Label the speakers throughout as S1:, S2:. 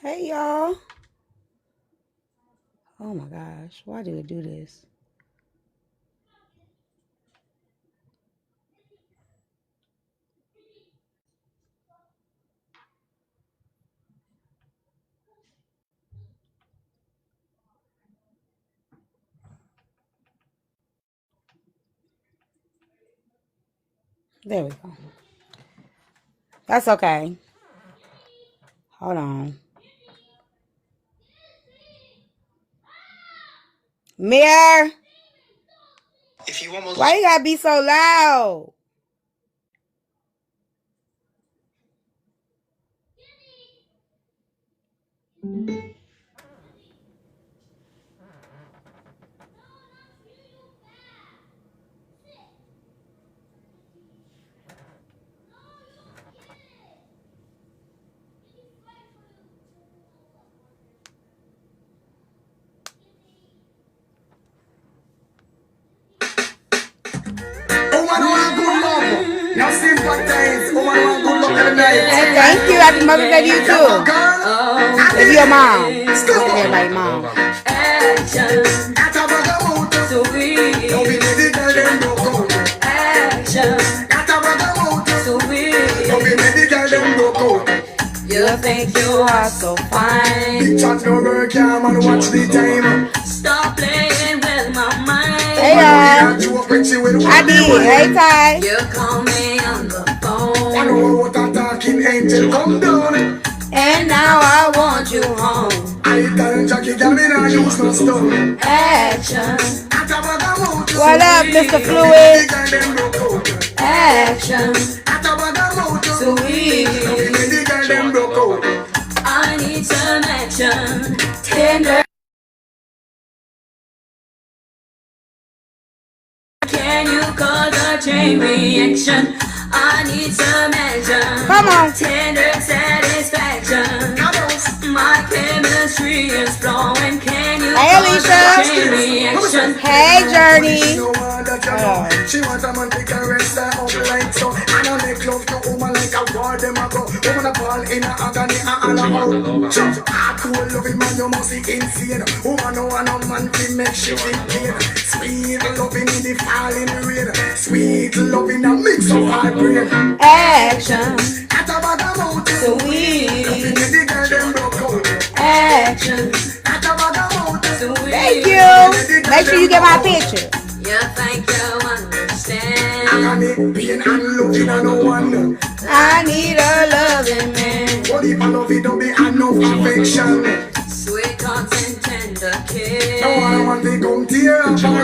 S1: Hey y'all. Oh my gosh, why do it do this? There we go. That's okay. Hold on. Mirror. Why you gotta be so loud? Thank you. Happy Mother's Day to you too. If you're a mom. Everybody mom. You think you are so fine. Big chat no work, yeah, man, watch the time. Stop playing with my mind. Hey, y'all. I did. Hey, Ty. You call me on the phone. I know what I'm talking, angel, come down. And now I want you home. I tell Jackie, tell me now, use no stone. Action. What up, Mr. Fluid? Action. Sweet. I need some action. Tender. Can you cause a chain reaction? I need some action. Come on. Tender satisfaction. My chemistry is flowing. Can you cause a chain reaction? Hey, Journey. She wants a man to caress her up like so. And I make love to woman like a war them a go. Woman a ball in a agony and a out. Just a cool loving man, you must be insane. Woman no want a man to make she feel pain. Sweet loving in the falling rain. Sweet loving a mix of hard brain. Action. At a bag of mouth. Sweet. Loving in the girl them broke out. Action. At a bag of mouth. Sweet. Thank you. Make sure you get my picture. You think you understand? I need pain and loving and no one. I need a loving man. What if I love it don't be enough affection? Sweet content, tender kiss. No one want to come tear up for a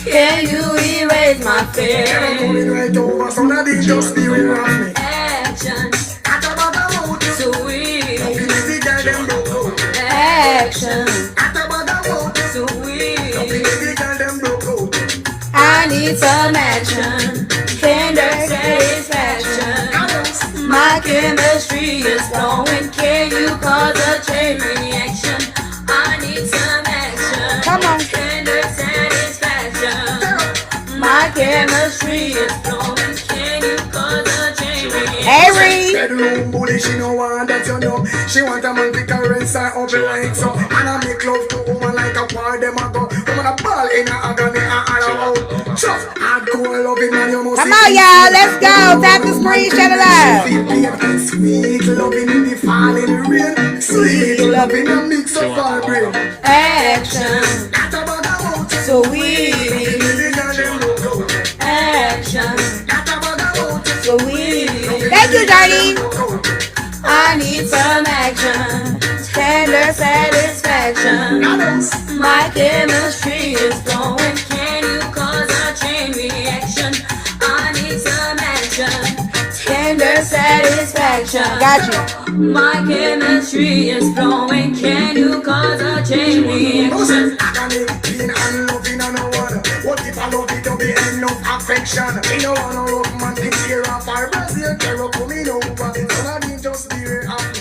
S1: can you erase my fear? I'm coming right over, so now they just be with me. Action. At a bag of mouth. Sweet. Loving the girl them broke out. Action. At a bag of mouth. Sweet. Loving the girl them broke out. I need some action, tender satisfaction. My chemistry is flowing. Can you cause a chain reaction? I need some action. Come on. Tender satisfaction. My chemistry is flowing. Can you cause a chain reaction? Hey, Reed. Bedroom bully, she no want that you know. She want a man to caress her up like so. And I make love to woman like a war them a go. Woman a ball in a agony and all out. Just hardcore loving man, you must. Come on, y'all, let's go. Tap the screen, shut it up. Sweet loving in the falling rain. Sweet loving a mix of our brain. Action. Sweet. Action. Sweet. Thank you, Johnny. I need some action. Tender satisfaction. My chemistry is flowing. Can you cause a chain reaction? I need some action. Tender satisfaction. Got you. My chemistry is flowing. Can you cause a chain reaction? What if I love it don't be enough affection? You don't wanna rock man to tear off our Brazil. Carol coming over. So I need just be happy.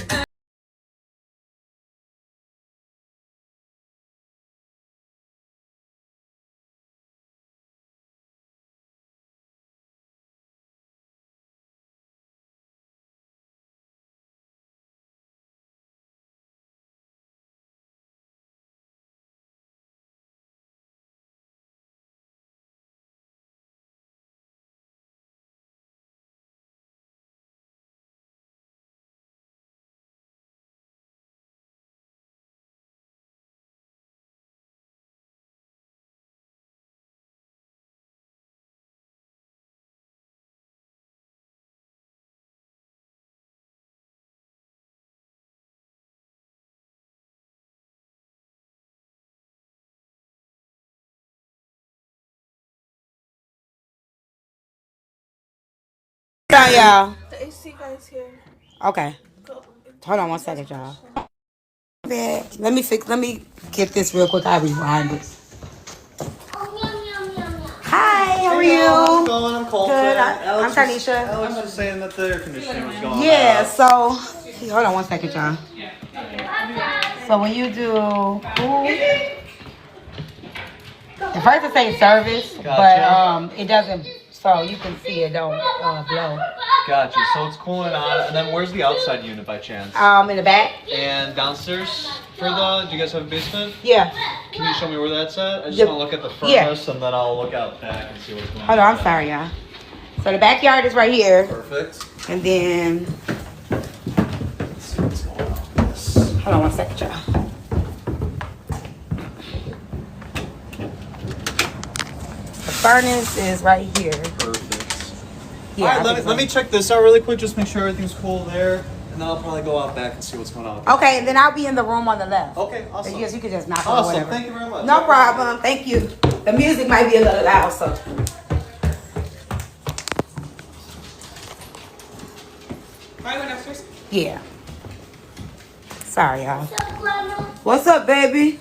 S2: y'all.
S3: The AC guy's here.
S2: Okay. Hold on one second, y'all. Let me get this real quick. I'll rewind it. Hi, how are you?
S4: How's it going? I'm Colton.
S2: Good. I'm Tanisha.
S4: Alex was saying that the air conditioning was going
S2: Yeah,
S4: out.
S2: so hold on one second, y'all. So when you do at first it says service,
S4: Gotcha.
S2: but it doesn't, so you can see it don't blow.
S4: Gotcha. So it's cooling on. And then where's the outside unit by chance?
S2: In the back.
S4: And downstairs for the, do you guys have a basement?
S2: Yeah.
S4: Can you show me where that's at? I just want to look at the furnace and then I'll look out back and see what's going on.
S2: Hold on, I'm sorry, y'all. So the backyard is right here.
S4: Perfect.
S2: And then,
S4: Let's see what's going on with this.
S2: hold on one second, y'all. The furnace is right here.
S4: Perfect.
S2: Yeah.
S4: All right, let me check this out really quick. Just make sure everything's cool there. And then I'll probably go out back and see what's going on with
S2: Okay, and then I'll be in the room on the left.
S4: Okay, awesome.
S2: Yes, you can just knock on
S4: Awesome,
S2: whatever.
S4: thank you very much.
S2: No problem, thank you. The music might be a little loud, so.
S3: Right when upstairs?
S2: Yeah. Sorry, y'all. What's up, baby?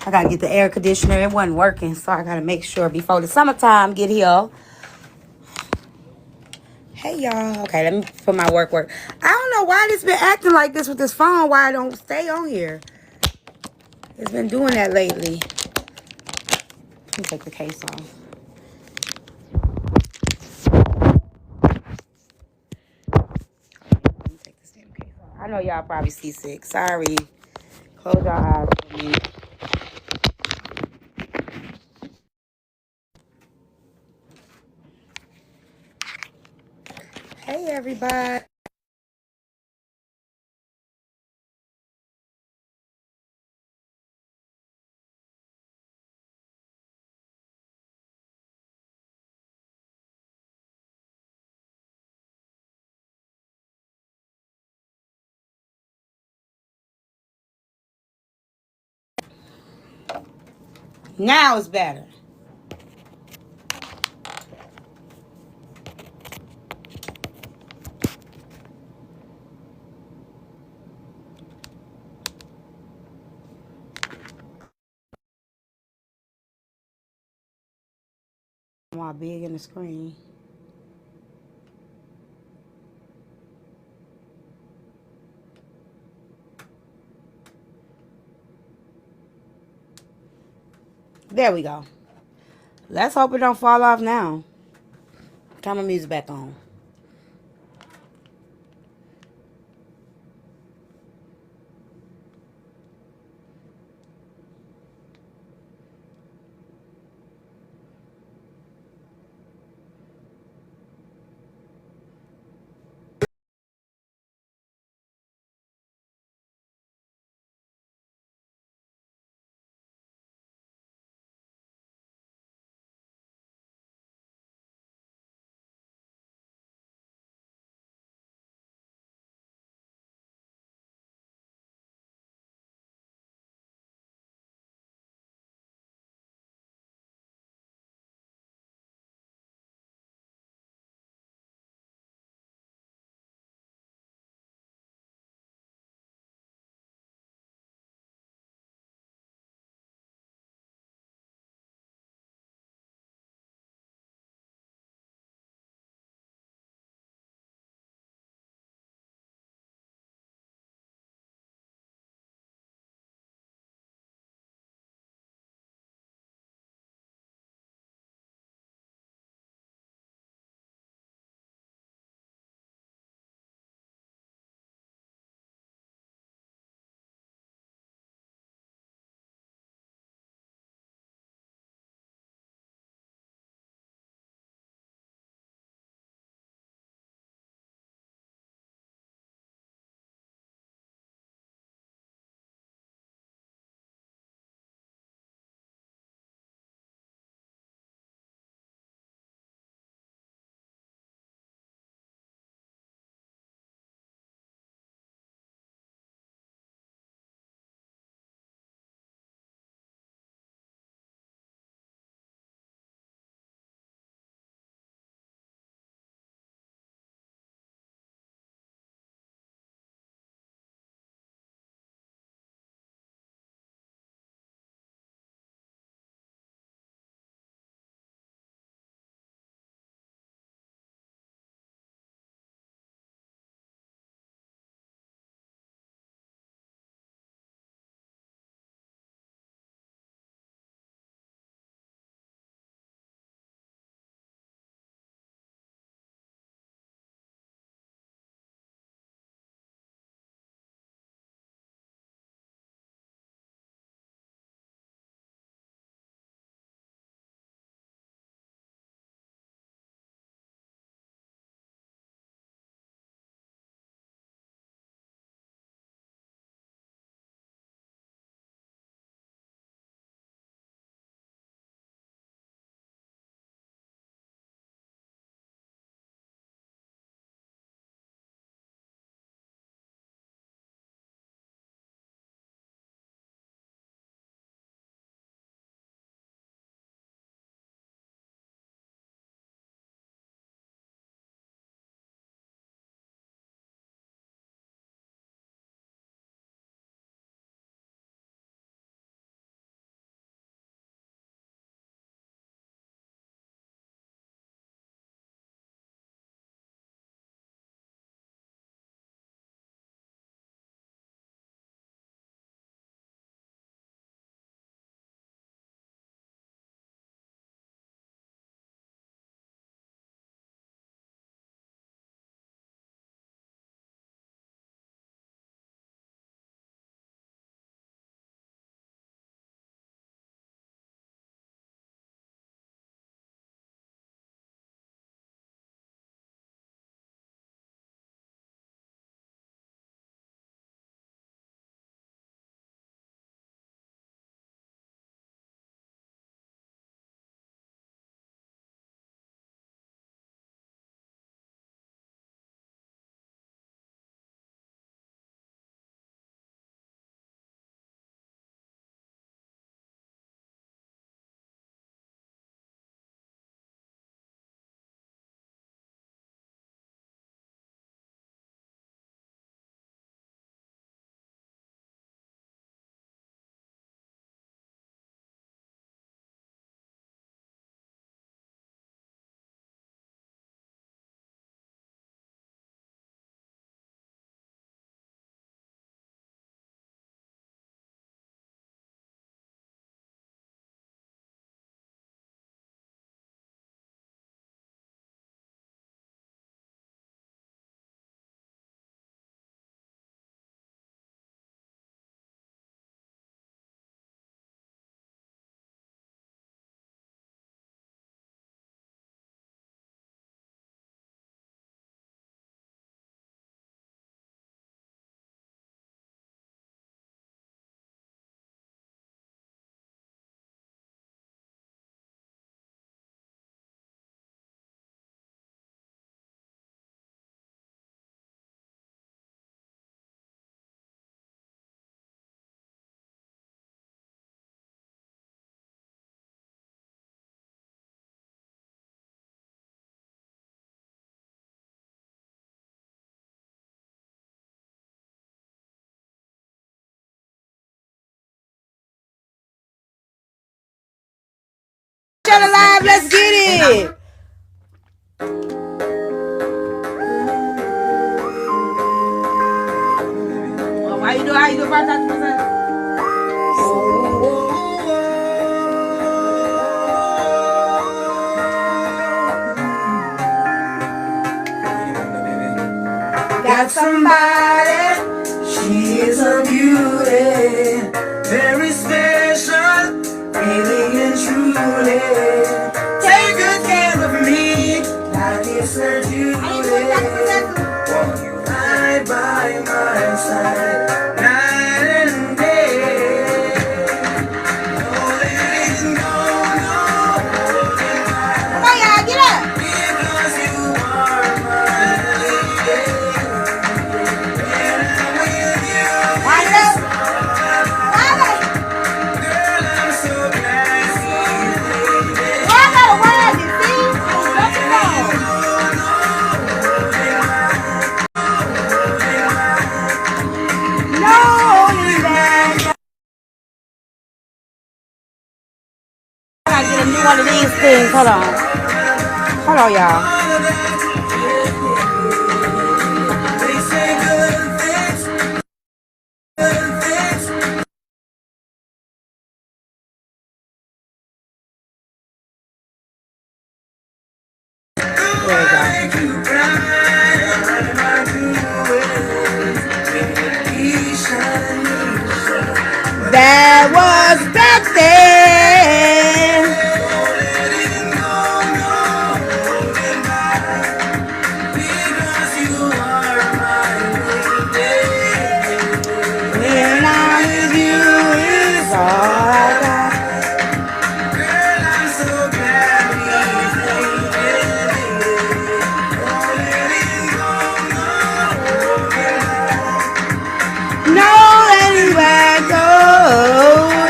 S2: I gotta get the air conditioner. It wasn't working, so I gotta make sure before the summertime get here. Hey, y'all. Okay, let me put my work. I don't know why it's been acting like this with this phone, why I don't stay on here. It's been doing that lately. Let me take the case off. Let me take this damn case off. I know y'all probably seasick. Sorry. Close your eyes for me. Hey, everybody. Now it's better. More big in the screen. There we go. Let's hope it don't fall off now. Turn my music back on. on the live. Let's get it. Oh, how you do? How you do? Got somebody,
S1: She is a beauty, very special, really and truly. Take good care of me, like it's her duty. Won't you ride by my side, night and day? No letting go, no holding back.
S2: Come on, y'all, get up.
S1: Because you are my lady. When I'm with you,
S2: Rise up. Rise.
S1: girl, I'm so glad to see you, baby.
S2: Rise up. Rise it. See? Jump it on. No holding back. I gotta get a new one of these things. Hold on. Hold on, y'all.
S1: They say good things, good things.
S2: There we go.
S1: Make you cry, my two ways.
S2: That was back then.
S1: Letting go, no holding back. Because you are my lady.
S2: When I'm with you, it's all I got.
S1: Girl, I'm so glad we made it. Letting go, no holding back.
S2: No anywhere go.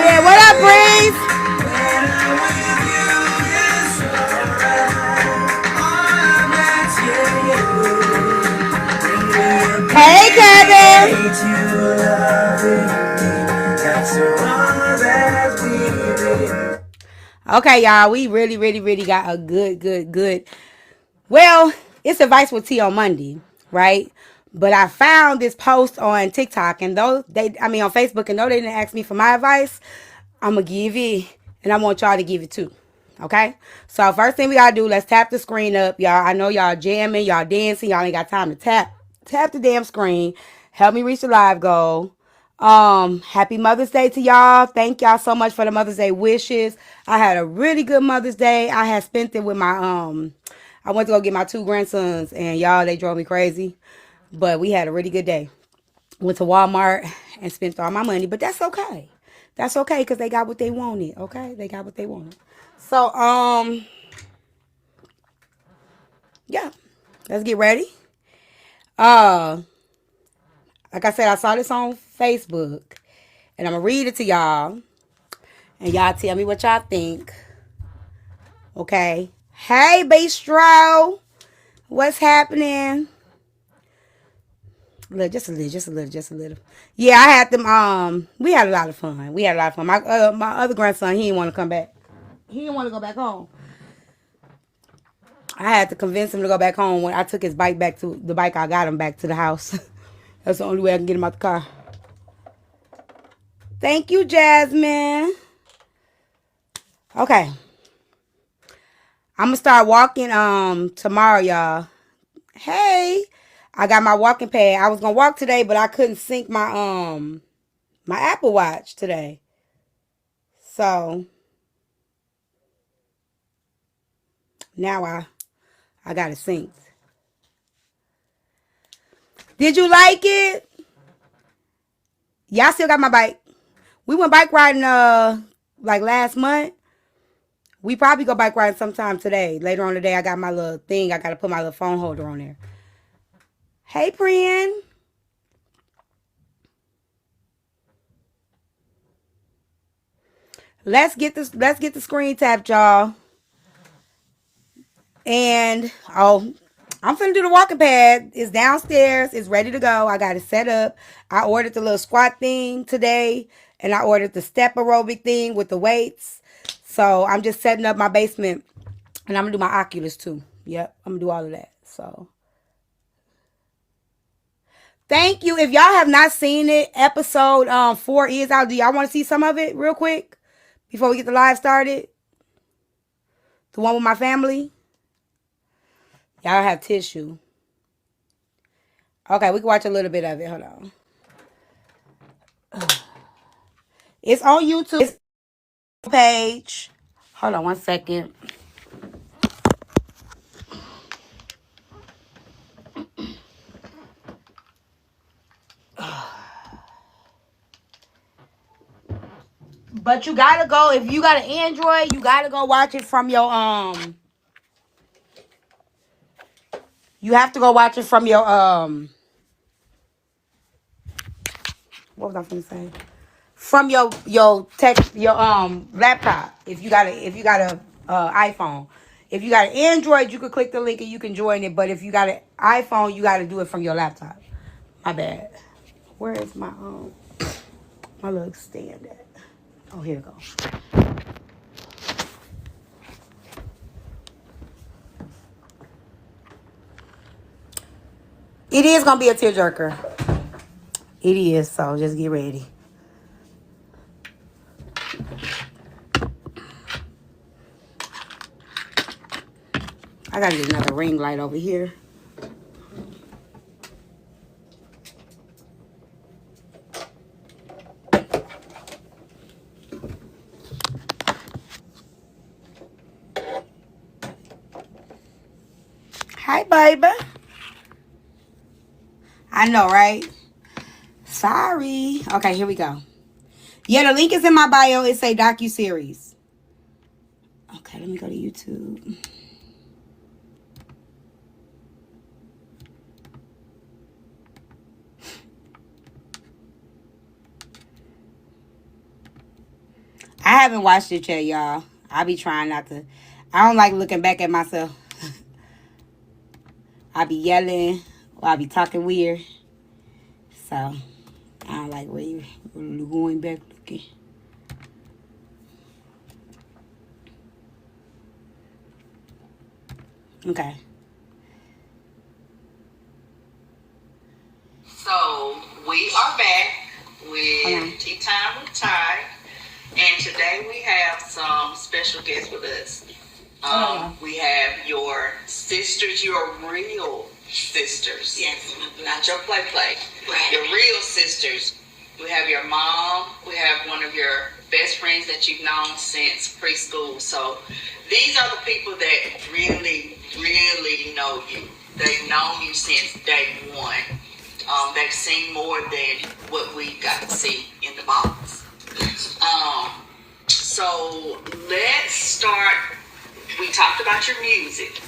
S2: Yeah, what up, Breeze?
S1: When I'm with you, it's alright. All I'm asking you,
S2: Hey, Kevin.
S1: hate you loving me. That's all that we did.
S2: Okay, y'all, we really got a good. Well, it's Advice with T on Monday, right? But I found this post on TikTok, and on Facebook, and though they didn't ask me for my advice, I'm gonna give it, and I want y'all to give it too. Okay? So first thing we gotta do, let's tap the screen up, y'all. I know y'all jamming, y'all dancing, y'all ain't got time to tap the damn screen. Help me reach the live goal. Happy Mother's Day to y'all. Thank y'all so much for the Mother's Day wishes. I had a really good Mother's Day. I had spent it with my I went to go get my 2 grandsons, and y'all, they drove me crazy. But we had a really good day. Went to Walmart and spent all my money, but that's okay. That's okay, because they got what they wanted, okay? They got what they wanted. So, yeah. Let's get ready. Like I said, I saw this on Facebook, and I'm going to read it to y'all, and y'all tell me what y'all think. Okay? Hey, Bistro. What's happening? Just a little. Yeah, I had them. We had a lot of fun. My other grandson, he didn't want to come back. He didn't want to go back home. I had to convince him to go back home when I took his bike back to the bike. I got him back to the house. That's the only way I can get him out the car. Thank you, Jasmine. Okay. I'm gonna start walking tomorrow, y'all. Hey, I got my walking pad. I was gonna walk today, but I couldn't sync my my Apple Watch today. So now I got it synced. Did you like it? Y'all still got my bike. We went bike riding like last month. We probably go bike riding sometime today. Later on today, I got my little thing. I got to put my little phone holder on there. Hey, Priyan. Let's get the screen tapped, y'all. And I'm finna do the walking pad. It's downstairs. It's ready to go. I got it set up. I ordered the little squat thing today, and I ordered the step aerobic thing with the weights. So I'm just setting up my basement, and I'm gonna do my Oculus too. Yep, I'm gonna do all of that. So thank you. If y'all have not seen it, episode 4 is out. Do y'all want to see some of it real quick before we get the live started? The one with my family. Y'all have tissue. Okay, we can watch a little bit of it. Hold on. It's on YouTube. It's page. Hold on one second. But you gotta go, if you got an Android, you gotta go watch it from your you have to go watch it from your what was I gonna say? From your laptop. If you got a iPhone. If you got an Android, you could click the link and you can join it. But if you got an iPhone, you gotta do it from your laptop. My bad. Where is my little stand at? Oh, here it goes. It is gonna be a tearjerker. It is, so just get ready. I gotta get another ring light over here. Hi, baby. I know, right? Sorry. Okay, here we go. Yeah, the link is in my bio. It's a docuseries. Okay, let me go to YouTube. I haven't watched it yet, y'all. I be trying not to. I don't like looking back at myself. I be yelling or I be talking weird. So, I don't like really going back looking. Okay.
S5: So, we are back with Tea Time with Ty. And today we have some special guests with us. We have your sisters, your real sisters.
S6: Yes.
S5: Not your play.
S6: Right.
S5: Your real sisters. We have your mom. We have one of your best friends that you've known since preschool. So these are the people that really, really know you. They've known you since day one. They've seen more than what we got to see in the box. So let's start. We talked about your music.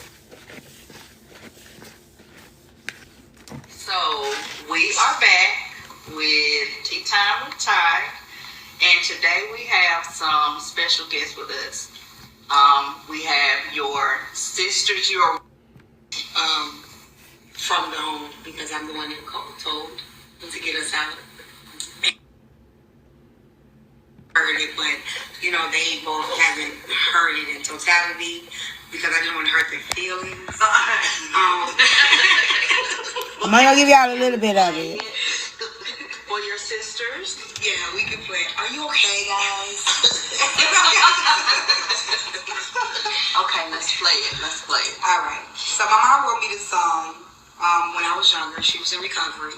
S5: So we are back with Tea Time with Ty, and today we have some special guests with us. We have your sisters, your
S6: From the home, because I'm the one that told to get us out. Heard it, but they both haven't heard it in totality because I didn't want to hurt their feelings.
S2: I'm gonna give y'all a little bit of it.
S5: For your sisters.
S6: Yeah, we can play. Are you okay, guys?
S5: Okay, let's play it.
S6: All right. So my mom wrote me this song when I was younger. She was in recovery.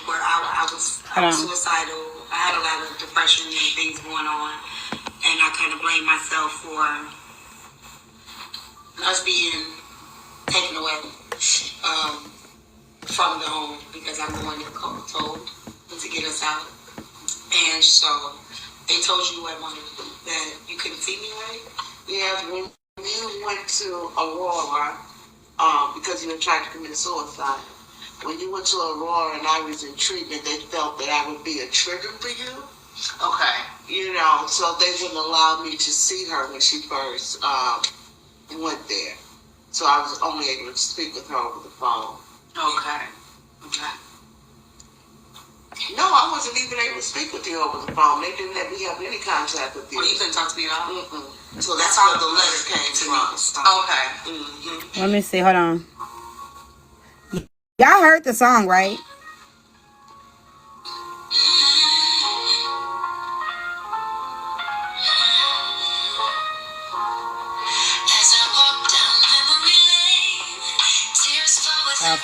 S6: Where I was suicidal. I had a lot of depression and things going on, and I kind of blamed myself for us being taken away from the home because I'm the one that told to get us out. And so they told you that you couldn't see me, right?
S7: Yeah, when you went to Aurora, because you were trying to commit suicide, when you went to Aurora and I was in treatment, they felt that I would be a trigger for you.
S5: Okay.
S7: So they wouldn't allow me to see her when she first went there. So I was only able to speak with her over the phone.
S5: Okay.
S7: No, I wasn't even able to speak with you over the phone. They didn't let me have any contact with you.
S6: Well, you couldn't talk to me at all?
S7: Mm-mm. So that's where the letter came from.
S6: Okay.
S7: Mm-hmm.
S2: Let me see. Hold on. Y'all heard the song, right? Okay.
S1: I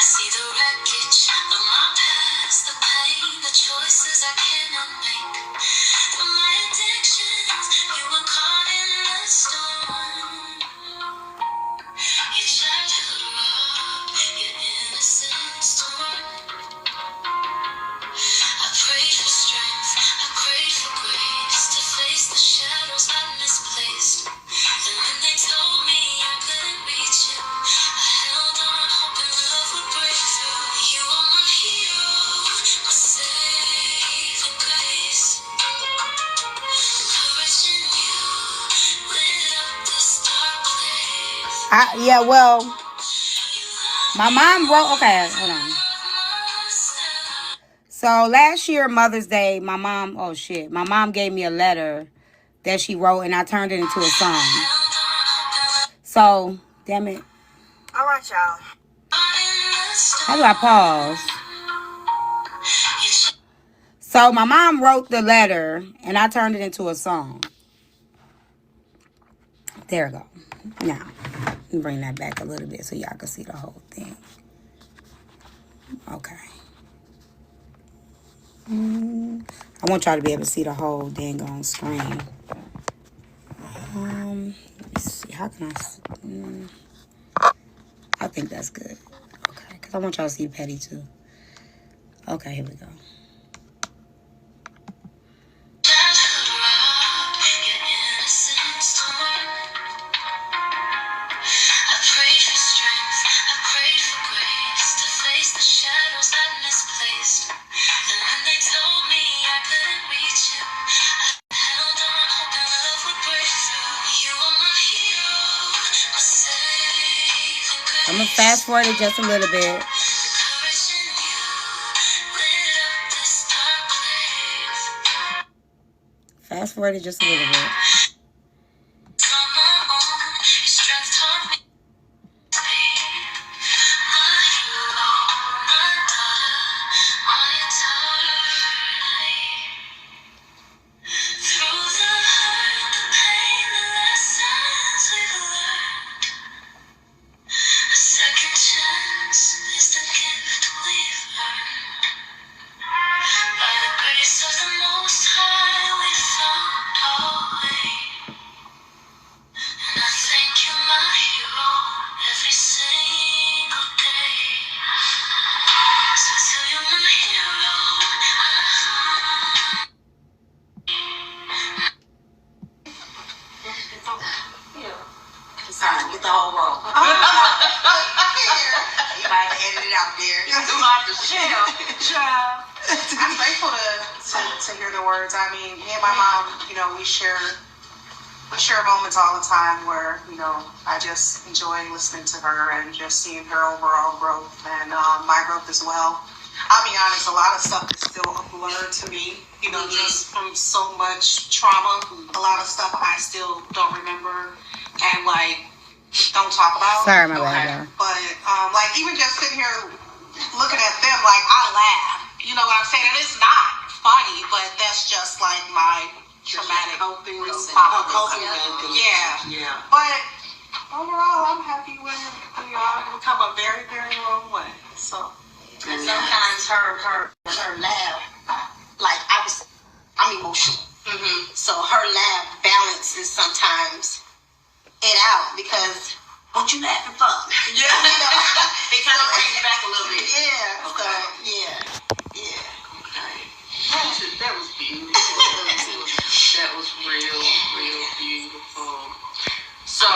S1: see the wreckage of my past, the pain, the choices I cannot make. From my addictions, you were caught in the storm. Your childhood robbed, your innocence torn. I prayed for strength, I prayed for grace to face the shadows I misplaced. And when they told me I couldn't reach you, I held on hoping love would break through. You are my hero, my saving grace. Courage in you lit up this dark place.
S2: Yeah, well, my mom wrote, okay, hold on. So last year, Mother's Day, my mom gave me a letter that she wrote and I turned it into a song. So, damn it.
S6: All right, y'all.
S2: How do I pause? So my mom wrote the letter and I turned it into a song. There we go. Now, let me bring that back a little bit so y'all can see the whole thing. Okay. I want y'all to be able to see the whole dang on screen. Let me see. How can I think that's good. Okay, because I want y'all to see Petty too. Okay, here we go. I'm going to fast forward it just a little bit. Fast forward it just a little bit.
S6: Get the whole roll. You might have edited it out there. I'm grateful to hear the words. I mean, me and my mom, we share moments all the time where, I just enjoy listening to her and just seeing her overall growth and my growth as well. I'll be honest, a lot of stuff is still a blur to me, just from so much trauma. A lot of stuff I still don't remember and, don't talk about.
S2: Sorry, my bad.
S6: But, even just sitting here looking at them, I laugh. You know what I'm saying? And it's not funny, but that's just, my traumatic coping mechanism. Yeah. But overall, I'm happy with we are. We come a very, very long way. So. And sometimes her laugh, I'm emotional. Mm-hmm. So her laugh balances sometimes it out because what you laughing for? Yeah. It kind of brings you back a little bit. Yeah. Okay. Yeah. Okay. That was beautiful. That was real beautiful. So,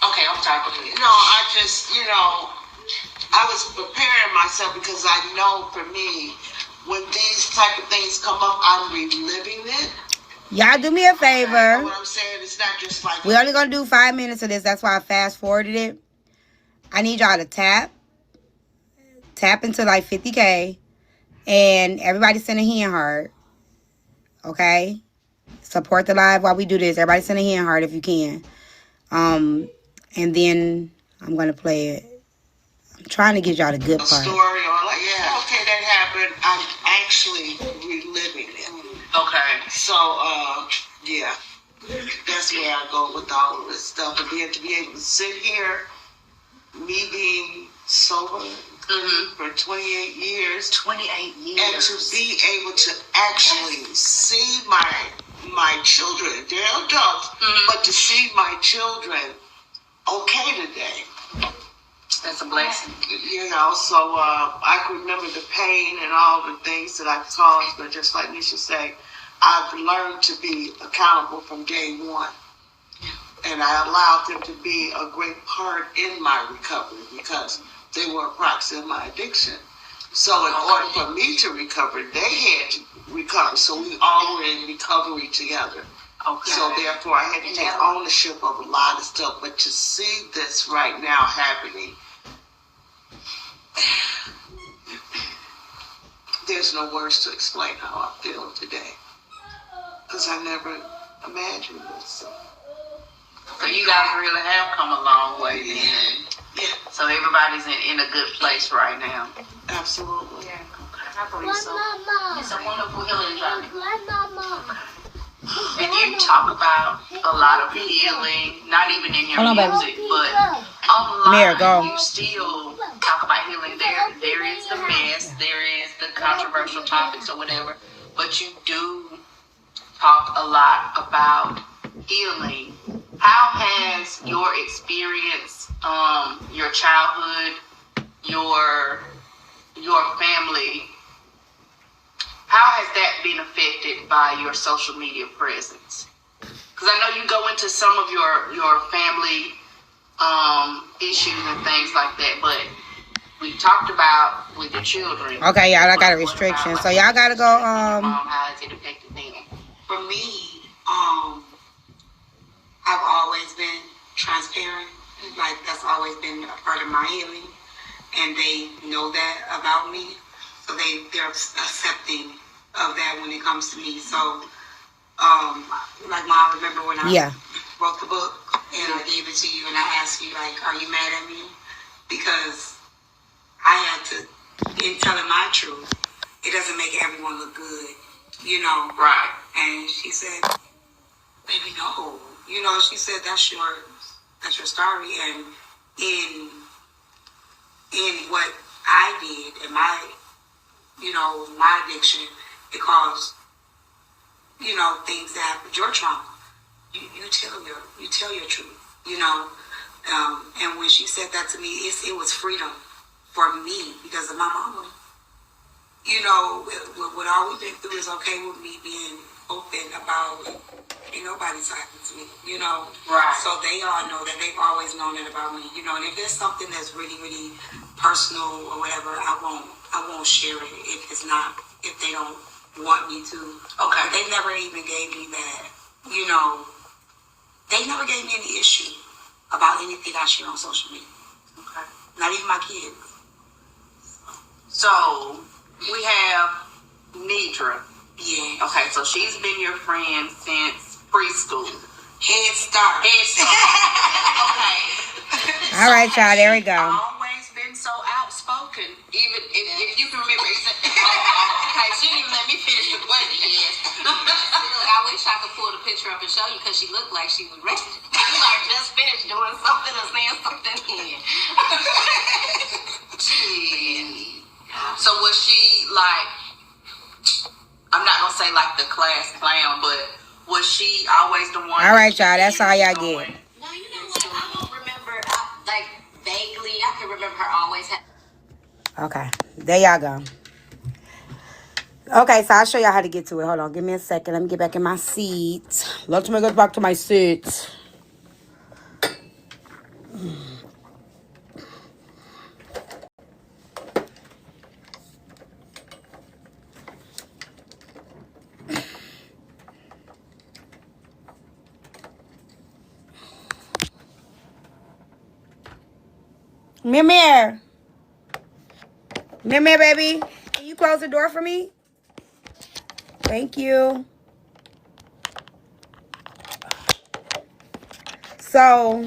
S6: okay, I'm talking to you. No, I just, I was preparing myself because I know for me, when these type of things come up, I'm reliving it.
S2: Y'all do me a favor.
S7: You know what I'm saying? It's not just
S2: we're only going to do 5 minutes of this. That's why I fast forwarded it. I need y'all to tap tap into like 50K, and everybody send a hand heart. Okay, support the live while we do this. Everybody send a hand heart if you can. And then I'm gonna play it. I'm trying to get y'all the good part.
S7: Story or like, yeah, okay, that happened. I'm actually reliving it.
S5: Okay.
S7: So, yeah, that's where I go with all of this stuff. And then to be able to sit here, me being sober for 28 years.
S5: 28 years.
S7: And to be able to actually see my children, they're adults, but to see my children okay today.
S5: That's a blessing.
S7: You know, so I can remember the pain and all the things that I've caused, but just like Nisha said, I've learned to be accountable from day one. And I allowed them to be a great part in my recovery because they were a proxy of my addiction. So in order for me to recover, they had to recover. So we all were in recovery together.
S5: Okay.
S7: So therefore I had to take ownership of a lot of stuff. But to see this right now happening, there's no words to explain how I feel today. Because I never imagined this.
S5: So you guys really have come a long way then.
S7: Yeah,
S5: So everybody's in a good place right now.
S7: absolutely.
S5: Yeah. I believe so. It's a wonderful healing journey. And you talk about a lot of healing, not even in your
S2: Hold on,
S5: music, but online.
S2: Mira, go.
S5: You still talk about healing. There is the mess, there is the controversial topics or whatever, but you do talk a lot about healing. How has your experience, your childhood, your family, how has that been affected by your social media presence? Because I know you go into some of your family issues and things like that, but we talked about with your children.
S2: Okay, y'all, I got a restriction, so y'all gotta go.
S5: How has it affected them?
S6: For me, I've always been transparent. Like, that's always been a part of my healing. And they know that about me. So they're accepting of that when it comes to me. So, like, Mom, remember when I wrote the book and I gave it to you and I asked you, like, are you mad at me? Because I had to, in telling my truth, it doesn't make everyone look good, you know?
S5: Right.
S6: And she said, baby, no. You know, she said, that's your story. And in what I did, in my, you know, my addiction, it caused, you know, things that happened, your trauma. You tell your truth, you know. And when she said that to me, it was freedom for me because of my mama. You know, what all we've been through is okay with me being open about ain't nobody talking to me, you know.
S5: Right.
S6: So they all know that they've always known it about me, you know. And if there's something that's really, really personal or whatever, I won't share it if they don't want me to.
S5: Okay.
S6: But they never even gave me that, you know. They never gave me any issue about anything I share on social media.
S5: Okay.
S6: Not even my kids.
S5: So we have Nidra.
S6: Yeah.
S5: Okay, so she's been your friend since preschool.
S6: Head start.
S5: Okay.
S2: All right, y'all, there we go.
S5: Always been so outspoken, even if you can remember. Okay, she didn't even let me finish the question.
S8: I wish I could pull the picture up and show you because she looked like she was ready. She like just finished doing something or saying something in.
S5: So was she like? I'm not gonna say like the class clown, but was she always the one?
S2: All right, y'all, that's all y'all get.
S8: No, you know what? I don't remember. Like vaguely, I can remember her always.
S2: Okay, there y'all go. Okay, so I'll show y'all how to get to it. Hold on, give me a second. Let me get back in my seat. Let me go back to my seat. Mirror. Come here, baby. Can you close the door for me? Thank you. So,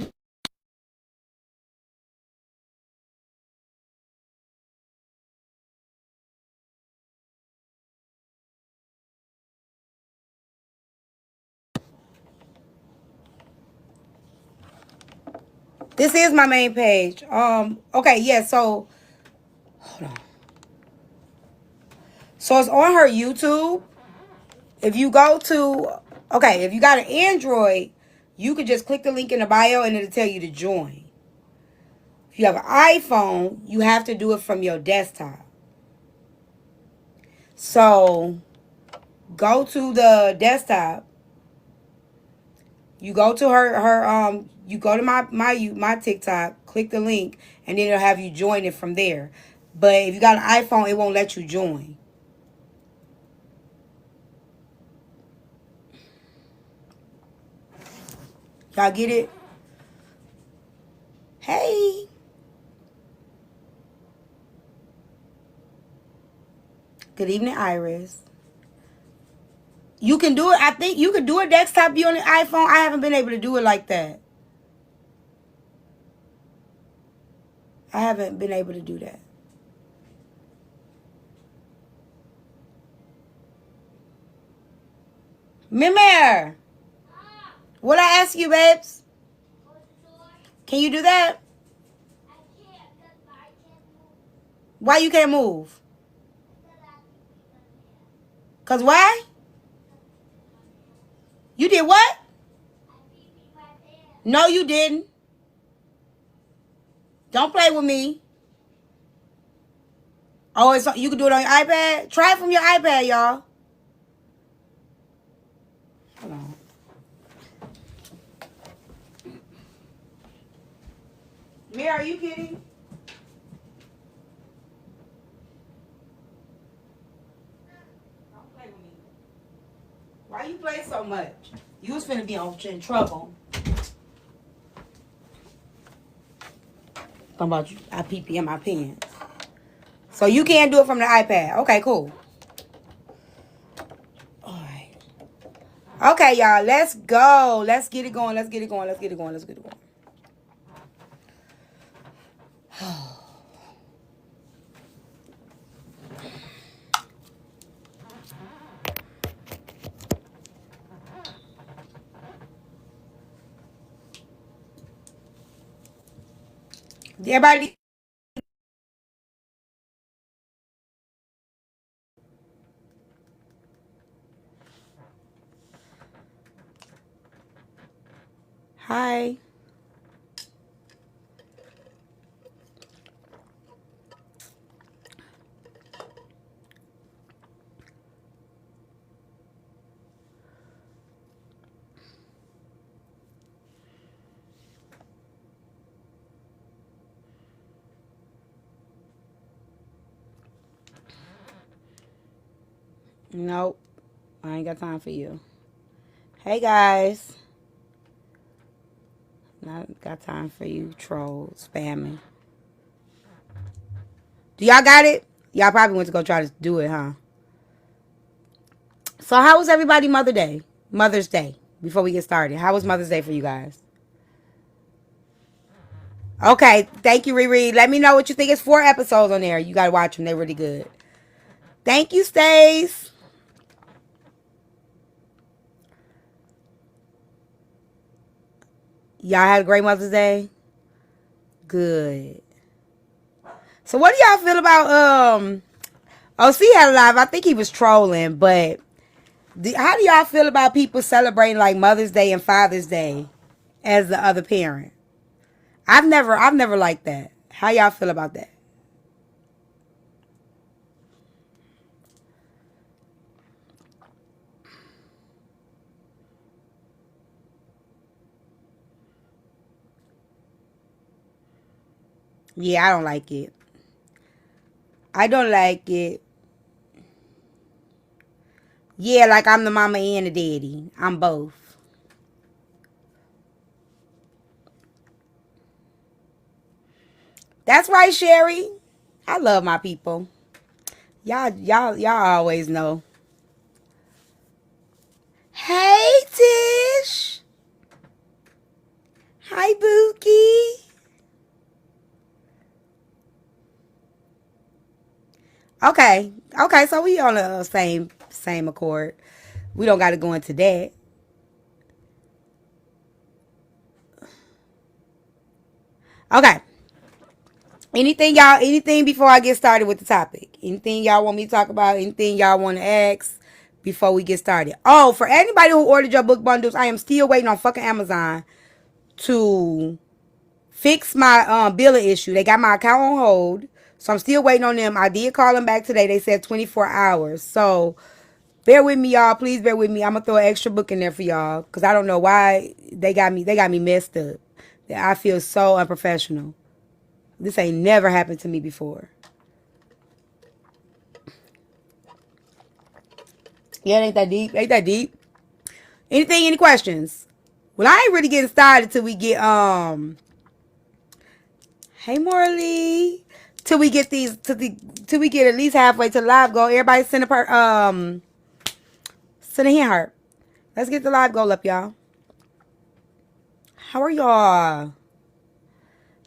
S2: this is my main page. Okay, yeah, so hold on. So it's on her YouTube. If you go to, okay, if you got an Android, you could just click the link in the bio and it'll tell you to join. If you have an iPhone, you have to do it from your desktop. So go to the desktop. You go to you go to my TikTok, click the link, and then it'll have you join it from there. But if you got an iPhone, it won't let you join. Y'all get it? Hey. Good evening, Iris. You can do it. I think you could do a desktop view on the iPhone. I haven't been able to do it like that. I haven't been able to do that. Mimir, what I ask you, babes? Can you do that? Why you can't move? Cause why? You did what? No, you didn't. Don't play with me. Oh, you can do it on your iPad? Try it from your iPad, y'all. Hold on. Mary, are you kidding? Don't play with me. Why you play so much? You was finna be in trouble. Talking about you, I pee in my pants. So you can't do it from the iPad. Okay, cool. All right. Okay, y'all. Let's go. Let's get it going. Let's get it going. Let's get it going. Let's get it going. Everybody. Hi. Nope. I ain't got time for you. Hey, guys. Not got time for you trolls spamming. Do y'all got it? Y'all probably went to go try to do it, huh? So how was everybody Mother's Day, before we get started? How was Mother's Day for you guys? Okay, thank you, Riri. Let me know what you think. It's 4 episodes on there. You got to watch them. They're really good. Thank you, Stace. Y'all had a great Mother's Day? Good. So what do y'all feel about, OC had a live. I think he was trolling, but how do y'all feel about people celebrating like Mother's Day and Father's Day as the other parent? I've never liked that. How y'all feel about that? Yeah, I don't like it. I don't like it. Yeah, like I'm the mama and the daddy. I'm both. That's right, Sherry. I love my people. Y'all always know. Hey, Tish. Hi, Bookie. Okay. Okay, so we on the same accord. We don't got to go into that. Okay. Anything before I get started with the topic? Anything y'all want me to talk about? Anything y'all want to ask before we get started? Oh, for anybody who ordered your book bundles, I am still waiting on fucking Amazon to fix my billing issue. They got my account on hold, so I'm still waiting on them. I did call them back today. They said 24 hours. So bear with me, y'all. Please bear with me. I'm gonna throw an extra book in there for y'all because I don't know why they got me messed up. I feel so unprofessional. This ain't never happened to me before. Yeah, it ain't that deep. Ain't that deep. Any questions? Well, I ain't really getting started till we get hey Morley. Till we get till we get at least halfway to the live goal. Everybody send a hand heart. Let's get the live goal up, y'all. How are y'all?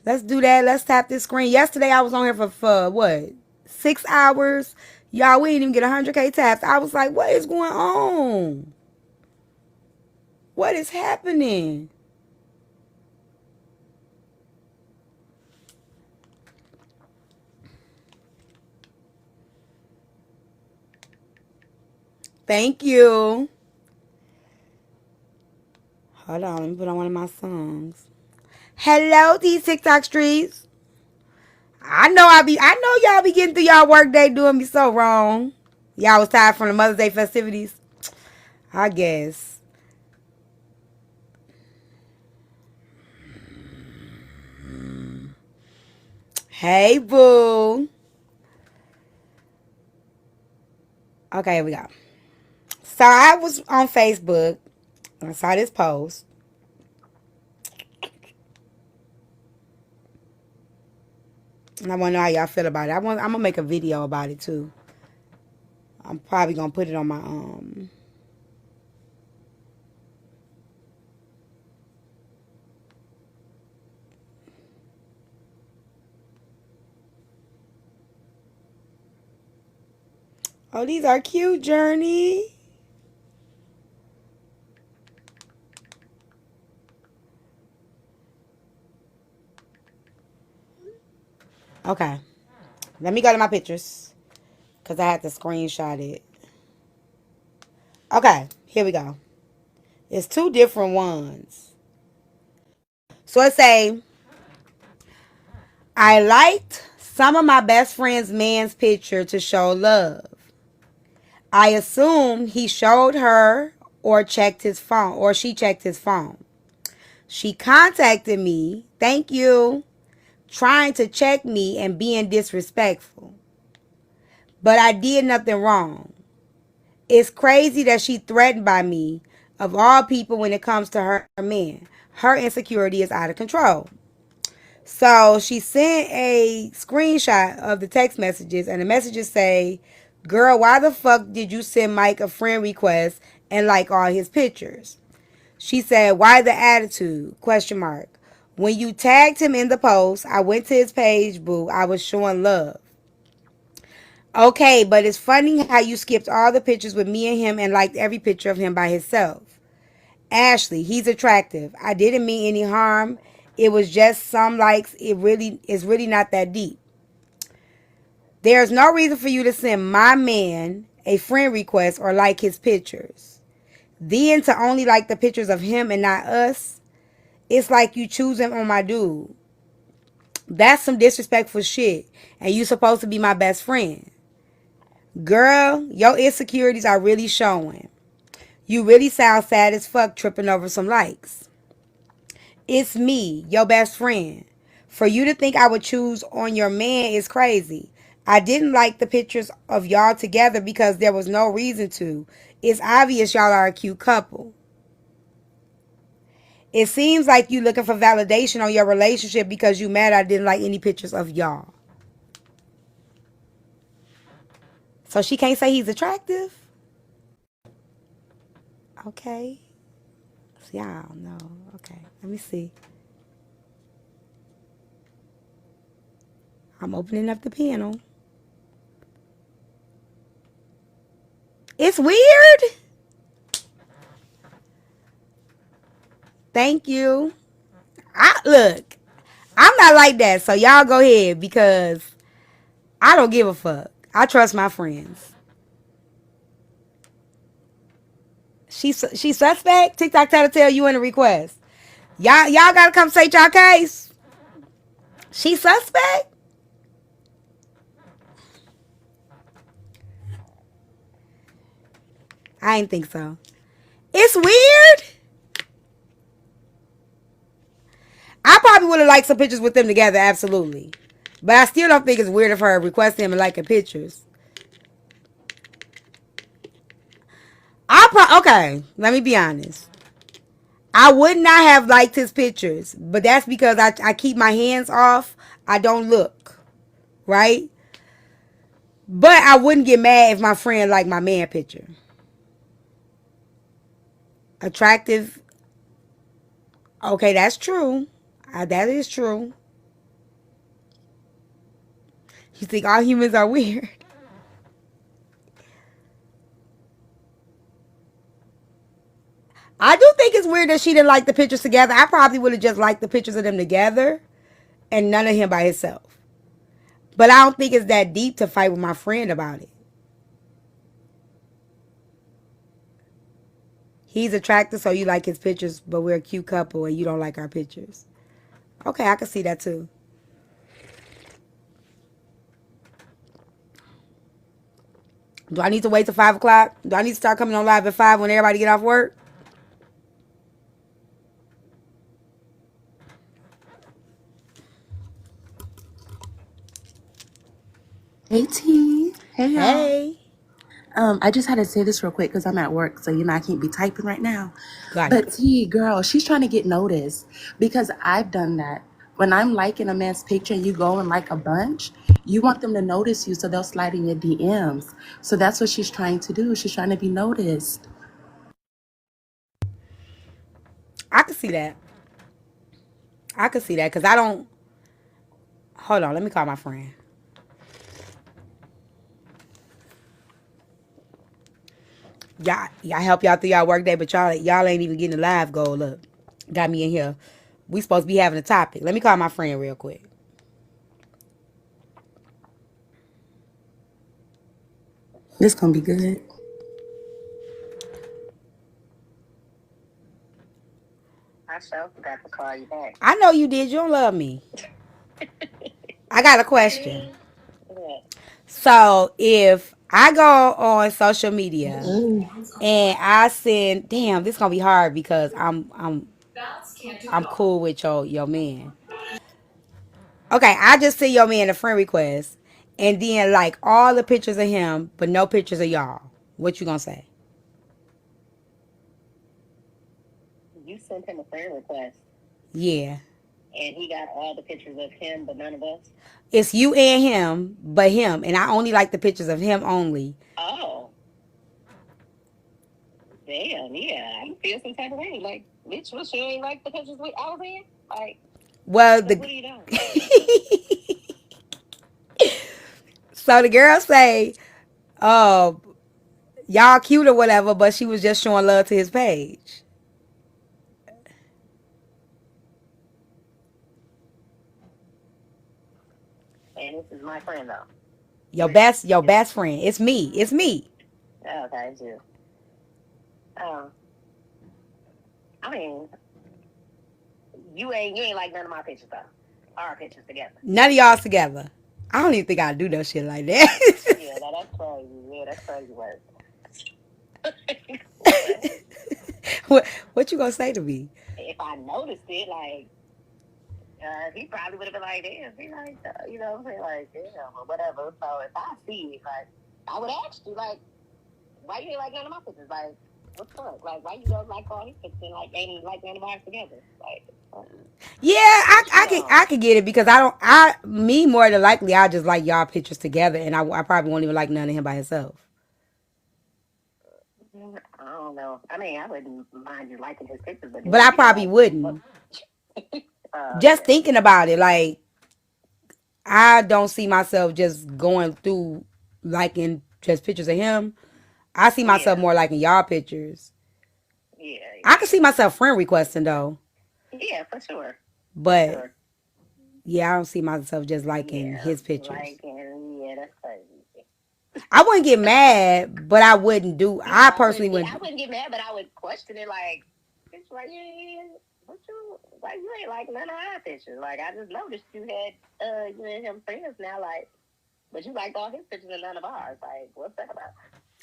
S2: Let's do that. Let's tap this screen. Yesterday I was on here for what? 6 hours. Y'all, we didn't even get 100K taps. I was like, what is going on? What is happening? Thank you. Hold on, let me put on one of my songs. Hello, these TikTok streets. I know y'all be getting through y'all work day doing me so wrong. Y'all was tired from the Mother's Day festivities. I guess. Hey, boo. Okay, here we go. So I was on Facebook and I saw this post. And I want to know how y'all feel about it. I'm going to make a video about it too. I'm probably going to put it on my Oh, these are cute, Journey. Okay. Let me go to my pictures. Because I had to screenshot it. Okay. Here we go. It's two different ones. So it say, I liked some of my best friend's man's picture to show love. I assume he showed her or checked his phone, or she checked his phone. She contacted me, thank you, trying to check me and being disrespectful. But I did nothing wrong. It's crazy that she threatened by me, of all people, when it comes to her man. Her insecurity is out of control. So she sent a screenshot of the text messages, and the messages say, girl, why the fuck did you send Mike a friend request and like all his pictures? She said, why the attitude? Question mark. When you tagged him in the post, I went to his page, boo. I was showing love. Okay, but it's funny how you skipped all the pictures with me and him and liked every picture of him by himself. Ashley, he's attractive. I didn't mean any harm. It was just some likes. It's really not that deep. There's no reason for you to send my man a friend request or like his pictures. Then to only like the pictures of him and not us. It's like you choosing on my dude. That's some disrespectful shit. And you supposed to be my best friend. Girl, your insecurities are really showing. You really sound sad as fuck tripping over some likes. It's me, your best friend. For you to think I would choose on your man is crazy. I didn't like the pictures of y'all together because there was no reason to. It's obvious y'all are a cute couple. It seems like you looking for validation on your relationship because you mad I didn't like any pictures of y'all. So she can't say he's attractive? Okay. See, I don't know. Okay, let me see. I'm opening up the panel. It's weird. Thank you. Look, I'm not like that, so y'all go ahead because I don't give a fuck. I trust my friends. She suspect. TikTok tell you in the request. Y'all gotta come state y'all case. She suspect. I ain't think so. It's weird. I probably would have liked some pictures with them together, absolutely. But I still don't think it's weird of her requesting him and liking pictures. Okay, let me be honest. I would not have liked his pictures, but that's because I keep my hands off. I don't look, right? But I wouldn't get mad if my friend liked my man picture. Attractive. Okay, that's true. That is true. You think all humans are weird? I do think it's weird that she didn't like the pictures together. I probably would have just liked the pictures of them together and none of him by himself. But I don't think it's that deep to fight with my friend about it. He's attractive, so you like his pictures, but we're a cute couple and you don't like our pictures. Okay, I can see that too. Do I need to wait till 5 o'clock? Do I need to start coming on live at 5 when everybody get off work?
S9: Hey T. Hey y'all.
S2: Hey.
S9: I just had to say this real quick because I'm at work, so I can't be typing right now.
S2: Got
S9: But
S2: it.
S9: T, girl, she's trying to get noticed because I've done that. When I'm liking a man's picture and you go and like a bunch, you want them to notice you so they'll slide in your DMs. So that's what she's trying to do. She's trying to be noticed.
S2: I can see that. I can see that because I don't. Hold on, let me call my friend. Y'all help y'all through y'all work day, but y'all ain't even getting the live goal up. Got me in here. We supposed to be having a topic. Let me call my friend real quick.
S9: This gonna be good.
S8: I sure forgot to call you back.
S2: I know you did. You don't love me. I got a question.
S8: Yeah.
S2: So if I go on social media and I send, damn, this gonna be hard because I'm cool with your man. Okay, I just send your man a friend request and then like all the pictures of him, but no pictures of y'all. What you gonna say?
S8: You sent him a friend request.
S2: Yeah.
S8: And he got all the pictures of him, but none of us?
S2: It's you and him, but him. And I only like the pictures of him only.
S8: Oh. Damn, yeah. I feel some type of way. Like, bitch, what, you ain't like the pictures I was in? Like,
S2: Well,
S8: what are you doing?
S2: So the girl say, oh, y'all cute or whatever, but she was just showing love to his page.
S8: And this is my friend, though.
S2: Your best friend. It's me.
S8: Oh, okay, it's you. I mean, you ain't like none of my pictures, though. Our pictures together.
S2: None of y'all's together. I don't even think I do no shit like that.
S8: Yeah, that's crazy. Yeah, that's crazy work.
S2: What you gonna say to me?
S8: If I noticed it, like, he probably would have been like, damn, he like, you know what I'm saying? Like, damn, or whatever. So if I see it, like, I would ask you, like, why you ain't like none of my pictures? Like, what's up? Like, why you don't like all these pictures and, like, ain't like none of ours together? Like,
S2: Yeah, I could get it because me more than likely I just like y'all pictures together, and I probably won't even like none of him by himself.
S8: I don't know. I mean, I wouldn't mind you liking his pictures, but
S2: But
S8: then
S2: I
S8: you
S2: probably
S8: like,
S2: wouldn't. Just
S8: okay.
S2: thinking about it, like I don't see myself just going through liking just pictures of him. I see myself
S8: Yeah,
S2: more liking y'all pictures.
S8: yeah,
S2: I can see myself friend requesting though,
S8: yeah, for sure, for
S2: but
S8: sure.
S2: yeah, I don't see myself just liking
S8: Yeah,
S2: his pictures.
S8: like, and yeah, that's crazy.
S2: I wouldn't get mad, but I wouldn't do.
S8: Yeah,
S2: I personally
S8: I
S2: wouldn't.
S8: wouldn't get mad, but I would question it. Like, it's like, what you like? You ain't like none of our pictures. Like, I just noticed you had you and him friends now. Like, but you liked all his pictures and none of ours. Like, what's that about?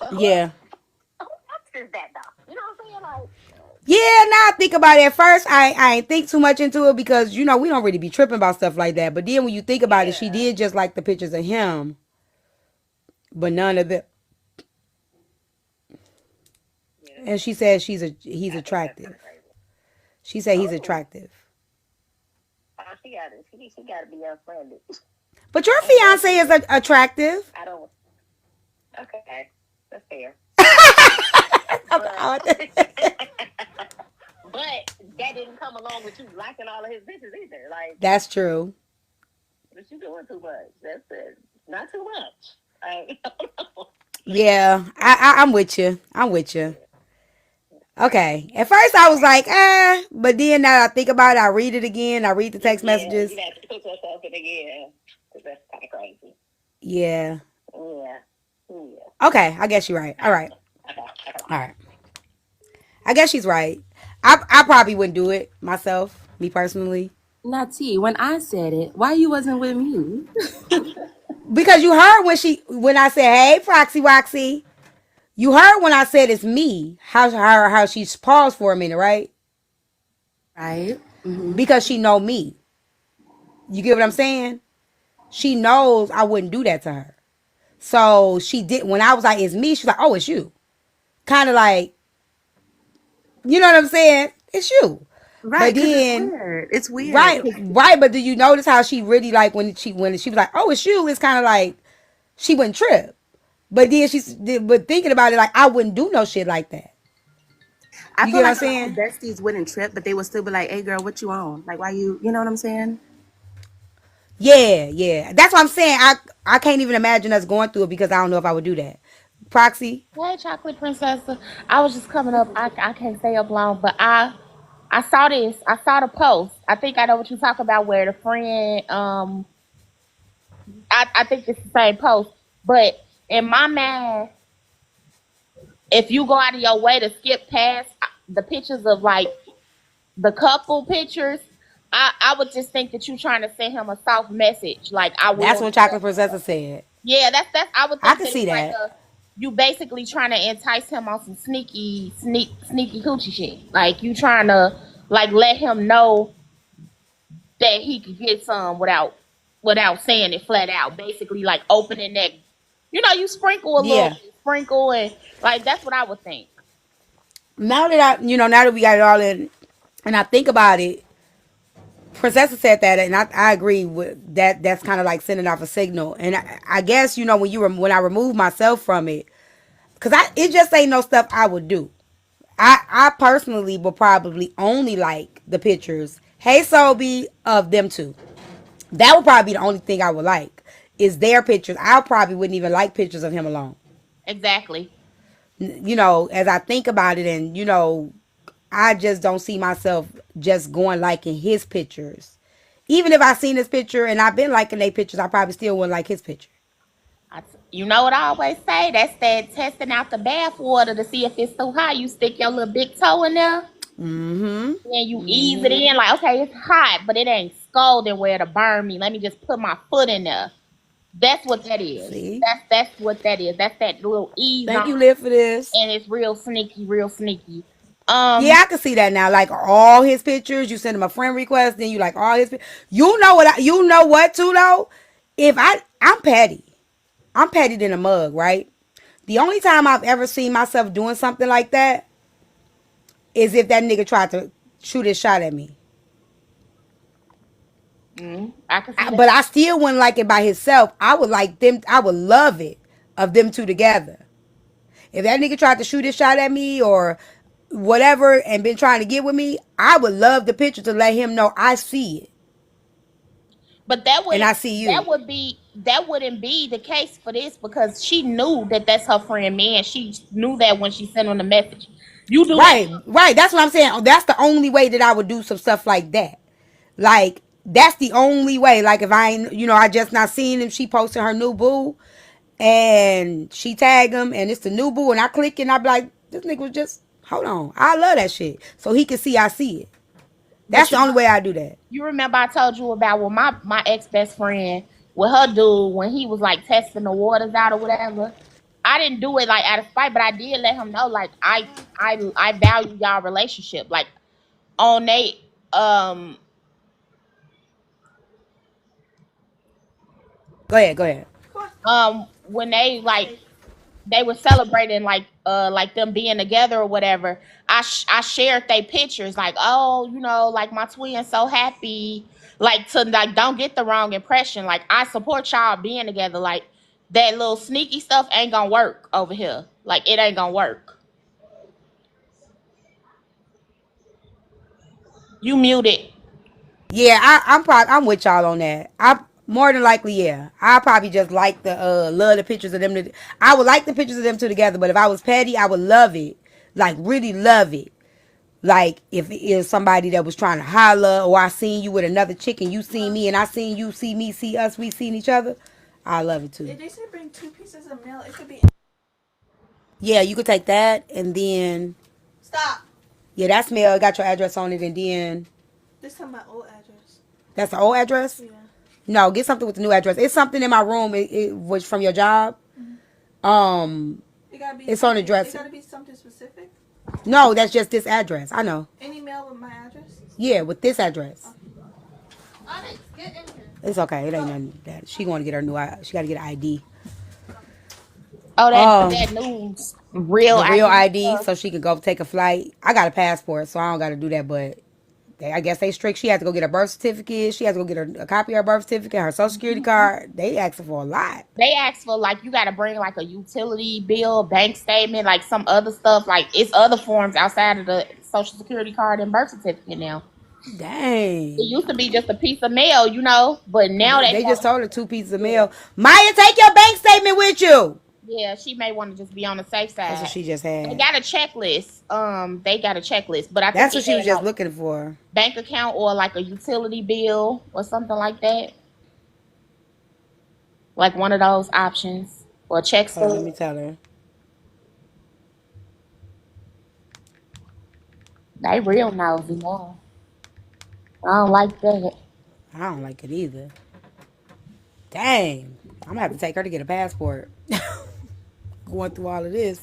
S8: But
S2: Yeah.
S8: who else is that though? You know what I'm saying? Like,
S2: Yeah, now I think about it. At first, I ain't think too much into it because we don't really be tripping about stuff like that. But then when you think about it, she
S8: yeah,
S2: did just like the pictures of him, but none of the.
S8: yeah.
S2: And she said he's
S8: I think that's kind
S2: attractive.
S8: of crazy.
S2: She said he's
S8: Oh,
S2: attractive.
S8: she got it. She got to be unfriended.
S2: But your
S8: I'm glad
S2: fiance
S8: she
S2: is
S8: is.
S2: attractive.
S8: I don't. Okay, that's fair. But
S2: Okay.
S8: but that didn't come along with you liking all of his bitches either. Like,
S2: That's true.
S8: but you doing too much. That's it. Not too much. I don't know.
S2: Yeah, I'm with you. I'm with you.
S8: Crazy.
S2: Okay. At first I was like, but then now I think about it, I read it again, I read the text
S8: Yeah, you
S2: messages.
S8: got to put yourself in again. Cause that's kind of crazy.
S2: Yeah.
S8: Yeah. Yeah.
S2: Okay, I guess you're right. All right.
S8: Okay. Okay.
S2: All right. I guess she's right. I probably wouldn't do it myself, me personally.
S9: Now, T, when I said it, why you wasn't with me?
S2: Because you heard when I said, "Hey, Proxy Roxy," you heard when I said it's me. How she paused for a minute, right?
S9: Right? Mm-hmm.
S2: Because she know me. You get what I'm saying? She knows I wouldn't do that to her. So she did when I was like, "It's me." She's like, "Oh, it's you." Kind of like, you know what I'm saying? It's you.
S9: Right,
S2: But
S9: because it's
S2: then,
S9: weird. It's weird.
S2: right, right. But do you notice how she really like when she was like, "Oh, it's you"? It's kind of like she wouldn't trip. But then but thinking about it, like I wouldn't do no shit like that.
S9: I
S2: You
S9: feel
S2: get what I'm
S9: like a lot of
S2: saying?
S9: besties wouldn't trip, but they would still be like, "Hey, girl, what you on? Like, why you know what I'm saying?"
S2: Yeah, yeah. That's what I'm saying. I can't even imagine us going through it because I don't know if I would do that. Proxy.
S1: Hey, chocolate princess. I was just coming up. I can't stay up long, but I saw this. I saw the post. I think I know what you're talking about. Where the friend, I think it's the same post. But in my mind, if you go out of your way to skip past the pictures of like the couple pictures, I would just think that you're trying to send him a soft message. Like I
S2: That's
S1: will
S2: what
S1: be
S2: Chocolate
S1: back.
S2: Princess said.
S1: Yeah, that's. I would
S2: I
S1: think
S2: can
S1: that
S2: see
S1: it's like
S2: that.
S1: you basically trying to entice him on some sneaky coochie shit. Like you trying to like let him know that he could get some without saying it flat out. Basically, like opening that. You sprinkle a little
S2: Yeah.
S1: bit, sprinkle and like that's what I would think.
S2: Now that we got it all in, and I think about it, Princessa said that, and I agree with that. That's kind of like sending off a signal. And I guess when I remove myself from it, because it just ain't no stuff I would do. I personally will probably only like the pictures. Hey, Sobe of them two. That would probably be the only thing I would like is their pictures. I probably wouldn't even like pictures of him alone.
S1: Exactly.
S2: As I think about it, and I just don't see myself just going liking his pictures. Even if I seen his picture and I've been liking their pictures, I probably still wouldn't like his picture.
S1: You know what I always say? That's that testing out the bath water to see if it's too hot. You stick your little big toe in there
S2: Mm-hmm.
S1: and you ease it in. Like, okay, it's hot, but it ain't scalding where to burn me. Let me just put my foot in there. That's what that is.
S2: See?
S1: That's what that is. That's that little ease
S2: Thank
S1: on,
S2: you, Liv, for this.
S1: and it's real sneaky, real sneaky.
S2: Yeah, I can see that now. Like all his pictures, you send him a friend request, then you like all his. You know what too though? If I'm petty, I'm petty than a mug, right? The only time I've ever seen myself doing something like that is if that nigga tried to shoot his shot at me.
S9: I can see that.
S2: But I still wouldn't like it by himself. I would like them. I would love it of them two together. If that nigga tried to shoot his shot at me or whatever and been trying to get with me, I would love the picture to let him know I see it.
S1: But that
S2: And
S1: would
S2: I see you.
S1: that wouldn't be the case for this because she knew that that's her friend man. She knew that when she sent him the message. You do
S2: Right,
S1: that.
S2: right. That's what I'm saying. That's the only way that I would do some stuff like that. Like, that's the only way. Like, if I ain't, I just not seen him, she posted her new boo, and she tagged him, and it's the new boo, and I click, and I be like, this nigga was just, hold on. I love that shit. So he can see I see it. That's
S1: But
S2: the only way I do that.
S1: you remember I told you about my ex best friend with her dude when he was like testing the waters out or whatever. I didn't do it like out of spite, but I did let him know like I value y'all relationship. Like on they um
S2: Go ahead.
S1: when they were celebrating like them being together or whatever. I shared their pictures like, oh, like my twin so happy, like to like don't get the wrong impression, like I support y'all being together, like that little sneaky stuff ain't gonna work over here, like it ain't gonna work. You muted.
S2: Yeah, I'm with y'all on that. I more than likely, yeah. I probably just like the love the pictures of them. I would like the pictures of them two together, but if I was petty, I would love it. Like really love it. Like if it is somebody that was trying to holler, or I seen you with another chick and you seen me and I seen you see me, see us, we seen each other. I love it too.
S3: If they should bring 2 pieces of mail, it could be.
S2: Yeah, you could take that and then
S3: Stop.
S2: yeah, that's mail. It got your address on it, and then
S3: This is my old address.
S2: that's the old address.
S3: Yeah.
S2: No, get something with the new address. It's something in my room. It was from your job.
S3: It gotta be.
S2: It's on the dresser.
S3: It gotta be something specific.
S2: No, that's just this address. I know.
S3: Any mail with my address.
S2: Yeah, with this address.
S3: Onyx, get in here.
S2: It's okay. It ain't nothing that she going to get her new. She got to get an ID.
S1: Oh, that news real
S2: The real ID,
S1: stuff.
S2: so she could go take a flight. I got a passport, so I don't got to do that. But I guess they strict. She has to go get her birth certificate. She has to go get a copy of her birth certificate, her social security card. They asking for a lot.
S1: They ask for like you got to bring like a utility bill, bank statement, like some other stuff. Like it's other forms outside of the social security card and birth certificate now.
S2: Dang.
S1: It used to be just a piece of mail, but now
S2: They just told her 2 pieces of mail. Maya, take your bank statement with you.
S1: Yeah, she may want to just be on the safe side.
S2: That's what she just had.
S1: They got a checklist. But I think
S2: That's what she was just looking for.
S1: Bank account or like a utility bill or something like that. Like one of those options or a check
S2: Hold on, let
S1: stub.
S2: me tell her.
S1: They real nosy now. I don't like that.
S2: I don't like it either. Dang. I'm going to have to take her to get a passport. Going through all of this.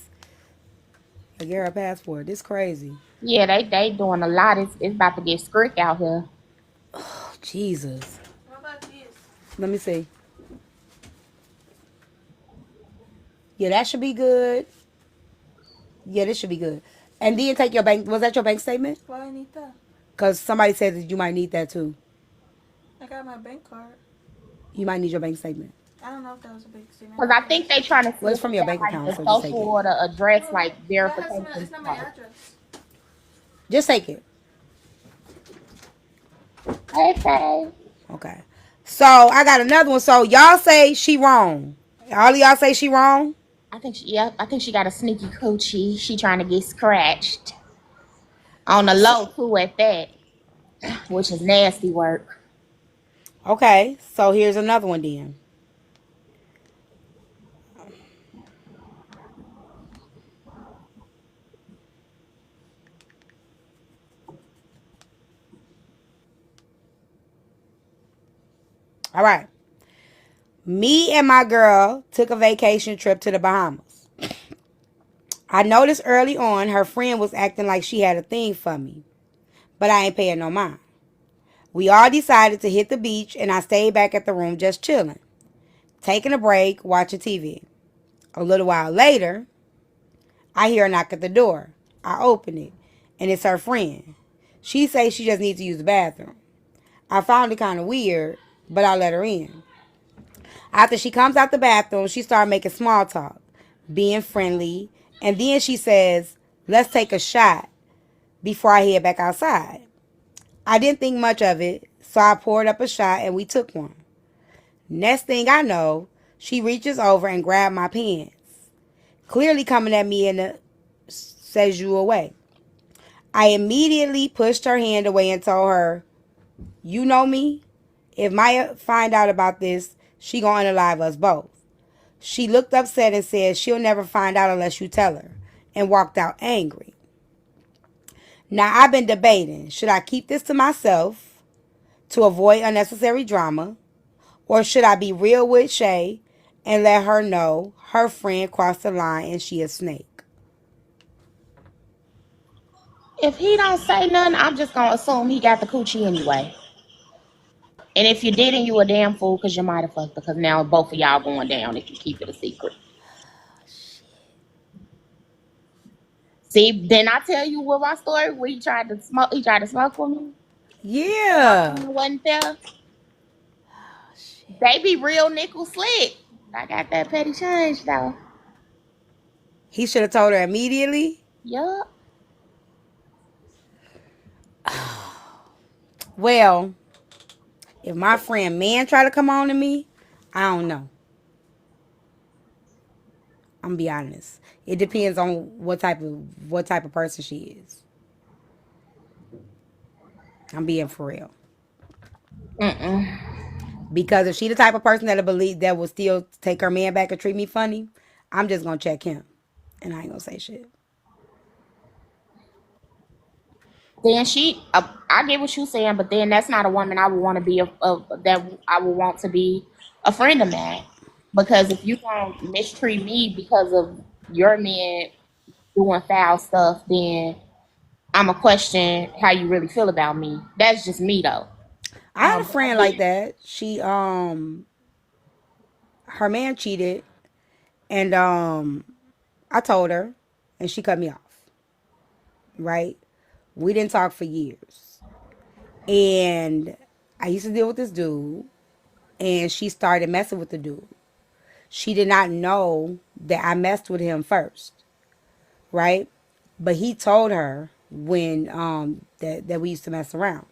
S2: I get her a passport. This crazy.
S1: Yeah, they doing a lot. It's about to get strict out here.
S2: Oh, Jesus.
S3: What about this?
S2: Let me see. Yeah, that should be good. Yeah, this should be good. And then take your bank. Was that your bank statement?
S3: Why I need that?
S2: Because somebody said that you might need that too.
S3: I got my bank card.
S2: You might need your bank statement.
S3: I don't know if that was a big statement.
S1: Because I think they trying to
S2: Well, it's from your bank account,
S1: the
S2: so just take
S1: social
S2: it.
S1: or the address like
S3: It's
S1: verification.
S3: not my address.
S2: Just take it.
S1: Okay.
S2: Okay. So I got another one. So y'all say she wrong. All of y'all say she wrong.
S1: I think she got a sneaky coochie. She trying to get scratched on the low too at that, which is nasty work.
S2: Okay. So here's another one then. All right. Me and my girl took a vacation trip to the Bahamas. I noticed early on her friend was acting like she had a thing for me, but I ain't paying no mind. We all decided to hit the beach and I stayed back at the room just chilling, taking a break, watching TV. A little while later, I hear a knock at the door. I open it and it's her friend. She says she just needs to use the bathroom. I found it kind of weird, but I let her in. After she comes out the bathroom, she started making small talk, being friendly, and then she says, "Let's take a shot before I head back outside." I didn't think much of it, so I poured up a shot and we took one. Next thing I know, she reaches over and grabbed my pants, clearly coming at me and says you away. I immediately pushed her hand away and told her, "You know me? If Maya find out about this, she gonna unalive us both." She looked upset and said she'll never find out unless you tell her, and walked out angry. Now I've been debating, should I keep this to myself to avoid unnecessary drama, or should I be real with Shay and let her know her friend crossed the line and she a snake?
S9: If he don't say nothing, I'm just gonna assume he got the coochie anyway. And if you didn't, you a damn fool because you might have fucked her. Because now both of y'all going down if you keep it a secret. See, didn't I tell you what my story where he tried to smoke? He tried to smoke with me. And my
S2: Yeah.
S9: friend wasn't there. They be real nickel slick. I got that petty change though.
S2: He should have told her immediately.
S9: Yup.
S2: Well, if my friend man try to come on to me, I don't know. I'm gonna be honest. It depends on what type of person she is. I'm being for real. Because if she the type of person that'll believe that will still take her man back and treat me funny, I'm just gonna check him, and I ain't gonna say shit.
S9: Then I get what you saying, but then that's not a woman I would want to be that I would want to be a friend of mine. Because if you gonna mistreat me because of your man doing foul stuff, then I'ma question how you really feel about me. That's just me though.
S2: I had a
S9: But I
S2: friend like
S9: get
S2: that. She her man cheated, and I told her, and she cut me off. Right? We didn't talk for years, and I used to deal with this dude, and she started messing with the dude. She did not know that I messed with him first, right? But he told her when that we used to mess around,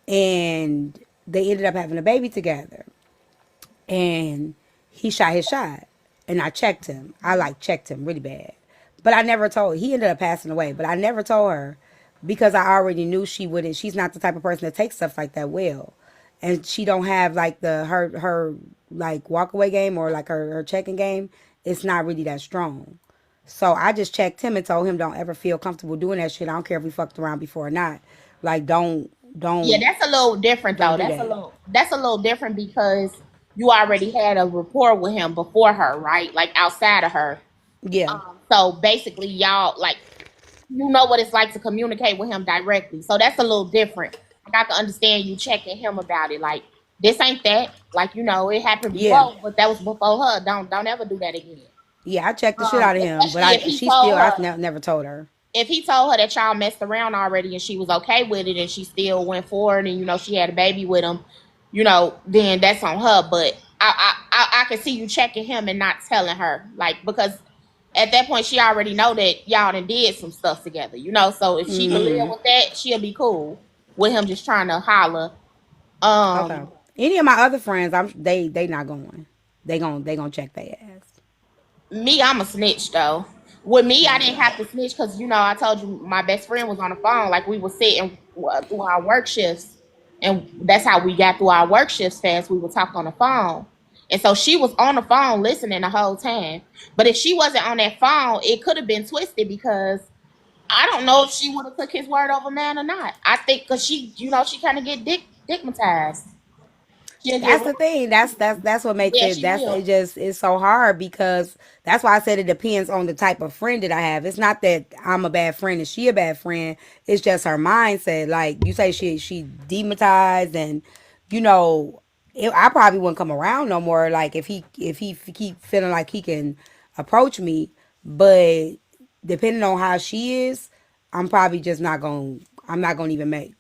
S2: and they ended up having a baby together. And he shot his shot, and I checked him. I like checked him really bad, but I never told. He ended up passing away, but I never told her because I already knew she wouldn't. She's not the type of person that takes stuff like that well, and she don't have like her like walk away game or like her checking game. It's not really that strong. So I just checked him and told him don't ever feel comfortable doing that shit. I don't care if we fucked around before or not. Like
S9: Yeah,
S2: don't
S9: that's a little different
S2: don't
S9: though.
S2: do
S9: That's a
S2: that.
S9: little different because you already had a rapport with him before her, right? Like outside of her.
S2: Yeah.
S9: So basically, y'all like you know what it's like to communicate with him directly. So that's a little different. Like I can understand you checking him about it. Like this ain't that. Like it happened
S2: Yeah.
S9: before, but that was before her. Don't ever do that again.
S2: Yeah, I checked the shit out of him, but
S9: Especially if
S2: I
S9: he
S2: she still
S9: told
S2: I
S9: her
S2: never told her.
S9: if he told her that y'all messed around already and she was okay with it and she still went forward and she had a baby with him, then that's on her. But I can see you checking him and not telling her, like because at that point she already know that y'all done did some stuff together, So if she can live with that, she'll be cool with him just trying to holler.
S2: Okay.
S9: Um,
S2: Any of my other friends, they not going. They gonna check their ass.
S9: Me, I'm a snitch though. With me, I
S2: Oh
S9: didn't
S2: yeah.
S9: have to snitch because I told you my best friend was on the phone. Like we were sitting through our work shifts, and that's how we got through our work shifts fast. We would talk on the phone, and so she was on the phone listening the whole time. But if she wasn't on that phone, it could have been twisted because I don't know if she would have took his word over man or not. I think because she kind of get digmatized. She'll get
S2: That's
S9: real.
S2: the thing. That's what makes
S9: Yeah,
S2: it.
S9: she
S2: That's it.
S9: will.
S2: Just it's so hard because that's why I said it depends on the type of friend that I have. It's not that I'm a bad friend and she a bad friend. It's just her mindset. Like you say, she demonetized and I probably wouldn't come around no more. Like if he keep feeling like he can approach me, but depending on how she is, I'm probably just not going. I'm not gonna even make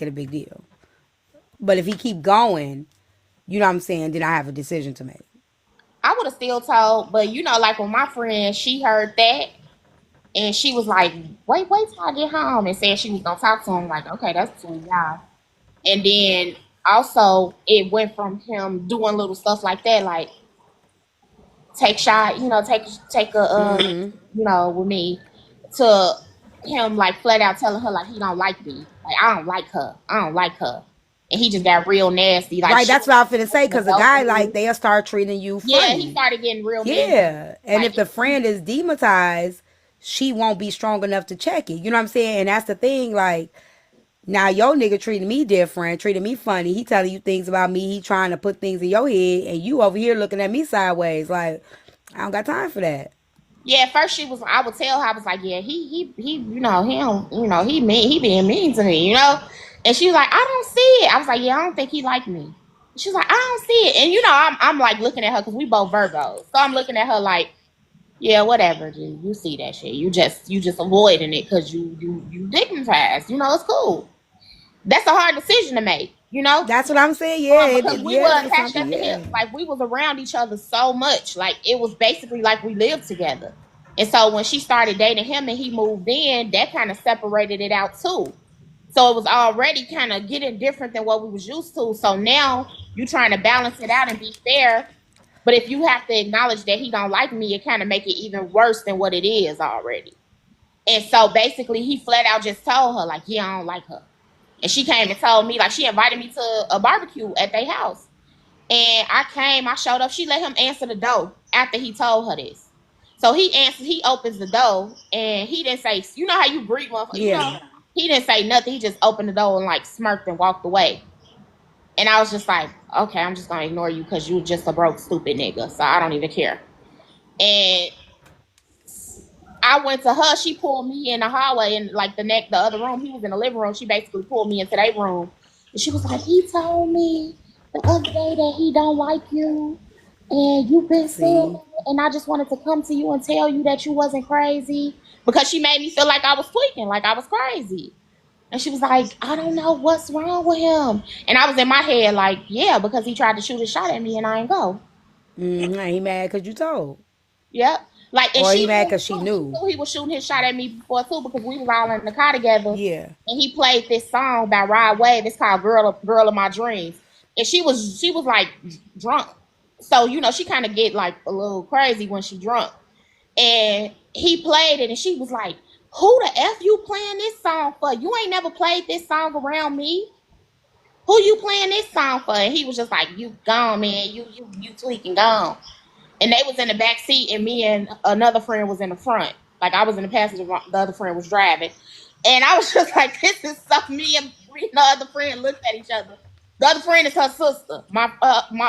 S2: it a big deal. But if he keep going, you know what I'm saying, then I have a decision to make.
S10: I would have still told, but you know, like when my friend, she heard that and she was like, wait till I get home, and said she was gonna talk to him. Like, okay, that's between y'all. And then also it went from him doing little stuff like that, like take shot, take a with me, to him like flat out telling her like he don't like me, like I don't like her, and he just got real nasty, like
S2: Right,
S10: she
S2: that's
S10: was
S2: what I'm finna say.
S10: the
S2: Cause a
S10: dope
S2: guy
S10: with
S2: like
S10: me.
S2: they'll start treating you
S10: Yeah, he
S2: funny.
S10: started getting real nasty.
S2: Yeah, and
S10: Like
S2: if the friend is demonetized, she won't be strong enough to check it. You know what I'm saying? And that's the thing. Like now, your nigga treating me different, treating me funny. He telling you things about me. He trying to put things in your head, and you over here looking at me sideways. Like I don't got time for that.
S10: yeah, at first I would tell her, I was like, yeah, he, he don't, he mean, he being mean to me, and she was like, I don't see it. I was like, yeah, I don't think he like me. She was like, I don't see it, and I'm like looking at her because we both Virgos, so I'm looking at her like, yeah, whatever, dude, you see that shit, you just avoiding it because you dignitized, it's cool. That's a hard decision to make,
S2: That's what I'm saying. Yeah,
S10: because we were
S2: yeah, it's
S10: attached
S2: something.
S10: at the hip.
S2: Yeah,
S10: Like we was around each other so much. Like it was basically like we lived together. And so when she started dating him and he moved in, that kind of separated it out too. So it was already kind of getting different than what we was used to. So now you trying to balance it out and be fair. But if you have to acknowledge that he don't like me, it kind of make it even worse than what it is already. And so basically he flat out just told her, like, yeah, I don't like her. And she came and told me, like, she invited me to a barbecue at their house. And I came, I showed up. She let him answer the door after he told her this. So he opens the door, and he didn't say, you know how you greet one,
S2: yeah.
S10: he didn't say nothing. He just opened the door and like smirked and walked away. And I was just like, okay, I'm just gonna ignore you because you're just a broke, stupid nigga. So I don't even care. And I went to her. She pulled me in the hallway in like the other room. He was in the living room. She basically pulled me into their room, and she was like, "He told me the other day that he don't like you, and you've been saying
S2: See,
S10: it, and I just wanted to come to you and tell you that you wasn't crazy because she made me feel like I was tweaking, like I was crazy." And she was like, "I don't know what's wrong with him," and I was in my head like, "Yeah, because he tried to shoot a shot at me and I ain't go."
S2: he mad because you told,
S10: Yep. Like, and
S2: or
S10: she
S2: he mad
S10: knew
S2: because she
S10: too. She
S2: knew.
S10: knew he was shooting his shot at me before too because we was all in the car together.
S2: Yeah,
S10: And he played this song by Rod Wave. It's called "Girl of My Dreams." And she was like drunk, so she kind of get like a little crazy when she drunk. And he played it, and she was like, "Who the f you playing this song for? You ain't never played this song around me. Who you playing this song for?" And he was just like, "You gone, man. You tweaking gone." And they was in the back seat, and me and another friend was in the front. Like I was in the passenger, the other friend was driving, and I was just like, "This is something." Me and the other friend looked at each other. The other friend is her sister. My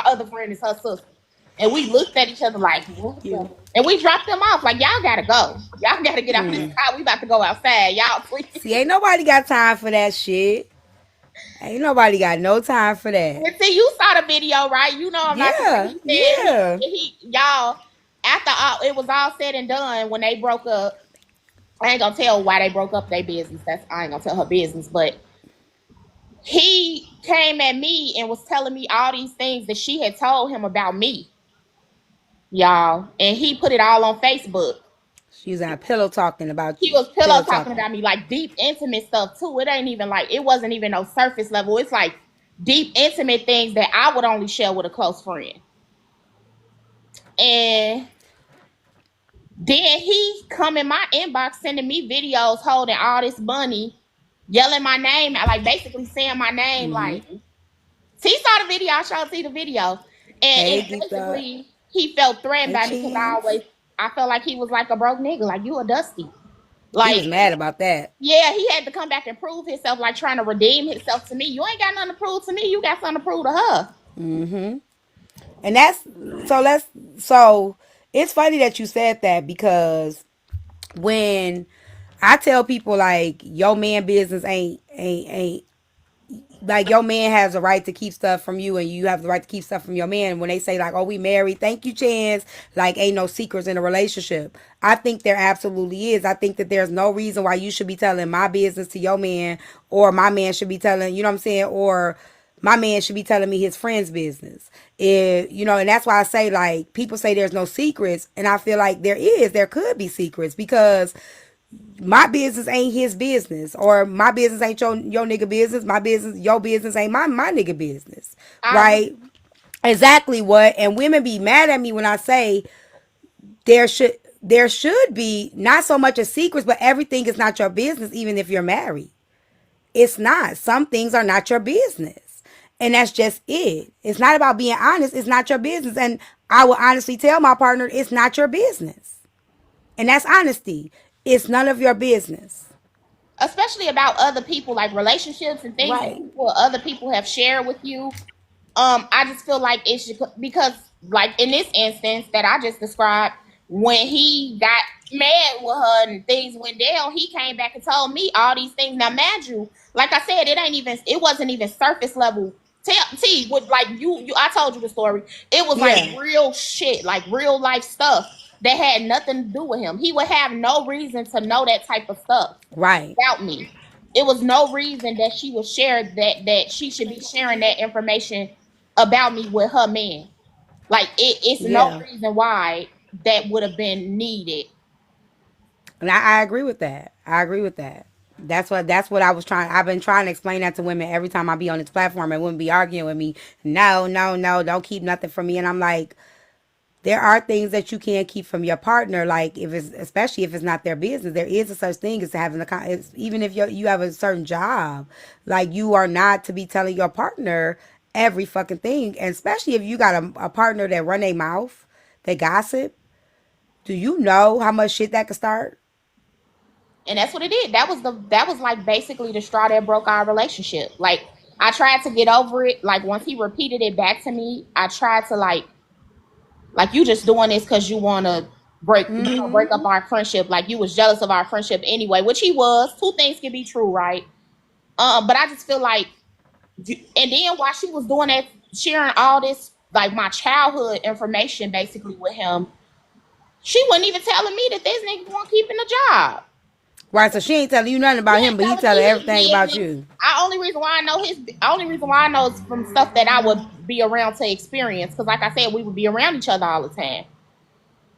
S10: other friend is her sister, and we looked at each other like, "What the?"
S2: you.
S10: And we dropped them off. Like, y'all gotta go. Y'all gotta get out of this car. We about to go outside. Y'all please.
S2: See, ain't nobody got time for that shit. Ain't nobody got no time for that.
S10: And see, you saw the video, right? You know I'm not lying.
S2: Yeah,
S10: He said
S2: yeah.
S10: y'all, after it was all said and done, when they broke up, I ain't gonna tell why they broke up their business. I ain't gonna tell her business, but he came at me and was telling me all these things that she had told him about me, y'all, and he put it all on Facebook.
S2: She was on pillow talking about
S10: He
S2: you.
S10: was pillow
S2: Pillow
S10: talking
S2: talking.
S10: about me, like deep, intimate stuff too. It ain't even like it wasn't even no surface level. It's like deep, intimate things that I would only share with a close friend. And then he come in my inbox sending me videos holding all this money, yelling my name, like basically saying my name. Like he saw the video, I showed see the video, and
S2: Hey,
S10: it
S2: geeked up.
S10: basically he felt threatened
S2: Hey,
S10: by me because
S2: chance.
S10: I felt like he was like a broke nigga, like you a dusty,
S2: He
S10: like
S2: was mad about that.
S10: yeah, he had to come back and prove himself, like trying to redeem himself to me. You ain't got nothing to prove to me. You got something to prove to her.
S2: And that's so let's so it's funny that you said that because when I tell people like your man business ain't like your man has a right to keep stuff from you and you have the right to keep stuff from your man. When they say like, oh, we married, thank you, Chance, like ain't no secrets in a relationship. I think there absolutely is. I think that there's no reason why you should be telling my business to your man or my man should be telling, you know what I'm saying, or My man should be telling me his friend's business. And that's why I say, like, people say there's no secrets, and I feel like there could be secrets, because my business ain't his business, or my business ain't your nigga business. Your business ain't my nigga business,
S10: I agree.
S2: right? Exactly what. And women be mad at me when I say there should there should be not so much as secrets, but everything is not your business, even if you're married. It's not. Some things are not your business. And that's just it. It's not about being honest. It's not your business. And I will honestly tell my partner, it's not your business. And that's honesty. It's none of your business.
S10: Especially about other people, like relationships and things that
S2: Right.
S10: people, other people have shared with you. I just feel like it should, because like in this instance that I just described, when he got mad with her and things went down, he came back and told me all these things. Now, mind you, like I said, it wasn't even surface level. T with like I told you the story. It was like
S2: Yeah.
S10: real shit, like real life stuff that had nothing to do with him. He would have no reason to know that type of stuff
S2: Right.
S10: about me. It was no reason that she would share that she should be sharing that information about me with her man. Like it's no
S2: Yeah.
S10: reason why that would have been needed.
S2: And I agree with that. I agree with that. That's what I was trying. I've been trying to explain that to women every time I be on this platform, and women be arguing with me. No, no, no, don't keep nothing from me. And I'm like, there are things that you can't keep from your partner, like if it's, especially if it's not their business. There is a such thing as having even if you have a certain job, like you are not to be telling your partner every fucking thing, and especially if you got a partner that run their mouth, they gossip. Do you know how much shit that could start?
S10: And that's what it did. That was like basically the straw that broke our relationship. Like I tried to get over it. Like once he repeated it back to me, I tried to like you just doing this because you want to break up our friendship. Like you was jealous of our friendship anyway, which he was. Two things can be true, right? But I just feel like, and then while she was doing that, sharing all this like my childhood information basically with him, she wasn't even telling me that this nigga wasn't keeping a job.
S2: Right, so she ain't telling you nothing
S10: He
S2: about him,
S10: ain't
S2: but he
S10: telling
S2: telling
S10: me his
S2: everything about
S10: business.
S2: you.
S10: Only reason why I know is from stuff that I would be around to experience. Because like I said, we would be around each other all the time.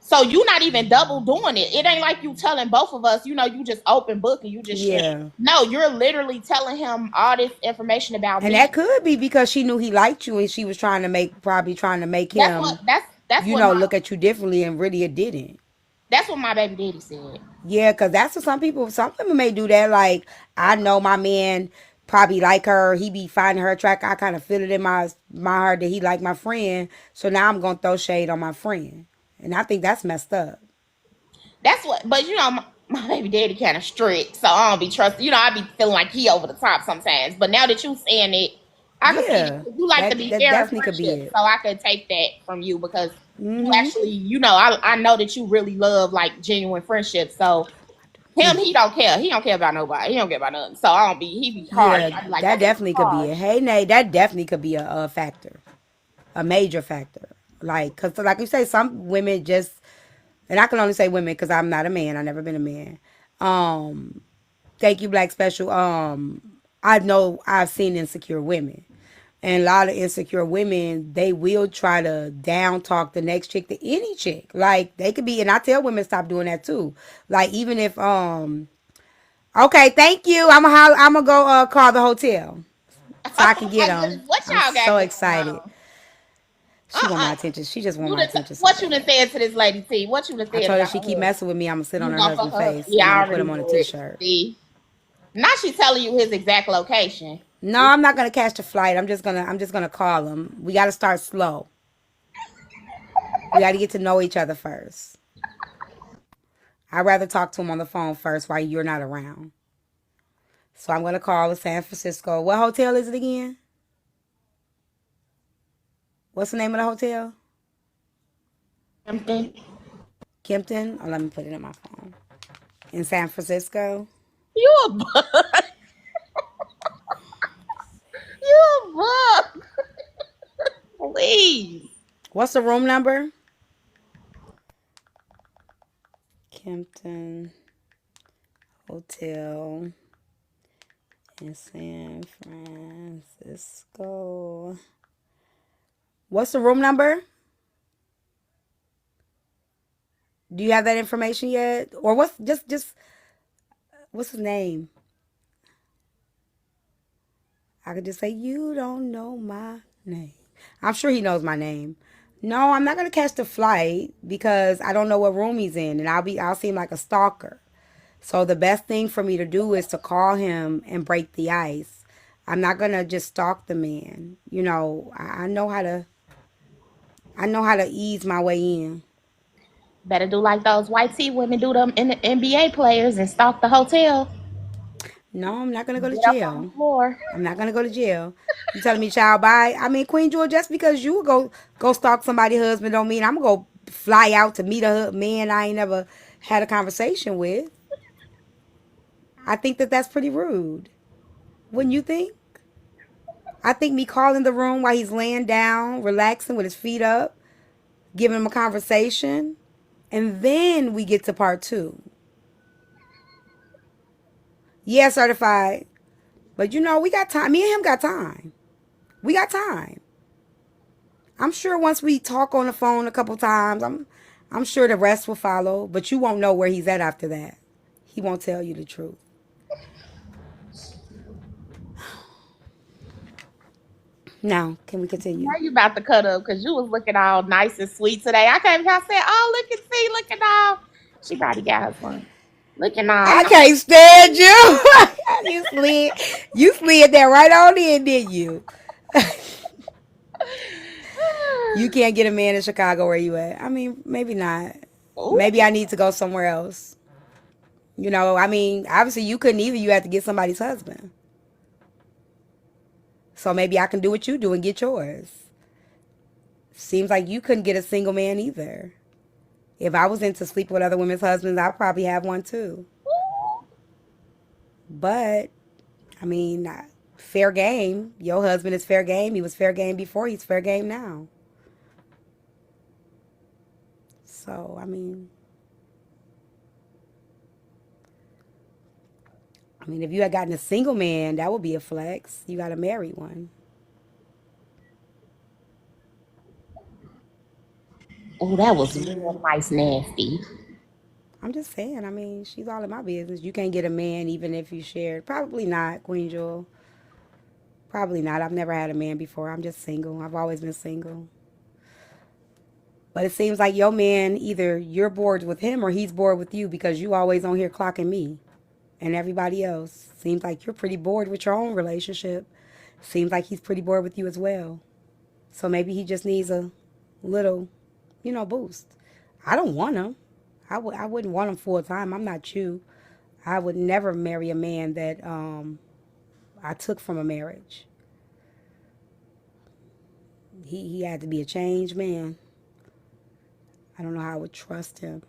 S10: So you not even double doing it. It ain't like you telling both of us, you just open book and you just share.
S2: Yeah.
S10: No, you're literally telling him all this information about
S2: And
S10: me.
S2: that could be because she knew he liked you, and she was probably trying to make
S10: That's what
S2: him,
S10: that's what my
S2: look at you differently, and really it didn't.
S10: that's what my baby daddy said.
S2: Yeah, because that's what some women may do that. Like, I know my man probably like her. He be finding her attractive. I kind of feel it in my heart that he like my friend. So now I'm going to throw shade on my friend. And I think that's messed up.
S10: That's what, but my baby daddy kind of strict, so I don't be trusting. I be feeling like he over the top sometimes. But now that you saying it, I can see that
S2: Yeah,
S10: you like to
S2: that
S10: be
S2: that
S10: fair in
S2: definitely could be
S10: friendship,
S2: it.
S10: so I could take that from you because you
S2: Mm-hmm.
S10: actually, I know that you really love like genuine friendship. So him, he don't care. He don't care about nobody. He don't care about nothing. So I don't be. He be harsh.
S2: Yeah,
S10: I be like,
S2: that
S10: that nigga
S2: definitely could be it.
S10: harsh.
S2: Hey, Nate, that definitely could be a factor, a major factor. Like, cause like you say, some women just, and I can only say women because I'm not a man. I've never been a man. Thank you, Black Special. I know I've seen insecure women. And a lot of insecure women, they will try to down talk the next chick to any chick. Like they could be, and I tell women stop doing that too. Like even if okay, thank you. I'm gonna go call the hotel so I
S10: Oh
S2: can get
S10: my
S2: them.
S10: goodness, what
S2: I'm
S10: y'all got
S2: so
S10: going
S2: excited.
S10: on?
S2: She want my attention. She just want my attention so
S10: What you done
S2: bad.
S10: said to this lady T? What you done
S2: I
S10: said
S2: told her
S10: about
S2: she
S10: her
S2: keep
S10: husband?
S2: messing with me. I'm gonna sit on
S10: You
S2: her
S10: gonna fuck
S2: husband's
S10: her husband?
S2: face
S10: Yeah,
S2: and I'm
S10: I
S2: gonna put
S10: already
S2: him on a
S10: knew it.
S2: t-shirt.
S10: See, now she telling you his exact location.
S2: No, I'm not gonna catch the flight. I'm just gonna call him. We gotta start slow. We gotta get to know each other first. I'd rather talk to him on the phone first while you're not around. So I'm gonna call the San Francisco. What hotel is it again? What's the name of the hotel?
S10: Something.
S2: Kimpton. Oh, let me put it in my phone. In San Francisco.
S10: You a bug. You a bug. Please.
S2: What's the room number? Kimpton Hotel in San Francisco. What's the room number? Do you have that information yet? Or what's just what's his name? I could just say, you don't know my name. I'm sure he knows my name. No, I'm not gonna catch the flight because I don't know what room he's in, and I'll seem like a stalker. So the best thing for me to do is to call him and break the ice. I'm not gonna just stalk the man. You know, I know how to ease my way in.
S10: Better do like those white tee women do them in the NBA players and stalk the hotel.
S2: No, I'm not gonna go to
S10: Get up on the
S2: jail.
S10: floor.
S2: I'm not gonna go to jail. You telling me, child, bye? I mean, Queen Jewel, just because you go stalk somebody's husband don't mean I'm gonna go fly out to meet a man I ain't never had a conversation with. I think that's pretty rude. Wouldn't you think? I think me calling the room while he's laying down, relaxing with his feet up, giving him a conversation, and then we get to part 2. Yeah, certified. But you know, we got time. Me and him got time. We got time. I'm sure once we talk on the phone a couple times, I'm sure the rest will follow, but you won't know where he's at after that. He won't tell you the truth. Now, can we continue?
S10: Now you about to cut up because you was looking all nice and sweet today. I came here, I said, oh, look and see, looking all. She probably got her son. Looking all
S2: I
S10: nice.
S2: can't stand you. you slid that right on in, didn't you? You can't get a man in Chicago where you at. I mean, maybe not.
S10: Ooh.
S2: Maybe I need to go somewhere else. You know, I mean, obviously you couldn't either. You had to get somebody's husband. So maybe I can do what you do and get yours. Seems like you couldn't get a single man either. If I was into sleeping with other women's husbands, I'd probably have one too. But, I mean, fair game. Your husband is fair game. He was fair game before. He's fair game now. So, I mean, if you had gotten a single man, that would be a flex. You got to marry one.
S10: Oh, that was real nice, nasty.
S2: I'm just saying, I mean, she's all in my business. You can't get a man even if you shared. Probably not, Queen Jewel. Probably not. I've never had a man before. I'm just single. I've always been single. But it seems like your man, either you're bored with him or he's bored with you because you always on here clocking me and everybody else. Seems like you're pretty bored with your own relationship. Seems like he's pretty bored with you as well. So maybe he just needs a little, boost. I don't want him. I wouldn't want him full time. I'm not you. I would never marry a man that I took from a marriage. He had to be a changed man. I don't know how I would trust him.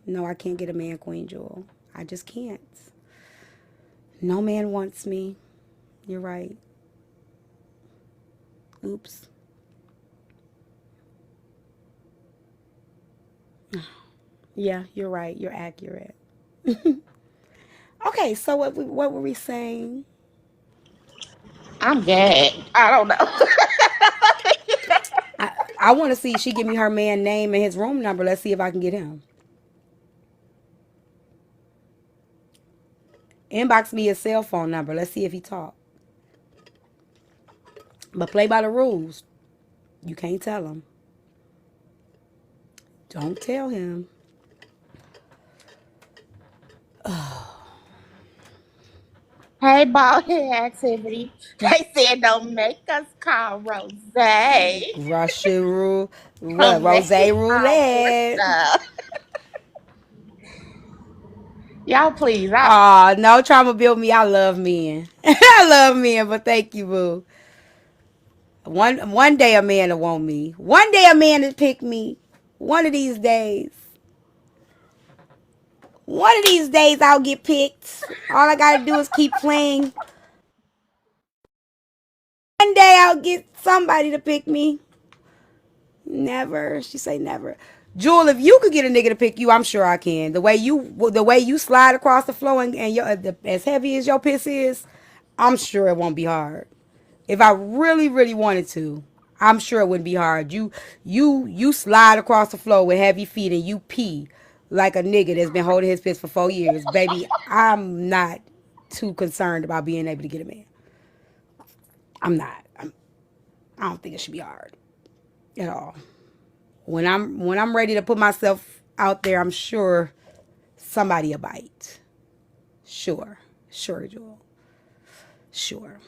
S2: No, I can't get a man, Queen Jewel. I just can't. No man wants me. You're right. Oops. Yeah, you're right. You're accurate. Okay, so what were we saying?
S10: I'm gagged. I don't know.
S2: I want to see. She give me her man name and his room number. Let's see if I can get him. Inbox me his cell phone number. Let's see if he talk. But play by the rules. You can't tell him. Don't tell him.
S10: Hey, bald head activity. They said don't make us call Rose.
S2: Russian rule. What? Rose roulette.
S10: Y'all please.
S2: Aw, no trauma built me. I love men. I love men, but thank you, boo. One day a man will want me. One day a man will pick me. One of these days. One of these days I'll get picked. All I gotta do is keep playing. One day I'll get somebody to pick me. Never. She say never. Jewel, if you could get a nigga to pick you, I'm sure I can. The way you slide across the floor and as heavy as your piss is, I'm sure it won't be hard. If I really, really wanted to, I'm sure it wouldn't be hard. You slide across the floor with heavy feet and you pee like a nigga that's been holding his piss for 4 years. Baby, I'm not too concerned about being able to get a man. I'm not. I don't think it should be hard at all. When I'm ready to put myself out there, I'm sure somebody will bite. Sure, Jewel. Sure.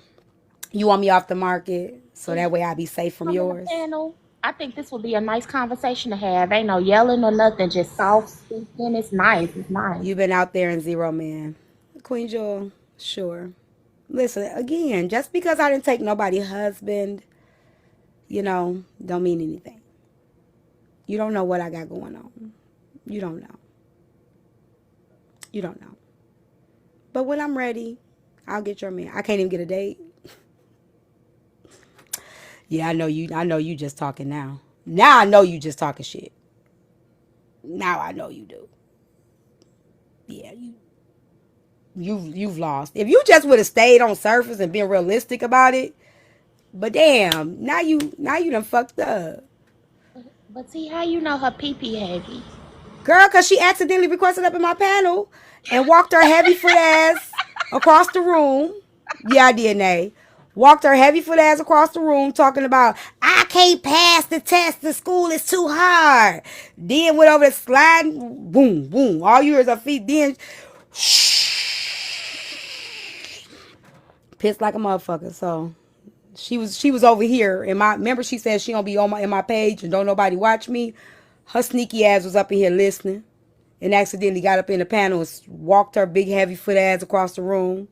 S2: You want me off the market so that way I be safe from
S10: Come in the
S2: yours?
S10: panel. I think this will be a nice conversation to have. Ain't no yelling or nothing, just soft speaking. It's nice. It's nice.
S2: You've been out there in zero, man. Queen Jewel, sure. Listen, again, just because I didn't take nobody's husband, don't mean anything. You don't know what I got going on. You don't know. You don't know. But when I'm ready, I'll get your man. I can't even get a date. Yeah, I know you just talking now. Now I know you just talking shit. Now I know you do. Yeah, you've lost. If you just would have stayed on surface and been realistic about it, but damn, now you done fucked up.
S10: But see how you know her pee heavy?
S2: Girl, cause she accidentally requested up in my panel and walked her heavy foot ass across the room. Yeah, I did, Nay. Walked her heavy foot ass across the room talking about, I can't pass the test. The school is too hard. Then went over the sliding. Boom, boom. All you hear is her feet. Then pissed like a motherfucker. So she was over here. And remember she said she don't be in my page and don't nobody watch me. Her sneaky ass was up in here listening and accidentally got up in the panel and walked her big heavy foot ass across the room.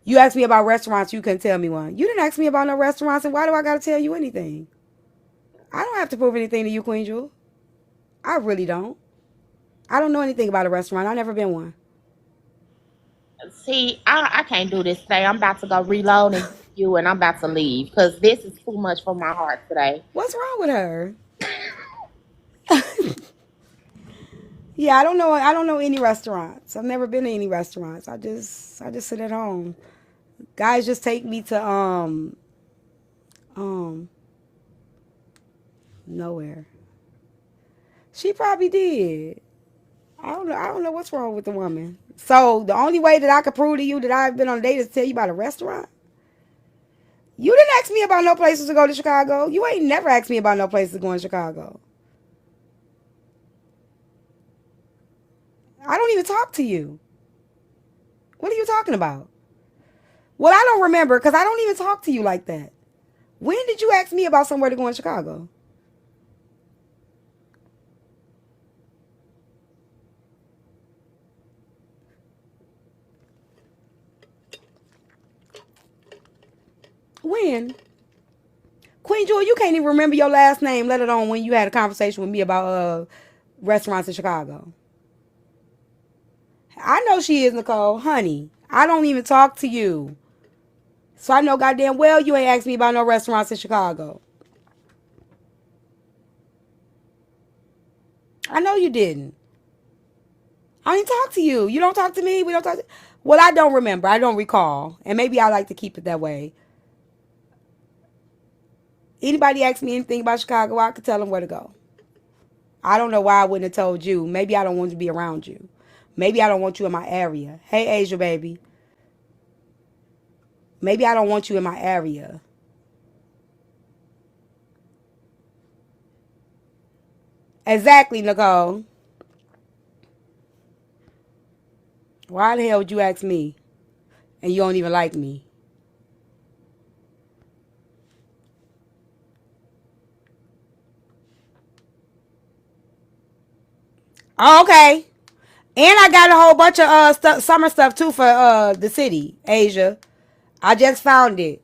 S2: You asked me about restaurants, you couldn't tell me one. You didn't ask me about no restaurants, and why do I gotta tell you anything? I don't have to prove anything to you, Queen Jewel. I really don't. I don't know anything about a restaurant. I've never been one.
S10: See, I can't do this today. I'm about to go reload and you, and I'm about to leave because this is too much for my heart today.
S2: What's wrong with her? Yeah, I don't know any restaurants. I've never been to any restaurants. I just sit at home. Guys just take me to nowhere. She probably did. I don't know what's wrong with the woman. So the only way that I could prove to you that I've been on a date is to tell you about a restaurant. You didn't ask me about no places to go to Chicago. You ain't never asked me about no places to go in Chicago. I don't even talk to you. What are you talking about? Well, I don't remember because I don't even talk to you like that. When did you ask me about somewhere to go in Chicago? When? Queen Jewel, you can't even remember your last name, let alone when you had a conversation with me about restaurants in Chicago. I know she is, Nicole. Honey, I don't even talk to you. So I know goddamn well you ain't asked me about no restaurants in Chicago. I know you didn't. I didn't talk to you. You don't talk to me. We don't talk to... Well, I don't remember. I don't recall. And maybe I like to keep it that way. Anybody ask me anything about Chicago, I could tell them where to go. I don't know why I wouldn't have told you. Maybe I don't want to be around you. Maybe I don't want you in my area. Hey, Asia, baby. Maybe I don't want you in my area. Exactly, Nicole. Why the hell would you ask me? And you don't even like me. Oh, okay. And I got a whole bunch of summer stuff too for the city, Asia. I just found it.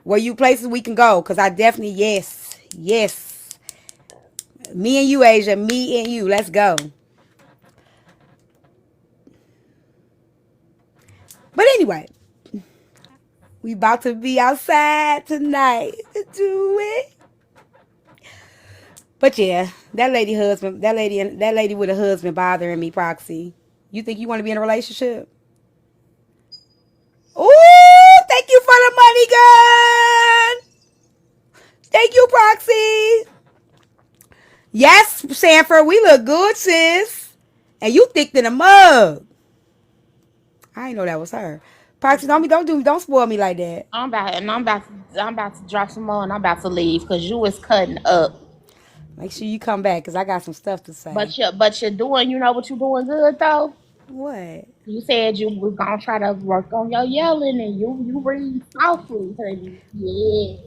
S2: Where you places we can go. Because I definitely, yes. Me and you, Asia. Me and you. Let's go. But anyway. We about to be outside tonight. Do it. But yeah, that lady with a husband bothering me, Proxy. You think you want to be in a relationship? Ooh, money gun. Thank you, Proxy. Yes, Sanford, we look good, sis. And you thick than a mug. I didn't know that was her. Proxy, don't spoil me like that.
S10: I'm about to drop some more, and I'm about to leave because you is cutting up.
S2: Make sure you come back because I got some stuff to say.
S10: But you're doing, you know what you're doing good though.
S2: What?
S10: You said you was gonna try to work on your yelling, and you read softly, honey. Yes,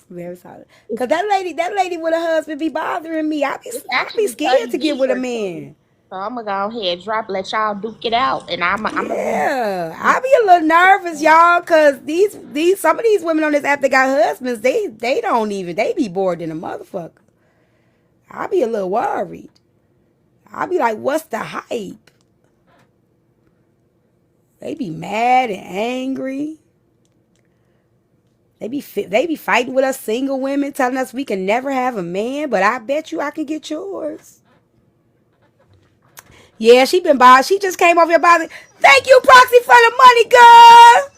S2: Very solid. Cause that lady with her husband be bothering me.
S10: it's
S2: I be
S10: actually
S2: scared to
S10: cutting
S2: get with a
S10: ear too.
S2: man.
S10: So I'm gonna go ahead, let y'all duke it out, and I'm gonna
S2: Yeah,
S10: be.
S2: I be a little nervous, y'all, cause these some of these women on this app that got husbands, they don't even they be bored than a motherfucker. I be a little worried. I be like, what's the hype? They be mad and angry. They be fighting with us single women, telling us we can never have a man, but I bet you I can get yours. Yeah, she been bothered. She just came over here bothering. Thank you, Proxy, for the money, girl.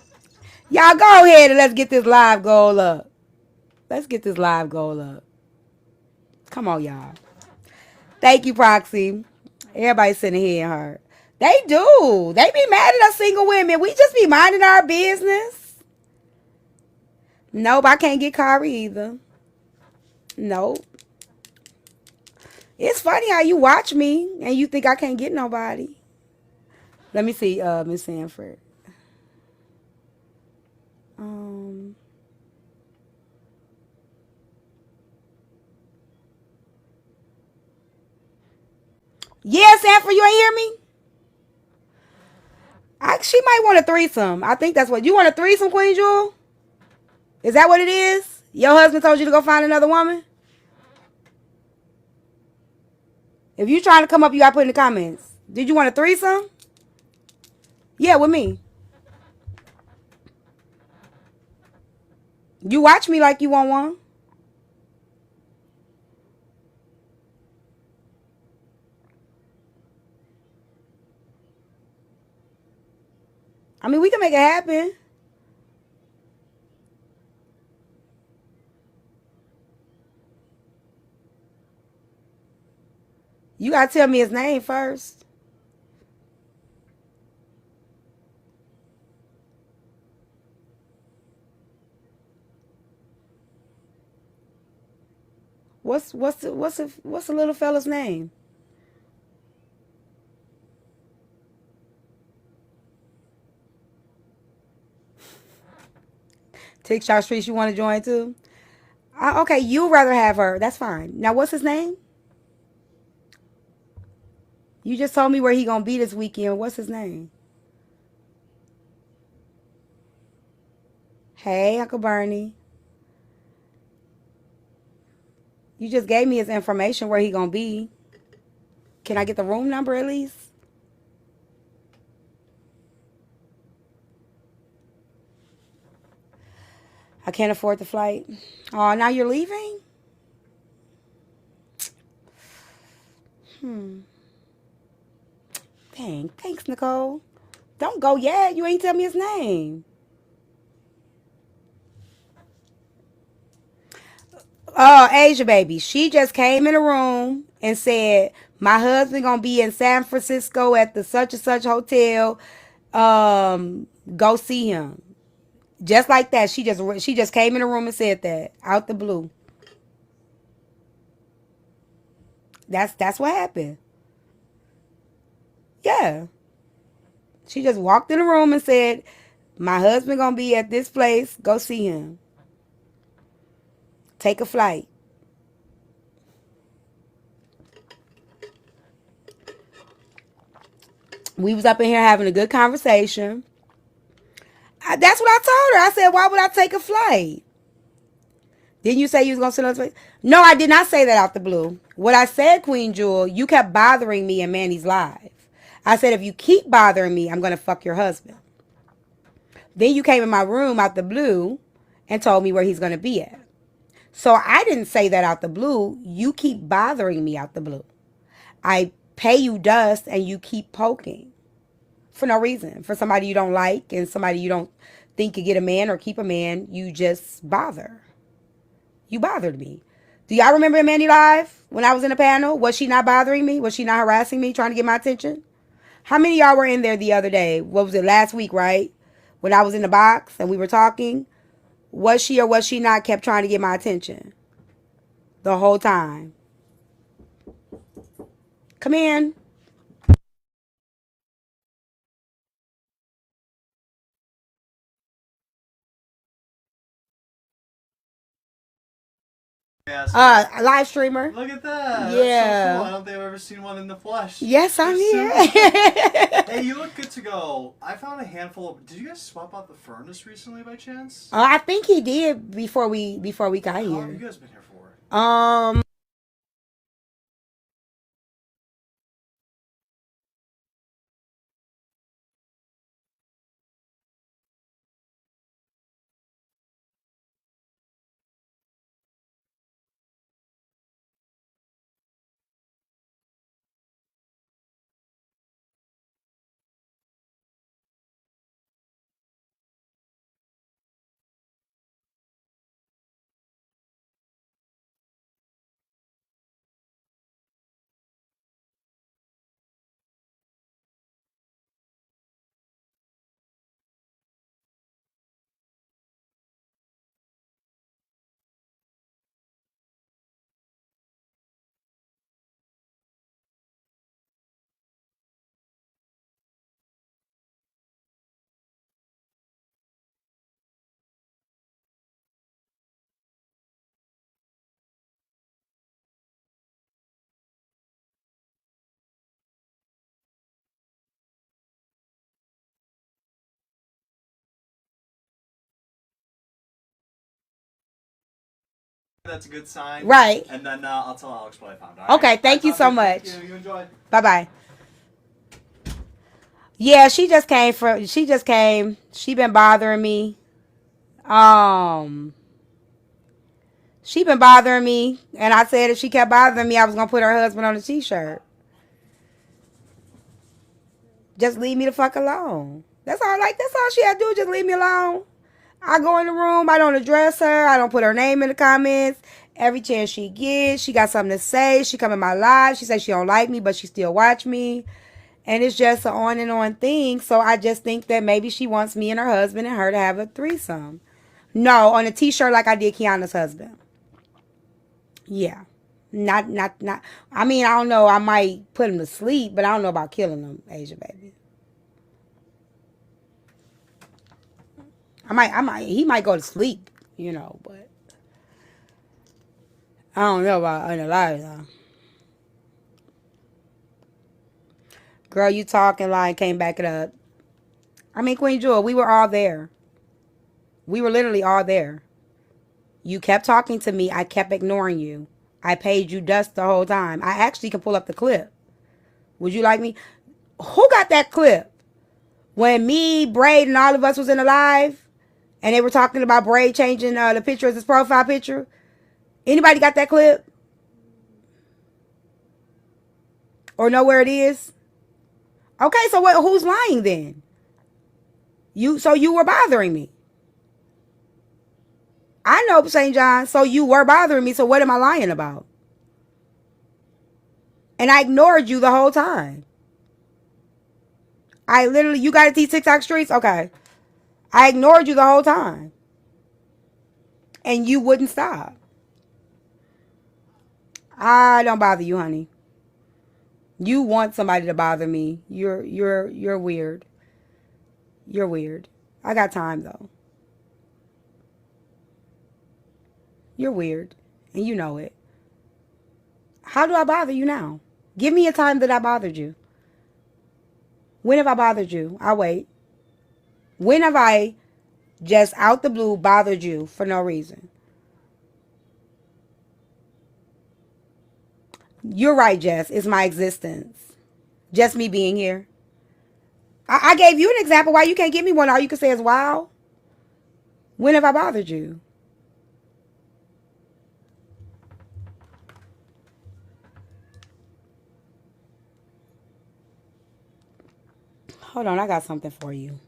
S2: Y'all go ahead and let's get this live goal up. Let's get this live goal up. Come on, y'all. Thank you, Proxy. Everybody sitting here and her. They do. They be mad at us single women. We just be minding our business. Nope, I can't get Kari either. Nope. It's funny how you watch me and you think I can't get nobody. Let me see, Miss Sanford. Yeah, Sanford, you ain't hear me? She might want a threesome. I think that's what you want, a threesome, Queen Jewel. Is that what it is? Your husband told you to go find another woman? If you trying to come up, you got to put in the comments. Did you want a threesome? Yeah, with me. You watch me like you want one. I mean, we can make it happen. You got to tell me his name first. What's the little fella's name? TikTok Streets, you want to join too? Okay, you'd rather have her. That's fine. Now, what's his name? You just told me where he gonna be this weekend. What's his name? Hey, Uncle Bernie. You just gave me his information where he gonna be. Can I get the room number at least? I can't afford the flight. Oh, now you're leaving? Dang. Thanks, Nicole. Don't go yet. You ain't tell me his name. Asia baby. She just came in the room and said, my husband gonna be in San Francisco at the such and such hotel. Go see him. Just like that. She just came in the room and said that. Out the blue. That's what happened. Yeah. She just walked in the room and said, my husband gonna be at this place. Go see him. Take a flight. We was up in here having a good conversation. That's what I told her. I said, why would I take a flight? Didn't you say you was going to send us? No, I did not say that out the blue. What I said, Queen Jewel, you kept bothering me in Manny's live. I said, if you keep bothering me, I'm going to fuck your husband. Then you came in my room out the blue and told me where he's going to be at. So I didn't say that out the blue. You keep bothering me out the blue. I pay you dust and you keep poking. For no reason. For somebody you don't like and somebody you don't think you get a man or keep a man. You just bother. You bothered me. Do y'all remember Mandy Live when I was in the panel? Was she not bothering me? Was she not harassing me, trying to get my attention? How many of y'all were in there the other day? What was it, last week, right? When I was in the box and we were talking? Was she or was she not kept trying to get my attention? The whole time. Come in.
S4: Yeah, so
S2: A live streamer.
S4: look at that.
S2: Yeah.
S4: That's so cool. I don't think I've ever seen one in the flesh.
S2: Yes, I'm here.
S4: Hey, you look good to go. I found a handful of. Did you guys swap out the furnace recently by chance?
S2: I think he did before we got
S4: How
S2: here.
S4: have you guys been here for? That's a good sign.
S2: Right.
S4: And then I'll tell Alex what I found. All right?
S2: Okay, thank you so much.
S4: Thank you. You enjoy.
S2: Bye-bye. Yeah, she just came. She been bothering me. She been bothering me. And I said if she kept bothering me, I was going to put her husband on a t-shirt. Just leave me the fuck alone. That's all she had to do, just leave me alone. I go in the room, I don't address her, I don't put her name in the comments. Every chance she gets, she got something to say. She come in my live, she says she don't like me, but she still watch me. And it's just an on and on thing. So I just think that maybe she wants me and her husband and her to have a threesome. No, on a t-shirt like I did Kiana's husband. Yeah. Not. I mean, I don't know. I might put him to sleep, but I don't know about killing him, Asia baby. He might go to sleep, but I don't know about unalive though. Girl, you talking like can't back it up. I mean, Queen Jewel, we were all there. We were literally all there. You kept talking to me. I kept ignoring you. I paid you dust the whole time. I actually can pull up the clip. Would you like me? Who got that clip? When me, Braid, and all of us was in the live, and they were talking about Braid changing the picture as his profile picture. Anybody got that clip? Or know where it is? Okay, so who's lying then? So you were bothering me. I know, St. John. So you were bothering me. So what am I lying about? And I ignored you the whole time. You got it, these TikTok streets? Okay. I ignored you the whole time. And you wouldn't stop. I don't bother you, honey. You want somebody to bother me. You're weird. You're weird. I got time though. You're weird. And you know it. How do I bother you now? Give me a time that I bothered you. When have I bothered you? I'll wait. When have I just out the blue bothered you for no reason? You're right, Jess. It's my existence. Just me being here. I gave you an example. Why you can't give me one? All you can say is wow. When have I bothered you? Hold on, I got something for you.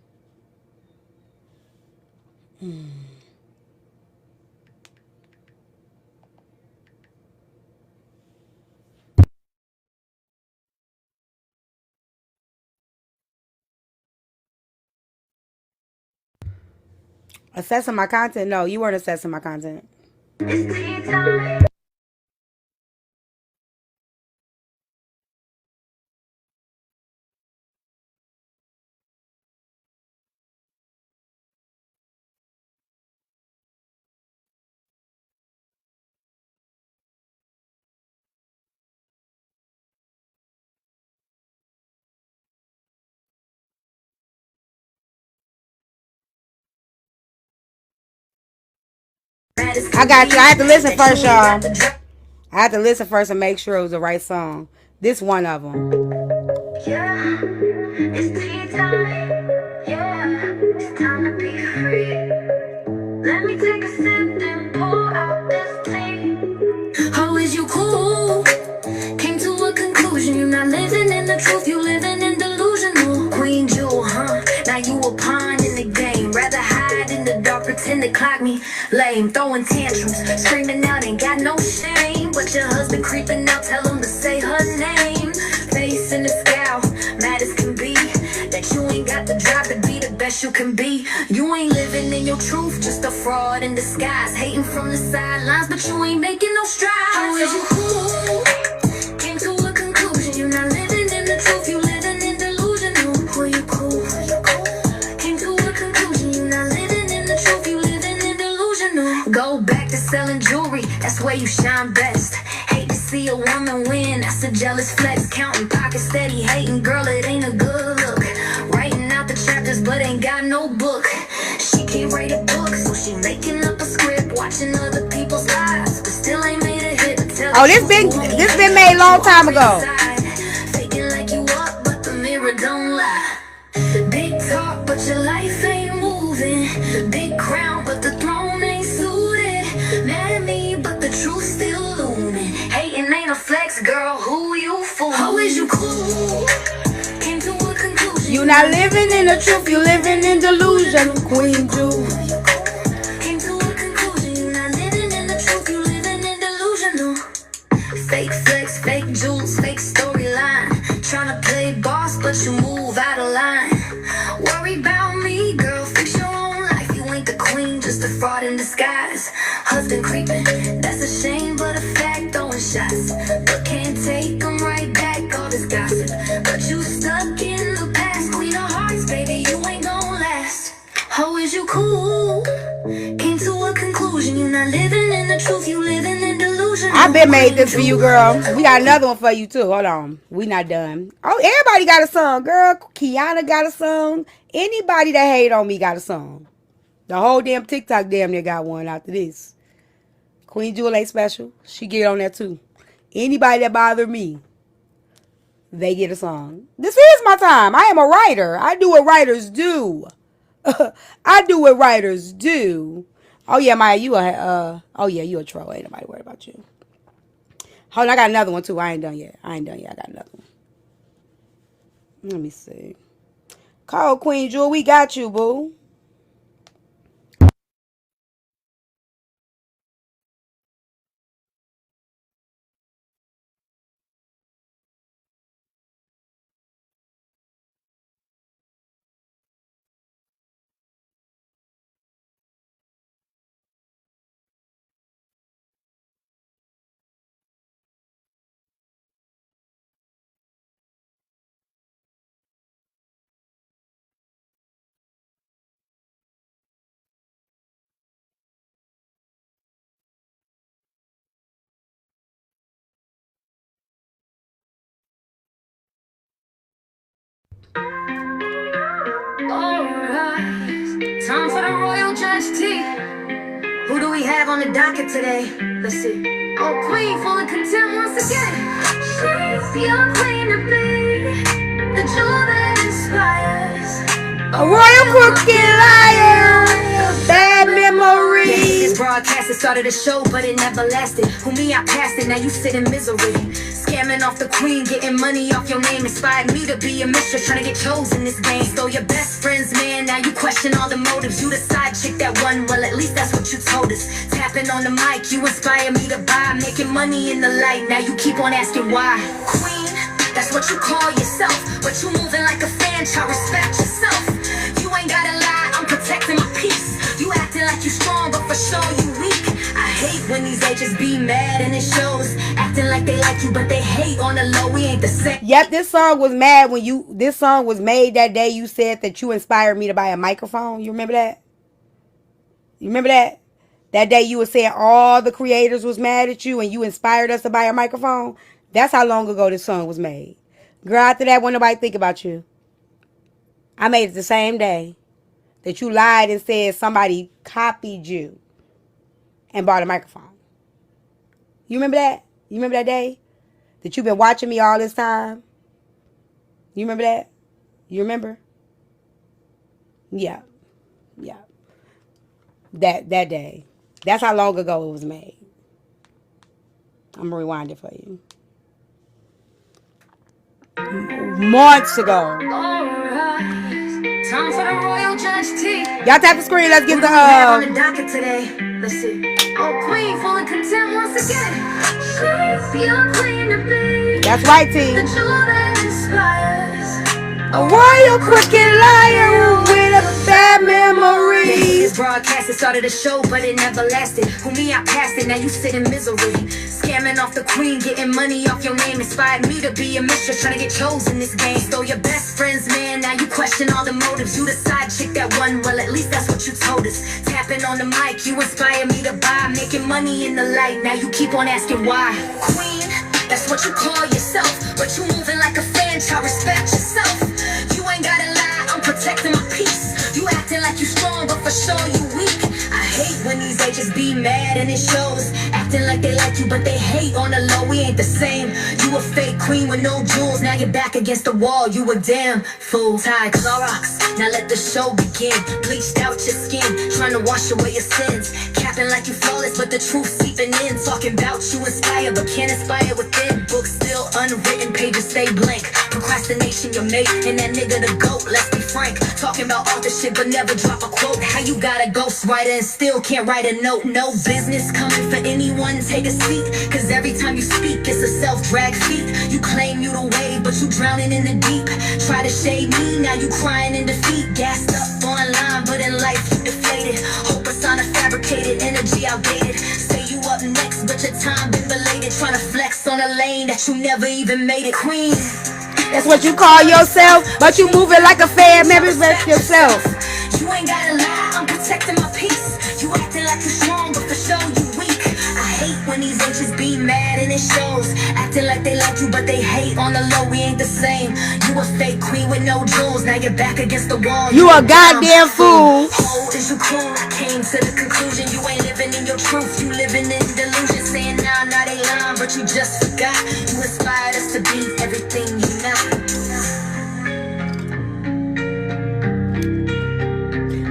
S2: Assessing my content? No, you weren't assessing my content. I got you. I had to listen first, y'all. I had to listen first and make sure it was the right song. This one of them.
S1: Yeah, it's tea time. Yeah, it's time to be free. Let me take a sip and pour out this tea. How is you cool? Came to a conclusion. You're not living in the truth. You living in delusional. Queen Jewel, huh? Now you a pawn in the game. Rather hide in the dark, pretend to clock me. Lame, throwing tantrums, screaming out, ain't got no shame. But your husband creeping out, tell him to say her name. Face in the scowl, mad as can be. That you ain't got the drive to be the best you can be. You ain't living in your truth, just a fraud in disguise. Hating from the sidelines, but you ain't making no strides. How is you cool? Came to a conclusion, you're not living in the truth, you living in delusional. Who you cool? Came to a conclusion, you're not living in the truth, you living in delusional. Go back to selling jewelry, that's where you shine best. Hate to see a woman win, that's a jealous flex. Counting pockets steady, hating, girl, it ain't a good look. Writing out the chapters, but ain't got no book. She can't write a book, so she making up a script, watching other people's lives, but still ain't made a hit.
S2: Oh, this been made a long time ago.
S1: Faking like you up, but the mirror don't lie. Big talk, but your life ain't moving. Big crown, but the throne ain't suited. Mad at me, but the truth still looming. Hating ain't a flex, girl. Who you fool? How is you cool? Came to a conclusion.
S2: You not living in the truth, you living in delusion, Queen Jewel.
S1: Came to a conclusion. You not living in the truth, you living in delusional. Fake flex, fake jewels, fake storyline. Tryna play boss, but you move out of line. Worry about me, girl, fix your own life. You ain't the queen, just a fraud in disguise. Husband creeping, that's a shame, but a fact. Throwing shots, but can't take them right back. All this gossip, but you stuck in the past. Queen of hearts, baby, you ain't gon' last. How is you cool? Came to a conclusion, you not living in the truth, you living in delusion.
S2: I been made this for you, girl. We got another one for you too. Hold on, we not done. Oh, everybody got a song, girl. Kiana got a song. Anybody that hate on me got a song. The whole damn TikTok damn near got one after this. Queen Jewel ain't special. She get on that too. Anybody that bother me, they get a song. This is my time. I am a writer. I do what writers do. I do what writers do. Oh yeah, Maya, you a troll. Ain't nobody worried about you. Hold on, I got another one too. I ain't done yet. I got another one. Let me see. Call Queen Jewel. We got you, boo.
S1: Alright, time for the Royal Judge T. Who do we have on the docket today? Let's see. Oh, Queen, full of contempt once again. She's your queen to be, the jewel that inspires.
S2: A royal crooked liar. Bad memory.
S1: Yeah, this broadcast, it started a show, but it never lasted. Who me, I passed it, now you sit in misery. Scamming Scamming off the queen, getting money off your name. Inspired me to be a mistress, trying to get chosen this game. Stole your best friend's man, now you question all the motives. You the side chick that won, well at least that's what you told us. Tapping on the mic, you inspire me to buy. Making money in the light, now you keep on asking why. Queen, that's what you call yourself, but you moving like a fan, try respect yourself. You ain't gotta lie, I'm protecting my peace. You acting like you strong, but for sure you weak. I hate when these agents be mad and it shows. Acting like they like you, but they hate on the low. We ain't the same.
S2: Yep, this song was mad when you. This song was made that day you said that you inspired me to buy a microphone. You remember that? You remember that? That day you were saying all the creators was mad at you and you inspired us to buy a microphone. That's how long ago this song was made. Girl, after that, when nobody think about you. I made it the same day that you lied and said somebody copied you and bought a microphone. You remember that? You remember that day? That you've been watching me all this time? You remember that? You remember? Yeah. Yeah. That day. That's how long ago it was made. I'm going to rewind it for you. Months ago.
S1: Time for the royal judge T.
S2: Y'all tap the screen. Let's get the
S1: on the docket today. Let's see. Oh, queen, full of contempt once again. You're queen to be.
S2: That's right, T.
S1: The jewel that inspires.
S2: A royal crooked liar with a bad memory.
S1: This broadcast, it started a show, but it never lasted. Who me, I passed it, now you sit in misery. Scamming off the queen, getting money off your name. Inspired me to be a mistress, trying to get chosen this game. Stole your best friend's man, now you question all the motives. You the side chick that won, well at least that's what you told us. Tapping on the mic, you inspire me to buy. Making money in the light, now you keep on asking why. Queen, that's what you call yourself, but you moving like a fan, child, respect yourself. You ain't gotta lie, I'm protecting my peace. You acting like you strong, but for sure you weak. I hate when these agents be mad and it shows. Acting like they like you, but they hate on the low. We ain't the same. You a fake queen with no jewels. Now you're back against the wall. You a damn fool. Tie Clorox. Now let the show begin. Bleached out your skin, trying to wash away your sins. Capping like you flawless, but the truth seeping in. Talking about you inspire, but can't inspire within. Books still unwritten, pages stay blank. Procrastination your mate, and that nigga the GOAT. Let's be frank. Talking about author shit, but never drop a quote. How you got a ghostwriter and still can't write a note? No business coming for anyone, take a seat. Cause every time you speak, it's a self-drag feat. You claim you the wave, but you drowning in the deep. Try to shade me, now you crying in defeat. Gassed up online, but in life you deflated. Hope persona fabricated, energy outdated. Say you up next, but your time been belated. Trying to flex on a lane that you never even made it. Queen,
S2: that's what you call yourself, but you moving like a fan, man, respect yourself.
S1: You ain't gotta lie, I'm protecting my peace. You acting like you're strong, but for sure you weak. I hate when these agents be mad and it shows. Acting like they like you, but they hate on the low. We ain't the same. You a fake queen with no jewels. Now you're back against the wall.
S2: You a goddamn fool.
S1: Oh, is you cool? I came to the conclusion you ain't living in your truth. You living in delusion. Saying now they lying, but you just forgot. You inspired us to be everything you not.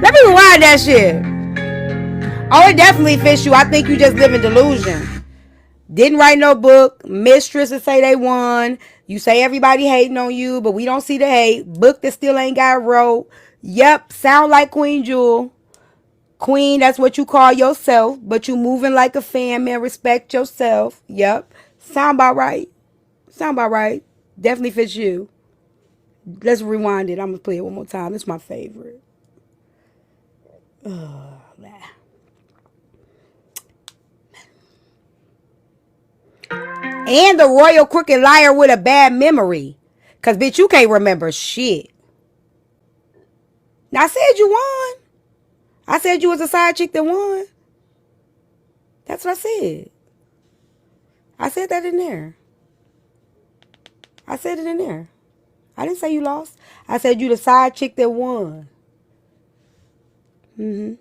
S2: Let me rewind that shit. Oh, it definitely fits you. I think you just live in delusion. Didn't write no book. Mistresses say they won. You say everybody hating on you, but we don't see the hate. Book that still ain't got wrote. Yep, sound like Queen Jewel. Queen, that's what you call yourself, but you moving like a fan, man. Respect yourself. Yep. Sound about right. Sound about right. Definitely fits you. Let's rewind it. I'm going to play it one more time. It's my favorite. And the royal crooked liar with a bad memory. Because, bitch, you can't remember shit. Now, I said you won. I said you was a side chick that won. That's what I said. I said that in there. I said it in there. I didn't say you lost. I said you the side chick that won. Let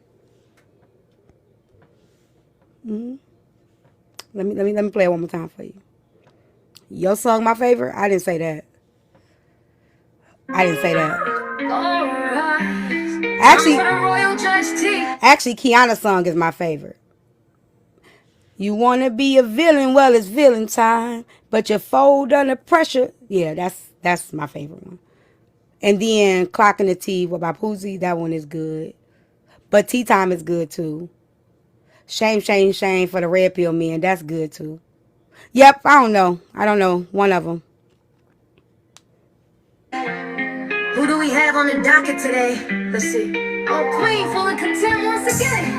S2: me play it one more time for you. Your song my favorite? I didn't say that. I didn't say that. Actually, Kiana's song is my favorite. You want to be a villain, well, it's villain time. But you fold under pressure. Yeah, that's my favorite one. And then Clocking the Tea by Poozy, that one is good. But Tea Time is good too. Shame, shame, shame for the Red Pill Men, that's good too. Yep, I don't know. One of them.
S1: Who do we have on the docket today? Let's see. Oh, Queen, full of content once again.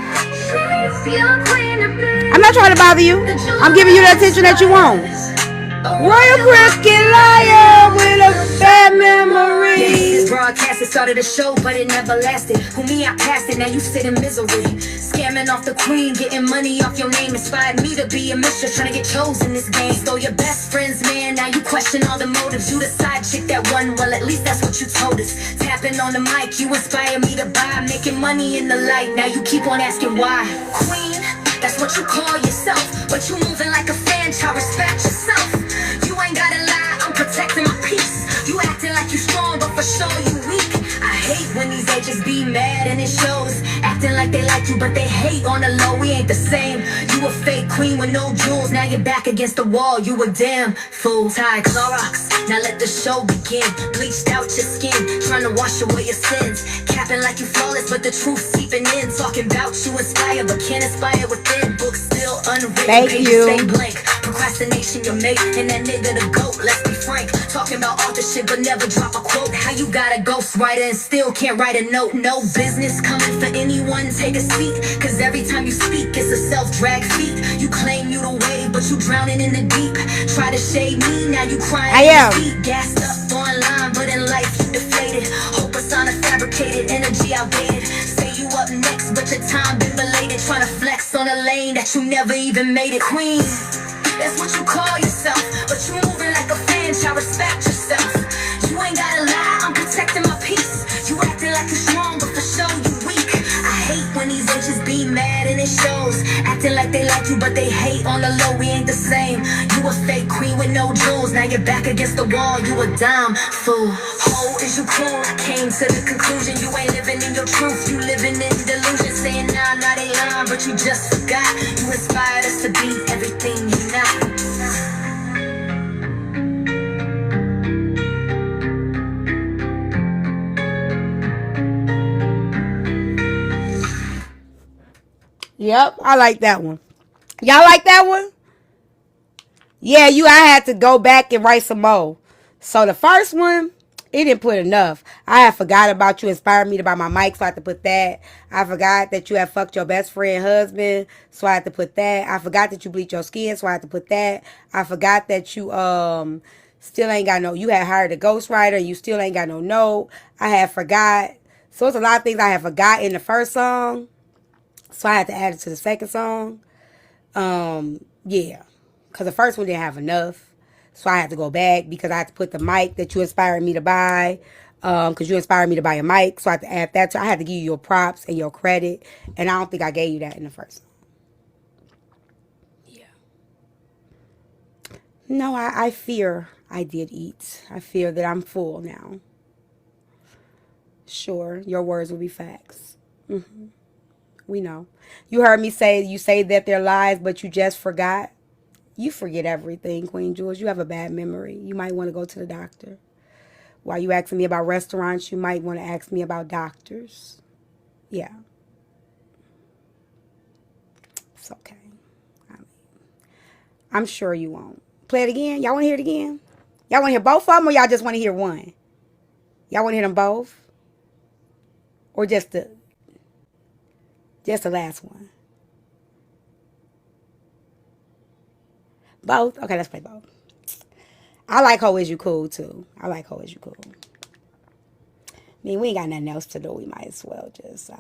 S2: I'm not trying to bother you. I'm giving you the attention that you want. Royal Cricket Liar with a bad memory.
S1: This broadcast, it started a show, but it never lasted. Who me, I passed it, now you sit in misery. Scamming off the queen, getting money off your name. Inspired me to be a mistress, trying to get chosen this game. Stole your best friend's man, now you question all the motives. You the side chick that won, well at least that's what you told us. Tapping on the mic, you inspire me to buy. Making money in the light, now you keep on asking why. Queen, that's what you call yourself, but you moving like a fan, child, respect yourself. You ain't gotta lie, I'm protecting my peace. You acting like you strong, but for sure you weak. I hate when these bitches be mad and it shows. Acting like they like you, but they hate on the low, we ain't the same. You a fake queen with no jewels, now you're back against the wall. You a damn fool. Tie Clorox, now let the show begin. Bleached out your skin, trying to wash away your sins. Capping like you flawless, but the truth seeping in. Talking about you inspire, but can't inspire within. Books still unwritten,
S2: Thank
S1: pages
S2: you.
S1: stay blank. Procrastination your mate, and that nigga the goat, let's be frank. Talking about author shit, but never drop a quote. How you got a ghostwriter and still can't write a note? No business coming for anyone, take a seat. Cause every time you speak, it's a self-drag feat. You claim you the wave, but you drowning in the deep. Try to shade me, now you crying.
S2: I am.
S1: Gassed up online, but in life you deflated. Hope persona fabricated, energy outdated. Say you up next, but your time been belated. Trying to flex on a lane that you never even made it. Queen, that's what you call yourself, but you moving like a fan, child, respect yourself. You ain't gotta lie, I'm protecting my peace. You acting like you're strong, but for sure you weak. I hate when these bitches be mad and it shows. Acting like they like you, but they hate on the low, we ain't the same. You a fake queen with no jewels, now you're back against the wall. You a dumb fool. Ho, is you cool? I came to the conclusion you ain't living in your truth. You living in delusion, saying nah, they lying, but you just forgot. You inspired us to be everything you're not.
S2: Yep, I like that one. Y'all like that one? Yeah, I had to go back and write some more. So the first one, it didn't put enough. I had forgot about you inspired me to buy my mic, so I had to put that. I forgot that you had fucked your best friend husband, so I had to put that. I forgot that you bleach your skin, so I had to put that. I forgot that you still ain't got no, you had hired a ghostwriter, you still ain't got no note. I had forgot. So it's a lot of things I had forgot in the first song. So I had to add it to the second song. Yeah. Because the first one didn't have enough. So I had to go back because I had to put the mic that you inspired me to buy. Because you inspired me to buy a mic. So I had to add that. I had to give you your props and your credit. And I don't think I gave you that in the first song. Yeah. No, I fear I did eat. I fear that I'm full now. Sure, your words will be facts. Mm-hmm. We know. You heard me say, you say that they're lies, but you just forgot. You forget everything, Queen Jules. You have a bad memory. You might want to go to the doctor. While you asking me about restaurants, you might want to ask me about doctors. Yeah. It's okay. I'm sure you won't. Play it again? Y'all want to hear it again? Y'all want to hear both of them, or y'all just want to hear one? Y'all want to hear them both? Or just the last one? Both? Okay, let's play both. I like Ho Is You Cool, too. I like Ho Is You Cool. I mean, we ain't got nothing else to do. We might as well just...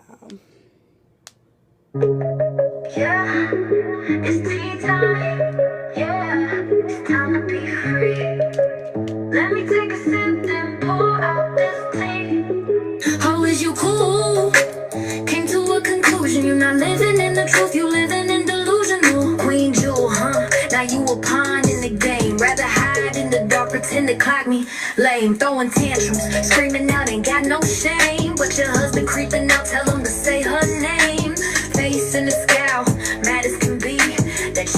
S1: Yeah, it's tea time. Yeah, it's time to be free. Let me take a sip and pour out this tea. How is you cool? Came to a conclusion. You're not living in the truth. You're living in delusional. Queen Jewel, huh? Now you a pawn in the game. Rather hide in the dark, pretend to clock me lame. Throwing tantrums, screaming out, ain't got no shame. But your husband creeping out, tell him to say her name. Face in the scowl, mad as can be. That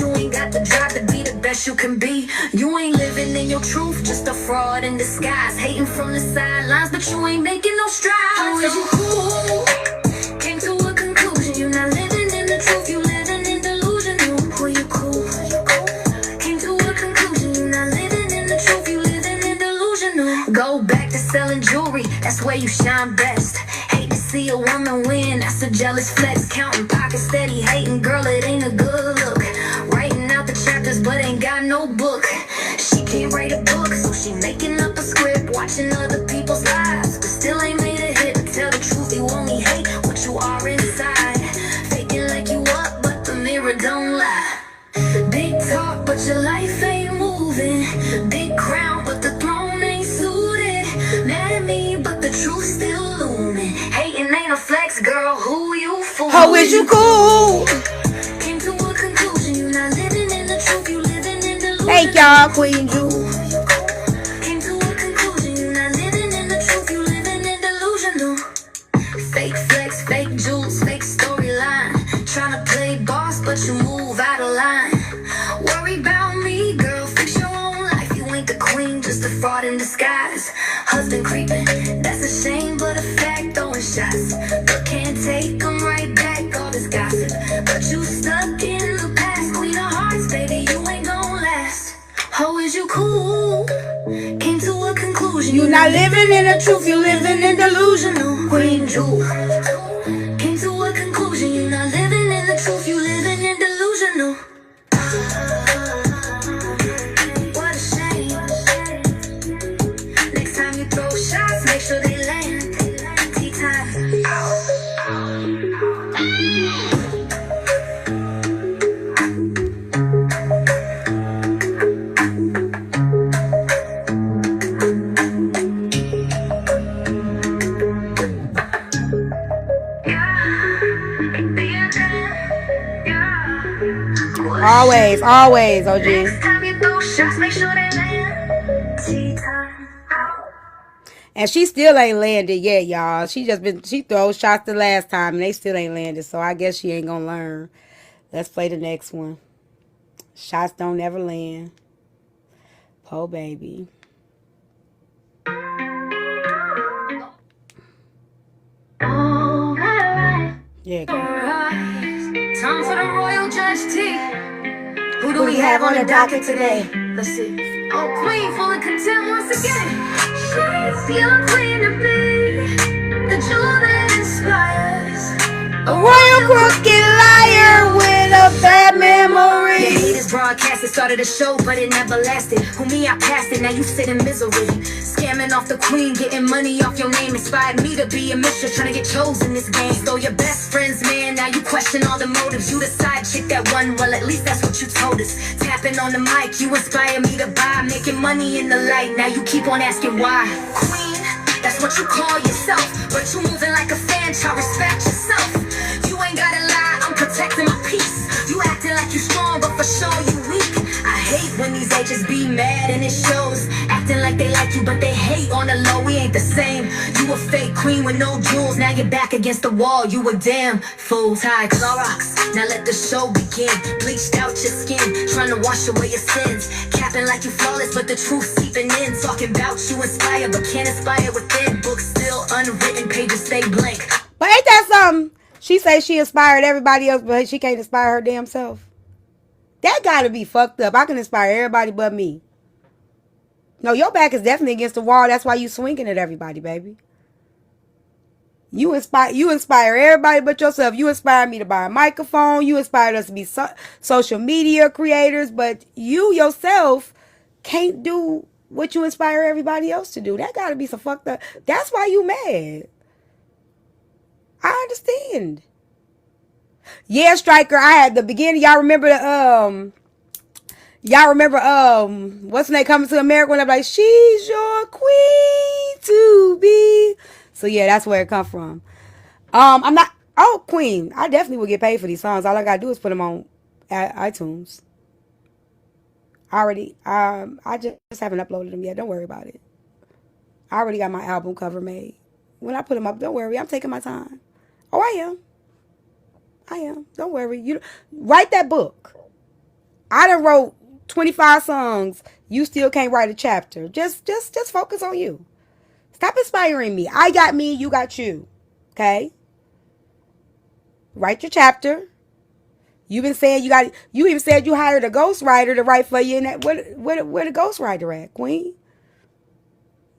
S1: best you can be. You ain't living in your truth, just a fraud in disguise. Hating from the sidelines, but you ain't making no strides. How is you cool? Came to a conclusion, you're not living in the truth, you living in delusion. Who you cool? Came to a conclusion, you're not living in the truth, you living in delusion. Go back to selling jewelry, that's where you shine best. Hate to see a woman win, that's a jealous flex. Counting pockets steady, hating, girl, it ain't a good look. Writing out the chapters, but ain't got no book. She can't write a book, so she making up a script. Watching other people's lives, but still ain't made a hit. Tell the truth, you only hate what you are inside. Faking like you up, but the mirror don't lie. Big talk, but your life ain't moving. Big crown, but the throne ain't suited. Mad at me, but the truth still looming. Hating ain't a flex, girl, who you fooling?
S2: How is you cool?
S1: Came to a conclusion, you're not living in the truth, you living in delusion.
S2: Thank y'all, Queen Ju.
S1: Came to a conclusion, you're not living in the truth, you living in delusional. Fake flex, fake jewels, fake storyline. Tryna play boss, but you move out of line. Worry about me, girl, fix your own life. You ain't the queen, just a fraud in disguise. Husband creeping, that's a shame, but a fact. Throwing shots, but can't take them right back. All this gossip, but you stuck in the past. Queen of hearts, baby, you ain't gon' last. How is you cool? Came to a conclusion,
S2: You not living in the truth, you living in delusional.
S1: Queen Jewel. Came to a conclusion, you're not living in the truth, you living in delusional. What a shame. Next time you throw shots, make sure they land. Tea time.
S2: Always, always, OG.
S1: Next time you throw shots, make sure they land. Tea time.
S2: And she still ain't landed yet, y'all. She throws shots the last time and they still ain't landed. So I guess she ain't gonna learn. Let's play the next one. Shots don't ever land. Po baby. Yeah, go.
S1: Time for the royal judge T. Who do we have on the docket today? Let's see. Oh, queen full of contempt once again. She's your queen to be. The jewel that inspires.
S2: A royal crooked liar with a bad memory.
S1: The haters broadcasted, started a show, but it never lasted. Who me, I passed it, now you sit in misery. Scamming off the queen, getting money off your name. Inspired me to be a mistress, trying to get chosen this game. Stole your best friend's man, now you question all the motives. You the side chick that won, well at least that's what you told us. Tapping on the mic, you inspire me to buy. Making money in the light, now you keep on asking why. Queen, that's what you call yourself, but you moving like a fan, child, respect yourself. You ain't gotta lie, I'm protecting my peace. You acting like you strong, but for sure you weak. I hate when these H's be mad and it shows. Acting like they like you, but they hate on the low. We ain't the same. You a fake queen with no jewels. Now you're back against the wall. You a damn full tie Clorox. Now let the show begin. Bleached out your skin, trying to wash away your sins. Capping like you flawless, but the truth seeping in. Talking about you inspire, but can't inspire within. Books still unwritten, pages stay blank.
S2: But ain't that something? She say she inspired everybody else, but she can't inspire her damn self. That gotta be fucked up. I can inspire everybody but me. No, your back is definitely against the wall. That's why you swinging at everybody, baby. You inspire everybody but yourself. You inspired me to buy a microphone. You inspired us to be social media creators, but you yourself can't do what you inspire everybody else to do. That gotta be some fucked up. That's why you mad. I understand. Yeah, Striker, I had the beginning. Y'all remember what's the name, Coming to America, when I'm like, she's your queen to be. So yeah, that's where it come from. I'm not, oh, queen, I definitely will get paid for these songs. All I gotta do is put them on iTunes. I just haven't uploaded them yet. Don't worry about it. I already got my album cover made. When I put them up, don't worry, I'm taking my time. Oh, I am. Don't worry. You write that book. I done wrote 25 songs, you still can't write a chapter. Just focus on you. Stop inspiring me. I got me, you got you. Okay? Write your chapter. You even said you hired a ghostwriter to write for you. And that, where the ghostwriter at, Queen?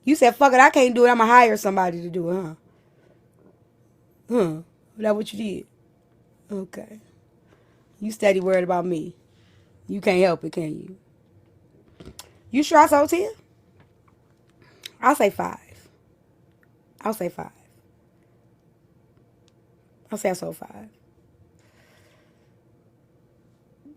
S2: You said, fuck it, I can't do it. I'm going to hire somebody to do it, huh? Huh. Is that what you did? Okay. You steady worried about me. You can't help it, can you? You sure I sold 10? I'll say 5. I'll say 5. I'll say I sold 5.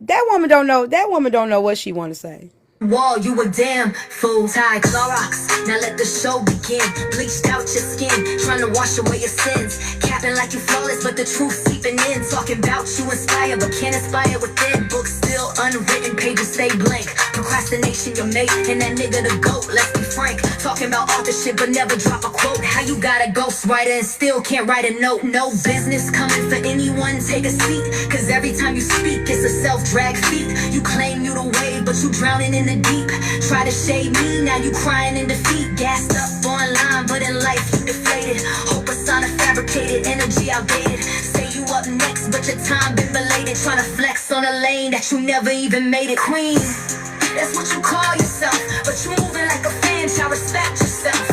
S2: That woman don't know what she want to say.
S1: Wall, you a damn fool. Tie Clorox, now let the show begin. Bleached out your skin, trying to wash away your sins. Capping like you flawless, but the truth seeping in. Talking about you inspire, but can't inspire within. Books still unwritten, pages stay blank. Procrastination, your mate, and that nigga the goat. Let's be frank, talking about authorship, but never drop a quote. How you got a ghostwriter and still can't write a note? No business coming for anyone, take a seat. Cause every time you speak, it's a self-drag feat. You claim you the wave, but you drowning in the deep. Try to shade me, now you crying in defeat. Gassed up online, but in life you deflated. Hope a sign of fabricated energy outdated. Say you up next, but your time been belated. Trying to flex on a lane that you never even made it. Queen, that's what you call yourself, but you moving like a fan, child, respect yourself.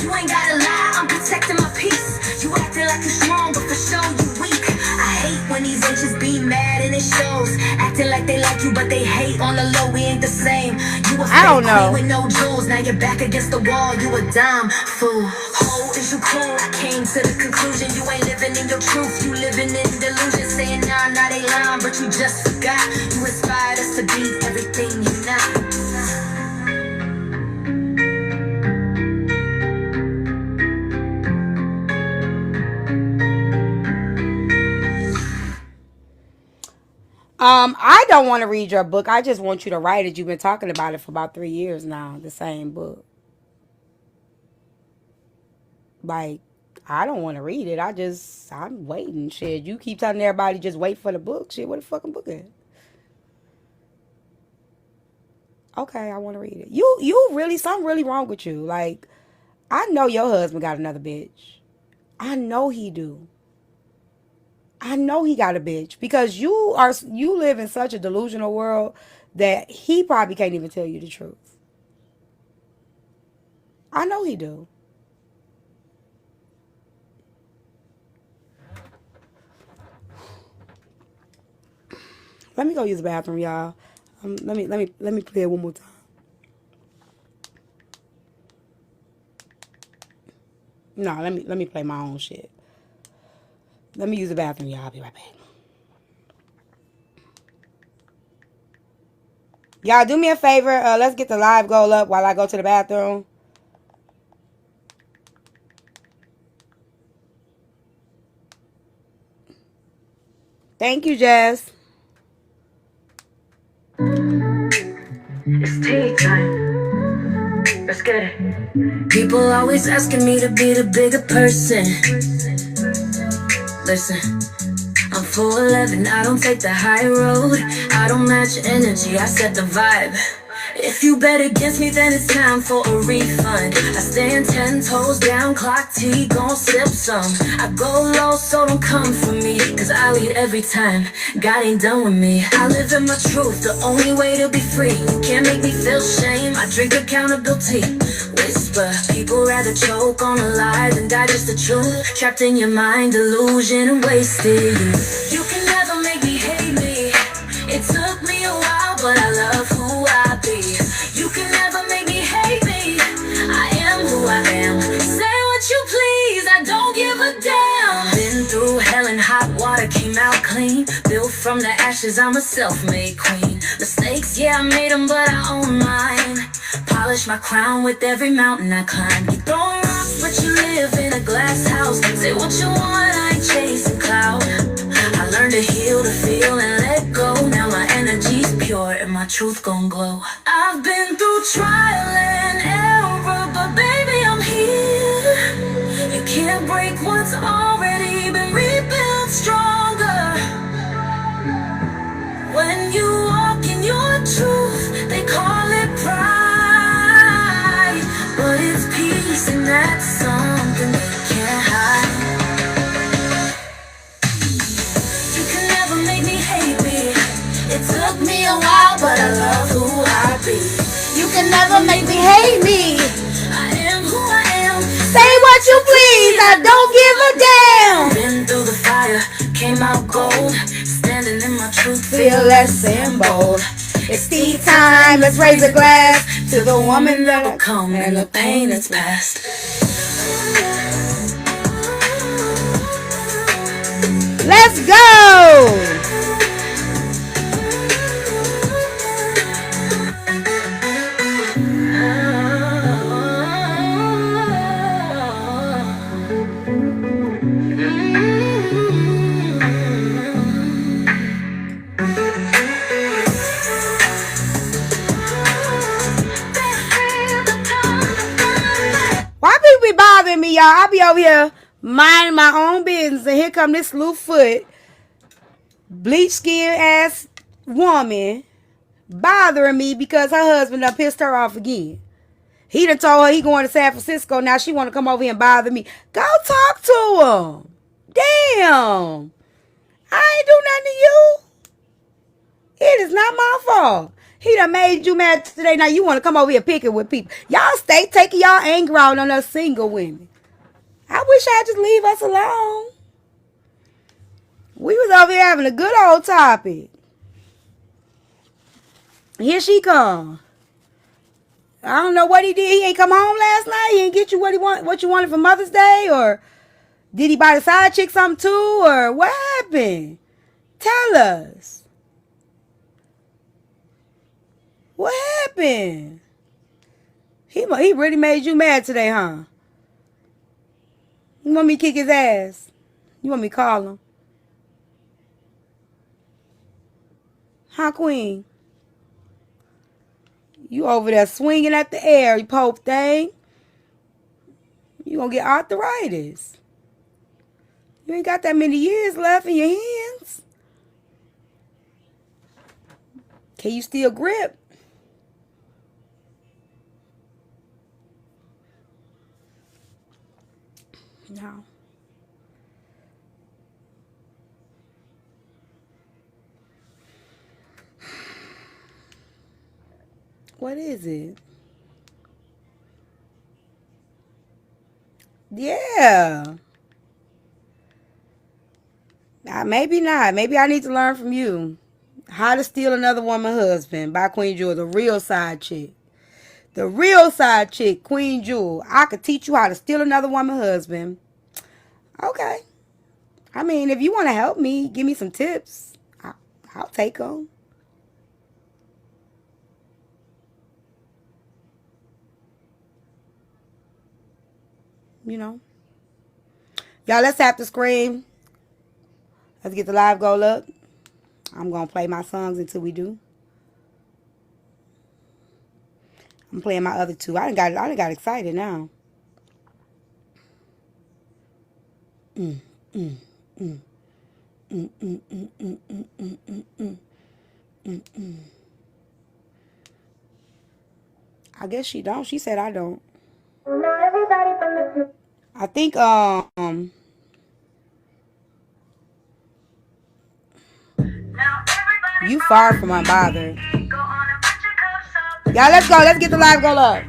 S1: You ain't gotta lie, I'm protecting my peace. You acting like you're strong, but for sure you weak. I hate when these bitches be mad and it shows. Acting like they like you, but they hate on the low, we ain't the same. You a
S2: I don't
S1: fake
S2: know.
S1: queen with no jewels, now you're back against the wall, you a dime fool. Ho, is you cool? I came to the conclusion you ain't living in your truth, you living in delusion. Saying nah, they lying, but you just forgot. You inspired us to be everything you're not.
S2: I don't want to read your book. I just want you to write it. You've been talking about it for about 3 years now, the same book. Like, I don't want to read it. I'm waiting. Shit, you keep telling everybody just wait for the book. Shit, where the fucking book at? Okay, I want to read it. You really, something really wrong with you. Like, I know your husband got another bitch. I know he do. I know he got a bitch because you live in such a delusional world that he probably can't even tell you the truth. I know he do. Let me go use the bathroom, y'all. Let me play it one more time. No, let me play my own shit. Let me use the bathroom, y'all. I'll be right back. Y'all do me a favor. Let's get the live goal up while I go to the bathroom. Thank you, Jess.
S1: It's tea time. Let's get it. People always asking me to be the bigger person. Listen, I'm 4'11", I don't take the high road. I don't match energy, I set the vibe. If you bet against me, then it's time for a refund. I stand 10 toes down, clock T, gon' sip some. I go low, so don't come for me, cause I lead every time. God ain't done with me. I live in my truth, the only way to be free. You can't make me feel shame, I drink accountability. Whisper, people rather choke on a lie than digest the truth. Trapped in your mind, delusion and wasted. You can never make me hate me. It took me a while, but I love who I be. You can never make me hate me. I am who I am. Say what you please, I don't give a damn. Been through hell and hot water, came out clean. Built from the ashes, I'm a self-made queen. Mistakes, yeah, I made them, but I own mine. Polish my crown with every mountain I climb. You throwing rocks, but you live in a glass house. Say what you want, I ain't chasing cloud. I learned to heal, to feel, and let go. Now my energy's pure and my truth gon' glow. I've been through trial and error, but baby, I'm here. You can't break what's already been rebuilt stronger. When you walk in your truth, something they can't hide. You can never make me hate me. It took me a while, but I love who I be.
S2: You can never make me hate me.
S1: I am who I am.
S2: Say what you please, I don't give a damn.
S1: Been through the fire, came out gold. Standing in my truth,
S2: Fearless and bold. It's tea time, let's raise a glass to the woman that I
S1: come and the pain is past.
S2: Let's go! Why people be bothering me, y'all? I be over here minding my own business, and here come this little foot, bleach skin ass woman bothering me because her husband done pissed her off again. He done told her he going to San Francisco. Now she want to come over here and bother me. Go talk to him. Damn. I ain't do nothing to you. It is not my fault. He done made you mad today. Now you want to come over here picking with people. Y'all stay taking y'all anger out on us single women. I wish I'd just leave us alone. We was over here having a good old topic. Here she come. I don't know what he did. He ain't come home last night. He ain't get you what you wanted for Mother's Day, or did he buy the side chick something too, or what happened? Tell us. What happened? He really made you mad today, huh? You want me to kick his ass? You want me to call him? Huh, Queen? You over there swinging at the air, you pope thing. You gonna get arthritis. You ain't got that many years left in your hands. Can you still grip? No. What is it? Yeah. Maybe not. Maybe I need to learn from you. How to Steal Another Woman's Husband by Queen Jewel, the real side chick. The real side chick, Queen Jewel. I could teach you how to steal another woman's husband. Okay. I mean, if you want to help me, give me some tips, I'll take them. You know. Y'all, let's tap the screen. Let's get the live goal up. I'm going to play my songs until we do. I'm playing my other two. I done got excited now. I guess she don't. She said I don't. I think you far from unbothered. Y'all, let's go. Let's get the live goal up.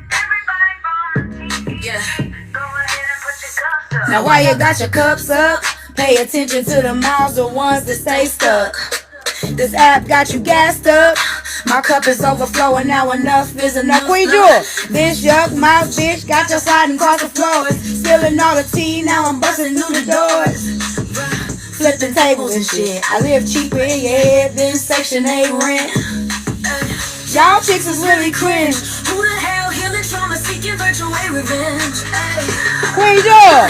S1: Yeah.
S2: Now while you got your cups up, pay attention to the mouths, the ones that stay stuck. This app got you gassed up. My cup is overflowing, now enough is enough. Queen Jewel, this yuck mouth bitch got your sliding across the floors. Spilling all the tea, now I'm busting through the doors. Flipping tables and shit. I live cheaper in your head than Section 8 rent. Y'all chicks is really cringe.
S1: Who the hell healing trauma seeking virtual revenge?
S2: Queen Jewel.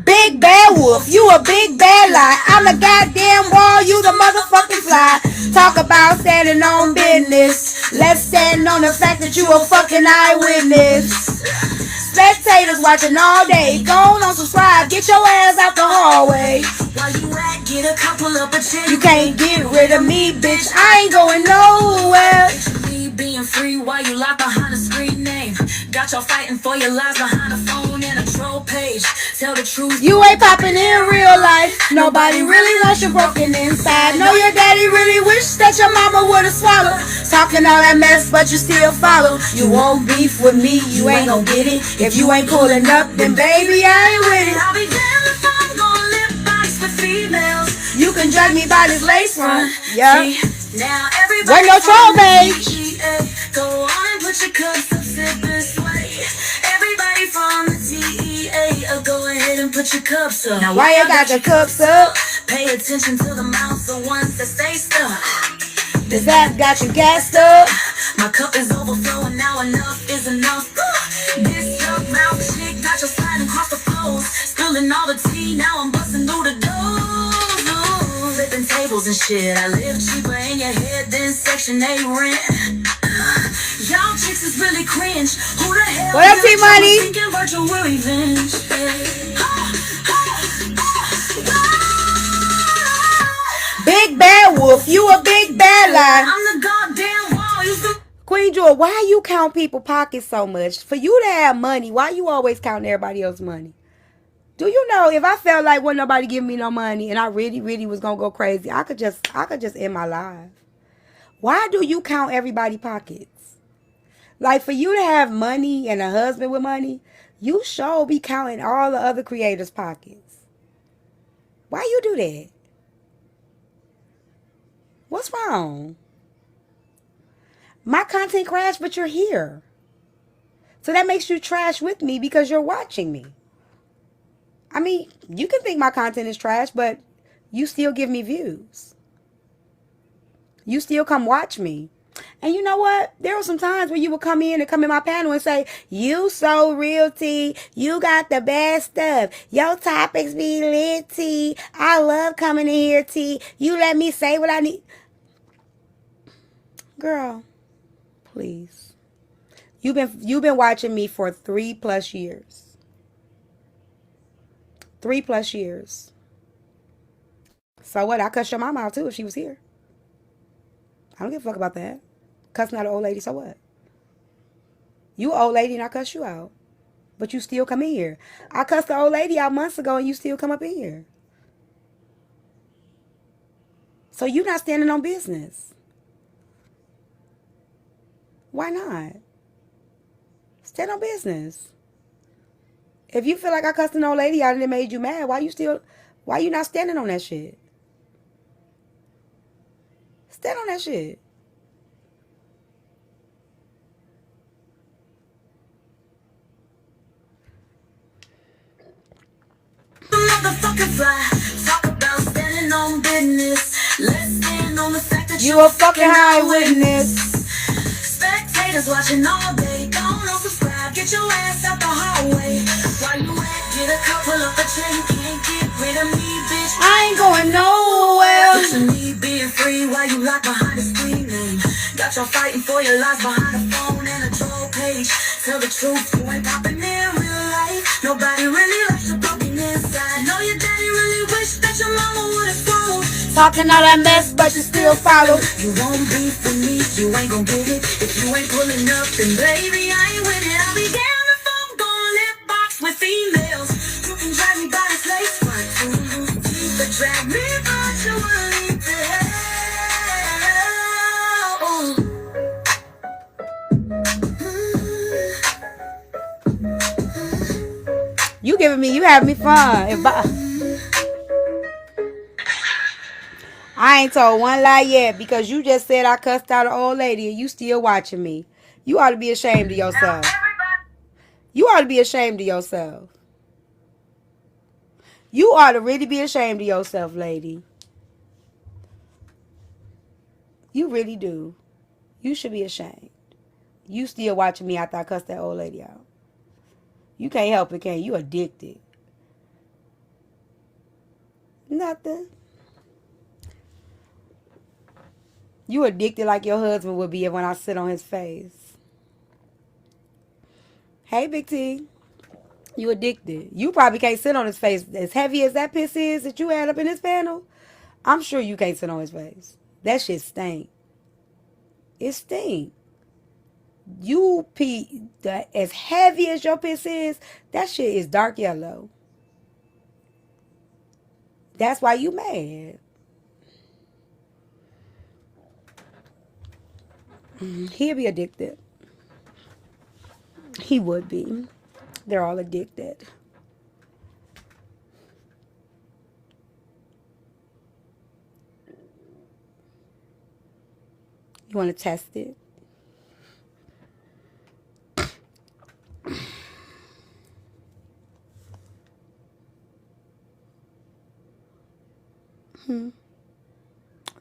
S2: Big bad wolf, you a big bad lie. I'm the goddamn wall, you the motherfucking fly. Talk about standing on business. Let's stand on the fact that you a fucking eyewitness. Spectators watching all day. Go on, subscribe, get your ass out the hallway.
S1: While you at, get a couple up a check.
S2: You can't get rid of me, bitch. I ain't going nowhere.
S1: Me being free while you locked behind a screen name. Got y'all fighting for your lives behind a phone and a troll page. Tell the truth.
S2: You ain't popping in real life. Nobody really wants you broken inside. Know your daddy really wish that your mama would've swallowed. Talking all that mess, but you still follow. You won't beef with me, you ain't gon' get it. If you ain't pulling up, then baby, I ain't with it.
S1: I'll be damned if I'm gonna lip box with females.
S2: You can drag me by this lace front. Yeah.
S1: Now everybody
S2: Wait, no troll page.
S1: Go on and put your cups up, sip this way. Everybody from the TEA, go ahead and put your cups up.
S2: Now why you got your cups up?
S1: Pay attention to the mouths, the ones that stay stuck.
S2: This ass got you gassed up.
S1: My cup is overflowing, now enough is enough. This drug mouth chick got you sliding across the floors. Spilling all the tea, now I'm busting through the doors. Flipping tables and shit, I live cheaper in your head than Section 8 rent. Y'all chicks is really cringe. Who the hell
S2: what up, T-Money?
S1: thinking virtual revenge?
S2: Big bad wolf, you a big bad lie.
S1: I'm the goddamn wall. You
S2: Queen Jewel, why you count people pockets so much? For you to have money, why you always counting everybody else's money? Do you know if I felt like wasn't nobody giving me no money and I really, really was gonna go crazy, I could just end my life. Why do you count everybody pockets? Like for you to have money and a husband with money, you sure be counting all the other creators' pockets. Why you do that? What's wrong? My content crashed, but you're here. So that makes you trash with me because you're watching me. I mean, you can think my content is trash, but you still give me views. You still come watch me. And you know what? There were some times where you would come in my panel and say, you so real, T. You got the best stuff. Your topics be lit, T. I love coming in here, T. You let me say what I need. Girl, please. You've been watching me for 3+ years. 3+ years. So what? I cuss your mama out too if she was here. I don't give a fuck about that. Cussing out an old lady, so what? You an old lady and I cuss you out. But you still come in here. I cussed the old lady out months ago and you still come up in here. So you not standing on business. Why not? Stand on business. If you feel like I cussed an old lady out and it made you mad, why you not standing on that shit? Stand on that shit.
S1: motherfucking fly. Talk about standing on business. Let's stand on the fact that
S2: You a fucking high witness.
S1: Spectators watching all day. Don't subscribe. Get your ass out the hallway. While you at, get a couple of a chain. Can't get rid of me, bitch.
S2: I ain't going nowhere.
S1: Listen to me being free while you locked behind the screen. Got y'all fighting for your lives behind a phone and a troll page. Tell the truth, you ain't popping in real life. Nobody really likes you broken inside. Know your daddy really wish that your mama would've grown.
S2: Talking all that mess, but you still follow.
S1: You won't be for me, you ain't gon' get it. If you ain't pulling up, then baby, I ain't with it. I'll be down if I'm gon' lip box with females. You can drag me by the lace front, but drag me virtually to hell.
S2: You having me fun. I ain't told one lie yet because you just said I cussed out an old lady and you still watching me. You ought to be ashamed of yourself. You ought to be ashamed of yourself. You ought to really be ashamed of yourself, lady. You really do. You should be ashamed. You still watching me after I cussed that old lady out. You can't help it, can you? You addicted. Nothing. You addicted like your husband would be when I sit on his face. Hey, Big T. You addicted. You probably can't sit on his face. As heavy as that piss is that you had up in this panel, I'm sure you can't sit on his face. That shit stink. It stink. You pee, as heavy as your piss is, that shit is dark yellow. That's why you mad. He'll be addicted. He would be. They're all addicted. You want to test it?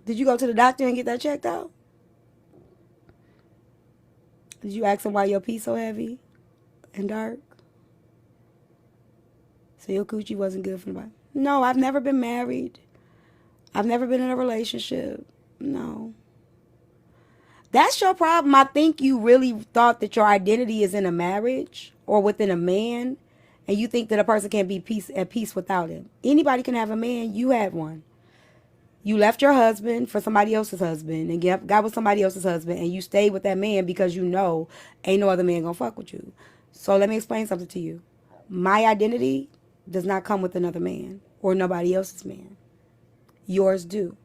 S2: Did you go to the doctor and get that checked out? Did you ask him why your pee so heavy and dark? So your coochie wasn't good for nobody? No, I've never been married. I've never been in a relationship. No. That's your problem. I think you really thought that your identity is in a marriage or within a man, and you think that a person can't be at peace without him. Anybody can have a man. You had one. You left your husband for somebody else's husband and got with somebody else's husband, and you stayed with that man because you know ain't no other man gonna fuck with you. So let me explain something to you. My identity does not come with another man or nobody else's man. Yours do.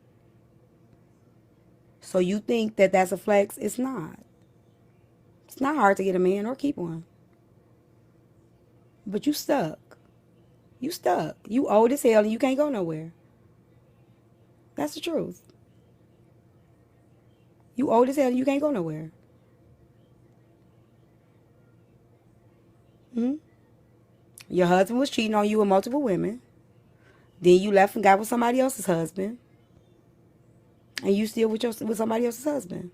S2: So you think that that's a flex? It's not. It's not hard to get a man or keep one. But you stuck. You stuck. You old as hell and you can't go nowhere. That's the truth. You old as hell and you can't go nowhere. Hmm? Your husband was cheating on you with multiple women. Then you left and got with somebody else's husband. And you still with somebody else's husband.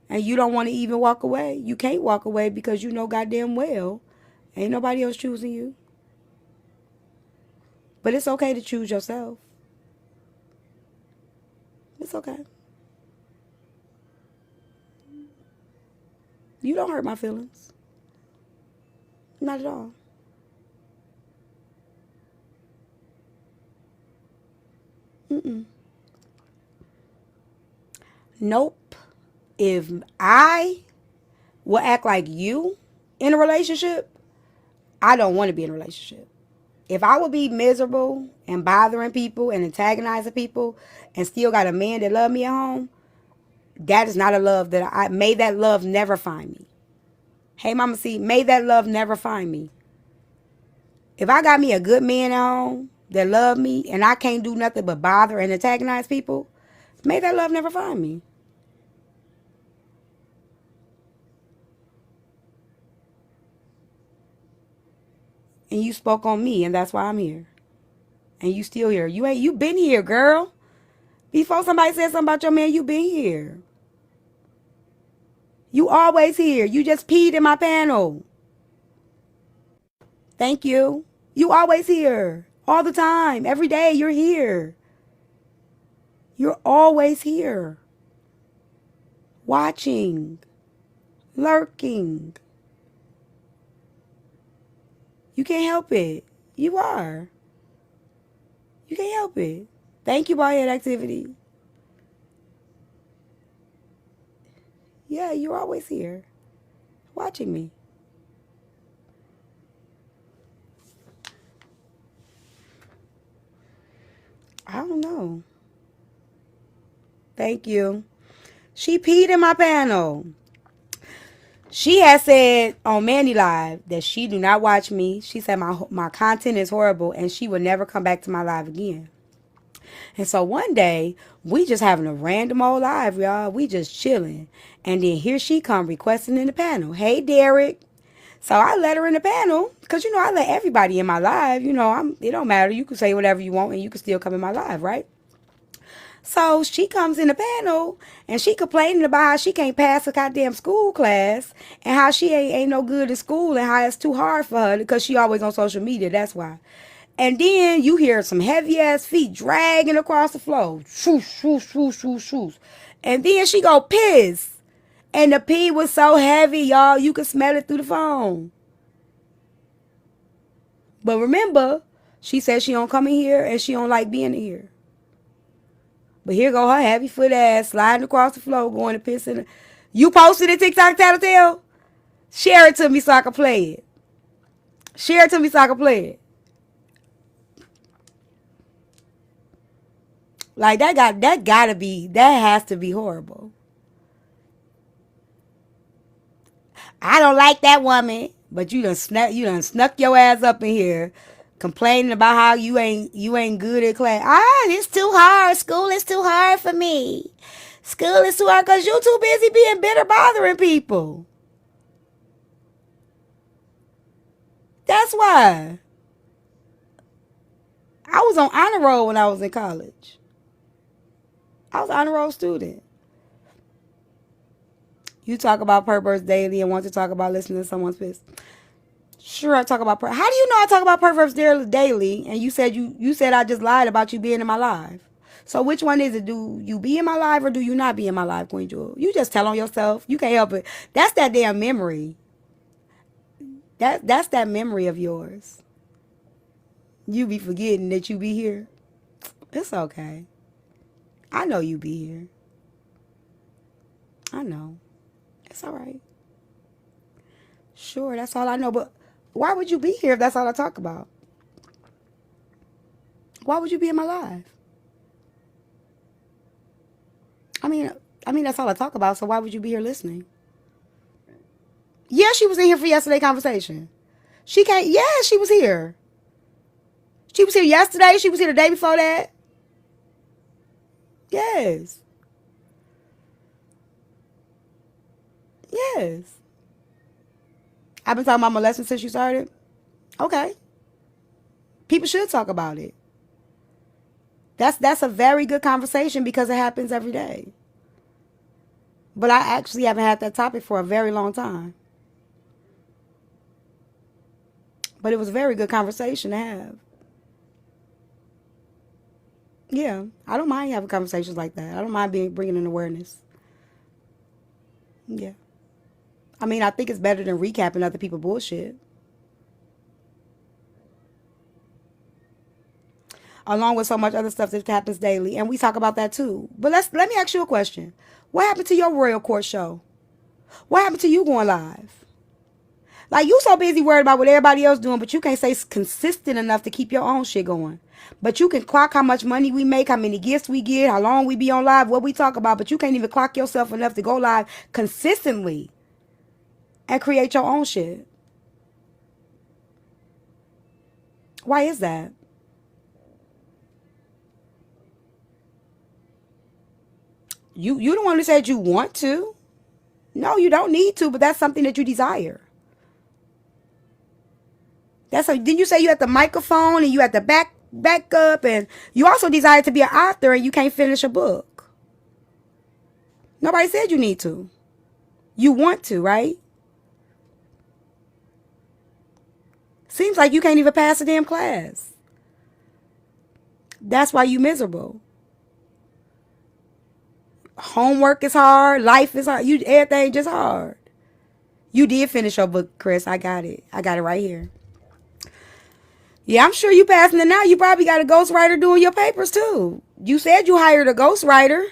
S2: And you don't want to even walk away. You can't walk away because you know goddamn well ain't nobody else choosing you. But it's okay to choose yourself. It's okay. You don't hurt my feelings. Not at all. Mm-mm. Nope. If I will act like you in a relationship, I don't want to be in a relationship. If I would be miserable and bothering people and antagonizing people and still got a man that love me at home, that is not a love that may that love never find me. Hey, Mama C, may that love never find me. If I got me a good man at home that love me and I can't do nothing but bother and antagonize people, may that love never find me. And you spoke on me, and that's why I'm here. And you still here. You been here, girl. Before somebody said something about your man, you been here. You always here. You just peed in my panel. Thank you. You always here. All the time. Every day you're here. You're always here. Watching. Lurking. You can't help it. You are. You can't help it. Thank you, Ballhead Activity. Yeah, you're always here. Watching me. I don't know. Thank you. She peed in my panel. She has said on Manny Live that she do not watch me. She said my content is horrible and she will never come back to my live again. And so one day, we just having a random old live, y'all. We just chilling. And then here she come requesting in the panel. Hey, Derek. So I let her in the panel because, you know, I let everybody in my live. You know, it don't matter. You can say whatever you want and you can still come in my live, right? So she comes in the panel and she complaining about how she can't pass a goddamn school class and how she ain't no good at school and how it's too hard for her because she always on social media. That's why. And then you hear some heavy ass feet dragging across the floor. Swoosh, swoosh, swoosh, swoosh, swoosh. And then she go piss. And the pee was so heavy, y'all, you could smell it through the phone. But remember, she said she don't come in here and she don't like being here. But here go her heavy foot ass sliding across the floor going to piss in it. You posted it TikTok, Tattletale? Share it to me so I can play it. Share it to me so I can play it. Like that has to be horrible. I don't like that woman, but you done snuck your ass up in here complaining about how you ain't good at class. It's too hard. School is too hard for me. School is too hard because you too busy being bitter bothering people. That's why. I was on honor roll when I was in college. I was an honor roll student. You talk about perverts daily and want to talk about listening to someone's piss. Sure, I talk about how do you know I talk about perverts daily? And you said I just lied about you being in my life. So which one is it? Do you be in my life or do you not be in my life, Queen Jewel? You just tell on yourself. You can't help it. That's that damn memory. That's that memory of yours. You be forgetting that you be here. It's okay. I know you be here. I know. It's all right. Sure, that's all I know. But why would you be here if that's all I talk about? Why would you be in my life? I mean, that's all I talk about. So why would you be here listening? Yeah, she was in here for yesterday's conversation. She can't. Yeah, she was here. She was here yesterday. She was here the day before that. Yes. Yes. I've been talking about molesting since you started. Okay. People should talk about it. That's a very good conversation because it happens every day. But I actually haven't had that topic for a very long time. But it was a very good conversation to have. Yeah, I don't mind having conversations like that. I don't mind bringing in awareness. Yeah. I mean, I think it's better than recapping other people's bullshit. Along with so much other stuff that happens daily. And we talk about that too. But let me ask you a question. What happened to your Royal Court show? What happened to you going live? Like, you so busy worried about what everybody else doing, but you can't stay consistent enough to keep your own shit going. But you can clock how much money we make, how many gifts we get, how long we be on live, what we talk about, but you can't even clock yourself enough to go live consistently and create your own shit. Why is that? You the one who said you want to. No, you don't need to, but that's something that you desire. Didn't you say you had the microphone and you had the backup, and you also desire to be an author and you can't finish a book? Nobody said you need to. You want to, right? Seems like you can't even pass a damn class. That's why you miserable. Homework is hard. Life is hard. Everything just hard. You did finish your book, Chris. I got it. I got it right here. Yeah, I'm sure you passing it now. You probably got a ghostwriter doing your papers too. You said you hired a ghostwriter.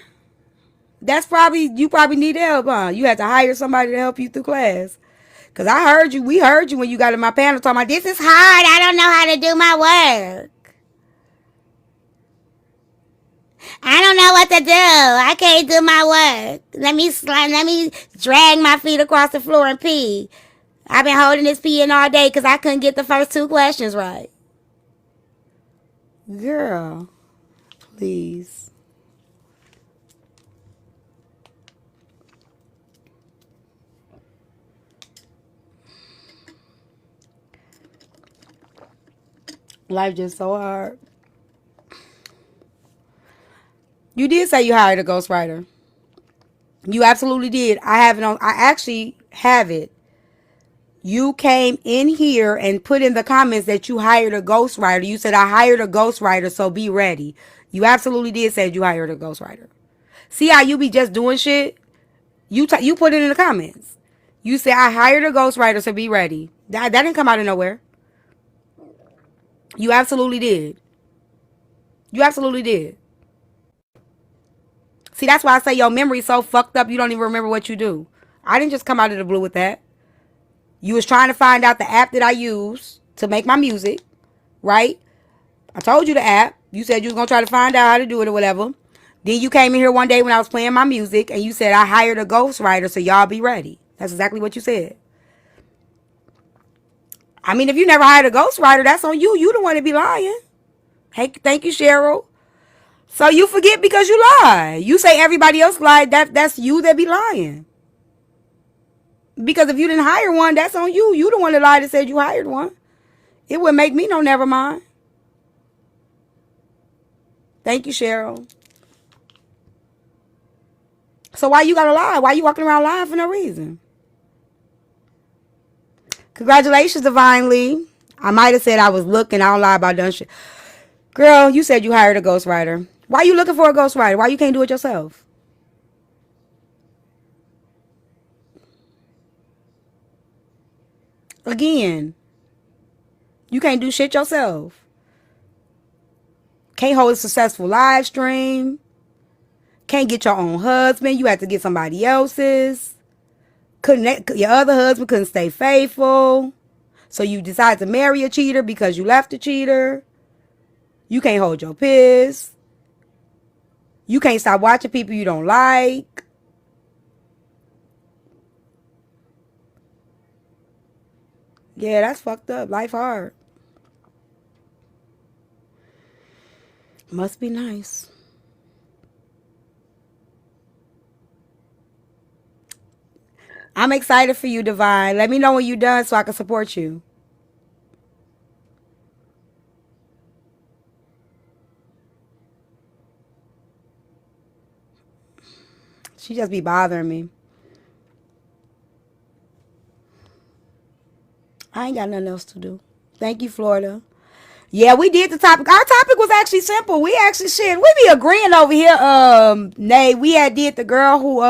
S2: You probably need help, huh? You had to hire somebody to help you through class. Cause we heard you when you got in my panel talking about, this is hard. I don't know how to do my work. I don't know what to do. I can't do my work. Let me drag my feet across the floor and pee. I've been holding this pee in all day because I couldn't get the first 2 questions right. Girl, please. Life just so hard. You did say you hired a ghostwriter. You absolutely did. I actually have it. You came in here and put in the comments that you hired a ghostwriter. You said, I hired a ghostwriter, so be ready. You absolutely did say you hired a ghostwriter. See how you be just doing shit? You put it in the comments. You said, I hired a ghostwriter, so be ready. That didn't come out of nowhere. You absolutely did. You absolutely did. See, that's why I say your memory's so fucked up you don't even remember what you do. I didn't just come out of the blue with that. You was trying to find out the app that I use to make my music, right? I told you the app. You said you was going to try to find out how to do it or whatever. Then you came in here one day when I was playing my music and you said I hired a ghostwriter, so y'all be ready. That's exactly what you said. I mean, if you never hired a ghostwriter, that's on you. You the one to be lying. Hey, thank you, Cheryl. So you forget because you lie. You say everybody else lied. That's you that be lying. Because if you didn't hire one, that's on you. You the one that lied and said you hired one. It would make me no never mind. Thank you, Cheryl. So why you gotta lie? Why you walking around lying for no reason? Congratulations, Divine Lee. I might have said I was looking. I don't lie about done shit. Girl, you said you hired a ghostwriter. Why you looking for a ghostwriter? Why you can't do it yourself? Again, you can't do shit yourself. Can't hold a successful live stream. Can't get your own husband. You have to get somebody else's. Your other husband couldn't stay faithful. So you decide to marry a cheater because you left a cheater. You can't hold your piss. You can't stop watching people you don't like. Yeah, that's fucked up. Life hard. Must be nice. I'm excited for you, Divine. Let me know when you're done so I can support you. She just be bothering me. I ain't got nothing else to do. Thank you, Florida. Yeah, we did the topic. Our topic was actually simple. We actually shit. We be agreeing over here. Nay, we had did the girl who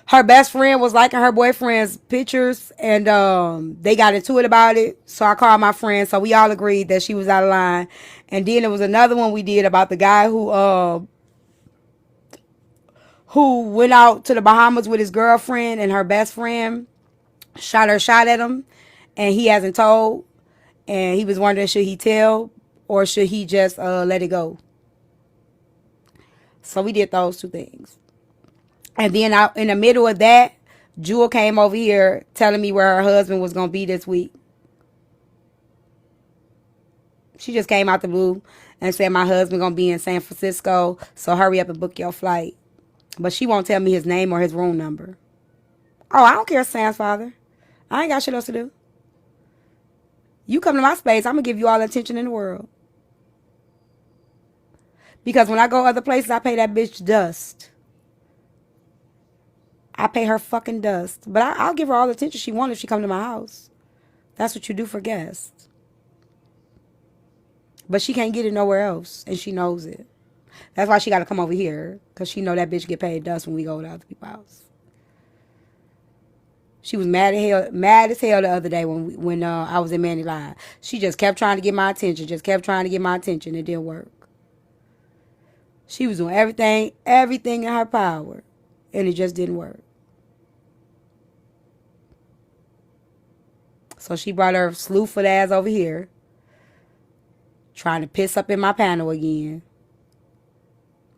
S2: her best friend was liking her boyfriend's pictures and they got into it about it. So I called my friend. So we all agreed that she was out of line. And then there was another one we did about the guy who went out to the Bahamas with his girlfriend and her best friend shot at him and he hasn't told. And he was wondering, should he tell or should he just let it go? So we did those two things. And then in the middle of that, Jewel came over here telling me where her husband was going to be this week. She just came out the blue and said my husband going to be in San Francisco, so hurry up and book your flight. But she won't tell me his name or his room number. Oh, I don't care, Sam's father. I ain't got shit else to do. You come to my space, I'm going to give you all the attention in the world. Because when I go other places, I pay that bitch dust. I pay her fucking dust. But I'll give her all the attention she wants if she come to my house. That's what you do for guests. But she can't get it nowhere else. And she knows it. That's why she got to come over here. Because she know that bitch get paid dust when we go to other people's house. She was mad as hell the other day when I was in Manny Live. She just kept trying to get my attention. It didn't work. She was doing everything in her power. And it just didn't work. So she brought her slewfoot ass over here. Trying to piss up in my panel again.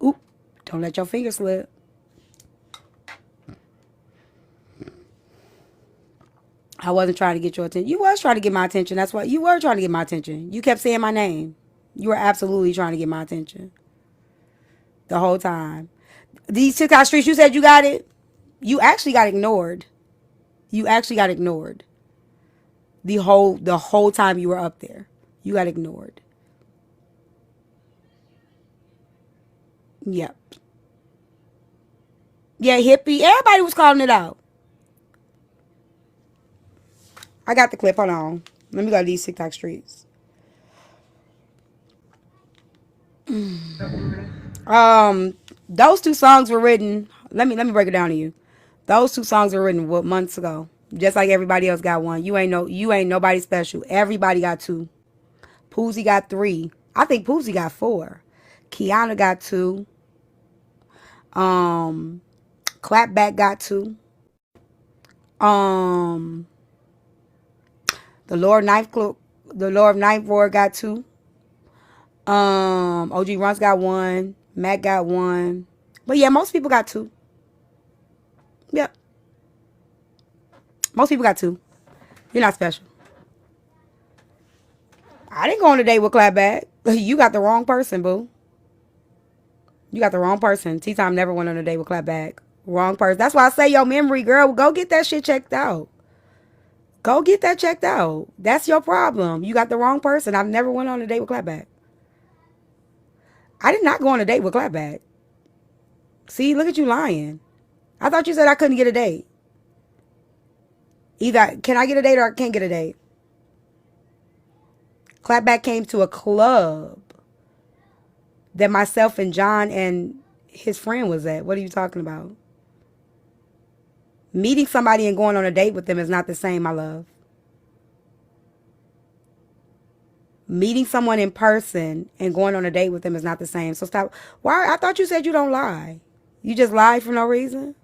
S2: Oop. Don't let your finger slip. I wasn't trying to get your attention. You was trying to get my attention. That's why you were trying to get my attention. You kept saying my name. You were absolutely trying to get my attention. The whole time. These TikTok streets, you said you got it. You actually got ignored. The whole time you were up there. You got ignored. Yep. Yeah, hippie. Everybody was calling it out. I got the clip. Hold on. Let me go to these TikTok streets. Those two songs were written. Let me break it down to you. Those two songs were written months ago. Just like everybody else got one. You ain't nobody special. Everybody got two. Poozy got 3. I think Poozy got 4. Kiana got 2. Clapback got 2. The Lord Knife Ward got 2. OG Runs got 1. Mac got 1. But yeah, most people got 2. Yep. Most people got 2. You're not special. I didn't go on a date with Clapback. You got the wrong person, boo. You got the wrong person. T-Time never went on a date with Clapback. Wrong person. That's why I say your memory, girl. Go get that shit checked out. Go get that checked out. That's your problem. You got the wrong person. I've never went on a date with Clapback. I did not go on a date with Clapback. See, look at you lying. I thought you said I couldn't get a date. Either can I get a date or I can't get a date. Clapback came to a club that myself and John and his friend was at. What are you talking about? Meeting somebody and going on a date with them is not the same, my love. Meeting someone in person and going on a date with them is not the same. So stop. Why? I thought you said you don't lie. You just lie for no reason?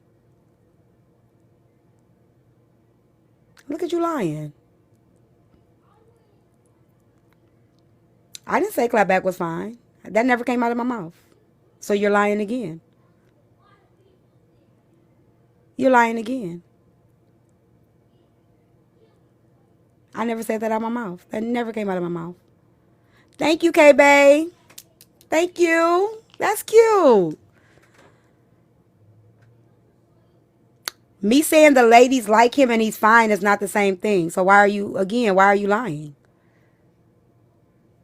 S2: Look at you lying. I didn't say Clapback was fine. That never came out of my mouth. So you're lying again. You're lying again. I never said that out of my mouth. That never came out of my mouth. Thank you, K-Bay. Thank you. That's cute. Me saying the ladies like him and he's fine is not the same thing. So why are you lying?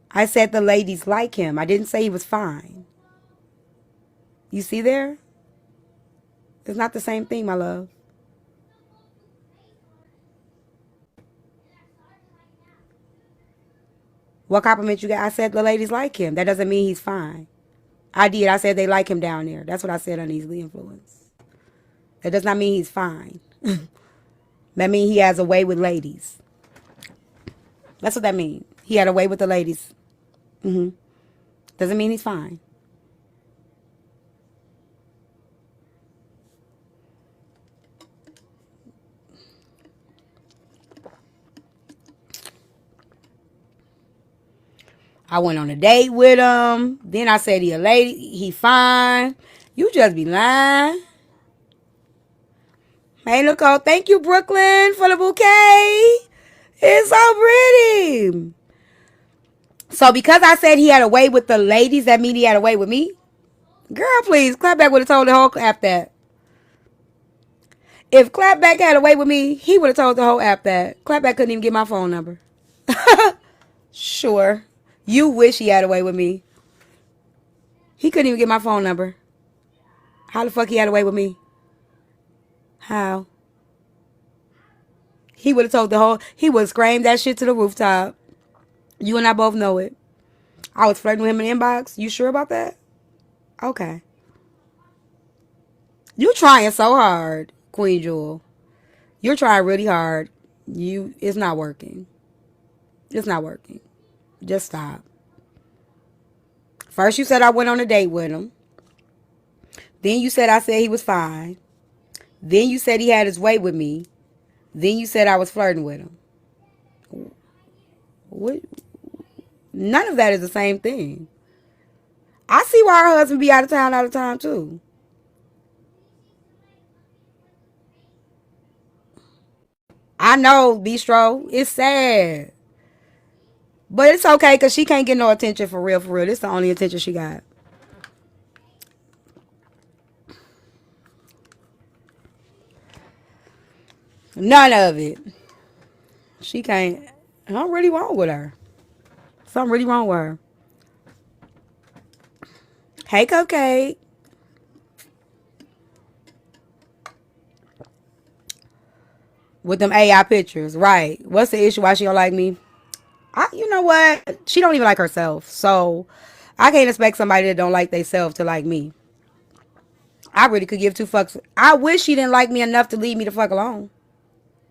S2: I said the ladies like him. I didn't say he was fine. You see there? It's not the same thing, my love. What compliment you got? I said the ladies like him. That doesn't mean he's fine. I did. I said they like him down there. That's what I said on Easily Influenced. That does not mean he's fine. That means he has a way with ladies. That's what that means. He had a way with the ladies. Doesn't mean he's fine. I went on a date with him. Then I said he a lady. He fine. You just be lying. Hey, Nicole. Thank you, Brooklyn, for the bouquet. It's so pretty. So because I said he had a way with the ladies, that mean he had a way with me? Girl, please. Clapback would have told the whole app that. If Clapback had a way with me, he would have told the whole app that. Clapback couldn't even get my phone number. Sure. You wish he had a way with me. He couldn't even get my phone number. How the fuck he had a way with me? How? He would have told the whole... He would have screamed that shit to the rooftop. You and I both know it. I was flirting with him in the inbox. You sure about that? Okay. You trying so hard, Queen Jewel. You're trying really hard. It's not working. It's not working. Just stop. First you said I went on a date with him. Then you said I said he was fine. Then you said he had his way with me. Then you said I was flirting with him. What? None of that is the same thing. I see why her husband be out of town all the time too. I know, Bistro. It's sad. But it's okay because she can't get no attention for real, for real. This is the only attention she got. None of it. She can't. Something really wrong with her. Something really wrong with her. Hey, Cupcake. With them AI pictures. Right. What's the issue? Why she don't like me? You know what? She don't even like herself. So I can't expect somebody that don't like themselves to like me. I really could give 2 fucks. I wish she didn't like me enough to leave me the fuck alone.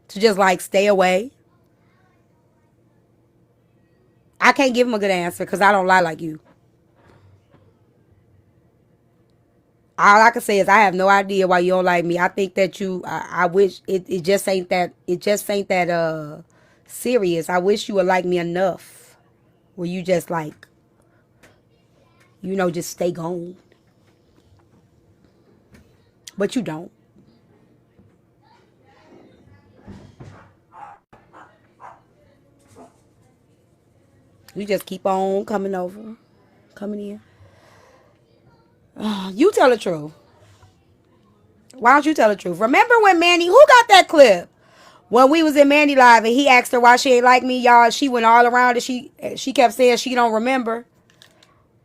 S2: To just like stay away. I can't give him a good answer because I don't lie like you. All I can say is I have no idea why you don't like me. I think that I wish it just ain't that Serious. I wish you would like me enough. Where you just like, just stay gone. But you don't. You just keep on coming over. Coming in. You tell the truth. Why don't you tell the truth? Remember when Manny, who got that clip? When we was in Mandy Live and he asked her why she ain't like me, y'all, she went all around and she kept saying she don't remember.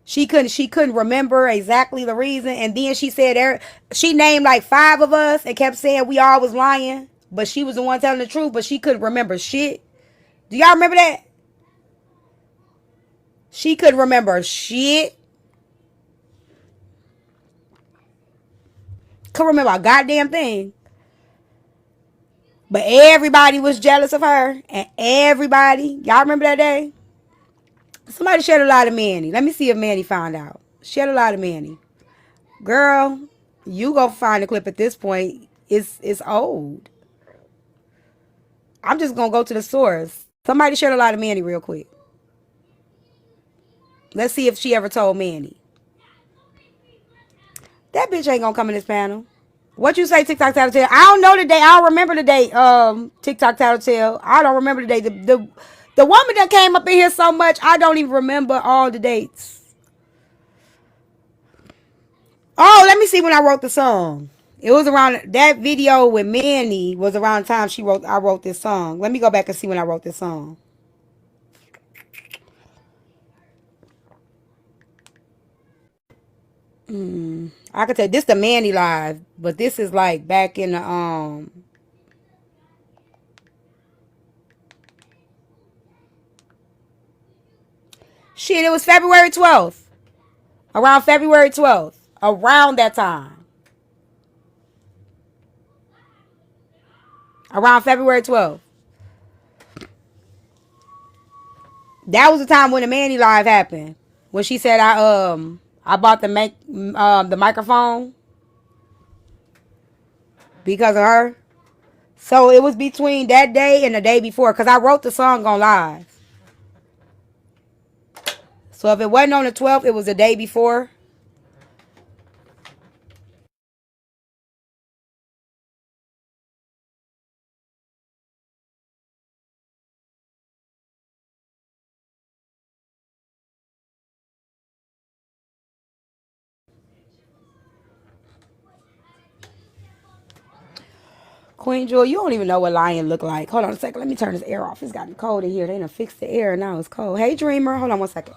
S2: She couldn't remember exactly the reason. And then she said she named like 5 of us and kept saying we all was lying. But she was the one telling the truth, but she couldn't remember shit. Do y'all remember that? She couldn't remember shit. Couldn't remember a goddamn thing. But everybody was jealous of her. And everybody, y'all remember that day? Somebody shed a lot of Manny. Let me see if Manny found out. Shed a lot of Manny. Girl, you go find the clip at this point. It's old. I'm just gonna go to the source. Somebody shed a lot of Manny real quick. Let's see if she ever told Manny. That bitch ain't gonna come in this panel. What you say, TikTok Tattletale? I don't know the day. I don't remember the day. TikTok Tattletale. I don't remember the day. The woman that came up in here so much, I don't even remember all the dates. Oh, let me see when I wrote the song. It was around that video with Manny was around the time I wrote this song. Let me go back and see when I wrote this song. I could tell this the Manny Live, but this is like back in the shit, it was February 12th. Around February 12th. Around that time. Around February 12th. That was the time when the Manny Live happened. When she said I bought the microphone because of her. So it was between that day and the day before because I wrote the song on live. So if it wasn't on the 12th, it was the day before. Queen Jewel, you don't even know what lion look like. Hold on a second. Let me turn this air off. It's gotten cold in here. They done fixed the air. Now it's cold. Hey, Dreamer. Hold on one second.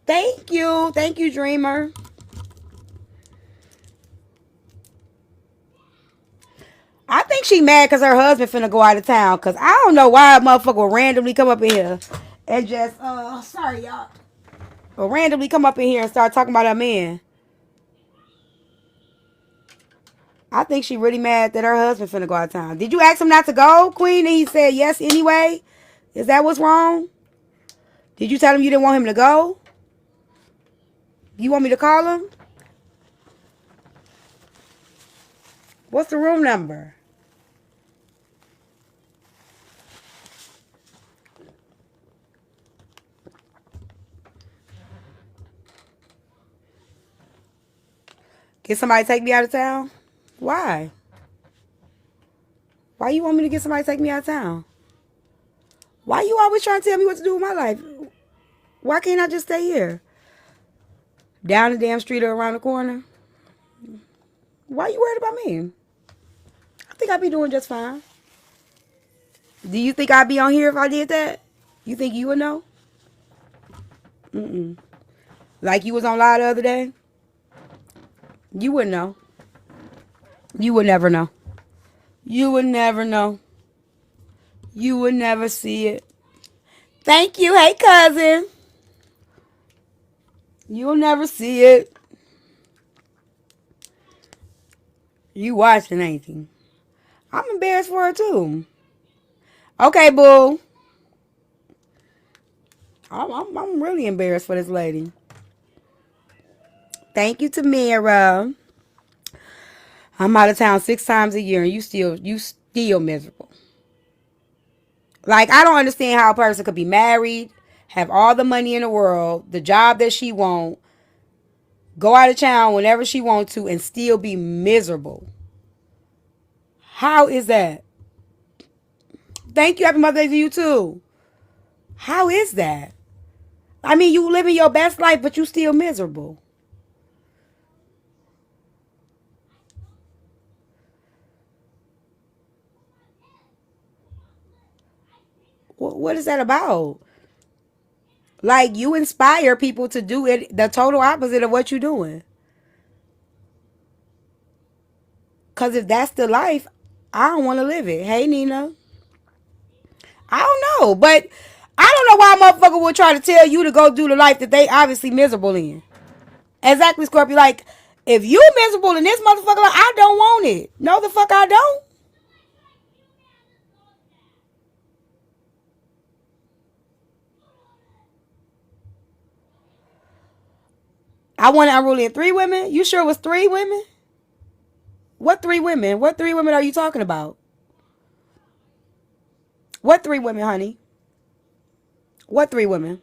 S2: Thank you. Thank you, Dreamer. I think she mad because her husband finna go out of town. Because I don't know why a motherfucker will randomly come up in here and just, sorry, y'all. Will randomly come up in here and start talking about her man. I think she really mad that her husband finna go out of town. Did you ask him not to go, Queen? And he said yes anyway? Is that what's wrong? Did you tell him you didn't want him to go? You want me to call him? What's the room number? Can somebody take me out of town? Why? Why you want me to get somebody to take me out of town? Why you always trying to tell me what to do with my life? Why can't I just stay here? Down the damn street or around the corner? Why you worried about me? I think I'd be doing just fine. Do you think I'd be on here if I did that? You think you would know? Mm-mm. Like you was on live the other day? You wouldn't know. You would never know. You would never know. You would never see it. Thank you. Hey, cousin. You'll never see it. You watching, ain't you? I'm embarrassed for her, too. Okay, boo. I'm really embarrassed for this lady. Thank you, Tamara. I'm out of town 6 times a year and you still miserable. Like, I don't understand how a person could be married, have all the money in the world, the job that she want, go out of town whenever she wants to, and still be miserable. How is that? Thank you. Happy Mother's Day to you too. How is that? I mean, you living your best life, but you still miserable. What is that about? Like, you inspire people to do it the total opposite of what you're doing. Because if that's the life, I don't want to live it. Hey, Nina. I don't know. But I don't know why a motherfucker will try to tell you to go do the life that they obviously miserable in. Exactly, Scorpio. Like, if you miserable in this motherfucker life, I don't want it. No, the fuck I don't. I want to unruly in 3 women? You sure it was 3 women? What 3 women? What 3 women are you talking about? What 3 women, honey? What 3 women?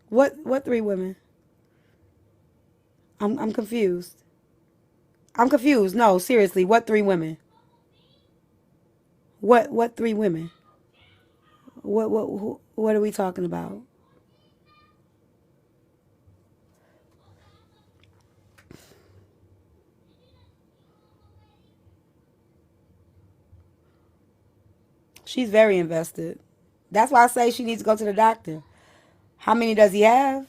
S2: What 3 women? I'm confused. I'm confused. No, seriously, what 3 women? What 3 women? What are we talking about? She's very invested. That's why I say she needs to go to the doctor. How many does he have?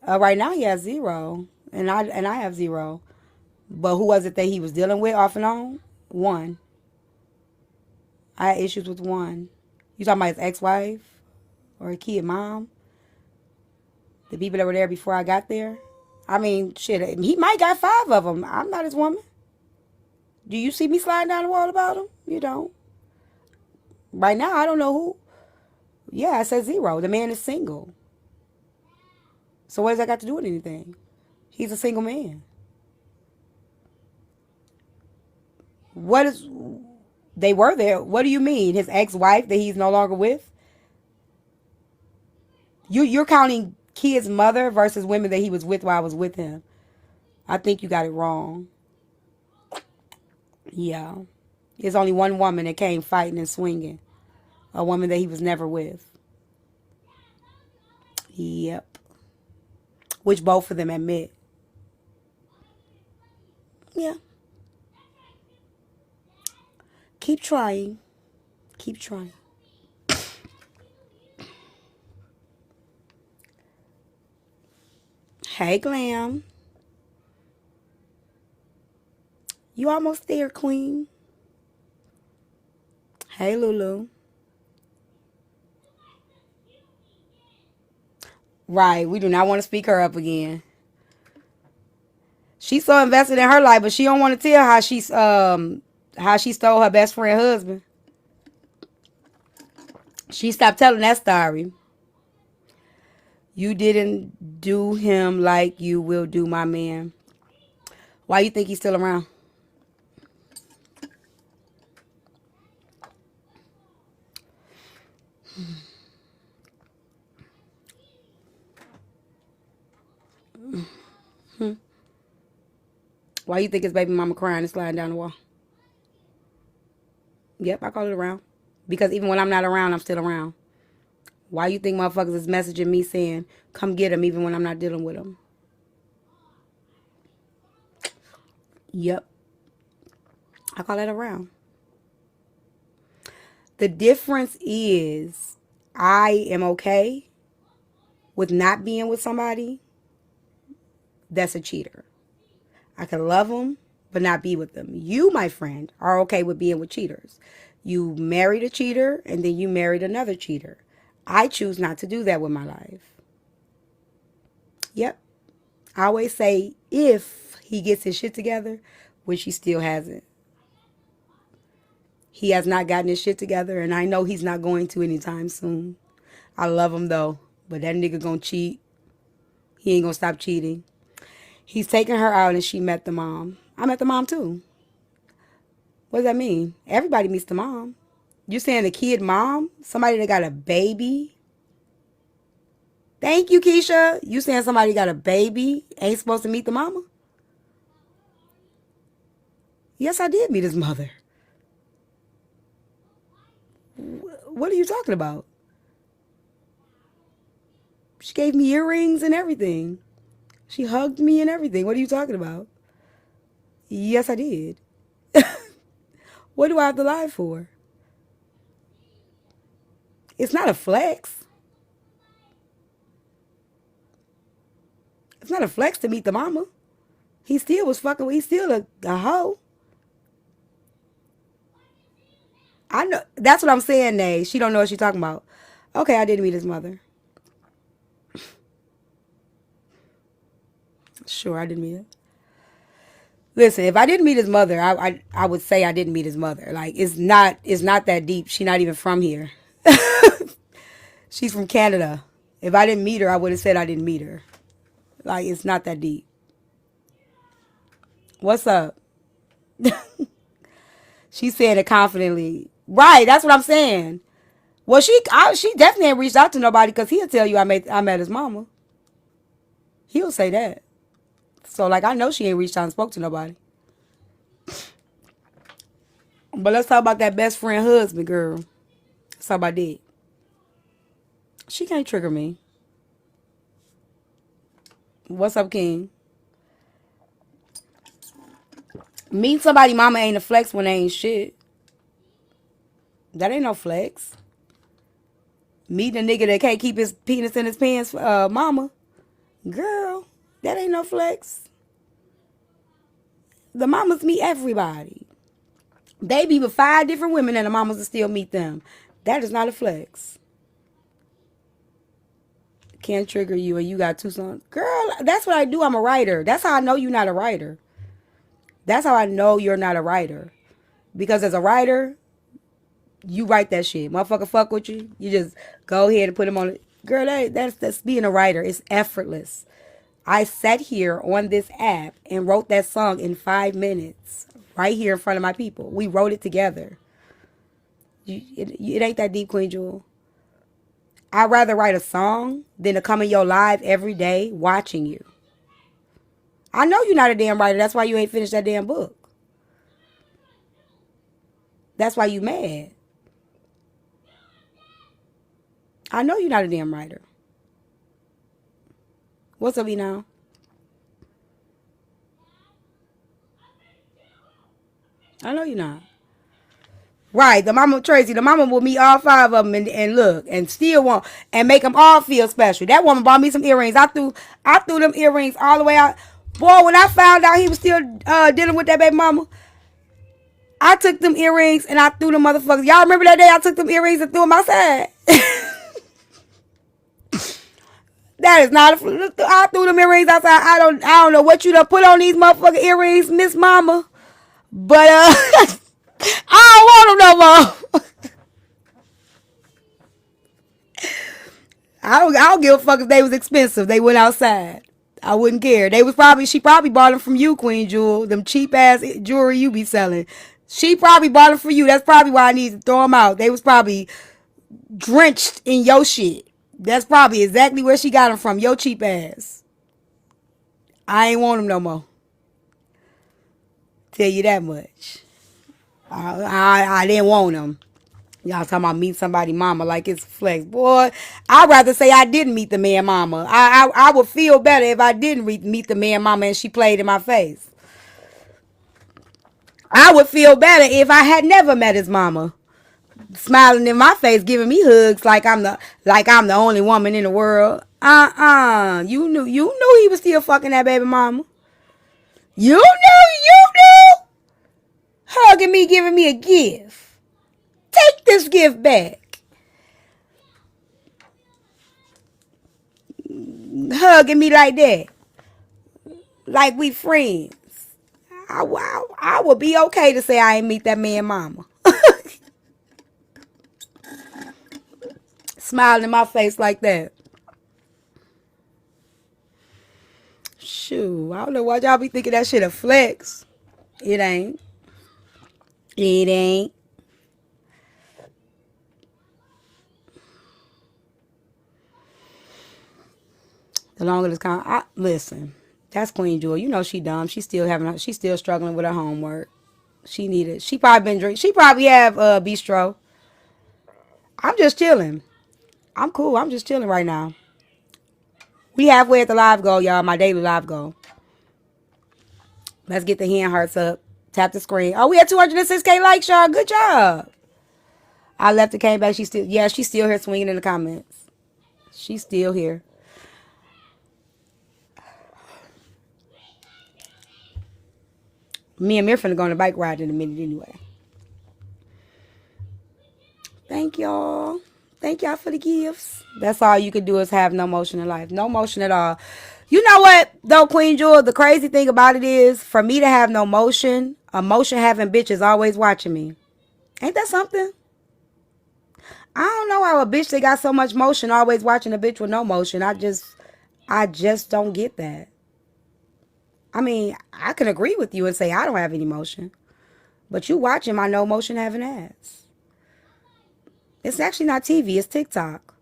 S2: Right now he has 0, and I have 0. But who was it that he was dealing with off and on? 1. I had issues with 1. You talking about his ex-wife or a kid mom? The people that were there before I got there? I mean, shit, he might got 5 of them. I'm not his woman. Do you see me sliding down the wall about him? You don't. Right now, I don't know who. Yeah, I said 0. The man is single. So what does that got to do with anything? He's a single man. What is... They were there. What do you mean? His ex-wife that he's no longer with? You're counting kids' mother versus women that he was with while I was with him. I think you got it wrong. Yeah. There's only one woman that came fighting and swinging. A woman that he was never with. Yep. Which both of them admit. Yeah. Keep trying. Keep trying. Hey, Glam. You almost there, Queen. Hey, Lulu. Right. We do not want to speak her up again. She's so invested in her life, but she don't want to tell how she stole her best friend's husband. She stopped telling that story. You didn't do him like you will do my man. Why you think he's still around? Why you think his baby mama crying and sliding down the wall? Yep, I call it around. Because even when I'm not around, I'm still around. Why you think motherfuckers is messaging me saying, come get him even when I'm not dealing with him? Yep. I call that around. The difference is I am okay with not being with somebody that's a cheater. I can love them but not be with them. You, my friend, are okay with being with cheaters. You married a cheater and then you married another cheater. I choose not to do that with my life. Yep. I always say if he gets his shit together, which he still hasn't. He has not gotten his shit together, and I know he's not going to anytime soon. I love him though, but that nigga gonna cheat. He ain't gonna stop cheating. He's taking her out and she met the mom. I met the mom too. What does that mean? Everybody meets the mom. You saying the kid mom? Somebody that got a baby? Thank you, Keisha. You saying somebody got a baby ain't supposed to meet the mama? Yes, I did meet his mother. What are you talking about? She gave me earrings and everything. She hugged me and everything. What are you talking about? Yes, I did. What do I have to lie for? It's not a flex. It's not a flex to meet the mama. He still was fucking. He's still a hoe. I know. That's what I'm saying, Nay. She don't know what she's talking about. Okay, I didn't meet his mother. Sure, I didn't meet her. Listen, if I didn't meet his mother, I would say I didn't meet his mother. Like it's not that deep. She's not even from here. She's from Canada. If I didn't meet her, I would have said I didn't meet her. Like it's not that deep. What's up? She said it confidently. Right, that's what I'm saying. Well, she definitely ain't reached out to nobody because he'll tell you I met his mama. He'll say that. So like I know she ain't reached out and spoke to nobody. But let's talk about that best friend husband, girl. Let's talk about that. She can't trigger me. What's up, King? Meeting somebody mama ain't a flex when they ain't shit. That ain't no flex. Meeting a nigga that can't keep his penis in his pants, mama. Girl, that ain't no flex. The mamas meet everybody. They be with 5 different women and the mamas will still meet them. That is not a flex. Can't trigger you and you got 2 sons. Girl, that's what I do. I'm a writer. That's how I know you're not a writer. That's how I know you're not a writer. Because as a writer, you write that shit. Motherfucker fuck with you. You just go ahead and put them on it. Girl, that's being a writer. It's effortless. I sat here on this app and wrote that song in 5 minutes. Right here in front of my people. We wrote it together. It ain't that deep, Queen Jewel. I'd rather write a song than to come in your live every day watching you. I know you're not a damn writer. That's why you ain't finished that damn book. That's why you mad. I know you're not a damn writer. What's up, you now? I know you're not. Right, the mama Tracy, the mama will meet all 5 of them and look and still want and make them all feel special. That woman bought me some earrings. I threw them earrings all the way out. Boy, when I found out he was still dealing with that baby mama, I took them earrings and I threw them motherfuckers. Y'all remember that day I took them earrings and threw them outside? That is not I threw them earrings outside. I don't know what you done put on these motherfucking earrings, Miss Mama. But I don't want them no more. I don't give a fuck if they was expensive. They went outside. I wouldn't care. She probably bought them from you, Queen Jewel. Them cheap ass jewelry you be selling. She probably bought them for you. That's probably why I need to throw them out. They was probably drenched in your shit. That's probably exactly where she got them from. Your cheap ass. I ain't want them no more. Tell you that much. I didn't want them. Y'all talking about meet somebody mama like it's flex. Boy, I'd rather say I didn't meet the man mama. I would feel better if I didn't meet the man mama and she played in my face. I would feel better if I had never met his mama. Smiling in my face, giving me hugs like I'm the only woman in the world. You knew he was still fucking that baby mama. You knew. Hugging me, giving me a gift. Take this gift back. Hugging me like that. Like we friends. I would be okay to say I ain't meet that man mama. Smiling in my face like that. Shoot, I don't know why y'all be thinking that shit a flex. It ain't. It ain't. The longer this listen, that's Queen Jewel. You know she dumb. She's still struggling with her homework. She probably been drinking. She probably have bistro. I'm just chilling. I'm cool. I'm just chilling right now. We halfway at the live goal, y'all. My daily live goal. Let's get the hand hearts up. Tap the screen. Oh, we had 206K likes, y'all. Good job. I left and came back. She's still here swinging in the comments. She's still here. Me and Mir finna go on a bike ride in a minute anyway. Thank y'all. Thank y'all for the gifts. That's all you could do is have no motion in life. No motion at all. You know what, though, Queen Jewel? The crazy thing about it is, for me to have no motion, a motion having bitch is always watching me. Ain't that something? I don't know how a bitch that got so much motion always watching a bitch with no motion. I just don't get that. I mean, I can agree with you and say I don't have any motion. But you watching my no motion having ass. It's actually not TV, it's TikTok.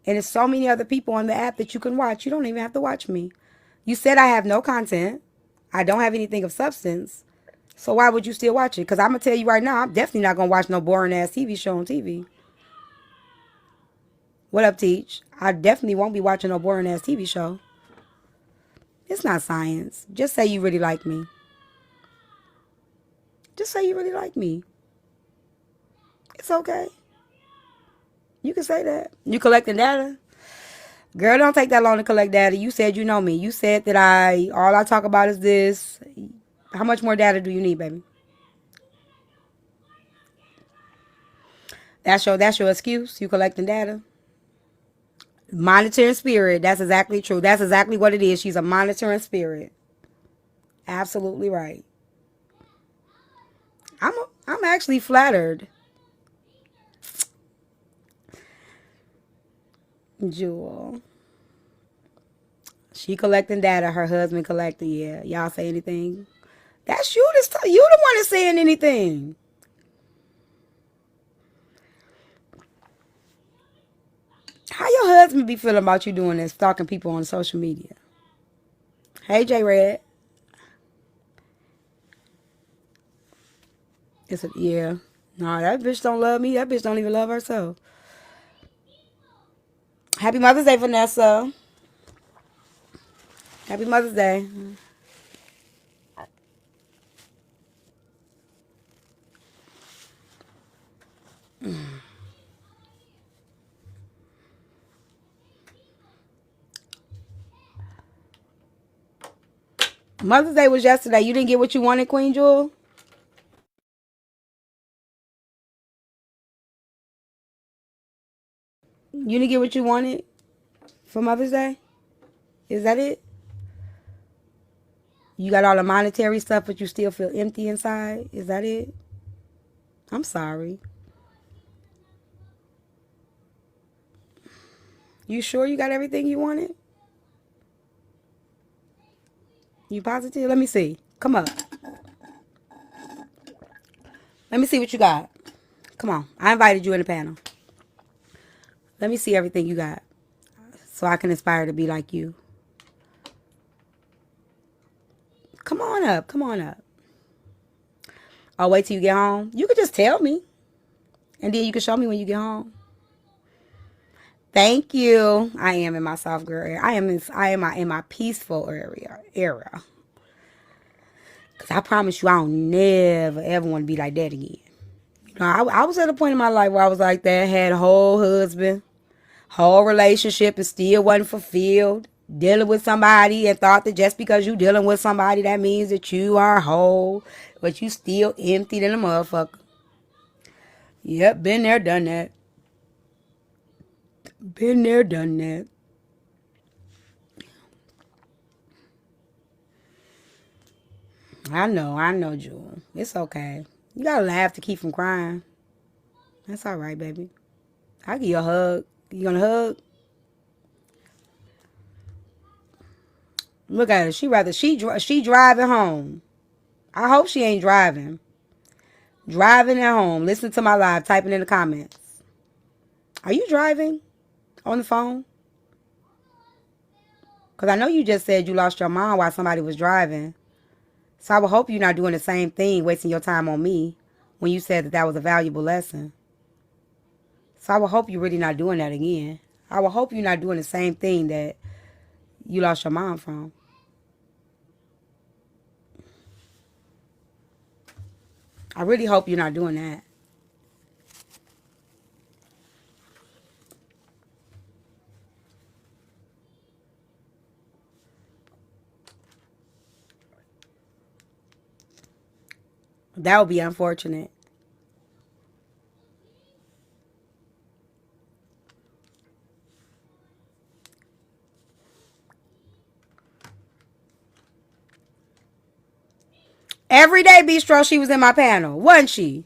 S2: And there's so many other people on the app that you can watch. You don't even have to watch me. You said I have no content. I don't have anything of substance. So why would you still watch it? Because I'm going to tell you right now, I'm definitely not going to watch no boring ass TV show on TV. What up, Teach? I definitely won't be watching no boring ass TV show. It's not science. Just say you really like me. Just say you really like me. It's okay. You can say that. You collecting data? Girl, don't take that long to collect data. You said you know me. You said that all I talk about is this. How much more data do you need, baby? That's your excuse? You collecting data? Monitoring spirit. That's exactly true. That's exactly what it is. She's a monitoring spirit. Absolutely right. I'm actually flattered. Jewel. She collecting data. Her husband collecting. Yeah. Y'all say anything? That's you. You the one that's saying anything. How your husband be feeling about you doing this, stalking people on social media? Hey, J Red. Yeah. No, that bitch don't love me. That bitch don't even love herself. Happy Mother's Day, Vanessa. Happy Mother's Day. Mother's Day was yesterday. You didn't get what you wanted, Queen Jewel? You didn't get what you wanted for Mother's Day? Is that it? You got all the monetary stuff, but you still feel empty inside? Is that it? I'm sorry. You sure you got everything you wanted? You positive? Let me see. Come up. Let me see what you got. Come on. I invited you in the panel. Let me see everything you got so I can aspire to be like you. Come on up. Come on up. I'll wait till you get home. You could just tell me. And then you can show me when you get home. Thank you. I am in my soft girl area. I am in my peaceful era. Because I promise you, I don't never, ever want to be like that again. You know, I was at a point in my life where I was like that. Had a whole husband. Whole relationship and still wasn't fulfilled. dealing with somebody and thought that just because you dealing with somebody that means that you are whole, but you still empty than a motherfucker. Yep, been there, done that. Been there, done that. I know, Jewel. It's okay. You gotta laugh to keep from crying. That's all right, baby. I'll give you a hug. You gonna hug? Look at her. She driving home. I hope she ain't driving. Driving at home. Listen to my live. Typing in the comments. Are you driving on the phone? Because I know you just said you lost your mom while somebody was driving. So I would hope you're not doing the same thing, wasting your time on me when you said that was a valuable lesson. So I would hope you're really not doing that again. I would hope you're not doing the same thing that you lost your mom from. I really hope you're not doing that. That would be unfortunate. Every day, Bistro, she was in my panel. Wasn't she?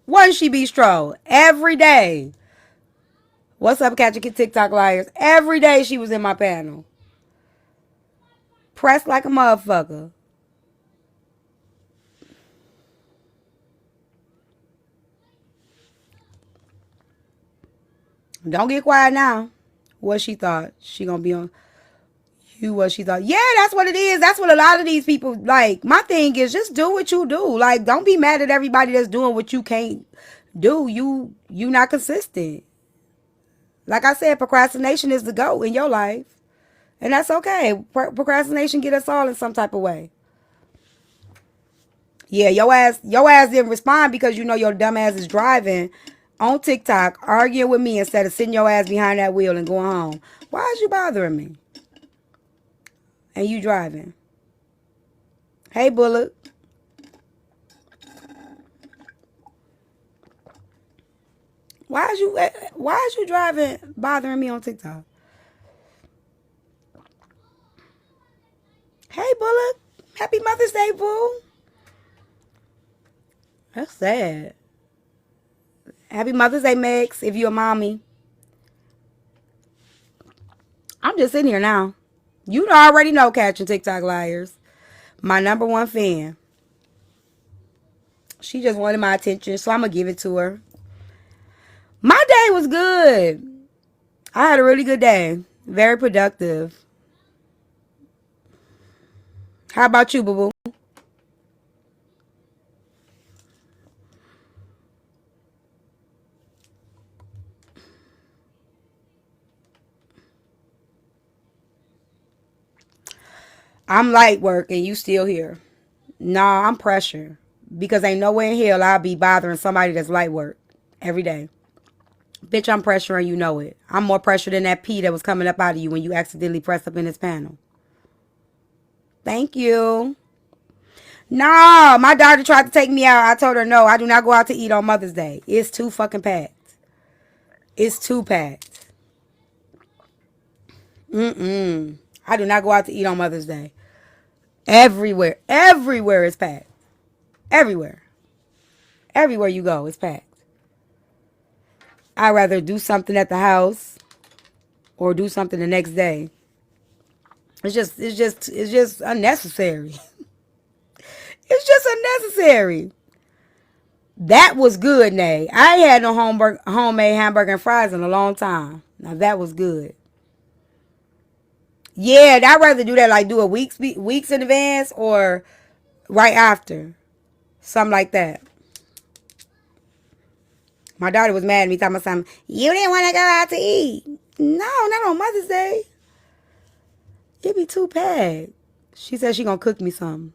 S2: Wasn't she, Bistro? Every day. What's up, catching TikTok liars? Every day she was in my panel. Pressed like a motherfucker. Don't get quiet now. What she thought? She gonna be on you what she thought. Yeah, that's what it is. That's what a lot of these people like. My thing is just do what you do. Like, don't be mad at everybody that's doing what you can't do. You not consistent. Like I said, procrastination is the goat in your life. And that's okay. Procrastination get us all in some type of way. Yeah, your ass didn't respond because you know your dumb ass is driving on TikTok arguing with me instead of sitting your ass behind that wheel and going home. Why is you bothering me? And you driving. Hey, Bullock. Why is you driving bothering me on TikTok? Hey, Bullock. Happy Mother's Day, boo. That's sad. Happy Mother's Day, Mex, if you're a mommy. I'm just sitting here now. You already know, catching TikTok liars. My number one fan. She just wanted my attention, so I'm going to give it to her. My day was good. I had a really good day. Very productive. How about you, boo-boo? I'm light work and you still here. Nah, I'm pressure. Because ain't nowhere in hell I'll be bothering somebody that's light work every day. Bitch, I'm pressure and you know it. I'm more pressure than that pee that was coming up out of you when you accidentally pressed up in this panel. Thank you. Nah, my daughter tried to take me out. I told her no, I do not go out to eat on Mother's Day. It's too fucking packed. It's too packed. I do not go out to eat on Mother's Day. Everywhere is packed. Everywhere you go, it's packed. I'd rather do something at the house or do something the next day. It's just unnecessary. It's just unnecessary. That was good, Nay. I ain't had no homemade hamburger and fries in a long time. Now that was good. Yeah, I'd rather do that, like do a weeks in advance or right after. Something like that. My daughter was mad at me, talking about something. You didn't want to go out to eat. No, not on Mother's Day. It be too packed. She said she gonna cook me something.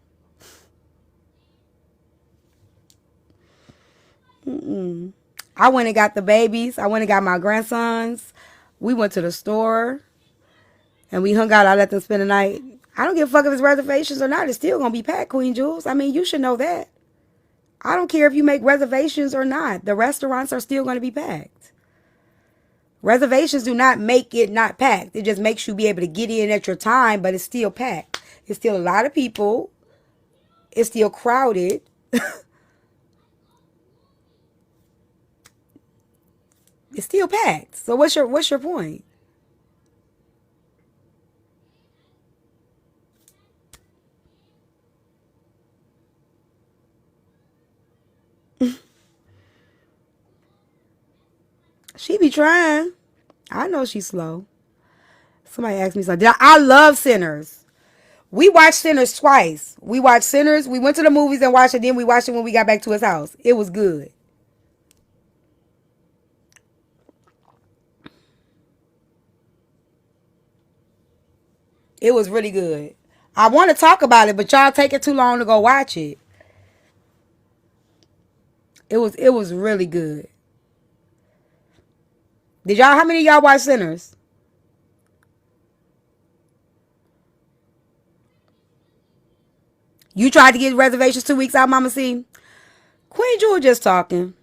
S2: I went and got the babies. I went and got my grandsons. We went to the store. and we hung out. I let them spend the night. I don't give a fuck if it's reservations or not. It's still gonna be packed, Queen Jules. I mean, you should know that. I don't care if you make reservations or not. The restaurants are still gonna be packed. Reservations do not make it not packed. It just makes you be able to get in at your time, but it's still packed. It's still a lot of people. It's still crowded. It's still packed. So what's your point? She be trying. I know she's slow. Somebody asked me something. I love Sinners. We watched Sinners twice. We watched Sinners. We went to the movies and watched it. Then we watched it when we got back to his house. It was good. It was really good. I want to talk about it, but y'all take it too long to go watch it. It was really good. Did y'all? How many of y'all watch Sinners? You tried to get reservations 2 weeks out, Mama C. Queen Jewel just talking.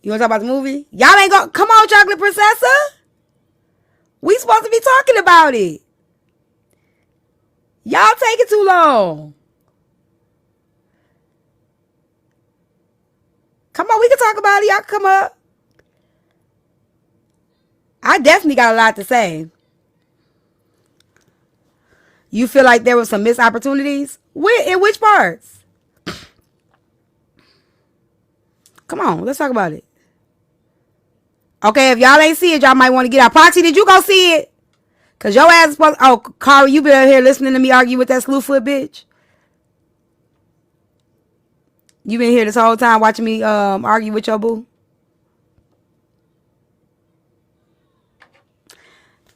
S2: You want to talk about the movie? Y'all ain't go. Come on, Chocolate Princessa. We supposed to be talking about it. Y'all taking too long. Come on, we can talk about it. Y'all can come up. I definitely got a lot to say. You feel like there was some missed opportunities? In which parts? Come on, let's talk about it. Okay, if y'all ain't see it, y'all might want to get out. Proxy, did you go see it? Because your ass is supposed... Oh, Kara, you been out here listening to me argue with that slewfoot bitch? You been here this whole time watching me argue with your boo?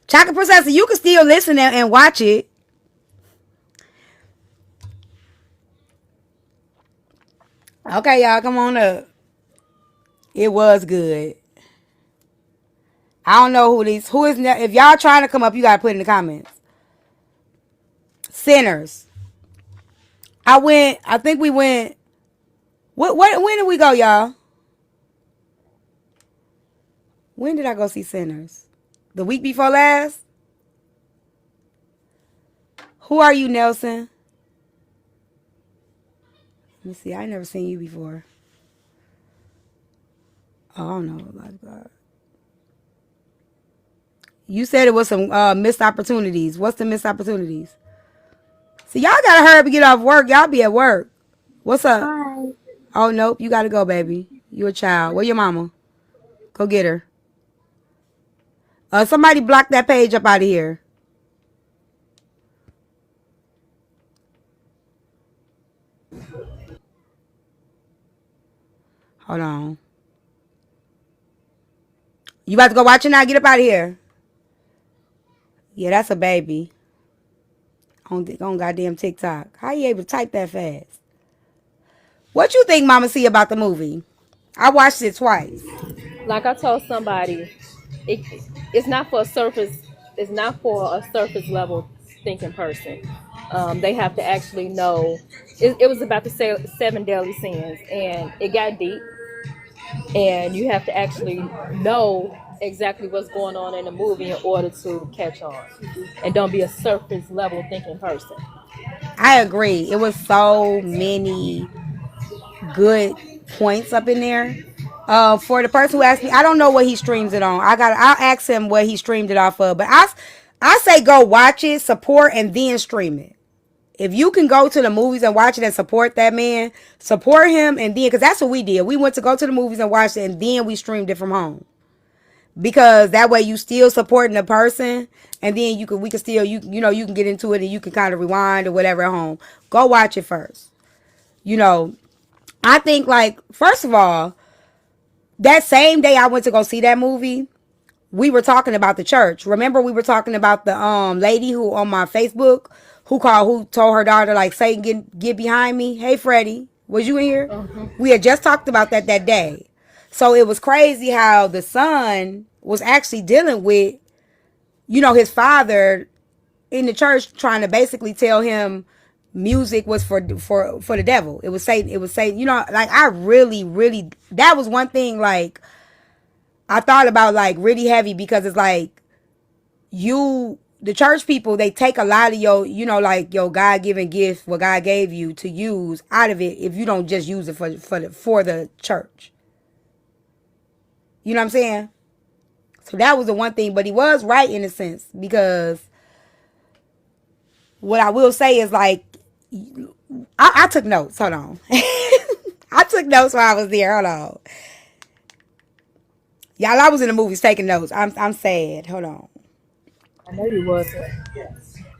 S2: Chocolate Princess, you can still listen and watch it. Okay, y'all, come on up. It was good. I don't know who these... If y'all trying to come up, you got to put in the comments. Sinners. I think we went... When did we go, y'all? When did I go see Sinners? The week before last? Who are you, Nelson? Let me see. I ain't never seen you before. Oh, I don't know. Like God. You said it was some missed opportunities. What's the missed opportunities? See, y'all gotta hurry up and get off work. Y'all be at work. What's up?
S11: Hi.
S2: Oh, nope. You gotta go, baby. You a child. Where your mama? Go get her. Somebody block that page up out of here. Hold on. You about to go watch it now? Get up out of here. Yeah, that's a baby. On goddamn TikTok. How you able to type that fast? What you think, Mama C, about the movie? I watched it twice.
S11: Like I told somebody, it, it's not for a surface. It's not for a surface level thinking person. They have to actually know. It was about the seven deadly sins, and it got deep. And you have to actually know exactly what's going on in the movie in order to catch on, and don't be a surface level thinking person.
S2: I agree. It was so many good points up in there. For the person who asked me, I don't know what he streams it on. I'll ask him what he streamed it off of. But I say go watch it, support, and then stream it. If you can go to the movies and watch it and support that man, support him, and then, because that's what we did. We went to go to the movies and watch it, and then we streamed it from home. Because that way you still supporting the person, and then we can still you can get into it and you can kind of rewind or whatever at home. Go watch it first. I think, like, first of all, that same day I went to go see that movie, we were talking about the church. Remember, we were talking about the lady who on my Facebook who told her daughter, like, Satan, get behind me. Hey, Freddie, was you in here?
S11: Uh-huh.
S2: We had just talked about that day. So it was crazy how the son was actually dealing with his father in the church trying to basically tell him music was for the devil. It was Satan. It was Satan. Like I really that was one thing like I thought about like really heavy because it's like the church people, they take a lot of your, like your God given gift, what God gave you to use out of it if you don't just use it for the church. You know what I'm saying? So that was the one thing, but he was right in a sense because what I will say is like I took notes. Hold on. I took notes while I was there. Hold on. Y'all, I was in the movies taking notes. I'm sad. Hold on.
S11: I know you wasn't.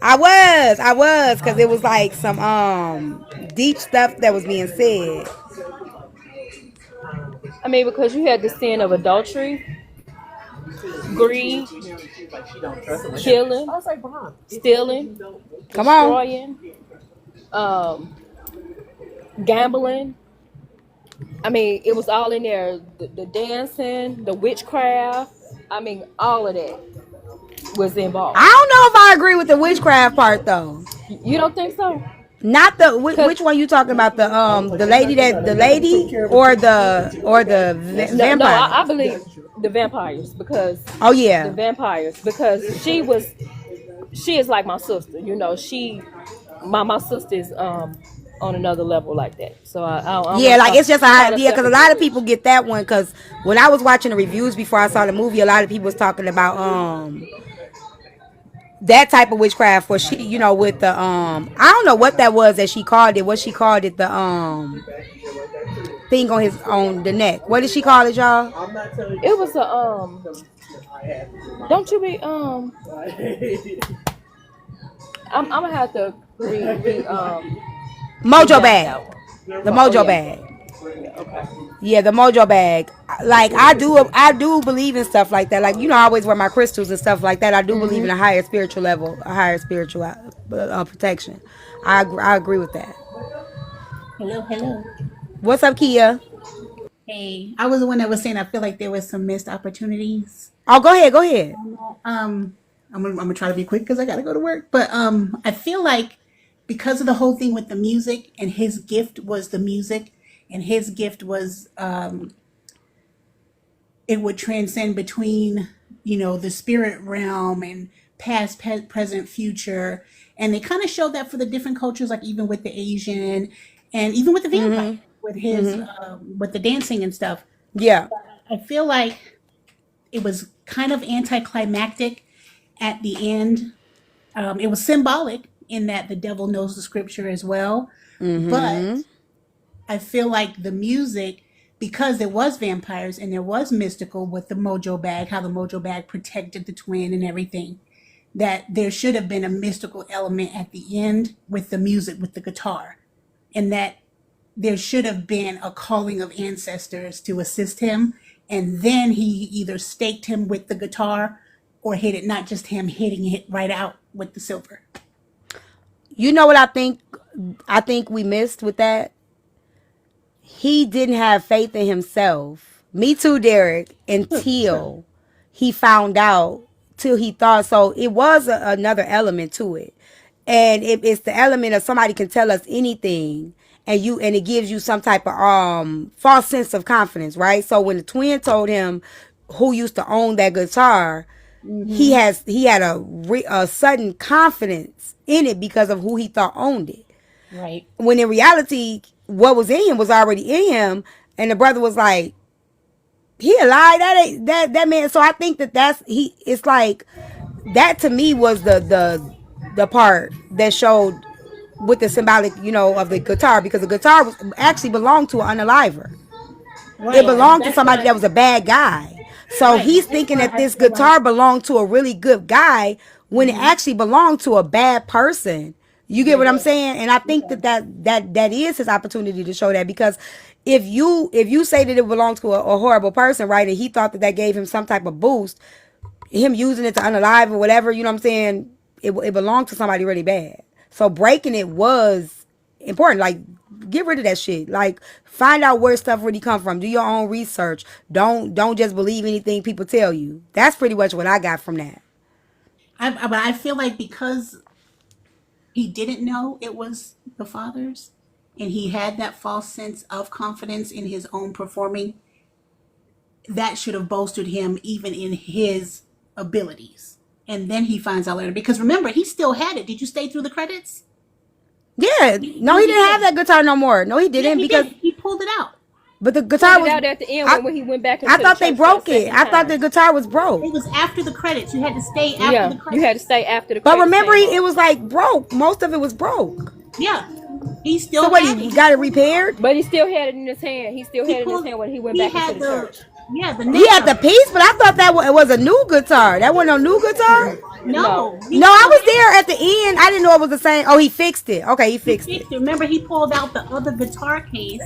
S2: I was, because it was like some deep stuff that was being said.
S11: I mean, because you had the sin of adultery, greed, killing, stealing,
S2: Come on.
S11: destroying, um, gambling. I mean, it was all in there. The dancing, the witchcraft. I mean, all of that was involved.
S2: I don't know if I agree with the witchcraft part though.
S11: You don't think so?
S2: Not the which one you talking about, the lady or the
S11: No,
S2: vampire?
S11: I believe the vampires because
S2: Oh yeah.
S11: the vampires because she is like my sister. My sister is on another level like that. So I
S2: Yeah,
S11: want
S2: like it's just a
S11: to
S2: high,
S11: call
S2: yeah,
S11: herself
S2: because
S11: a
S2: a lot of
S11: sister.
S2: people get that one. Because when I was watching the reviews before I saw the movie, a lot of people was talking about that type of witchcraft where she, with the I don't know what that was that she called it. What she called it, the thing on the neck. What did she call it, y'all?
S11: It was a Don't you be I'm gonna have to
S2: Mojo
S11: examine
S2: bag.
S11: that one.
S2: The
S11: Oh
S2: mojo
S11: yeah.
S2: bag.
S11: Yeah. Okay.
S2: Yeah, the mojo bag. Like I do believe in stuff like that. Like I always wear my crystals and stuff like that. I do believe in a higher spiritual level, a higher spiritual protection. I agree with that.
S12: Hello, hello.
S2: What's up, Kia?
S12: Hey, I was the one that was saying I feel like there was some missed opportunities.
S2: Oh, go ahead, go ahead.
S12: I'm gonna try to be quick because I gotta go to work. But I feel like because of the whole thing with the music, and his gift was the music, and his gift was it would transcend between the spirit realm and past, present, future, and they kind of showed that for the different cultures, like even with the Asian, and even with the vampire,
S2: Mhm.
S12: with his
S2: Mhm.
S12: with the dancing and stuff.
S2: Yeah.
S12: I feel like it was kind of anticlimactic at the end. It was symbolic in that the devil knows the scripture as well,
S2: Mhm.
S12: but I feel like the music, because there was vampires and there was mystical with the mojo bag, how the mojo bag protected the twin and everything, that there should have been a mystical element at the end with the music, with the guitar, and that there should have been a calling of ancestors to assist him. And then he either staked him with the guitar or hit it, not just him hitting it right out with the silver.
S2: You know what I think? I think we missed with that. He didn't have faith in himself. Me too, Derek. Until he found out, till he thought so. It was another element to it, and it's the element of somebody can tell us anything, and it gives you some type of false sense of confidence, right? So when the twin told him who used to own that guitar,
S12: Mm-hmm.
S2: he had a sudden confidence in it because of who he thought owned it,
S12: Right.
S2: when in reality what was in him was already in him, and the brother was like, he alive, that ain't that man. So I think that's he, it's like that to me was the part that showed with the symbolic, of the guitar, because the guitar was actually belonged to an unaliver. It
S12: Right.
S2: belonged to
S12: That's
S2: somebody
S12: why.
S2: that was a bad guy. So
S12: Right.
S2: he's
S12: That's
S2: thinking
S12: why
S2: that
S12: I
S2: this
S12: feel like.
S2: guitar belonged to a really good guy when it
S12: Mm-hmm.
S2: actually belonged to a bad person. You get
S12: Yeah.
S2: what I'm saying? And I think that is his opportunity to show that, because if you say that it belonged to a horrible person, right, and he thought that gave him some type of boost, him using it to unalive or whatever, you know what I'm saying? It belonged to somebody really bad. So breaking it was important. Like, get rid of that shit. Like, find out where stuff really come from. Do your own research. Don't just believe anything people tell you. That's pretty much what I got from that.
S12: But I feel like because he didn't know it was the father's, and he had that false sense of confidence in his own performing, that should have bolstered him even in his abilities. And then he finds out later, because remember, he still had it. Did you stay through the credits?
S2: Yeah. No, he didn't have that guitar no more. No, he didn't,
S12: Yeah, he
S2: because
S12: did. He pulled it out.
S2: but the guitar
S11: Pulled it
S2: was.
S11: out at the end
S2: I,
S11: when he went back into
S2: I
S11: the
S2: thought they
S11: church for the
S2: broke it.
S11: second
S2: I thought
S11: time.
S2: the guitar was broke.
S12: It was after the credits. You had to stay after
S11: Yeah,
S12: the credits.
S11: you had to stay after the
S2: But
S11: credits
S2: remember,
S11: came
S2: it
S11: on.
S2: was like broke. Most of it was broke.
S12: Yeah, he
S2: So
S12: still
S2: what?
S12: had
S2: He
S12: it.
S2: got it repaired.
S11: But he still had it in his hand. He still
S12: He
S11: had it in his
S12: pulled.
S11: hand when he went
S12: He
S11: back into
S12: had
S11: the
S12: the
S11: church.
S12: the
S2: He
S12: neck
S2: had
S12: of
S2: the
S12: it.
S2: piece, but I thought that it was a new guitar. That wasn't a new guitar.
S11: No.
S12: No, he
S2: No, I
S12: still
S2: was
S12: had it.
S2: there at the end. I didn't know it was the same. Oh, he fixed it. Okay, he
S12: He
S2: fixed it.
S12: fixed it. Remember, he pulled out the other guitar case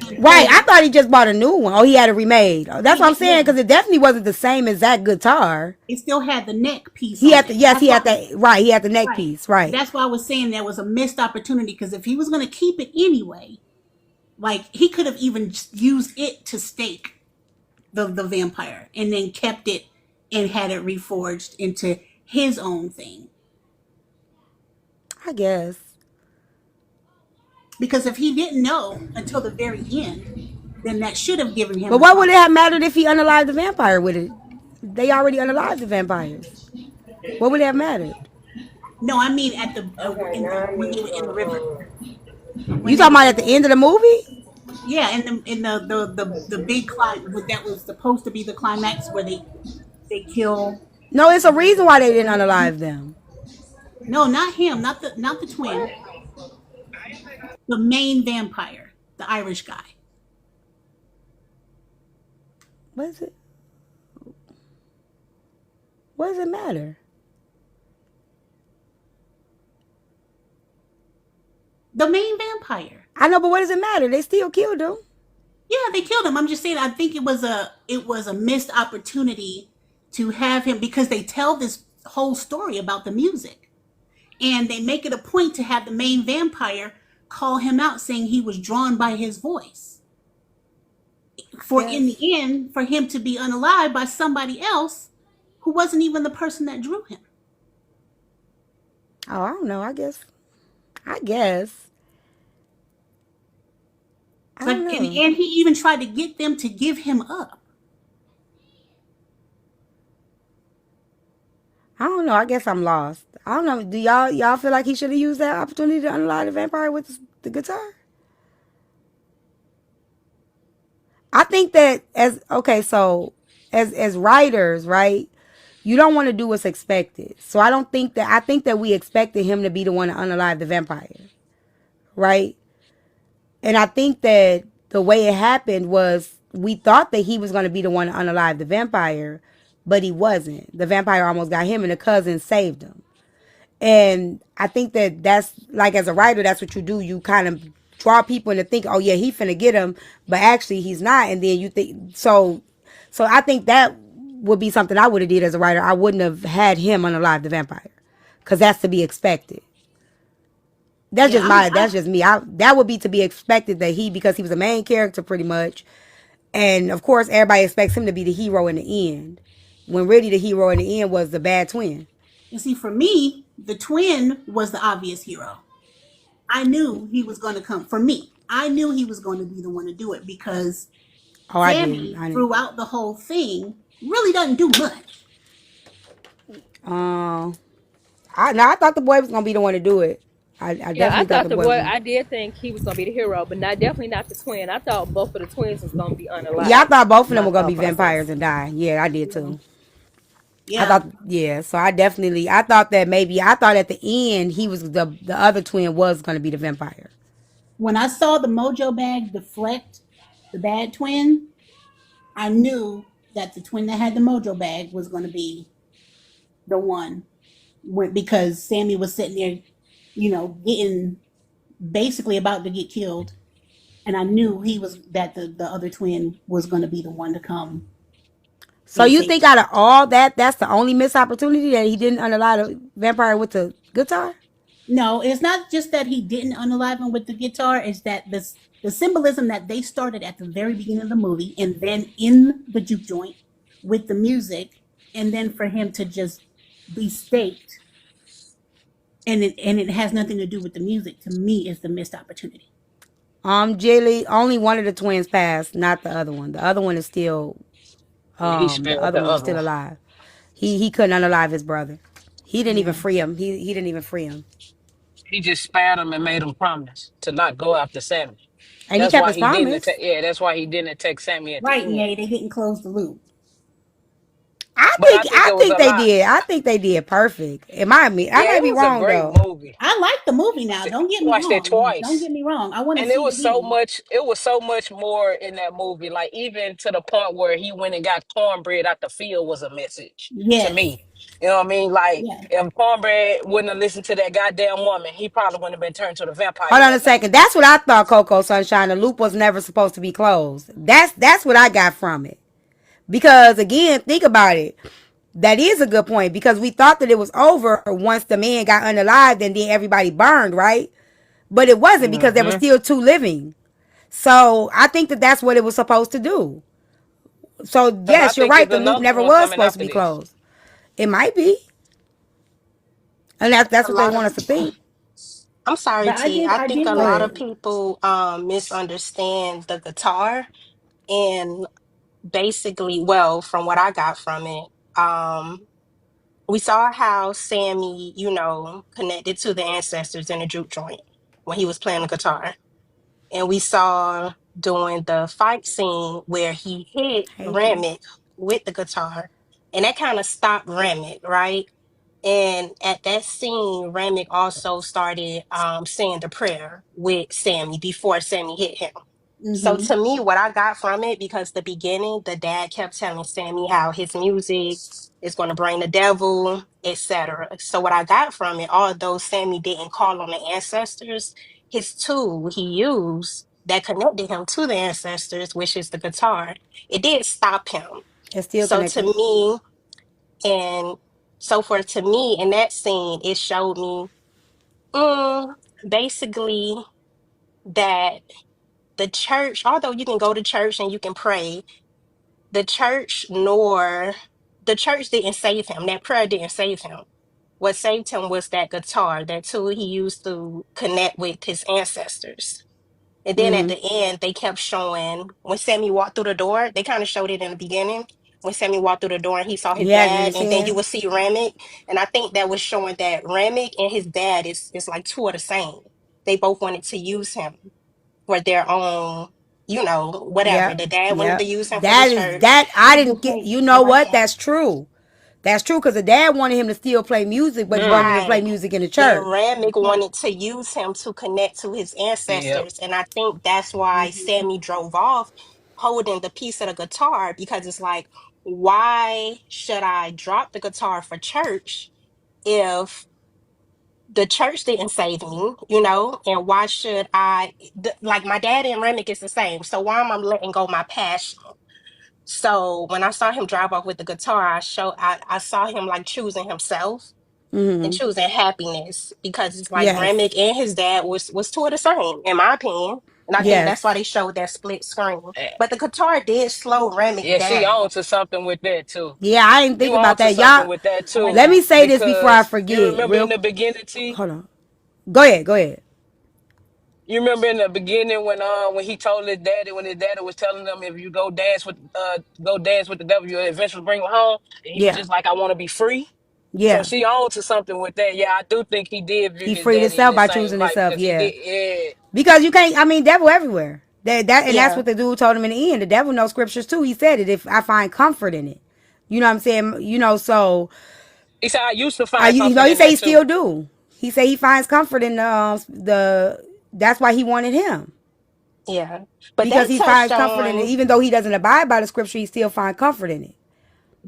S12: and
S2: Right.
S12: pulled.
S2: I thought he just bought a new one. Oh, he had it remade. Oh, that's what I'm saying,
S12: Yeah,
S2: because it definitely wasn't the same exact guitar.
S12: it still had the neck piece
S2: He
S12: on
S2: had the
S12: it.
S2: yes,
S12: That's
S2: he
S12: why.
S2: had that right. He had the neck
S12: Right.
S2: piece. Right.
S12: That's why I was saying there was a missed opportunity, because if he was going to keep it anyway, like he could have even just used it to stake the vampire and then kept it and had it reforged into his own thing.
S2: I guess.
S12: Because if he didn't know until the very end, then that should have given him
S2: But
S12: the
S2: what would it
S12: confidence.
S2: have mattered if he unalived the vampire with it? They already unalived the vampires. What would it have mattered?
S12: No, I mean at the when they were in the river.
S2: You
S12: When they
S2: talking
S12: were
S2: about at the end of the movie?
S12: yeah, in the big climb that was supposed to be the climax where they kill.
S2: No, it's a reason why they didn't unalive them.
S12: No, not him, not the twin, the main vampire, the Irish guy.
S2: What is it? What does it matter?
S12: The main vampire.
S2: I know, but what does it matter? They still killed him.
S12: Yeah, they killed him. I'm just saying. I think it was a missed opportunity to have him, because they tell this whole story about the music, and they make it a point to have the main vampire call him out, saying he was drawn by his voice. For in
S2: Yes.
S12: the end, for him to be unalived by somebody else who wasn't even the person that drew him.
S2: Oh, I don't know. I guess. I guess. I
S12: Like,
S2: don't
S12: and
S2: know.
S12: he even tried to get them to give him up.
S2: I don't know. I guess I'm lost. I don't know. Do y'all feel like he should have used that opportunity to unalive the vampire with the guitar? I think that as writers, right? You don't want to do what's expected. So I think that we expected him to be the one to unalive the vampire, right? And I think that the way it happened was we thought that he was going to be the one to unalive the vampire, but he wasn't. The vampire almost got him, and the cousin saved him. And I think that that's like, as a writer, that's what you do. You kind of draw people into think, oh yeah, he finna get him, but actually he's not. And then you think so. So I think that would be something I would have did as a writer. I wouldn't have had him unalive the vampire, because that's to be expected. That's
S12: Yeah,
S2: just that's just me. That would be to be expected, that because he was a main character pretty much. And of course everybody expects him to be the hero in the end, when really the hero in the end was the bad twin.
S12: you see, for me, the twin was the obvious hero. I knew he was going to come. For me, I knew he was going to be the one to do it, because
S2: Oh, I didn't.
S12: Sammy, throughout the whole thing, really doesn't do much.
S2: I thought the boy was gonna be the one to do it. I
S11: Yeah, I
S2: definitely
S11: thought the
S2: boy.
S11: boy. I did think he was gonna be the hero, but definitely not the twin. I thought both of the twins was gonna be unalive.
S2: Yeah, I thought both of them
S11: My
S2: were gonna
S11: thought
S2: be
S11: process.
S2: vampires and die. Yeah, I did too.
S12: Yeah.
S2: I thought, yeah. So I thought that maybe, I thought at the end he was the other twin was gonna be the vampire.
S12: When I saw the mojo bag deflect the bad twin, I knew that the twin that had the mojo bag was going to be the one, because Sammy was sitting there, getting basically about to get killed, and I knew the other twin was going to be the one to come.
S2: So you think out of all that, that's the only missed opportunity, that he didn't unalive the vampire with the guitar?
S12: No, it's not just that he didn't unalive him with the guitar. It's that the symbolism that they started at the very beginning of the movie, and then in the juke joint with the music, and then for him to just be staked, and it has nothing to do with the music, to me is the missed opportunity.
S2: Jilly, only one of the twins passed, not the other one. The other one is still
S13: He
S2: the
S13: spared
S2: other
S13: the
S2: one is
S13: other
S2: still
S13: one.
S2: alive. He couldn't unalive his brother. He didn't even
S12: Yeah.
S2: free him. He didn't even free him.
S13: He just spared him and made him promise to not go after Sammy.
S2: And he
S13: That's
S2: kept
S13: why
S2: his
S13: he didn't
S2: promise.
S13: attack. Yeah, that's why he didn't attack Sammy at
S12: Right,
S13: the end.
S12: Nay, they didn't close the loop.
S13: But I think
S2: I
S13: it was
S2: think
S13: a
S2: they
S13: lot.
S2: did. I think they did perfect. It might be I
S13: Yeah,
S2: might
S13: it
S2: be
S13: was a
S2: wrong
S13: great
S2: though.
S13: movie.
S12: I like the movie now. Don't get
S13: I
S12: me
S13: watched it
S12: wrong. Don't
S13: twice.
S12: get me wrong. I want to
S13: And it
S12: see it
S13: was so
S12: again.
S13: much, more in that movie. Like even to the point where he went and got cornbread out the field was a message to
S12: Yes.
S13: me. You know what I mean? Like
S12: Yeah.
S13: if cornbread wouldn't have listened to that goddamn woman, he probably wouldn't have been turned to the vampire
S2: Hold on a
S13: that night.
S2: second. That's what I thought, Coco Sunshine. The loop was never supposed to be closed. That's what I got from it. Because again, think about it. That is a good point because we thought that it was over once the man got unalived and then everybody burned, right? But it wasn't because there were
S13: Mm-hmm.
S2: still two living. So I think that that's what it was supposed to do. So
S13: Because I
S2: yes, you're
S13: think
S2: right.
S13: it's
S2: The loop
S13: another
S2: never
S13: one
S2: was
S13: coming
S2: supposed to
S13: after
S2: be
S13: this.
S2: closed. It might be, and that's
S14: A
S2: what they
S14: lot of
S2: want us to think.
S14: I'm sorry,
S12: But
S14: T. I
S12: I
S14: think a
S12: did
S2: Go
S12: like
S14: lot
S2: ahead.
S14: of
S12: the
S14: people misunderstand the guitar and basically, well, from what I got from it, we saw how Sammy, connected to the ancestors in the juke joint when he was playing the guitar. And we saw during the fight scene where he hit
S2: Hey, Jay.
S14: Remick with the guitar, and that kind of stopped Remick, right? And at that scene, Remick also started saying the prayer with Sammy before Sammy hit him. So
S12: mm-hmm.
S14: to me, what I got from it, because the beginning, the dad kept telling Sammy how his music is going to bring the devil, etc. So what I got from it, although Sammy didn't call on the ancestors, his tool he used that connected him to the ancestors, which is the guitar, it did stop him.
S2: It's still
S14: So to
S2: connected.
S14: me, and so for to me in that scene, it showed me mm, basically that the church, although you can go to church and you can pray, the church nor the church didn't save him. That prayer didn't save him. What saved him was that guitar, that tool he used to connect with his ancestors. And then at
S2: Mm-hmm.
S14: the end, they kept showing when Sammy walked through the door, they kind of showed it in the beginning. When Sammy walked through the door and he saw his
S2: He had it in
S14: dad,
S2: his
S14: and then you
S2: hand.
S14: would see Remick. And I think that was showing that Remick and his dad is like two of the same. They both wanted to use him for their own, whatever.
S2: Yep.
S14: The dad wanted to
S2: Yep.
S14: use him for the
S2: That is
S14: church.
S2: that I
S12: It's the
S2: didn't get.
S12: same.
S2: You know
S12: Go
S2: what?
S12: ahead.
S2: That's true. That's true because the dad wanted him to still play music, but he wanted
S13: Mm.
S2: him to play
S14: Right.
S2: music in the
S14: And
S2: church.
S14: Ramick
S12: Right.
S14: wanted to use him to connect to his
S13: Yep.
S14: ancestors. And I think that's why
S12: Mm-hmm.
S14: Sammy drove off holding the piece of the guitar, because it's like, why should I drop the guitar for church if the church didn't save me, And why should like my dad and Remick is the same. So why am I letting go my passion? So when I saw him drive off with the guitar, I saw him like choosing himself and
S2: Mm-hmm.
S14: choosing happiness, because it's like
S2: Yes.
S14: Remick and his dad was two of the same, in my opinion. And I think that's
S2: Yes.
S14: why they showed that split screen.
S13: Eh,
S14: But the guitar did slow Remick
S13: Yeah, she
S14: down.
S13: on to something with that too.
S2: Yeah, I didn't think
S13: You on
S2: about
S13: to
S2: that.
S13: something
S2: Y'all,
S13: with that
S12: I like
S2: let
S13: too.
S2: me
S12: that.
S2: say this before I
S13: Because you
S2: forget.
S13: remember in
S2: Real
S13: the beginning, T,
S2: hold on. Go ahead. Go ahead.
S13: you remember in the beginning when he told his daddy, when his daddy was telling him, if you go dance with the devil, you'll eventually bring him home. And he was
S2: Yeah.
S13: just like, I want to be free. So
S2: Yeah.
S13: she on to something with that. Yeah, I do think he did view
S2: He
S13: his
S2: freed
S13: daddy in
S2: himself
S13: the
S2: by
S13: same
S2: choosing
S13: light
S2: himself.
S13: because he
S2: Yeah.
S13: did. Yeah,
S2: Because you can't. I mean, devil everywhere. And that's
S14: Yeah,
S2: what the dude told him in the end. The devil knows scriptures too. He said it. If I find comfort in it, you know what I'm saying. So
S13: he said I used to
S2: I,
S13: find comfort
S2: he
S13: in
S2: said he
S13: that too.
S2: still do. He said he finds comfort in the. That's why he wanted him
S14: yeah. But
S2: because
S14: that
S2: he
S14: touched
S2: finds comfort in it.
S14: on
S2: Even though he doesn't abide by the scripture, he still finds comfort in it.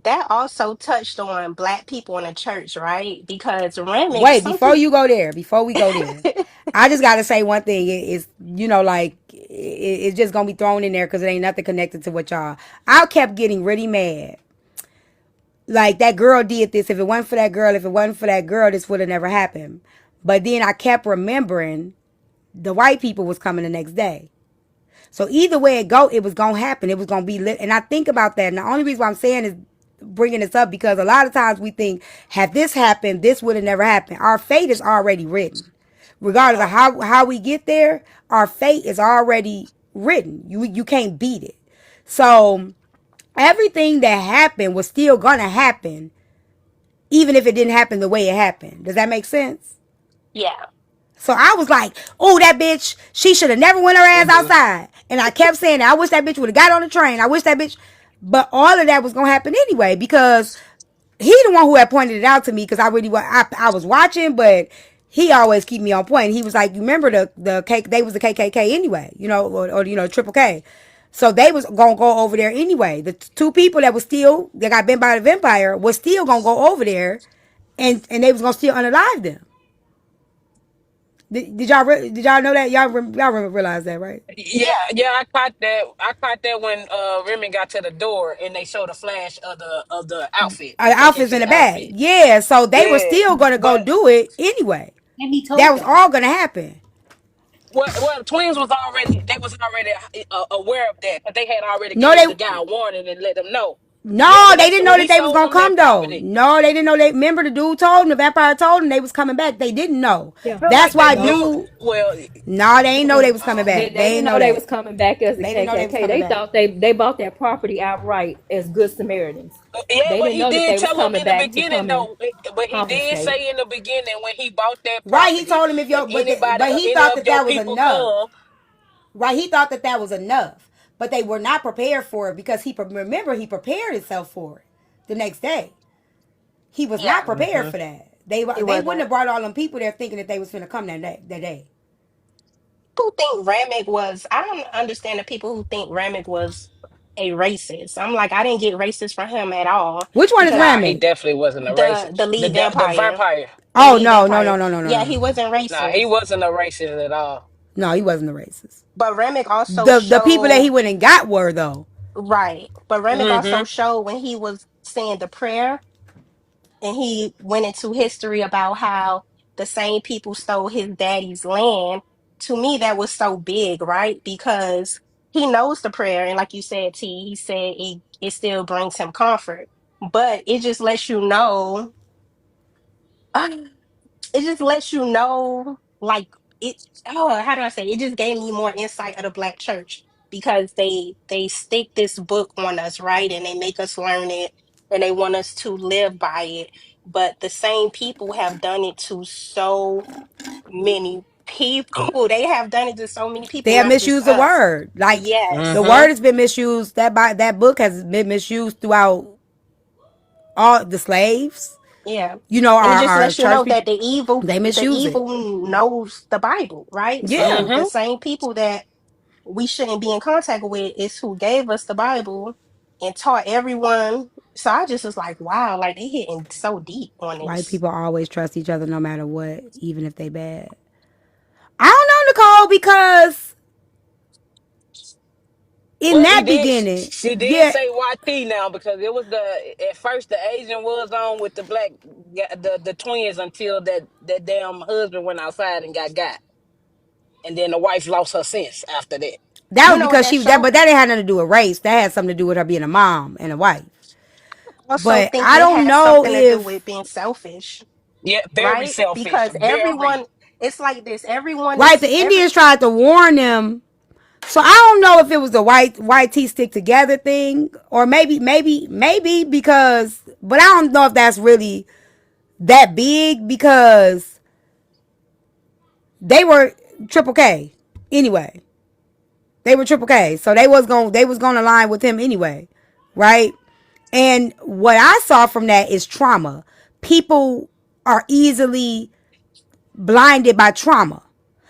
S14: that also touched on black people in the church, right? Because Remick,
S2: Wait,
S14: some
S2: before
S14: people
S2: you go there, before we go there, I just gotta say one thing. It's like it's just gonna be thrown in there because it ain't nothing connected to what y'all. I kept getting really mad. Like that girl did this. If it wasn't for that girl, this would have never happened. But then I kept remembering the white people was coming the next day. So either way it was gonna happen. It was gonna be lit. And I think about that. And the only reason why I'm saying is bringing this up because a lot of times we think, had this happened, this would have never happened. Our fate is already written. Regardless of how we get there, our fate is already written. You can't beat it. So everything that happened was still gonna happen, even if it didn't happen the way it happened. Does that make sense?
S14: Yeah.
S2: So I was like, oh, that bitch, she should have never went her ass outside. And I kept saying that. I wish that bitch would have got on the train. I wish that bitch. But all of that was going to happen anyway because he the one who had pointed it out to me because I really was, I was watching, but he always keep me on point. He was like, you remember the K, they was the KKK anyway, or Triple K. So they was going to go over there anyway. The two people that got bent by the vampire was still going to go over there and they was going to still unalive them. Did y'all know that? Y'all realize that, right?
S14: Yeah.
S13: Yeah, I caught that when Remy got to the door and they showed a flash of the outfit, the
S2: Outfits in
S13: KKK
S2: the bag.
S13: outfit.
S2: Yeah, so they were
S13: Yeah,
S2: still gonna go
S13: but
S2: do it anyway.
S12: And he
S2: That
S12: told
S2: was
S12: them.
S2: all gonna happen.
S13: well, the twins was already aware of that, but they had already
S2: No,
S13: gave the
S2: they
S13: guy a warning and let them know. Yeah,
S2: no,
S13: when
S2: they didn't know
S13: when
S2: that
S13: he
S2: they was
S13: sold
S2: gonna
S13: them that
S2: come though.
S13: property,
S2: No, they didn't know. They remember the dude told them, the vampire told them they was coming back. They didn't know.
S11: Yeah.
S13: felt
S2: That's
S13: like they
S2: why
S11: No.
S13: knew.
S2: dude.
S13: Well,
S2: No, they ain't know they was coming
S13: oh,
S2: back. They
S11: They
S2: ain't
S11: didn't
S2: know
S11: know they
S2: that.
S11: was coming back as the
S2: They didn't know they was
S11: KKK.
S2: coming
S11: They
S2: back.
S11: thought they bought that property outright as good Samaritans.
S13: yeah,
S11: They
S13: but
S11: didn't
S13: he
S11: know that
S13: did
S11: they was
S13: tell them
S11: coming
S13: in the
S11: back to
S13: beginning
S11: come and
S13: though. But he did
S11: confiscate.
S13: say in the beginning when he bought that
S2: Right? He
S13: property,
S2: told him if
S13: if
S2: your
S13: anybody,
S2: but he
S13: any
S2: thought
S13: of
S2: that
S13: your
S2: that was
S13: people
S2: enough.
S13: come,
S2: Right? He thought that that was enough, but they were not prepared for it because remember he prepared himself for it the next day. He was not
S14: Yeah.
S2: prepared
S4: Mm-hmm.
S2: for that. They
S14: He
S2: wouldn't
S14: wasn't.
S2: have brought all them people there thinking that they was finna come that day.
S14: People think Ramick was, I don't understand the people who think Ramick was a racist. I'm like, I didn't get racist from him at all
S2: Which one is
S14: because
S13: nah, he
S2: Ramen?
S13: definitely wasn't a racist.
S14: the lead
S13: The
S14: vampire,
S13: vampire,
S14: the
S2: Oh
S14: lead
S2: no, no,
S14: vampire,
S2: no, no, no, no,
S14: yeah,
S2: no.
S14: he wasn't
S13: nah, he
S14: racist.
S13: wasn't a racist at all.
S2: No, he wasn't a racist.
S14: But Remick also
S2: The people that he
S14: showed,
S2: went and got were though.
S14: right. But Remick
S13: Hmm.
S14: also showed when he was saying the prayer and he went into history about how the same people stole his daddy's land. To me, that was so big, right? Because he knows the prayer. And like you said, T, he said it still brings him comfort. But it just lets you know it just lets you know like it how do I say it just gave me more insight of the black church because they stick this book on us, right, and they make us learn it and they want us to live by it, but the same people have done it to so many people. They have done it to so many
S2: They
S14: people,
S2: have
S14: not just
S2: misused the
S14: us.
S2: word. Like the
S14: Yes.
S2: word
S13: Hmm.
S2: has been misused. That book has been misused throughout all the slaves.
S14: Yeah. And it
S2: Our
S14: just lets you
S2: church
S14: know
S2: people.
S14: that
S2: They
S14: the
S2: misuse it.
S14: evil knows the Bible, right?
S2: Yeah.
S14: So the
S13: Hmm.
S14: same people that we shouldn't be in contact with is who gave us the Bible and taught everyone. So I just was like, wow, like they hitting so deep on
S2: White
S14: this.
S2: people always trust each other no matter what, even if they bad. I don't know, Nicole, because in
S13: Well, he
S2: that
S13: did.
S2: beginning,
S13: She did
S2: yeah,
S13: say YT now because it was at first the Asian was on with the black the twins until that damn husband went outside and got, and then the wife lost her sense after that.
S2: that
S14: You
S2: was
S14: know what
S2: because
S14: that
S2: but
S14: show?
S2: that didn't have nothing to do with race. That had something to do with her being a mom and a wife.
S14: I also
S2: But
S14: think
S2: I
S14: it
S2: don't
S14: has
S2: know
S14: something to do
S2: if
S14: with being selfish,
S13: Yeah, very
S14: right?
S13: selfish,
S14: Because
S13: very.
S14: everyone, it's like this. Everyone
S2: right,
S14: is
S2: the
S14: every.
S2: Indians tried to warn them. So I don't know if it was the white tea stick together thing, or maybe because, but I don't know if that's really that big because they were Triple K anyway. They were Triple K, so they was going to line with him anyway, right? And what I saw from that is trauma. People are easily blinded by trauma.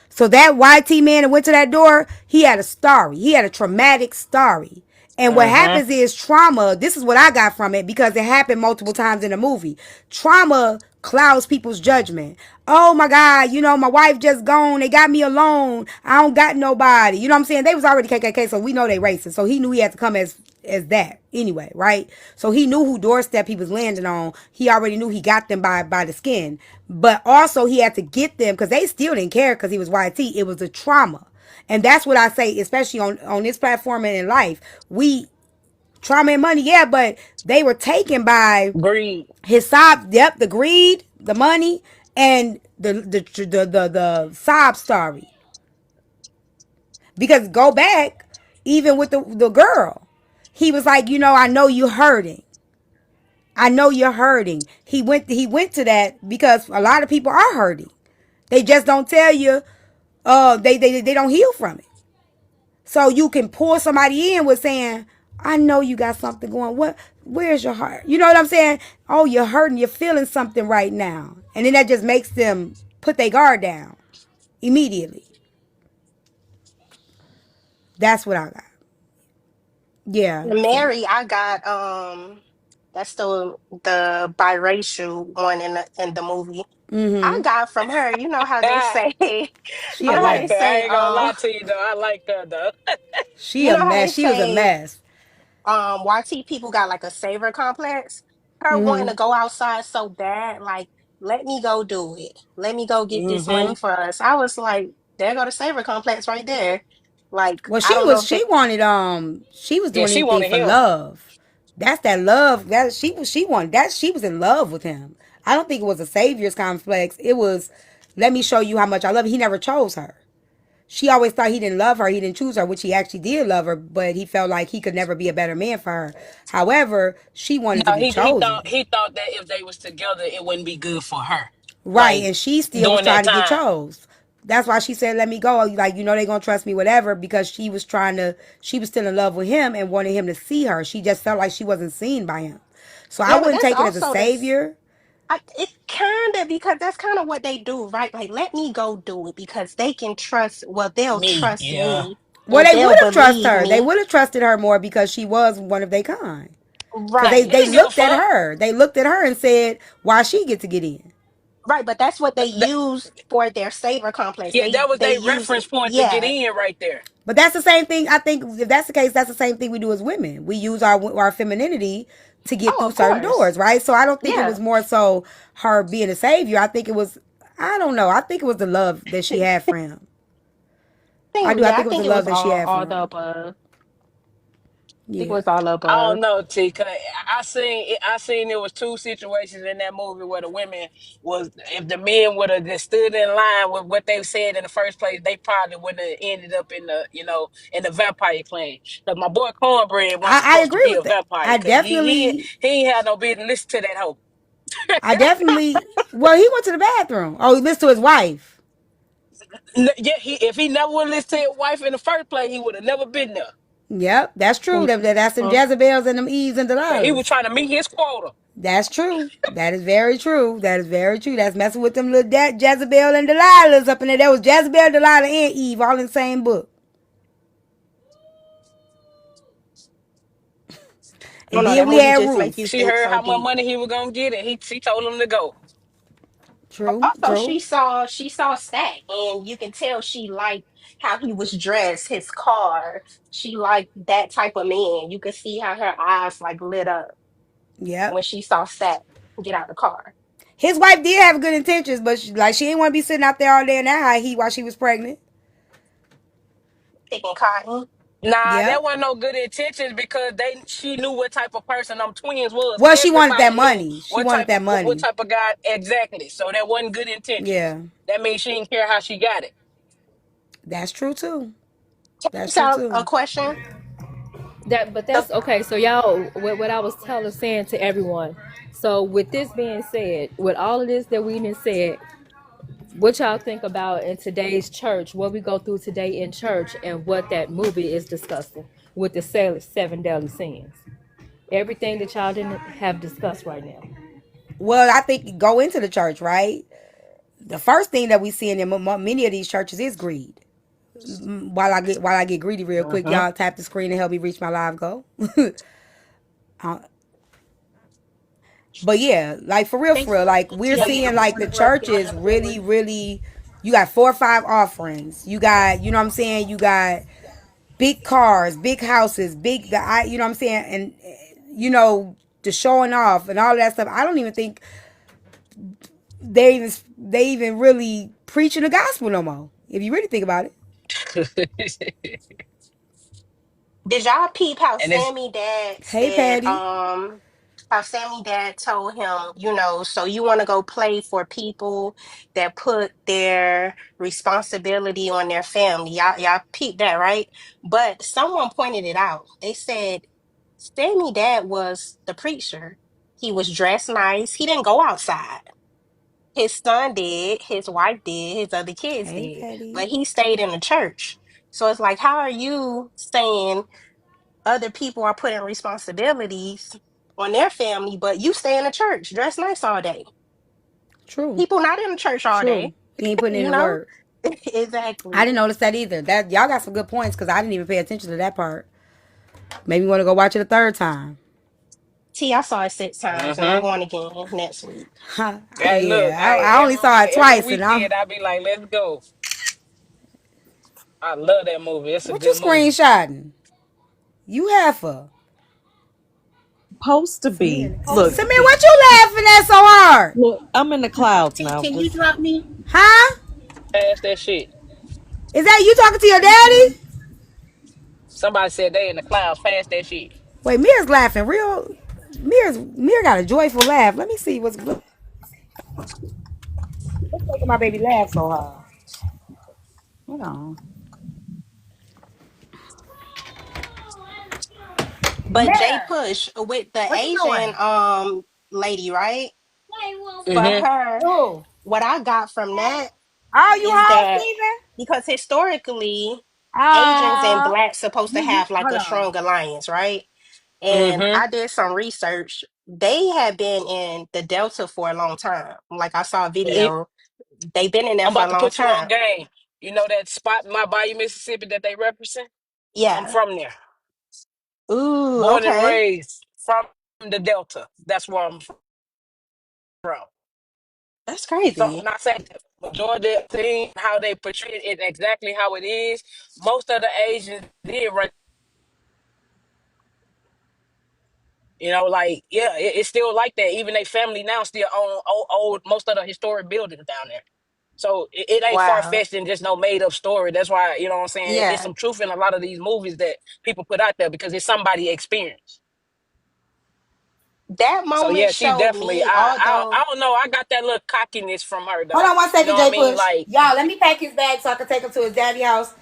S2: So that YT man that went to that door, he had a story. He had a traumatic story. And what
S13: Hmm.
S2: happens is trauma, this is what I got from it because it happened multiple times in the movie. Trauma clouds people's judgment. Oh my God, my wife just gone. They got me alone. I don't got nobody. You know what I'm saying? They was already KKK, so we know they racist. So he knew he had to come as that anyway, right? So he knew who doorstep he was landing on. He already knew he got them by the skin. But also he had to get them because they still didn't care because he was YT. It was the trauma. And that's what I say, especially on this platform and in life. Trauma and money, yeah, but they were taken by
S13: Greed.
S2: his sob. Yep, the greed, the money, and the sob story. Because go back, even with the girl, he was like, I know you're hurting. I know you're hurting. He went to that because a lot of people are hurting. They just don't tell you. They don't heal from it. So you can pull somebody in with saying, I know you got something going. Where's your heart? You know what I'm saying? Oh, you're hurting. You're feeling something right now. And then that just makes them put their guard down immediately. That's what I got. Yeah. So,
S14: Mary, I got that's the biracial one in the movie. I
S2: mm-hmm.
S14: got from her, you know how they
S13: Ah,
S14: say,
S2: She
S14: you
S13: I
S2: a
S14: know how they
S13: like her. I
S2: mess.
S14: say,
S13: ain't gonna lie to you though. I like her though.
S2: She
S14: you
S2: a
S14: know how
S2: mess.
S14: they
S2: She was a
S14: say,
S2: mess.
S14: YT people got like a saver complex. Her wanting
S2: Mm-hmm.
S14: to go outside so bad, like, let me go do it. Let me go get this
S13: Hmm.
S14: money for us. I was like, there go the saver complex right there. Like,
S2: Well,
S14: I
S2: she
S14: don't know
S2: was.
S14: if
S2: She
S14: they,
S2: wanted. She was
S13: Yeah,
S2: doing
S13: she
S2: anything
S13: wanted
S2: for
S13: him.
S2: love. That's that love. That she was. She wanted that. She was in love with him. I don't think it was a savior's complex. It was, let me show you how much I love you. He never chose her. She always thought he didn't love her. He didn't choose her, which he actually did love her, but he felt like he could never be a better man for her. However, she wanted to
S13: No,
S2: be chosen.
S13: he thought that if they was together, it wouldn't be good for her.
S2: Right,
S13: Like
S2: and she still was
S13: during that
S2: trying to get
S13: time.
S2: chose. That's why she said, "Let me go." Like, they gonna trust me, whatever. Because she was trying to, she was still in love with him and wanted him to see her. She just felt like she wasn't seen by him. So I
S14: yeah, but
S2: wouldn't
S14: that's
S2: take it as a
S14: also the
S2: savior.
S14: it kind of because that's kind of what they do, right? Like, let me go do it because they can trust. Well, they'll
S13: Me,
S14: trust
S13: yeah.
S14: me
S2: Well,
S14: and
S2: they
S14: they'll
S2: would have trusted
S14: believe
S2: her. They
S14: me,
S2: would have trusted her more because she was one of their kind. Because they,
S14: right?
S13: They
S2: they
S13: didn't give a
S2: looked at
S13: fuck.
S2: her. They looked at her and said, "Why she get in?"
S14: Right, but that's what they
S13: Th-
S14: use for their saver complex.
S13: yeah, that was
S14: They
S13: their
S14: use
S13: reference
S14: it.
S13: point to get
S14: Yeah.
S13: in right there.
S2: But that's the same thing. I think if that's the case, that's the same thing we do as women. We use our femininity to get
S14: Oh,
S2: through
S14: of
S2: certain
S14: course.
S2: doors, right? So I don't think it
S14: Yeah.
S2: was more so her being a savior. I think it was, I don't know. I think it was the love that she had for him. I do. I
S14: I
S2: think it was the
S14: think it
S2: love
S14: was
S2: that she had for
S14: all the
S2: him.
S14: above. I think it
S2: Yeah.
S14: was all the
S13: I don't
S14: above.
S13: know, T. Cause I seen there was two situations in that movie where the women was, if the men would have just stood in line with what they said in the first place, they probably wouldn't have ended up in the, in the vampire clan. Cause my boy Cornbread wasn't
S2: I
S13: supposed to
S2: agree
S13: be a
S2: with that.
S13: vampire. Cause he ain't had no business listen to that hoe.
S2: I definitely, well, he went to the bathroom. Oh, he listened to his wife.
S13: Yeah, if he never would listen to his wife in the first place, he would have never been there.
S2: Yep, that's true. That's them
S14: Mhm.
S2: Jezebels and them Eves and
S13: He was
S2: Delilahs.
S13: trying to meet his quota.
S2: That's true. That is very true. That is very true. That's messing with them little Jezebel and Delilahs up in there. That was Jezebel, Delilah, and Eve all in the same book.
S14: I don't
S2: And
S14: know.
S2: then
S14: That
S2: we
S14: movie
S2: had
S14: just make you
S2: Ruth.
S13: She
S14: think
S13: heard
S14: so
S13: how much
S14: deep.
S13: money he was gonna get, and she told him to go.
S2: True,
S14: Also,
S2: true.
S14: she saw Stack, and you can tell she liked how he was dressed, his car. She liked that type of man. You could see how her eyes like lit up
S2: Yep.
S14: when she saw Stack get out the car.
S2: His wife did have good intentions, but she didn't want to be sitting out there all day in that high heat while she was pregnant.
S14: Picking cotton.
S13: Nah, that
S2: Yep.
S13: wasn't no good intentions because she knew what type of person them twins was.
S2: Well, she wanted that
S13: Everybody knew
S2: money. She wanted that
S13: what
S2: money.
S13: type of guy exactly. So that wasn't good intentions.
S2: Yeah.
S13: That means she didn't care how she got it.
S2: That's true too. That's true
S14: So, a
S2: too.
S14: question.
S11: But
S14: The
S11: that's okay. So y'all, what I was saying to everyone. So with this being said, with all of this that we done said, what y'all think about in today's church, what we go through today in church, and what that movie is discussing with the seven deadly sins. Everything that y'all didn't have discussed right now.
S2: Well, I think go into the church, right? The first thing that we see in many of these churches is greed. While I get greedy real quick,
S13: Uh-huh.
S2: y'all tap the screen and help me reach my live goal. uh, but yeah, like for real, like we're seeing like the churches really, really. You got 4 or 5 offerings. You got, you know what I'm saying. You got big cars, big houses, you know what I'm saying, and the showing off and all of that stuff. I don't even think they even really preaching the gospel no more. If you really think about it.
S14: Did y'all peep how
S13: And it's
S14: Sammy dad
S2: Hey,
S14: said,
S2: Patty.
S14: how Sammy dad told him, you know, so you want to go play for people that put their responsibility on their family. Y'all peeped that, right? But someone pointed it out. They said Sammy dad was the preacher. He was dressed nice. He didn't go outside. His son did, his wife did, his other kids
S2: Hey,
S14: did,
S2: Patty.
S14: but he stayed in the church. So it's like, how are you saying other people are putting responsibilities on their family, but you stay in the church, dress nice all day?
S2: True.
S14: People not in the church all
S2: True.
S14: day,
S2: He ain't putting in
S14: you
S2: the
S14: know?
S2: work. I
S14: Exactly.
S2: didn't notice that either. That y'all got some good points because I didn't even pay attention to that part. Maybe want to go watch it a third time.
S14: T, I saw it 6 times and I'm
S13: mm-hmm.
S14: going again next week.
S2: Huh.
S13: Hey, look,
S2: Yeah,
S13: hey,
S2: I only saw it
S13: every
S2: twice, and I'm.
S13: weekend I be like, let's go. I love that movie. It's a
S2: What you
S13: good movie.
S2: screenshotting? You heifer.
S1: Supposed to
S2: Samir,
S1: be. Look,
S2: what you laughing at so hard?
S1: look, I'm in the clouds now.
S12: Can you
S1: Just
S12: drop me?
S2: Huh?
S13: Pass that shit.
S2: Is that you talking to your daddy?
S13: Somebody said they in the clouds. Pass that shit.
S2: Wait, Mir's laughing real. Mir got a joyful laugh. Let me see what's making my baby laugh so hard. Hold on.
S14: But Jay
S2: Mir,
S14: Push with the
S2: what you
S14: Asian
S2: doing?
S14: lady, right? For
S13: Mm-hmm.
S14: her,
S2: Oh,
S14: what I got from that
S2: are you
S14: is
S2: home,
S14: that
S2: Steven?
S14: because historically Asians and
S2: Uh,
S14: blacks supposed to have like
S2: hold
S14: a
S2: on.
S14: strong alliance, right? And
S13: Mm-hmm.
S14: I did some research. They had been in the Delta for a long time. Like I saw a video. They've been in there
S13: I'm
S14: for
S13: about
S14: a
S13: to
S14: long
S13: put you on
S14: time.
S13: game. You know that spot in my Bayou, Mississippi that they represent? I'm
S14: Yeah.
S13: from there.
S14: Ooh,
S13: Born and
S14: okay.
S13: raised from the Delta. That's where I'm from.
S14: That's
S13: So
S14: crazy.
S13: when I say the majority of the thing, how they portray it exactly how it is, most of the Asians did right. You know, like, yeah, it's still like that. Even they family now still own old most of the historic buildings down there. So it ain't far
S14: Wow.
S13: fetched and just no made up story. That's why, you know what I'm saying? It's
S14: Yeah.
S13: some truth in a lot of these movies that people put out there because it's somebody experience.
S14: That
S13: So
S14: moment
S13: yeah, she
S14: showed
S13: definitely
S14: me,
S13: I
S14: although
S13: don't know. I got that little cockiness from her
S2: Hold
S13: though.
S2: on one
S13: You know
S2: second,
S13: what I
S2: J
S13: mean?
S2: Push.
S13: Like,
S2: Y'all, let me pack his bag so I can take him to his daddy house.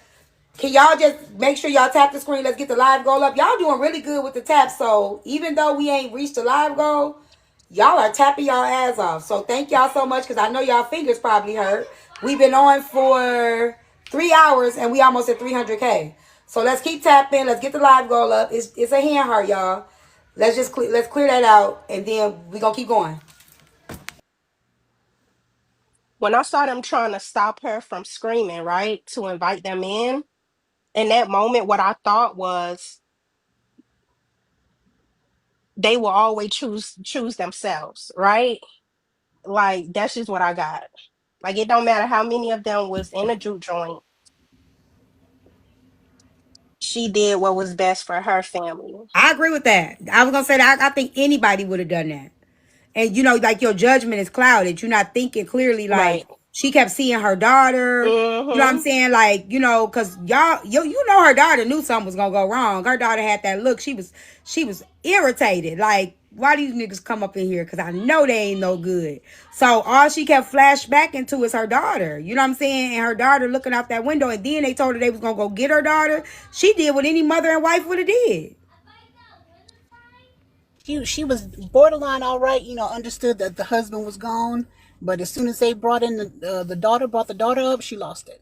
S2: Can y'all just make sure y'all tap the screen? Let's get the live goal up. Y'all doing really good with the tap. So even though we ain't reached the live goal, y'all are tapping y'all ass off. So thank y'all so much because I know y'all fingers probably hurt. We've been on for 3 hours and we almost at 300K. So let's keep tapping. Let's get the live goal up. It's a hand heart, y'all. Let's clear that out and then we gonna keep going.
S14: when I saw them trying to stop her from screaming, right, to invite them in that moment, what I thought was they will always choose themselves, right? Like that's just what I got. Like it don't matter how many of them was in a juke joint. She did what was best for her family.
S2: I agree with that. I was gonna say that I think anybody would have done that. And like your judgment is clouded. You're not thinking clearly. Like
S14: Right.
S2: she kept seeing her daughter. You know what I'm
S14: Mm-hmm.
S2: saying? Like because y'all, you know, her daughter knew something was gonna go wrong. Her daughter had that look. She was irritated. Like, why these niggas come up in here? Because I know they ain't no good. So all she kept flashed back into is her daughter. You know what I'm saying? And her daughter looking out that window. And then they told her they was gonna go get her daughter. She did what any mother and wife would have did.
S12: She was borderline all right, understood that the husband was gone, but as soon as they brought in the daughter, brought the daughter up, she lost it.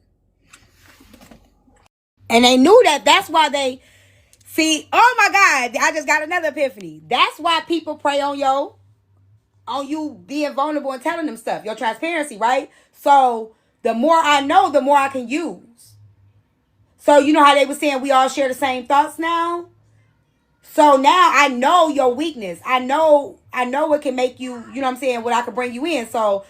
S2: And they knew that. That's why they see. Oh my God! I just got another epiphany. That's why people prey on you being vulnerable and telling them stuff. Your transparency, right? So the more I know, the more I can use. So you know how they were saying we all share the same thoughts now. So now I know your weakness. I know what can make you, you know what I'm saying, what I can bring you in. So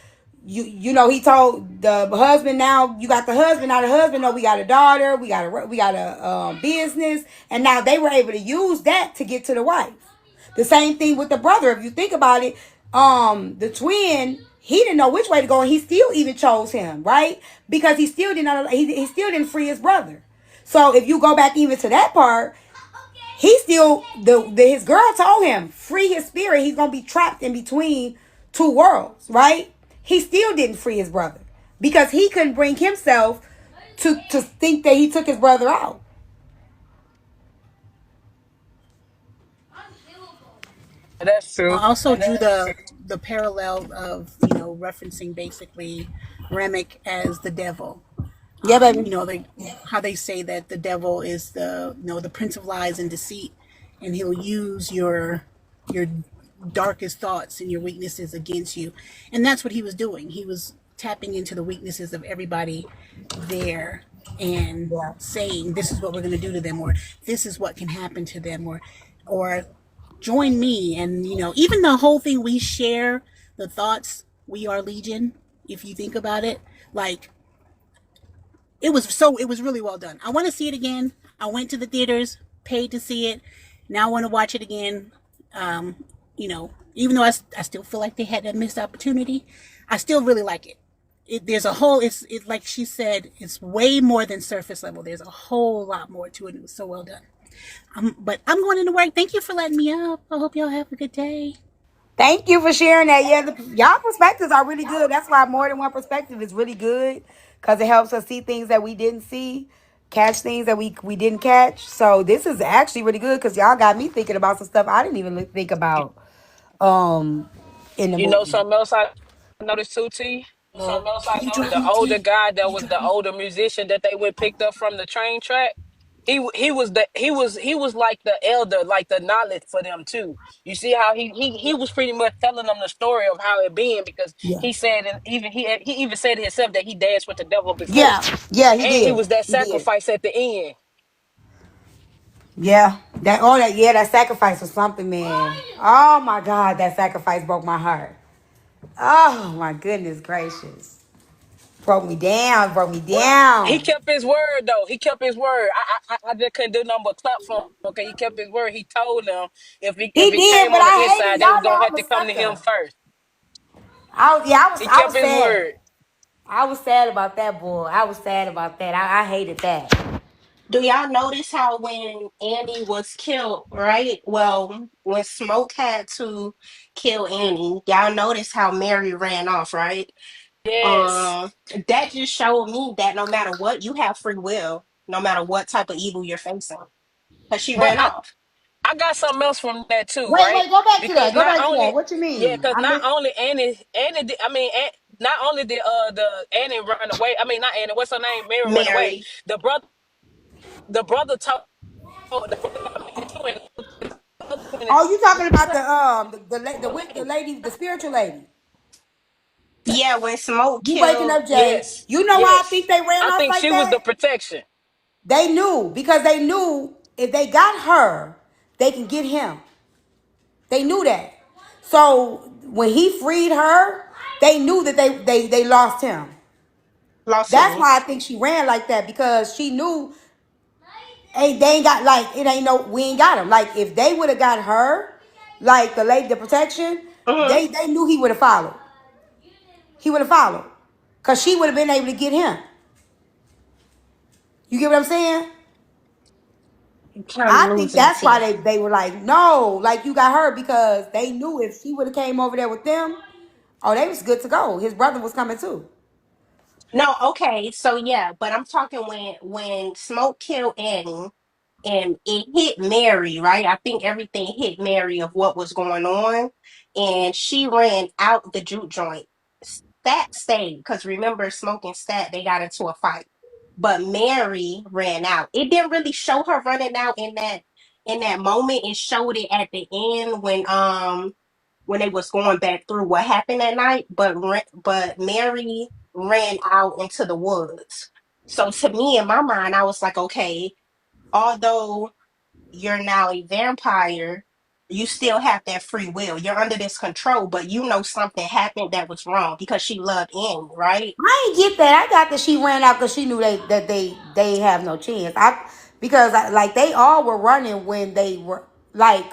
S2: you know he told the husband, now you got the husband, now the husband know we got a daughter, we got a business, and now they were able to use that to get to the wife. The same thing with the brother. If you think about it, the twin, he didn't know which way to go, and he still even chose him, right? Because he still didn't free his brother. So if you go back even to that part, he still his girl told him free his spirit. He's gonna be trapped in between two worlds, right? He still didn't free his brother because he couldn't bring himself to think that he took his brother out.
S13: That's true.
S12: I also drew the parallel of referencing basically Remick as the devil.
S2: Yeah, baby.
S12: How they say that the devil is the prince of lies and deceit, and he'll use your darkest thoughts and your weaknesses against you, and that's what he was doing. He was tapping into the weaknesses of everybody there and
S2: Yeah.
S12: saying, this is what we're going to do to them, or this is what can happen to them, or join me. And even the whole thing, we share the thoughts, we are legion. If you think about it, like, it was really well done. I want to see it again. I went to the theaters, paid to see it. Now I want to watch it again. Even though I still feel like they had a missed opportunity, I still really like it. There's a whole, it's like she said, it's way more than surface level. There's a whole lot more to it. It was so well done. But I'm going into work. Thank you for letting me up. I hope y'all have a good day.
S2: Thank you for sharing that. Yeah, y'all perspectives are really good. That's why more than one perspective is really good because it helps us see things that we didn't see, catch things that we didn't catch. So this is actually really good because y'all got me thinking about some stuff I didn't even think about um in the
S13: You know
S2: movie.
S13: something else I noticed too, T?
S12: Can you drop
S13: The
S12: me,
S13: older
S12: T?
S13: guy that was the older musician that they went picked up from the train track. He was like the elder, like the knowledge for them too. You see how he was pretty much telling them the story of how it been because
S2: Yeah.
S13: he said, and even he even said himself that he danced with the devil before,
S2: Yeah. Yeah, he
S13: and he
S2: did.
S13: was that
S2: He did.
S13: sacrifice at the end.
S2: Yeah. That sacrifice was something, man. Oh my God, that sacrifice broke my heart. Oh my goodness gracious. Broke me
S13: He
S2: down.
S13: kept his word though. He kept his word. I just couldn't do nothing but clap for him. Okay, he kept his word. He told them if
S2: He
S13: he
S2: did,
S13: came
S2: but
S13: on the
S2: I hated
S13: inside, they was
S2: y'all know
S13: gonna have
S2: I'm a
S13: to come to him
S2: sucker.
S13: first. He
S2: I
S13: kept
S2: was
S13: his
S2: sad.
S13: word.
S2: I was sad about that, boy. I was sad about that. I hated that.
S14: Do y'all notice how when Annie was killed, right? Well, when Smoke had to kill Annie, y'all notice how Mary ran off, right?
S13: Yes.
S14: Um, that just showed me that no matter what, you have free will, no matter what type of evil you're facing. Because she
S13: But
S14: ran off.
S13: I got something else from that too,
S2: Wait,
S13: right?
S2: wait, go back to
S13: Because
S2: that. Go
S13: not
S2: back to that.
S13: only
S2: What you
S13: yeah,
S2: mean?
S13: because
S2: I
S13: not
S2: missed.
S13: only Annie did, not only did the Annie run away. I mean not Annie. What's her name? Mary run away.
S14: Mary.
S13: The brother told the twin, the other twin
S2: Oh, you talking about
S13: said,
S2: the lady, the spiritual lady?
S14: Yeah, when Smoke
S2: You waking
S14: killed.
S2: up, Jay?
S13: yes,
S2: You know why I think
S13: yes.
S2: they ran
S13: I
S2: off
S13: think
S2: like
S13: she was the
S2: that?
S13: protection.
S2: They knew because they knew if they got her, they can get him. They knew that. So when he freed her, they knew that they lost him.
S14: Lost
S2: That's
S14: who?
S2: why I think she ran like that because she knew ain't they ain't got like it ain't no we ain't got him. Like if they would have got her, like the lady, the protection,
S14: Mm-hmm.
S2: they knew he would have followed. He would have followed, cause she would have been able to get him. You get what I'm saying?
S14: Kind of
S2: I think
S14: losing
S2: that's why
S14: T.
S2: they were like, no, like you got her because they knew if she would have came over there with them, oh, they was good to go. His brother was coming too.
S14: No, okay, so yeah, but I'm talking when Smoke killed Annie and it hit Mary, right? I think everything hit Mary of what was going on, and she ran out the juke joint. Stat stayed because remember, Smoke and Stat they got into a fight, but Mary ran out. It didn't really show her running out in that moment. It showed it at the end when they was going back through what happened that night, but Mary ran out into the woods. So to me, in my mind, I was like, okay, although you're now a vampire, you still have that free will. You're under this control, but you know something happened that was wrong because she loved Annie, right?
S2: I ain't get that. I got that she ran out because she knew they have no chance. Like they all were running when they were like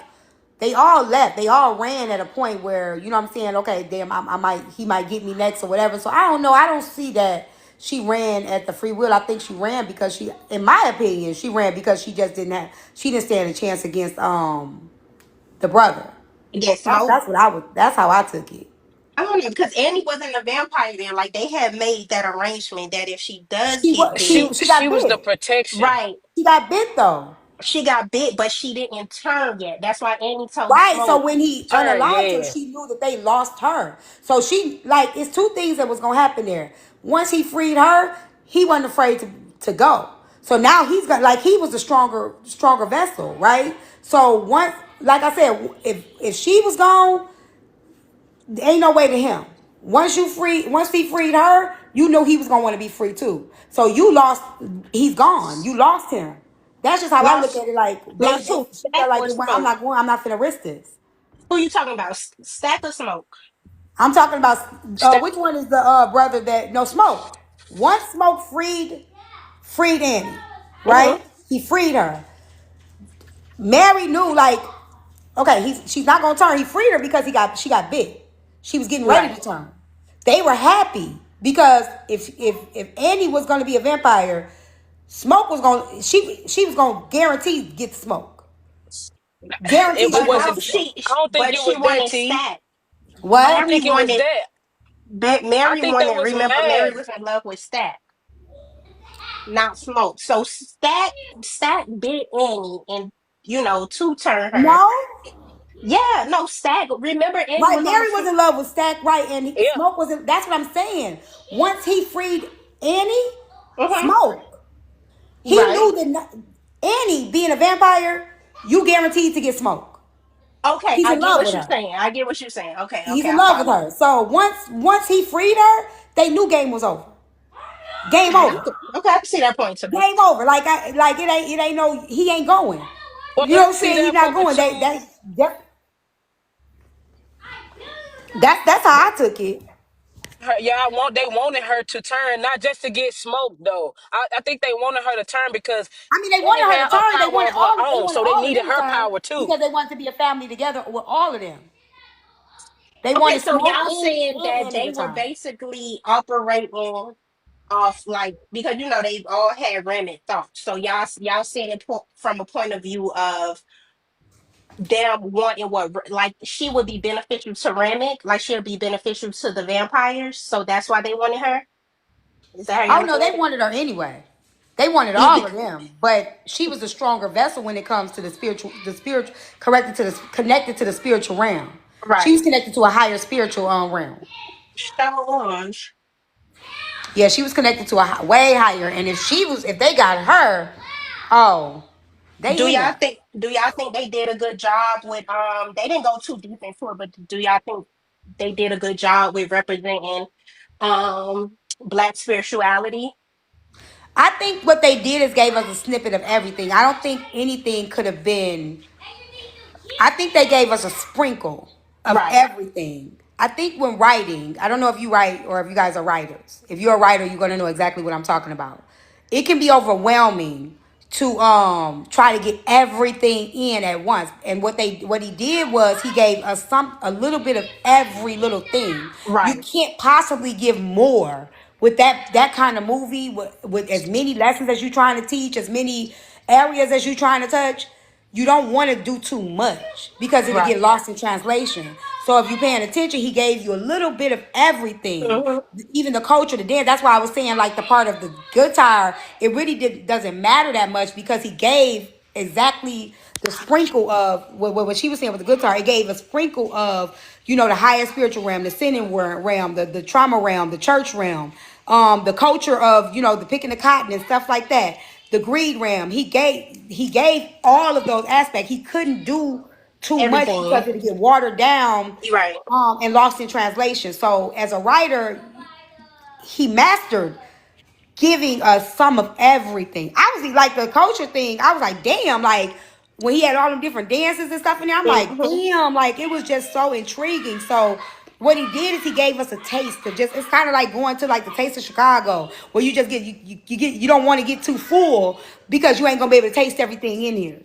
S2: they all left. They all ran at a point where you know what I'm saying. Okay, damn, I might he might get me next or whatever. So I don't know. I don't see that she ran at the free will. I think she ran because she, in my opinion, she ran because she didn't stand a chance against the brother.
S14: Get Smoke.
S2: That's what I was. That's how I took it.
S14: I don't know because Annie wasn't a vampire then. Like they had made that arrangement that if she does
S2: She
S14: get
S2: was
S14: bit,
S2: she
S13: She
S2: got
S13: was the
S2: bit.
S13: protection.
S14: right?
S2: She got bit though.
S14: She got bit, but she didn't turn yet. That's why Annie told
S2: Right. So
S14: Smoke.
S2: when he
S13: Turn,
S2: unalived her,
S13: yeah.
S2: she knew that they lost her. So she like it's two things that was gonna happen there. Once he freed her, he wasn't afraid to go. So now he's got like he was a stronger vessel, right? So once like I said, if she was gone, there ain't no way to him. Once he freed her, you knew he was gonna want to be free too. So you lost he's gone. You lost him. That's just how I look
S14: Lost,
S2: at it. Like
S14: lost who?
S2: she felt
S14: Stack
S2: like
S14: or Smoke?
S2: I'm not finna risk this.
S14: Who you talking about? Stack or Smoke?
S2: I'm talking about
S13: Step.
S2: which one is the brother that no Smoke. Once Smoke freed Annie,
S14: Hmm.
S2: right? He freed her. Mary knew like, okay, she's not gonna turn. He freed her because she got bit. She was getting ready
S14: Right.
S2: to turn. They were happy because if Annie was gonna be a vampire, Smoke was gonna she was gonna guarantee get the smoke. Guarantee
S13: It
S2: she
S14: But
S2: was
S14: no,
S2: getting
S13: wasn't.
S2: the smoke.
S13: I don't think
S14: but
S13: it
S14: she
S13: was that
S14: wanted
S13: T.
S14: Stack.
S13: I don't
S2: What?
S14: Mary
S13: think it was
S14: wanted.
S13: that. I
S14: Mary
S13: think they
S14: wanted.
S13: was
S14: Remember, Mary
S13: mad.
S14: was in love with Stack, not Smoke. So Stack bit Annie, and to turn her.
S2: No.
S14: Yeah, no, Stack. Remember, Annie
S2: Right,
S14: was on the.
S2: Mary was in love with Stack, right? And
S13: Yeah.
S2: Smoke was in. That's what I'm saying. Once he freed Annie,
S14: Hmm.
S2: Smoke, he
S14: Right.
S2: knew that Annie being a vampire, you guaranteed to get Smoke.
S14: Okay,
S2: He's
S14: I
S2: in
S14: get
S2: love
S14: what
S2: with
S14: you're
S2: her.
S14: saying. I get what you're saying. Okay,
S2: He's
S14: okay,
S2: in
S14: I
S2: love with
S14: follow.
S2: her. So once he freed her, they knew game was over. Game
S14: Okay,
S2: over.
S14: okay, I can see that point too.
S2: Game over. Like it ain't no he ain't going.
S13: Well,
S2: You know
S13: I
S2: what I'm
S13: see
S2: saying? He's
S13: that
S2: not
S13: point
S2: going.
S13: too.
S2: That's how I took it.
S13: They wanted her to turn, not just to get smoked though. I think they wanted her to turn because
S2: I mean, they
S13: Annie
S2: wanted her
S13: had
S2: to
S13: a
S2: turn.
S13: power of her
S2: They
S13: own,
S2: wanted
S13: so they
S2: all of
S13: needed
S2: them to
S13: her
S2: turn
S13: power too.
S2: because they wanted to be a family together with all of them. They
S14: Okay,
S2: wanted
S14: so
S2: Smoke
S14: y'all saying
S2: and
S14: that
S2: Annie
S14: they
S2: to
S14: were
S2: turn.
S14: basically operating off like because they all had random thoughts. So y'all saying it from a point of view of them wanting what like she would be beneficial to Remick, like she'll be beneficial to the vampires. So that's why they wanted her. Is that how
S2: Oh
S14: y'all
S2: no,
S14: looking
S2: they
S14: at it?
S2: wanted her anyway. They wanted
S14: Yeah,
S2: all of them, but she was a stronger vessel when it comes to the spiritual, connected to the spiritual realm. She
S14: right.
S2: was connected to a higher spiritual realm.
S14: Challenge.
S2: Yeah, she was connected to a way higher. And if they got her, oh,
S14: Do
S2: they
S14: y'all
S2: in.
S14: think do y'all think they did a good job with they didn't go too deep into it, but do y'all think they did a good job with representing black spirituality?
S2: I think what they did is gave us a snippet of everything. I don't think anything could have been. I think they gave us a sprinkle of
S14: Right.
S2: everything. I think when writing, I don't know if you write or if you guys are writers. If you're a writer, you're gonna know exactly what I'm talking about. It can be overwhelming to try to get everything in at once. And what he did was he gave us a little bit of every little thing. You
S14: Right.
S2: can't possibly give more with that kind of movie with as many lessons as you're trying to teach, as many areas as you're trying to touch. You don't want to do too much because it'll
S14: Right.
S2: get lost in translation. So if you're paying attention, he gave you a little bit of everything,
S14: Hmm.
S2: even the culture, the dance. That's why I was saying like the part of the guitar, it really doesn't matter that much because he gave exactly the sprinkle of what she was saying with the guitar. It gave a sprinkle of the higher spiritual realm, the sinning realm, the trauma realm, the church realm, the culture of the picking the cotton and stuff like that, the greed realm. He gave all of those aspects. He couldn't do too much
S14: Everything.
S2: because it'd get watered down
S14: You're right.
S2: and lost in translation. So as a writer, he mastered giving us some of everything. I was like the culture thing. I was like, damn, like when he had all them different dances and stuff in there, I'm like,
S14: Hmm.
S2: damn, like it was just so intriguing. So what he did is he gave us a taste of just it's kind of like going to like the taste of Chicago where you just get you don't want to get too full because you ain't gonna be able to taste everything in here.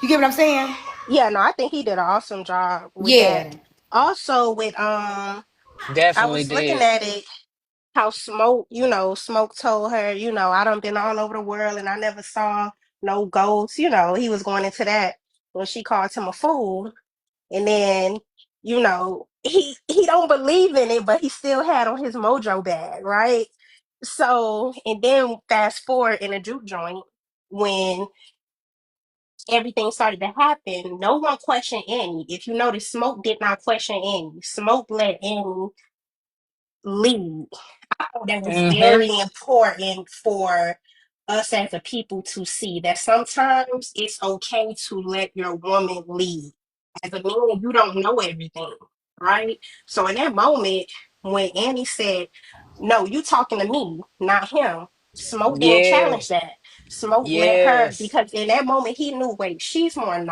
S2: You get what I'm saying?
S14: Yeah, no, I think he did an awesome job with that.
S2: Yeah.
S14: Also with I
S13: Definitely
S14: was looking
S13: did.
S14: at it how Smoke told her, I done been all over the world and I never saw no ghosts. He was going into that when she called him a fool. And then, he don't believe in it, but he still had on his mojo bag, right? So, and then fast forward in a juke joint when everything started to happen, no one questioned Annie. If you notice, Smoke did not question Annie. Smoke let Annie lead. That was
S13: Mm-hmm.
S14: very important for us as a people to see that sometimes it's okay to let your woman lead. As a man, you don't know everything, right? So in that moment, when Annie said, "No, you talking to me, not him," Smoke didn't
S13: Yeah.
S14: challenge that. Smoke let her
S13: Yes.
S14: because in that moment he knew, wait, she's more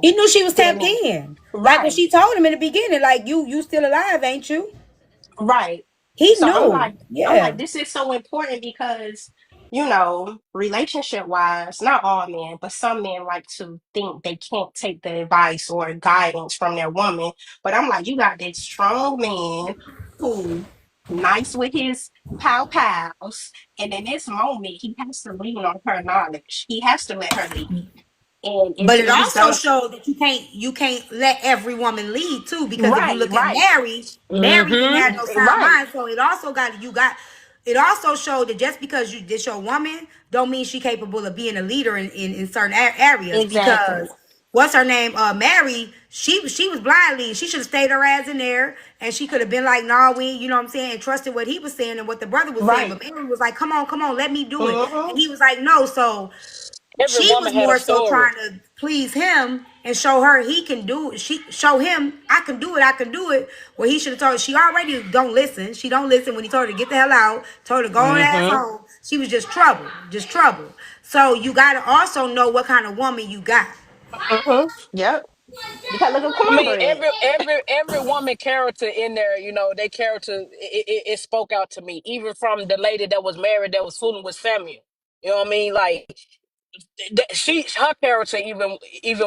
S2: He
S14: knowledgeable
S2: knew she was
S14: than
S2: tapped
S14: me.
S2: in. Like when
S14: Right,
S2: she told him in the beginning, like you still alive, ain't you?
S14: right.
S2: He
S14: So
S2: knew.
S14: I'm
S2: Yeah.
S14: like, this is so important because, relationship wise, not all men, but some men like to think they can't take the advice or guidance from their woman. But I'm like, you got this strong man who nice with his pals, and in this moment, he has to lean on her knowledge. He has to let her lead. And
S2: But it
S14: it was
S2: also
S14: done
S2: showed that you can't let every woman lead too, because if you
S14: right,
S2: look at
S14: right,
S2: Mary didn't have no sound
S14: right,
S2: mind. So it also showed that just because this your woman don't mean she capable of being a leader in certain areas.
S14: exactly.
S2: Because what's her name? Mary, she was blind lead. She should have stayed her ass in there, and she could have been like, "Nah, we," you know what I'm saying, and trusted what he was saying and what the brother was saying.
S14: Right.
S2: But Mary was like, come on, let me do it,"
S14: Mm-hmm.
S2: and he was like, "No." So
S13: Every
S2: she
S13: woman
S2: was
S13: had a
S2: more so
S13: story.
S2: trying to please him and show her he can do it. She show him I can do it. I can do it. Well, he should have told her. She already don't listen. She don't listen when he told her to get the hell out. Told her to go on ass
S13: Mm-hmm.
S2: home. She was just trouble, just trouble. So you gotta also know what kind of woman you got.
S14: Mm-hmm. Yep. Because look at
S13: I mean,
S14: cornbread.
S13: every woman character in there, their character, it spoke out to me. Even from the lady that was married, that was fooling with Samuel. You know what I mean? Like her character even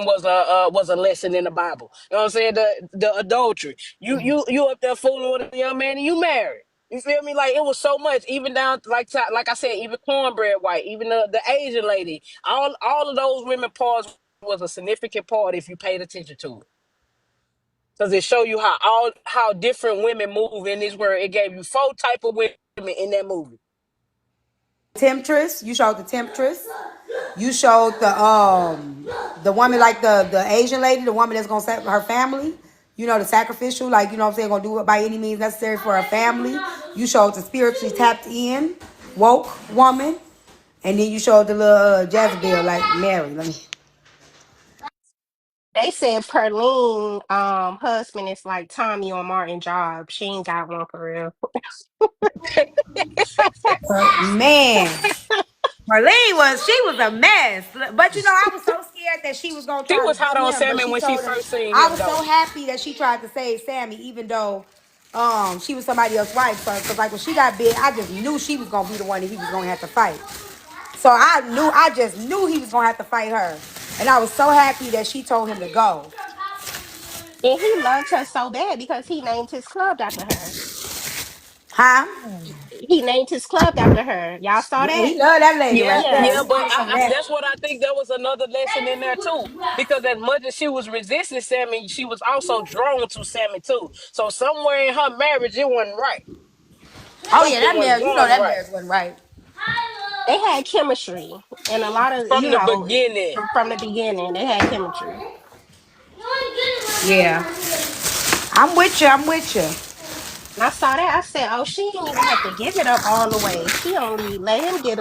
S13: was a lesson in the Bible. You know what I'm saying? The adultery. You up there fooling with a young man and you married. You feel me? Like it was so much. Even down like I said, even cornbread white, even the Asian lady. All of those women parts was a significant part if you paid attention to it. Because it show you how different women move in this world. It gave you four type of women in that movie.
S2: Temptress, you showed the temptress. You showed the woman like the Asian lady, the woman that's gonna set her family. The sacrificial, like what I'm saying, gonna do it by any means necessary for her family. You showed the spiritually tapped in, woke woman, and then you showed the little Jezebel like Mary. Let me.
S14: They said Perlene husband is like Tommy on Martin Job. She ain't got one for real.
S2: Man, she was a mess. But I was so scared that she was gonna
S13: She
S2: try
S13: was
S2: to
S13: hot
S2: do
S13: on
S2: him. But
S13: Sammy
S2: she
S13: when she
S2: told him.
S13: first seen
S2: I
S13: him
S2: was so
S13: though.
S2: happy that she tried to save Sammy, even though she was somebody else's wife. Because like when she got big, I just knew she was gonna be the one that he was gonna have to fight. So I just knew he was gonna have to fight her, and I was so happy that she told him to go.
S14: And he loved her so bad because he named his club after her.
S2: Huh?
S14: He named his club after her. Y'all saw
S2: Yeah,
S14: that?
S2: he loved that lady
S13: Yeah,
S2: right there.
S14: Yeah.
S13: yeah,
S2: He
S13: but
S2: wanted some of that.
S13: that's what I think. That was another lesson in there too. Because as much as she was resisting Sammy, she was also drawn to Sammy too. So somewhere in her marriage, it wasn't right.
S2: Oh yeah,
S13: Something
S2: that
S13: wasn't
S2: marriage.
S13: going
S2: That
S13: right
S2: marriage wasn't right.
S14: They had chemistry. And a lot of,
S13: from the beginning.
S14: from the beginning, they had chemistry.
S2: Yeah, I'm with you. I'm with you.
S14: And I saw that. I said, oh, she didn't even have to give it up all the way. She only let him get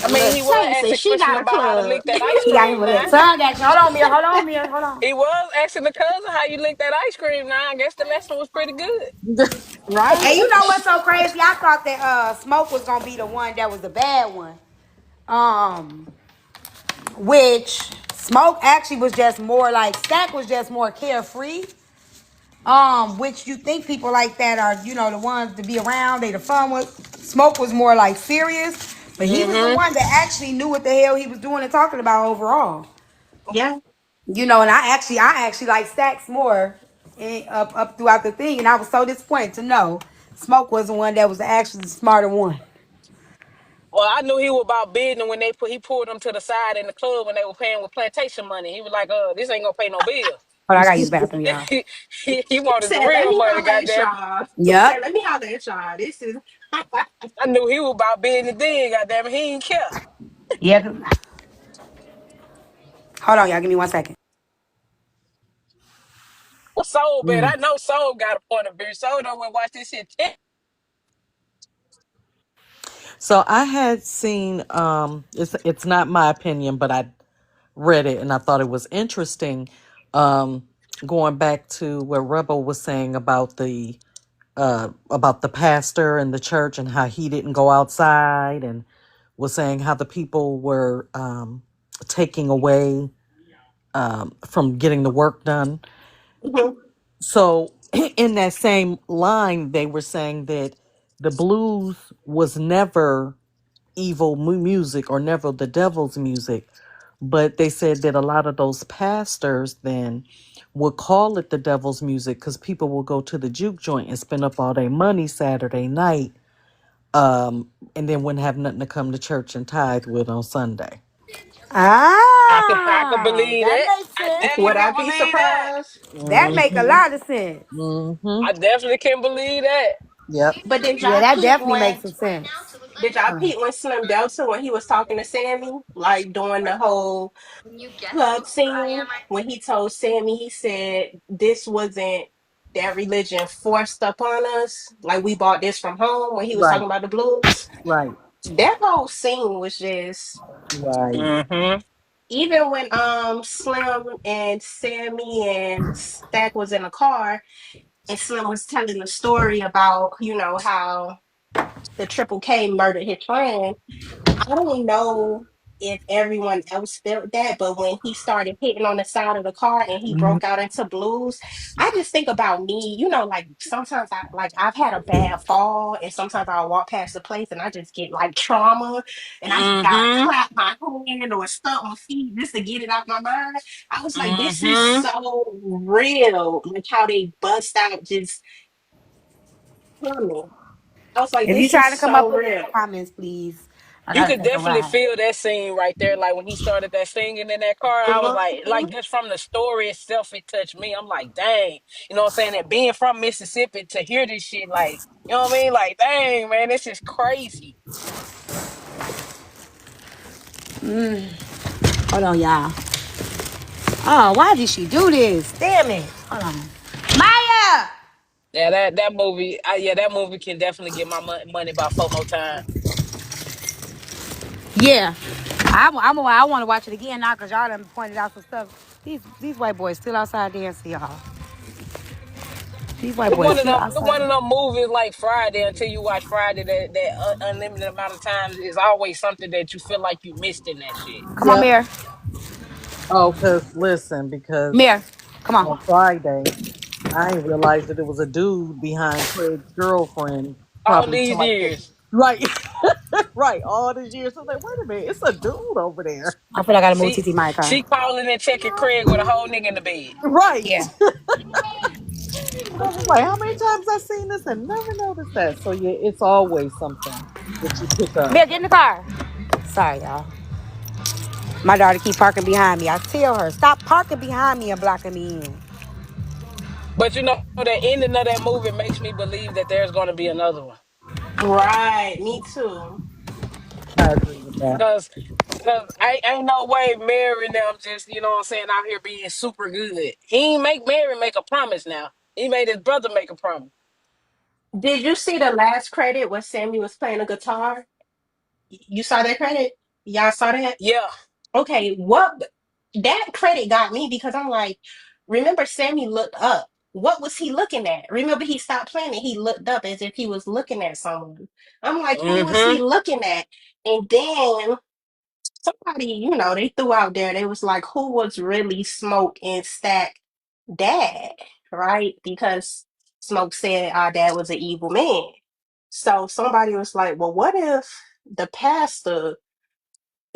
S13: I
S14: a
S13: mean,
S14: little
S13: he was
S14: taste, and
S13: asking
S14: she
S13: question
S14: got a
S13: about how to
S14: club.
S13: lick that ice
S2: He got him
S13: cream
S2: a
S13: now.
S2: little tongue action. Hold on, Mir. Hold on, Mir. Hold on.
S13: He was asking the cousin how you lick that ice cream now. I guess the lesson was pretty good.
S14: Right?
S2: And you know what's so crazy? I thought that Smoke was gonna be the one that was the bad one. Um, which Smoke actually was just more like Stack was just more carefree. Which you think people like that are, the ones to be around, they the fun with. Smoke was more like serious, but he was the
S13: Mm-hmm.
S2: one that actually knew what the hell he was doing and talking about overall.
S14: Yeah.
S2: And I actually like Stacks more up throughout the thing, and I was so disappointed to know Smoke was the one that was actually the smarter one.
S13: Well, I knew he was about business when he pulled them to the side in the club when they were paying with plantation money. He was like, this ain't gonna pay no bill.
S2: Hold on, I gotta use the bathroom, y'all.
S13: He wanted the
S10: Said, let
S13: real
S10: me
S13: money,
S10: holler at
S13: goddamn.
S10: y'all. He said,
S2: Yep.
S10: let me holler at y'all. This is
S13: I knew he was about business then, goddamn. He ain't care.
S2: Yeah. Hold on, y'all. Give me 1 second.
S13: Well, Soul bet.
S2: Mm.
S13: I know Soul got a point of view. Soul don't want to watch this shit.
S1: So I had seen it's not my opinion, but I read it and I thought it was interesting. Um Going back to where Rebel was saying about the pastor and the church and how he didn't go outside, and was saying how the people were taking away from getting the work done.
S10: Mhm.
S1: So in that same line, they were saying that the blues was never evil music or never the devil's music, but they said that a lot of those pastors then would call it the devil's music because people will go to the juke joint and spend up all their money Saturday night, and then wouldn't have nothing to come to church and tithe with on Sunday.
S13: I could
S2: Ah,
S13: believe
S2: that
S13: that.
S2: makes
S13: I
S2: sense.
S10: Would I
S13: definitely
S10: be
S13: believe that.
S10: surprised?
S2: That make a
S1: Mm-hmm.
S2: lot of sense.
S1: Mm-hmm.
S13: I definitely can believe that.
S1: Yep.
S10: But did
S2: Yeah,
S10: y'all
S2: that
S10: peep
S2: definitely
S10: when
S2: makes some sense.
S10: Slim Delta when he was talking to Sammy, like during the whole club scene, when he told Sammy, he said this wasn't that religion forced upon us. Like we bought this from home when he was talking
S1: Right.
S10: about the blues.
S1: Right.
S10: That whole scene was just
S1: Right.
S13: Mm-hmm.
S10: even when Slim and Sammy and Stack was in the car and Slim was telling the story about, how the Triple K murdered his friend. I don't know if everyone else felt that, but when he started hitting on the side of the car and he
S1: Mhm.
S10: broke out into blues, I just think about me, like sometimes I've had a bad fall and sometimes I'll walk past the place and I just get like trauma and I just gotta
S13: Mm-hmm.
S10: clap my hand or stomp my feet just to get it out my mind. I was like, this is
S13: Mm-hmm.
S10: so real. Like how they bust out just coming. I was like,
S2: If you
S10: this is
S2: trying to come up,
S10: so
S2: put it in
S10: real.
S2: the comments, please. I
S13: You
S2: gotta
S13: could
S2: take a
S13: definitely
S2: ride.
S13: feel that scene right there. Like when he started that singing in that car, I was like just from the story itself, it touched me. I'm like, dang, you know what I'm saying? And being from Mississippi to hear this shit, like, you know what I mean? Like, dang, man, this is crazy.
S2: Hold on, y'all. Oh, why did she do this? Damn it. Hold on. Maya!
S13: Yeah, that movie, that movie can definitely get my money about 4 more times.
S2: Yeah. I want to watch it again now because y'all done pointed out some stuff. These white boys still outside dancing, y'all. These white
S13: It's
S2: boys
S13: one of
S2: still
S13: them. It's
S2: outside.
S13: one of them movies like Friday. Until you watch Friday, that unlimited amount of times is always something that you feel like you missed in that shit.
S2: Come on,
S1: Yep.
S2: Mir.
S1: Oh, because listen, because
S2: Mir. Come on.
S1: on Friday, I didn't realize that it was a dude behind Craig's girlfriend,
S13: All
S1: probably to
S13: these
S1: like
S13: years,
S1: right, right, all these years. I was like, wait a minute, it's a dude over there.
S2: I feel like I gotta move
S13: she
S2: TT my car.
S13: she calling and checking Craig with a whole nigga in the bed.
S1: Right.
S2: Yeah.
S1: I was like, how many times I seen this and never noticed that? So yeah, it's always something that you pick up.
S2: Mir, get in the car. Sorry, y'all. My daughter keep parking behind me. I tell her, stop parking behind me and blocking me in.
S13: But you know the ending of that movie makes me believe that there's going to be another one.
S10: Right, me too.
S1: I agree with that.
S13: Cause I ain't no way Mary and them just, you know what I'm saying, out here being super good. He ain't make Mary make a promise now. He made his brother make a promise.
S10: Did you see the last credit where Sammy was playing a guitar? You saw that credit? Y'all saw that?
S13: Yeah.
S10: Okay, what that credit got me because I'm like, remember Sammy looked up. What was he looking at? Remember he stopped playing and he looked up as if he was looking at someone. I'm like, who was he
S13: Mm-hmm.
S10: looking at? And then somebody, they threw out there, they was like, who was really Smoke and Stack dad, right? Because Smoke said our dad was an evil man. So somebody was like, well, what if the pastor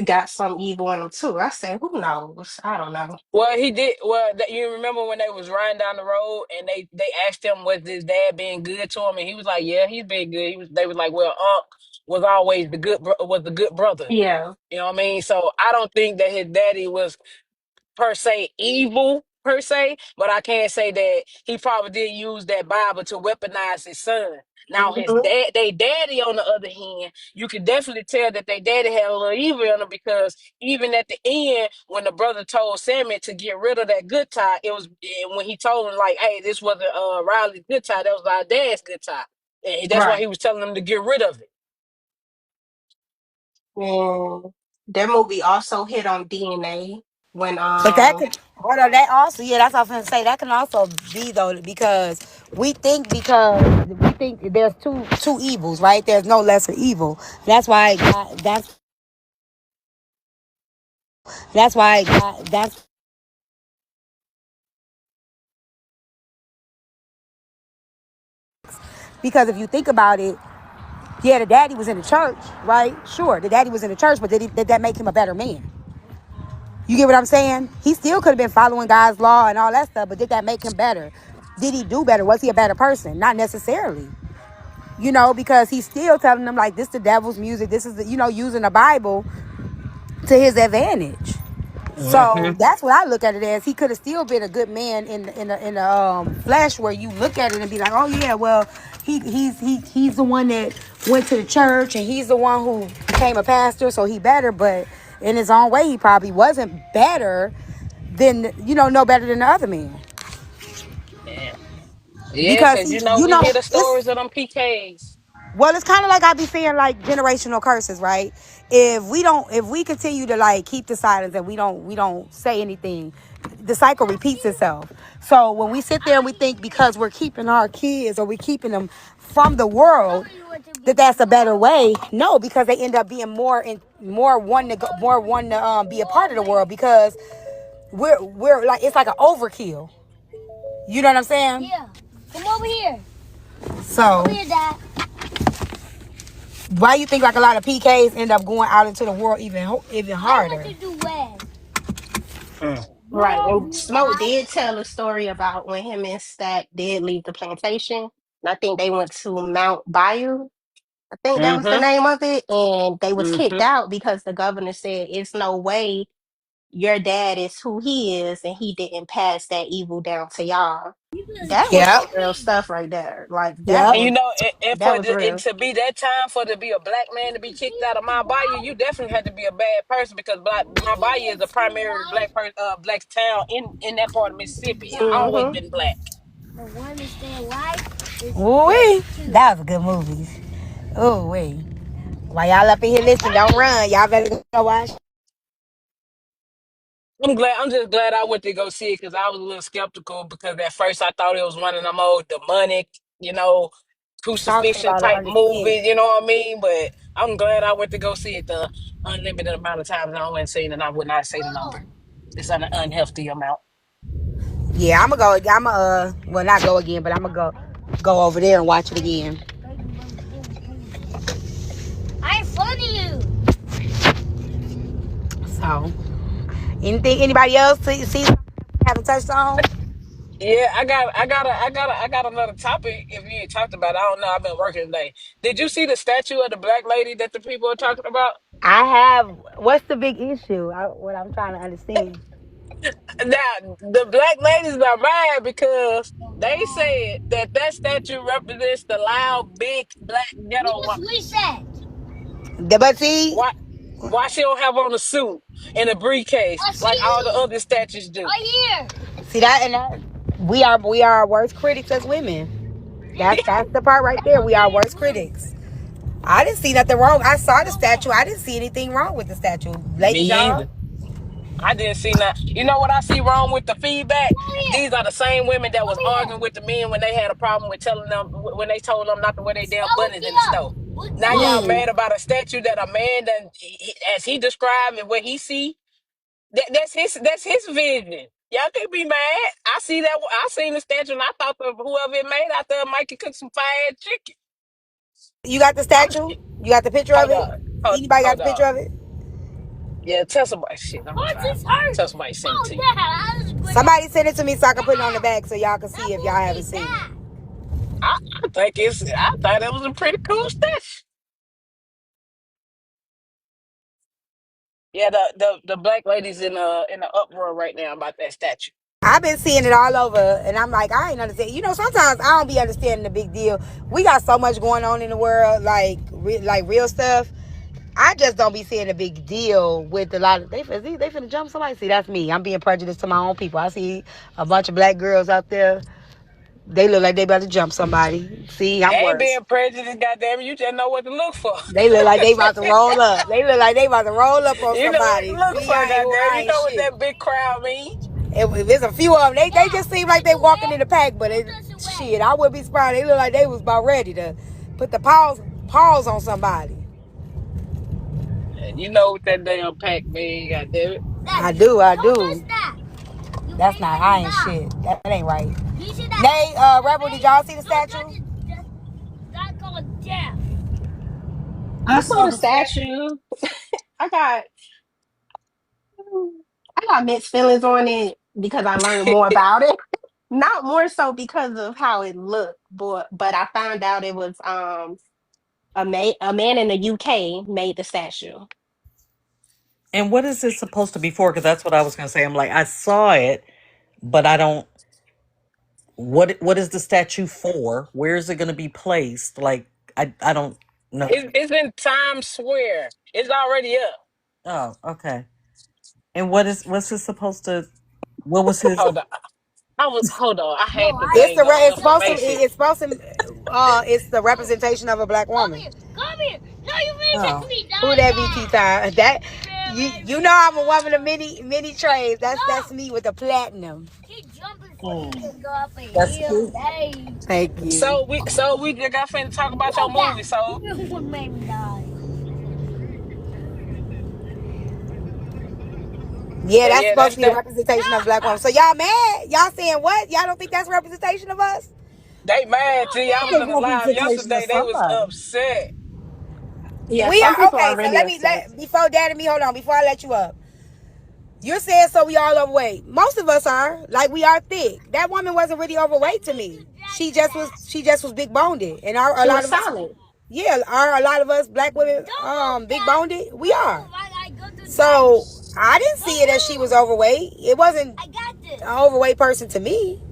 S14: got some evil in him too. I said, who knows? I don't know.
S13: Well, he did. Well, you remember when they was riding down the road and they asked him was his dad being good to him, and he was like, "Yeah, he's been good." They was like, "Well, Unc was always was the good brother."
S14: Yeah.
S13: You know what I mean? So I don't think that his daddy was per se evil per se, but I can say that he probably did use that Bible to weaponize his son. Now his
S14: Hmm.
S13: daddy on the other hand, you could definitely tell that they daddy had a little evil in him because even at the end, when the brother told Sammy to get rid of that good tie, it was when he told him like, "Hey, this wasn't Riley's good tie, that was our dad's good tie," and that's why
S14: Right.
S13: he was telling him to get rid of it.
S14: And that movie also hit on DNA when
S2: But that could, hold on, that also, yeah, that's what I was gonna say. That can also be though, because we think there's two evils, right? There's no lesser evil. That's why that's because if you think about it, yeah, the daddy was in the church, right? Sure, the daddy was in the church, but did that make him a better man? You get what I'm saying? He still could have been following God's law and all that stuff, but did that make him better? Did he do better? Was he a better person? Not necessarily. Because he's still telling them like this the devil's music. This is using the Bible to his advantage. So that's what I look at it as. He could have still been a good man in the flesh, where you look at it and be like, oh yeah, well he's the one that went to the church and he's the one who became a pastor, so he better. But in his own way, he probably wasn't better than no better than the other man,
S13: Yeah, yeah,
S2: because
S13: because we hear the
S2: it's
S13: stories of them PKs.
S2: well, it's kind of like I be saying, like generational curses, right? If we continue to like keep the silence and we don't say anything, the cycle repeats itself. So when we sit there and we think because we're keeping our kids or we're keeping them from the world, that's a better way. No, because they end up being more one to be a part of the world, because we're like, it's like an overkill. You know what I'm saying?
S1: Yeah. Come over here.
S2: So.
S1: Over here, Dad.
S2: Why you think like a lot of PKs end up going out into the world even harder?
S1: I want to do web.
S14: right. And Smoke
S1: Why?
S14: did tell a story about when him and Stack did leave the plantation. And I think they went to Mount Bayou. I think that was the
S13: Mm-hmm.
S14: name of it. And they was kicked
S13: Mm-hmm.
S14: out because the governor said it's no way your dad is who he is and he didn't pass that evil down to y'all. That was
S2: Yep.
S14: some real stuff right there. Like that
S2: Yep.
S13: And
S14: was that was
S13: it
S14: real.
S13: to be that time for to be a black man to be kicked out of my Bayou, you definitely had to be a bad person because my Bayou is the primary black town in that part of Mississippi. It's always
S14: Hmm.
S13: been black.
S1: The one that stay alive is
S2: Ooh, that was a good movie. Ooh, wee. While y'all up in here listening, don't run. Y'all better go watch.
S13: I'm just glad I went to go see it because I was a little skeptical because at first I thought it was one of them old demonic,
S2: Talking
S13: crucifixion
S2: about it
S13: type
S2: understand.
S13: movies. You know what I mean? But I'm glad I went to go see it the unlimited amount of times I went and seen it. And I would not say the number. It's an unhealthy amount.
S2: Yeah, I'ma go. Well, not go again, but I'ma go over there and watch it again.
S1: I ain't funny you.
S2: So, anybody else see something we haven't touched on?
S13: Yeah, I got another topic. If you ain't talked about it, I don't know. I've been working today. Did you see the statue of the black lady that the people are talking about?
S2: I have. What's the big issue? What I'm trying to understand.
S13: Now, the black ladies are mad because they said that statue represents the loud, big black
S1: We
S13: ghetto
S1: just
S13: woman.
S1: reset.
S2: But see,
S13: Why she don't have on a suit and a briefcase
S1: I see
S13: like all the
S1: you.
S13: other statues do?
S1: Right here.
S2: see that, and that we are our worst critics as women. That's the part right there. We are worst critics. I didn't see nothing wrong. I saw the statue. I didn't see anything wrong with the statue.
S13: Me
S2: Ladies, y'all.
S13: either. I didn't see that. You know what I see wrong with the feedback?
S1: Over here.
S13: These are the same women that was
S1: Over here.
S13: arguing with the men when they had a problem with telling them when they told them not to wear their damn
S1: Now look
S13: bunnies in
S1: it
S13: the
S1: up.
S13: snow.
S1: Look
S13: Now
S1: it up.
S13: y'all mad about a statue that a man done, as he described and what he see. That's his vision. Y'all can't be mad. I see that. I seen the statue and I thought that whoever it made out there might could cook some fire chicken.
S2: You got the
S13: I'm
S2: statue? You got the picture of
S13: hold
S2: it?
S13: on,
S2: Anybody got
S13: hold
S2: the
S13: on.
S2: picture of it?
S13: Yeah, tell somebody. Shit, I'm gonna try. Tell somebody to send it to you.
S2: Somebody send it to me so I can put it on the back so y'all can see if y'all haven't seen it.
S13: I think it's. I thought it was a pretty cool statue. Yeah, the black ladies in the uproar right now about that statue.
S2: I've been seeing it all over, and I'm like, I ain't understand. You know, sometimes I don't be understanding the big deal. We got so much going on in the world, like real stuff. I just don't be seeing a big deal with a lot of they finna jump somebody. See, that's me. I'm being prejudiced to my own people. I see a bunch of black girls out there. They look like they about to jump somebody. See,
S13: They
S2: I'm
S13: ain't
S2: worse.
S13: being prejudiced, goddamn it. You just know what to look for.
S2: They look like they about to roll up. They look like they about to roll up on
S13: You know what to
S2: somebody.
S13: look
S2: See,
S13: for, goddamn.
S2: I
S13: You
S2: ain't
S13: know what
S2: shit.
S13: that big crowd means.
S2: There's a few of them. They just seem like they walking in the pack, but shit, I would be surprised. They look like they was about ready to put the paws on somebody.
S13: And you know what that damn pack mean, goddamn it.
S2: I do. That's not. I ain't shit. That ain't right. Nay, Rebel, did y'all see the statue?
S14: I
S13: You
S14: saw
S13: see
S14: the
S13: the statue?
S14: statue. I got I got mixed feelings on it because I learned more about it. Not more so because of how it looked, but I found out it was a man in the UK made the statue.
S1: And what is it supposed to be for? Because that's what I was going to say. I'm like, I saw it, but I don't. What is the statue for? Where is it going to be placed? Like, I don't know.
S13: It's in Times Square. It's already up.
S1: Oh, okay. And what's it supposed to? What was his?
S13: Hold on. Hold on. I had the
S2: It's
S13: dang
S2: it's supposed to.
S13: information.
S2: It's supposed to. It's the representation of a black woman.
S1: Oh,
S2: Who that be, T-Time? That you know I'm a woman of many trades. That's me with the platinum.
S1: hmm. That's cute.
S2: Thank you.
S13: So we just got finna talk about your movie. So
S2: Yeah,
S13: so
S2: that's
S13: yeah,
S2: supposed to
S13: that's
S2: be the
S13: that.
S2: representation of black women. So y'all mad? Y'all saying what? Y'all don't think that's a representation of us?
S13: They mad. See, I was
S1: The
S13: in the live
S1: representation of
S13: yesterday. They was
S1: somebody.
S13: upset.
S14: Yeah,
S2: We
S14: some
S2: are
S14: people are
S2: okay. So
S14: really
S2: let me
S14: upset.
S2: before Dad and me. Hold on. Before I let you up, you're saying so we all overweight. Most of us are. Like we are thick. That woman wasn't really overweight to me. She just was big boned, and a
S14: She
S2: lot
S14: was
S2: of us.
S14: solid.
S2: Yeah, are a lot of us black women big boned? We are. So I didn't see it as she was overweight. It wasn't an overweight person to me.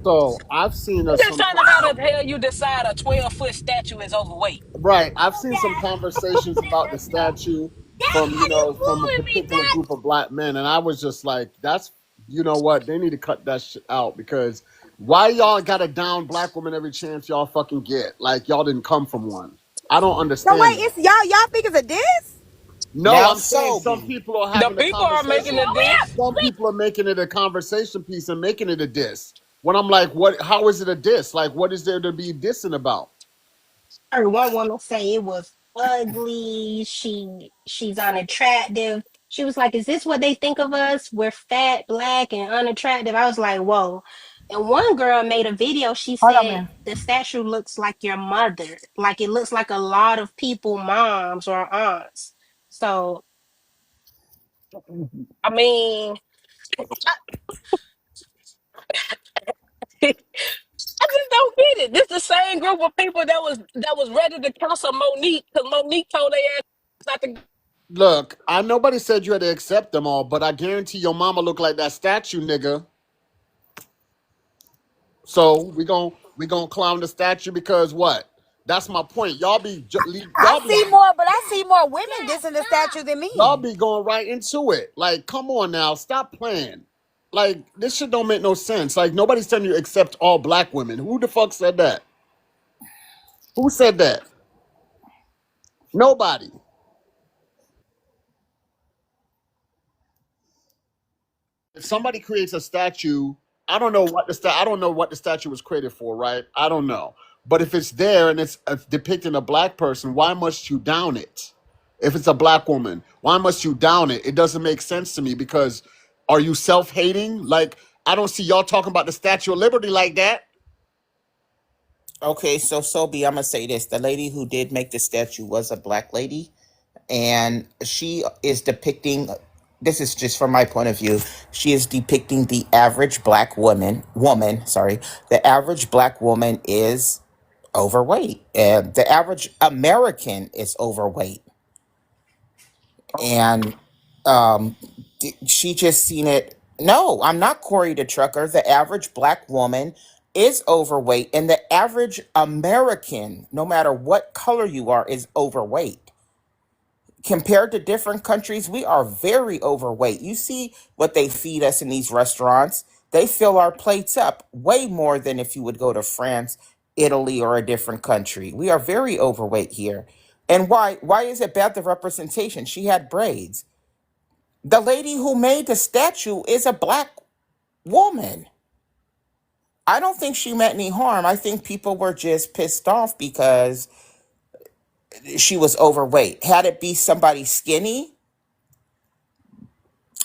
S15: So I've seen
S13: I'm just
S15: some.
S13: trying to how the hell you decide a 12-foot statue is overweight.
S15: Right. I've seen some conversations about the statue from, from a particular group of black men. And I was just like, that's, you know what? They need to cut that shit out because why y'all got to down black women every chance y'all fucking get? Like y'all didn't come from one. I don't
S2: So wait,
S15: understand that.
S2: it's y'all think it's a diss?
S15: No,
S16: Now,
S15: I'm saying some
S16: Sobe.
S15: people are
S13: The
S15: having a
S13: people are making
S15: conversation.
S13: a diss.
S15: Some people are making it a conversation piece and making it a diss. When I'm like, what? How is it a diss? Like, what is there to be dissing about?
S14: I heard one woman say it was ugly. She's unattractive. She was like, "Is this what they think of us? We're fat, black, and unattractive." I was like, "Whoa!" And one girl made a video. She
S2: Hold on,
S14: said
S2: man.
S14: the statue looks like your mother. Like it looks like a lot of people, moms or aunts. So
S13: I mean, I just don't get it. This the same group of people that was ready to cancel Monique because Monique told their ass not to.
S15: Look, I nobody said you had to accept them all, but I guarantee your mama look like that statue, nigga. So we gonna clown the statue because what? That's my point.
S2: I see more, but I see more women dissing the statue than
S15: y'all
S2: men.
S15: be going right into it. Like, come on now, stop playing. Like this shit don't make no sense. Like nobody's telling you to accept all black women. Who the fuck said that? Who said that? Nobody. If somebody creates a statue, I don't know what the statue was created for, right? I don't know. But if it's there and it's depicting a black person, why must you down it? If it's a black woman, why must you down it? It doesn't make sense to me because are you self-hating? Like I don't see y'all talking about the Statue of Liberty like that.
S16: Okay, so Sobe, I'm gonna say this: the lady who did make the statue was a black lady, and she is depicting this is just from my point of view. She is depicting the average black woman. Sorry, the average black woman is overweight, and the average American is overweight, and um, she just seen it. No, I'm not Corey the trucker. The average black woman is overweight, and the average American, no matter what color you are, is overweight. Compared to different countries, we are very overweight. You see what they feed us in these restaurants. They fill our plates up way more than if you would go to France, Italy, or a different country. We are very overweight here. And why is it bad, the representation? She had braids. The lady who made the statue is a black woman. I don't think she meant any harm. I think people were just pissed off because she was overweight. Had it be somebody skinny,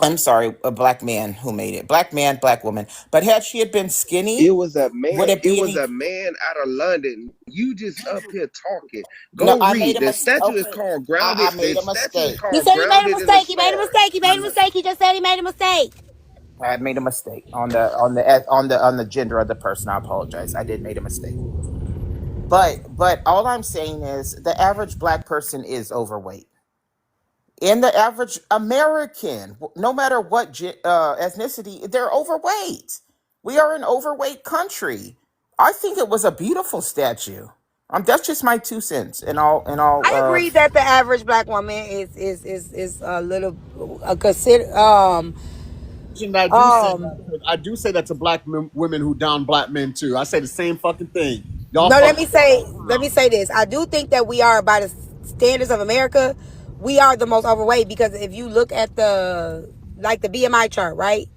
S16: I'm sorry, a black man who made it. Black man, black woman. But had she had been
S17: It
S16: skinny,
S17: was a
S16: would
S17: man.
S16: it
S17: It
S16: be
S17: was
S16: any?
S17: a man out of London. You just up here talking.
S16: No,
S17: Go
S16: I made
S17: read.
S16: a
S17: The
S16: mistake.
S17: statue is
S16: Okay,
S17: called
S16: I
S17: grounded.
S16: made
S17: The
S16: a
S17: statue is
S16: mistake.
S2: He
S17: called
S2: said he made a
S17: grounded in the
S2: mistake. He made a
S17: stars.
S2: mistake. He made a mistake. He just said he made a mistake.
S16: I made a mistake on the gender of the person. I apologize. I did made a mistake. But all I'm saying is the average black person is overweight. And the average American, no matter what ethnicity, they're overweight. We are an overweight country. I think it was a beautiful statue. That's just my 2 cents. And all.
S2: I agree that the average black woman is a little consider
S15: And I do say
S2: um.
S15: that. I do say that to black women who down black men too. I say the same fucking thing. Y'all
S2: No,
S15: fucking.
S2: let me say this. I do think that we are, by the standards of America, we are the most overweight, because if you look at the BMI chart, right?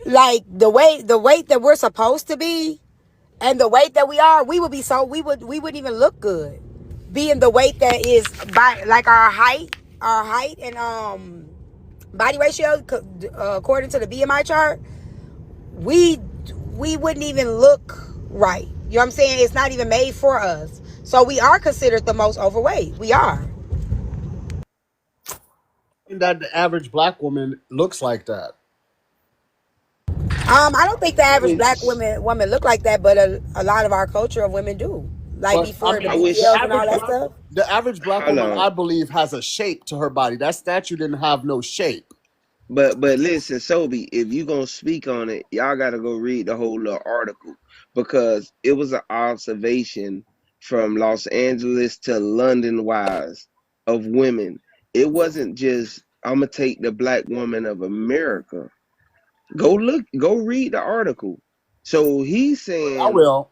S2: Like the weight that we're supposed to be and the weight that we are, we wouldn't even look good. Being the weight that is by like our height and body ratio, according to the BMI chart, we we wouldn't even look right. You know what I'm saying? It's not even made for us. So we are considered the most overweight. We are.
S15: That the average black woman looks like that.
S2: I don't think the
S17: I
S2: average black
S17: wish.
S2: woman look like that, but a lot of our culture of women do. Like
S15: But I
S2: before the
S17: I
S15: mean, the
S17: wish.
S2: BBLs and
S15: average
S2: all that
S15: black
S2: stuff.
S15: the average black
S17: Hold
S15: woman,
S17: on.
S15: I believe, has a shape to her body. That statue didn't have no shape.
S17: But listen, Sobe, if you gonna speak on it, y'all gotta go read the whole little article because it was an observation from Los Angeles to London wise of women. It wasn't just I'm gonna take the black woman of America. Go read the article. So he's
S15: I
S17: saying
S15: will.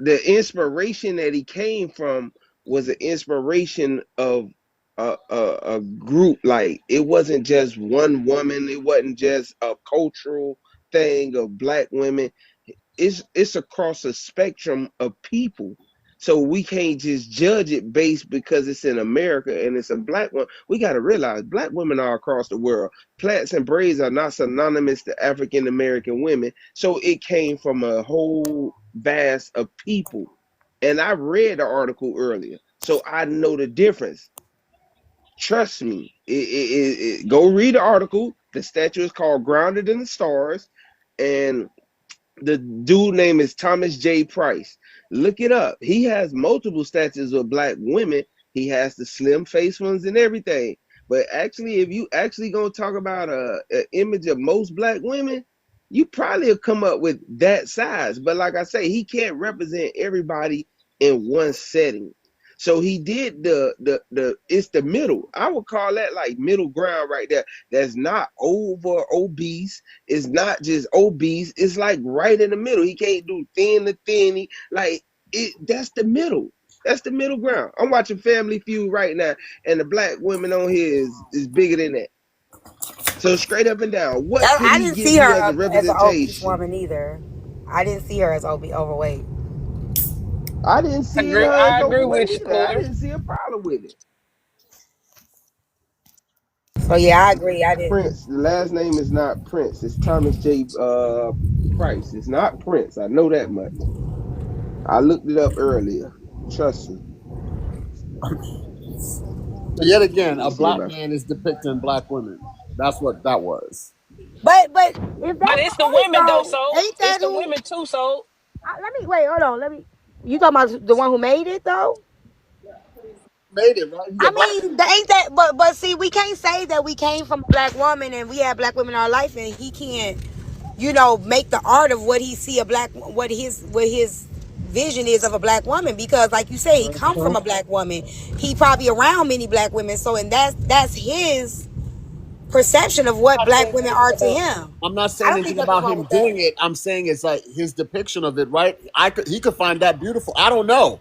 S17: the inspiration that he came from was an inspiration of a group. Like it wasn't just one woman, it wasn't just a cultural thing of black women. It's across a spectrum of people. So we can't just judge it based because it's in America and it's a black one. We got to realize black women are across the world. Plaits and braids are not synonymous to African American women. So it came from a whole vast of people. And I read the article earlier, so I know the difference. Trust me. Go read the article. The statue is called Grounded in the Stars. And the dude name is Thomas J. Price. Look it up. He has multiple statues of black women. He has the slim face ones and everything. But actually, if you actually gonna talk about a image of most black women, you probably will come up with that size. But like I say, he can't represent everybody in one setting. So he did the it's the middle. I would call that like middle ground right there. That's not over obese. It's not just obese. It's like right in the middle. He can't do thin to thin. Like it. That's the middle. That's the middle ground. I'm watching Family Feud right now, and the black women on here is bigger than that. So straight up and down, what could
S2: I
S17: he
S2: didn't
S17: give
S2: see
S17: you as a
S2: her as an obese
S17: representation?
S2: woman either. I didn't see her as overweight.
S17: I didn't see her as
S13: I agree
S17: overweight
S13: with you,
S17: either. I
S13: Corey.
S17: didn't see a problem with it.
S2: So yeah, I agree. I didn't.
S17: Prince. The last name is not Prince. It's Thomas J. Price. It's not Prince. I know that much. I looked it up earlier. Trust me.
S15: So yet again,
S17: Let me
S15: a
S17: see
S15: black
S17: about.
S15: man is depicting black women. That's what that was.
S2: But if
S13: But
S2: that's the
S13: it's the
S2: case,
S13: women though,
S2: though,
S13: so
S2: ain't
S13: it's
S2: that
S13: the
S2: who?
S13: women too, so
S2: Let me wait. Hold on. Let me. You talking about the one who made it though?
S15: Made it right. He a
S2: I
S15: black.
S2: mean, that ain't that. But see, we can't say that we came from a black woman and we had black women in our life, and he can't, make the art of what he see a black, what his vision is of a black woman, because like you say, he come from a black woman. He probably around many black women, so and that's his perception of what
S15: I'm not
S2: black
S15: saying
S2: women
S15: anything
S2: are to
S15: about.
S2: him.
S15: I'm not
S2: I
S15: saying
S2: don't think
S15: anything
S2: nothing's
S15: about
S2: wrong
S15: him
S2: with that.
S15: doing it. I'm saying it's like his depiction of it, right? He could find that beautiful. I don't know.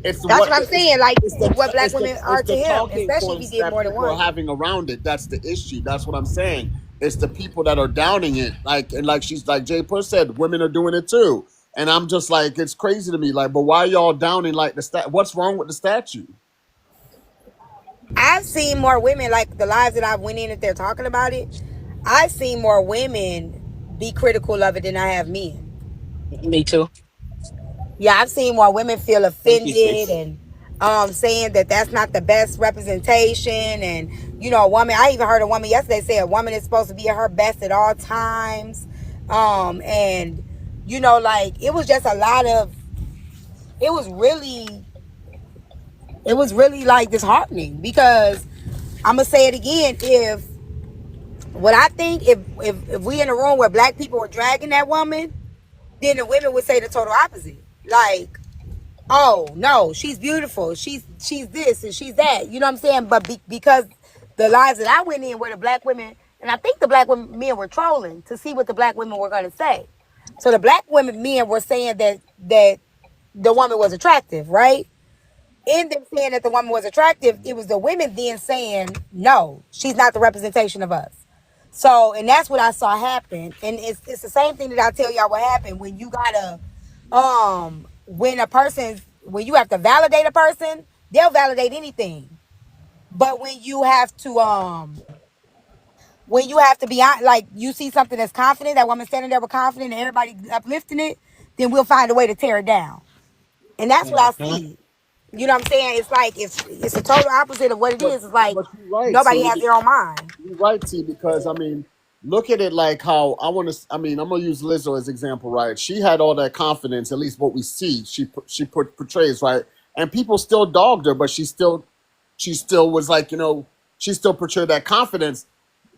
S15: It's
S2: That's
S15: what
S2: what I'm saying. Like
S15: it's the
S2: what black
S15: it's the
S2: women
S15: it's
S2: are to
S15: the
S2: him,
S15: talking
S2: especially if he
S15: points
S2: did
S15: that
S2: more than
S15: people are
S2: one.
S15: having around it. That's the issue. That's what I'm saying. It's the people that are downing it. Like, and like she's like Jay Puss said, women are doing it too. And I'm just like, it's crazy to me. Like, but why y'all downing like the what's wrong with the statue?
S2: I've seen more women, like the lives that I've went in, if they're talking about it, I've seen more women be critical of it than I have men.
S13: me too.
S2: Yeah, I've seen more women feel
S16: Thank you,
S2: offended
S16: sis.
S2: and saying that that's not the best representation. And a woman, I even heard a woman yesterday say a woman is supposed to be at her best at all times. And like it was just a lot of, it was really, like disheartening, because I'm gonna say it again. If what I think, if we in a room where black people were dragging that woman, then the women would say the total opposite. Like, oh no, she's beautiful, she's this and she's that. You know what I'm saying? But because the lives that I went in where the black women, and I think the black women men were trolling to see what the black women were going to say. So the black women men were saying that the woman was attractive, right? In them saying that the woman was attractive, it was the women then saying, no, she's not the representation of us. So, and that's what I saw happen. And it's the same thing that I tell y'all what happened when you gotta, when you have to validate a person, they'll validate anything. But when you have to be like, you see something that's confident, that woman standing there with confidence and everybody uplifting it, then we'll find a way to tear it down. And that's what I see. You know what I'm saying? It's like it's the total opposite of what it
S15: But
S2: is. It's like
S15: but you're right,
S2: nobody has
S15: see.
S2: their own mind.
S15: You're right, T, because I mean, look at it like how I want to. I mean, I'm gonna use Lizzo as example, right? She had all that confidence, at least what we see. Portrays, right, and people still dogged her, but she still was like, she still portrayed that confidence.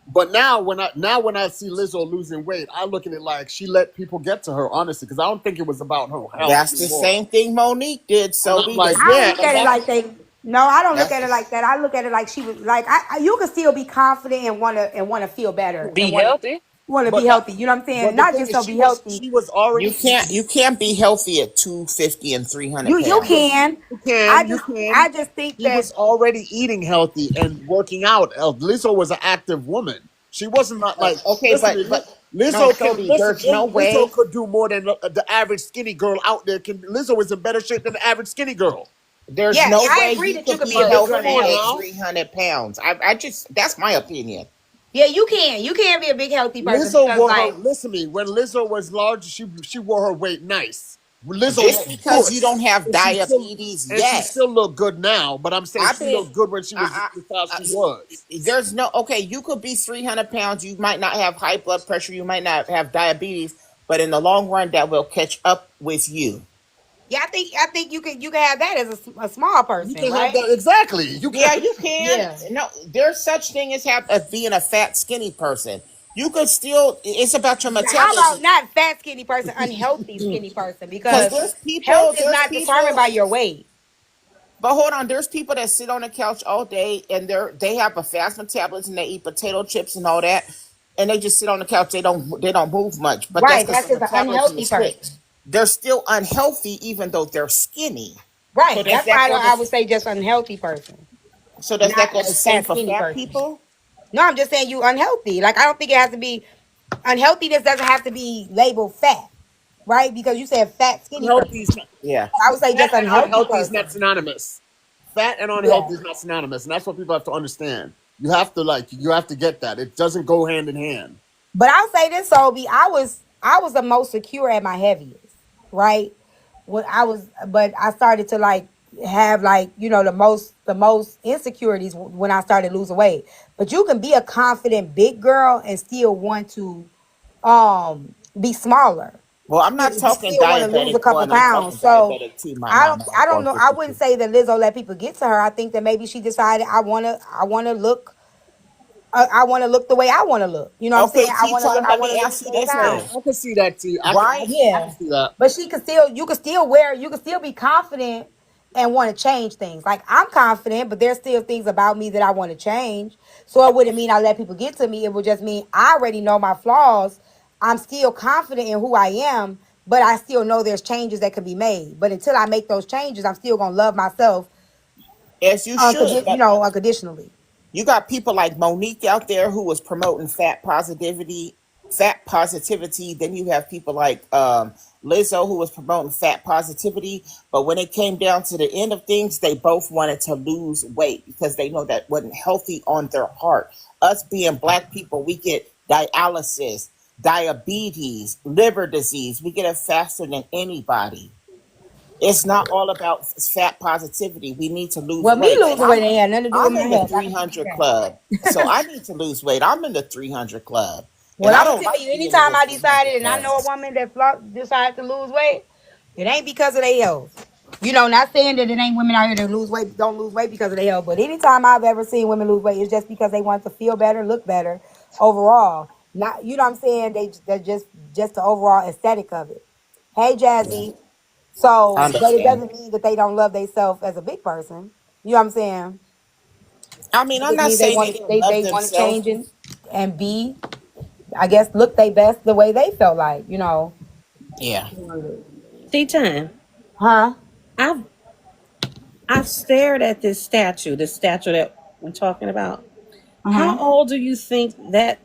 S15: But now when I see Lizzo losing weight, I look at it like she let people get to her, honestly, because I don't think it was about her health
S16: That's the
S15: anymore.
S16: same thing Monique did,
S15: And I'm
S16: Sobe.
S15: like,
S2: I don't
S15: yeah,
S2: look
S15: and
S2: at it
S15: that's
S2: like they. No, I don't look
S16: That's
S2: at it
S16: the,
S2: like that. I look at it like she was like you can still be confident and wanna feel better and
S13: Be healthy.
S2: wanna be
S15: but that
S2: healthy. You know what I'm saying?
S15: but the
S2: Not
S15: thing
S2: just
S15: is,
S2: so be healthy.
S15: she was
S16: you
S15: already
S16: can't
S15: eating.
S16: you can't be healthy at 250 and 300
S2: You
S16: pounds.
S2: can.
S15: You
S2: I
S15: can, you
S2: just
S15: can.
S2: I just think
S15: She
S2: that
S15: was already eating healthy and working out. Lizzo was an active woman. She wasn't not like,
S16: Okay,
S15: listen to me.
S16: but no,
S15: Lizzo can
S16: Sobe,
S15: listen.
S16: there's no
S15: Lizzo
S16: way.
S15: could do more than the average skinny girl out there. Lizzo is in better shape than the average skinny girl.
S16: There's
S2: yes,
S16: no
S2: I
S16: way
S2: agree
S16: you
S2: that you
S16: could
S2: could
S16: be
S2: be a big girl
S15: Come
S2: and
S16: healthy
S15: on
S16: at
S2: healthy.
S15: now.
S16: 300 pounds. I just, that's my opinion.
S2: Yeah, you can. You can be a big healthy person
S15: Lizzo
S2: because
S15: wore her.
S2: like
S15: Listen to me. When Lizzo was large, she wore her weight nice. Lizzo
S16: Just
S15: looked
S16: because
S15: good,
S16: you don't have
S15: and
S16: diabetes
S15: she
S16: yet.
S15: still look good now. But I'm saying
S16: I've
S15: she
S16: been,
S15: looked good when she was
S16: I,
S15: how she was.
S16: there's no, okay, you could be 300 pounds. You might not have high blood pressure. You might not have diabetes, but in the long run, that will catch up with you.
S2: yeah, I think you can have that as a small
S15: You
S2: person,
S15: can have
S2: right?
S15: that exactly. You can.
S16: Yeah, you can.
S2: Yeah.
S16: No, there's such thing as being a fat, skinny person. You could still, it's about your
S2: How about
S16: metabolism.
S2: not fat skinny person, unhealthy skinny person?
S16: Because
S2: Because health is
S16: there's
S2: not determined
S16: people,
S2: by your weight.
S16: but hold on, there's people that sit on the couch all day and they have a fast metabolism. They eat potato chips and all that, and they just sit on the couch. They don't move much, but that's
S2: Right.
S16: because
S2: That's
S16: their
S2: just an
S16: metabolism
S2: unhealthy
S16: is quick.
S2: person.
S16: They're still unhealthy even though they're skinny. So
S2: Right.
S16: does
S2: That's
S16: that
S2: why
S16: go
S2: I
S16: the
S2: would say just unhealthy person,
S16: so does that
S2: not
S16: go the
S2: a
S16: same
S2: fat
S16: for
S2: skinny
S16: fat
S2: person.
S16: people?
S2: No, I'm just saying you unhealthy. Like I don't think it has to be unhealthiness doesn't have to be labeled fat, right? Because you said fat skinny
S15: Unhealthy
S2: person.
S15: is not.
S16: Yeah.
S2: I would say
S15: Fat
S2: just
S15: and
S2: unhealthy
S15: unhealthy is not
S2: person.
S15: synonymous. Fat and
S2: Yeah.
S15: unhealthy is not synonymous, and that's what people have to understand. You have to get that. It doesn't go hand in hand.
S2: But I'll say this, Obi, I was the most secure at my heaviest, right? But I started to like have like, the most insecurities when I started losing weight. But you can be a confident big girl and still want to be smaller.
S16: Well, I'm not
S2: You
S16: talking
S2: still want to lose a
S16: diabetic
S2: couple
S16: one. I'm
S2: pounds.
S16: talking
S2: So
S16: diabetic two. My
S2: I
S16: mom
S2: don't
S16: and
S2: I
S16: I
S2: don't
S16: both
S2: know. I
S16: 52.
S2: wouldn't say that Lizzo let people get to her. I think that maybe she decided I want to look the way I want to look. You know what I'm saying?
S16: Okay, tea time.
S2: I
S16: Let
S2: want
S16: me
S2: to lose
S16: ask you
S2: those
S16: this
S2: pounds.
S16: then.
S15: I can see that, T.
S16: Why?
S15: I can
S2: Yeah.
S15: see that.
S2: But you can still you can still be confident and want to change things. Like I'm confident, but there's still things about me that I want to change. So it wouldn't mean I let people get to me. It would just mean I already know my flaws. I'm still confident in who I am, but I still know there's changes that can be made. But until I make those changes, I'm still gonna love myself
S16: As you should. But
S2: unconditionally.
S16: you got people like Monique out there who was promoting fat positivity. Then you have people like Lizzo who was promoting fat positivity. But when it came down to the end of things, they both wanted to lose weight because they know that wasn't healthy on their heart. Us being black people, we get dialysis, diabetes, liver disease. We get it faster than anybody. It's not all about fat positivity. We need to lose
S2: Well, me
S16: weight. And
S2: losing weight ain't had nothing to do with
S16: I'm
S2: my
S16: in the
S2: health. I can tell you
S16: 300 club. So
S2: that.
S16: I need to lose weight. I'm in the 300 club. And
S2: Well,
S16: I
S2: I'm gonna
S16: don't
S2: tell
S16: like
S2: you,
S16: being in
S2: anytime
S16: the
S2: I
S16: 300
S2: decided, and I
S16: club.
S2: know a woman that decided to lose weight, it ain't because of their health. Not saying that it ain't women out here that don't lose weight because of their health, but anytime I've ever seen women lose weight, it's just because they want to feel better, look better overall. Not, you know what I'm saying? They're just the overall aesthetic of it. Hey,
S16: Yeah,
S2: Jazzy.
S16: I
S2: So, but it
S16: understand.
S2: doesn't mean that they don't love themselves as a big person. You know what I'm saying?
S16: I mean,
S2: It
S16: I'm
S2: just
S16: not
S2: means they
S16: saying
S2: want
S16: they
S2: to
S16: didn't love
S2: they want to
S16: themselves.
S2: change and be, I guess, look their best the way they felt like.
S16: Yeah.
S11: Tea time.
S2: Huh?
S11: I've I've stared at this statue that we're talking about. How
S2: Uh-huh.
S11: old do you think that?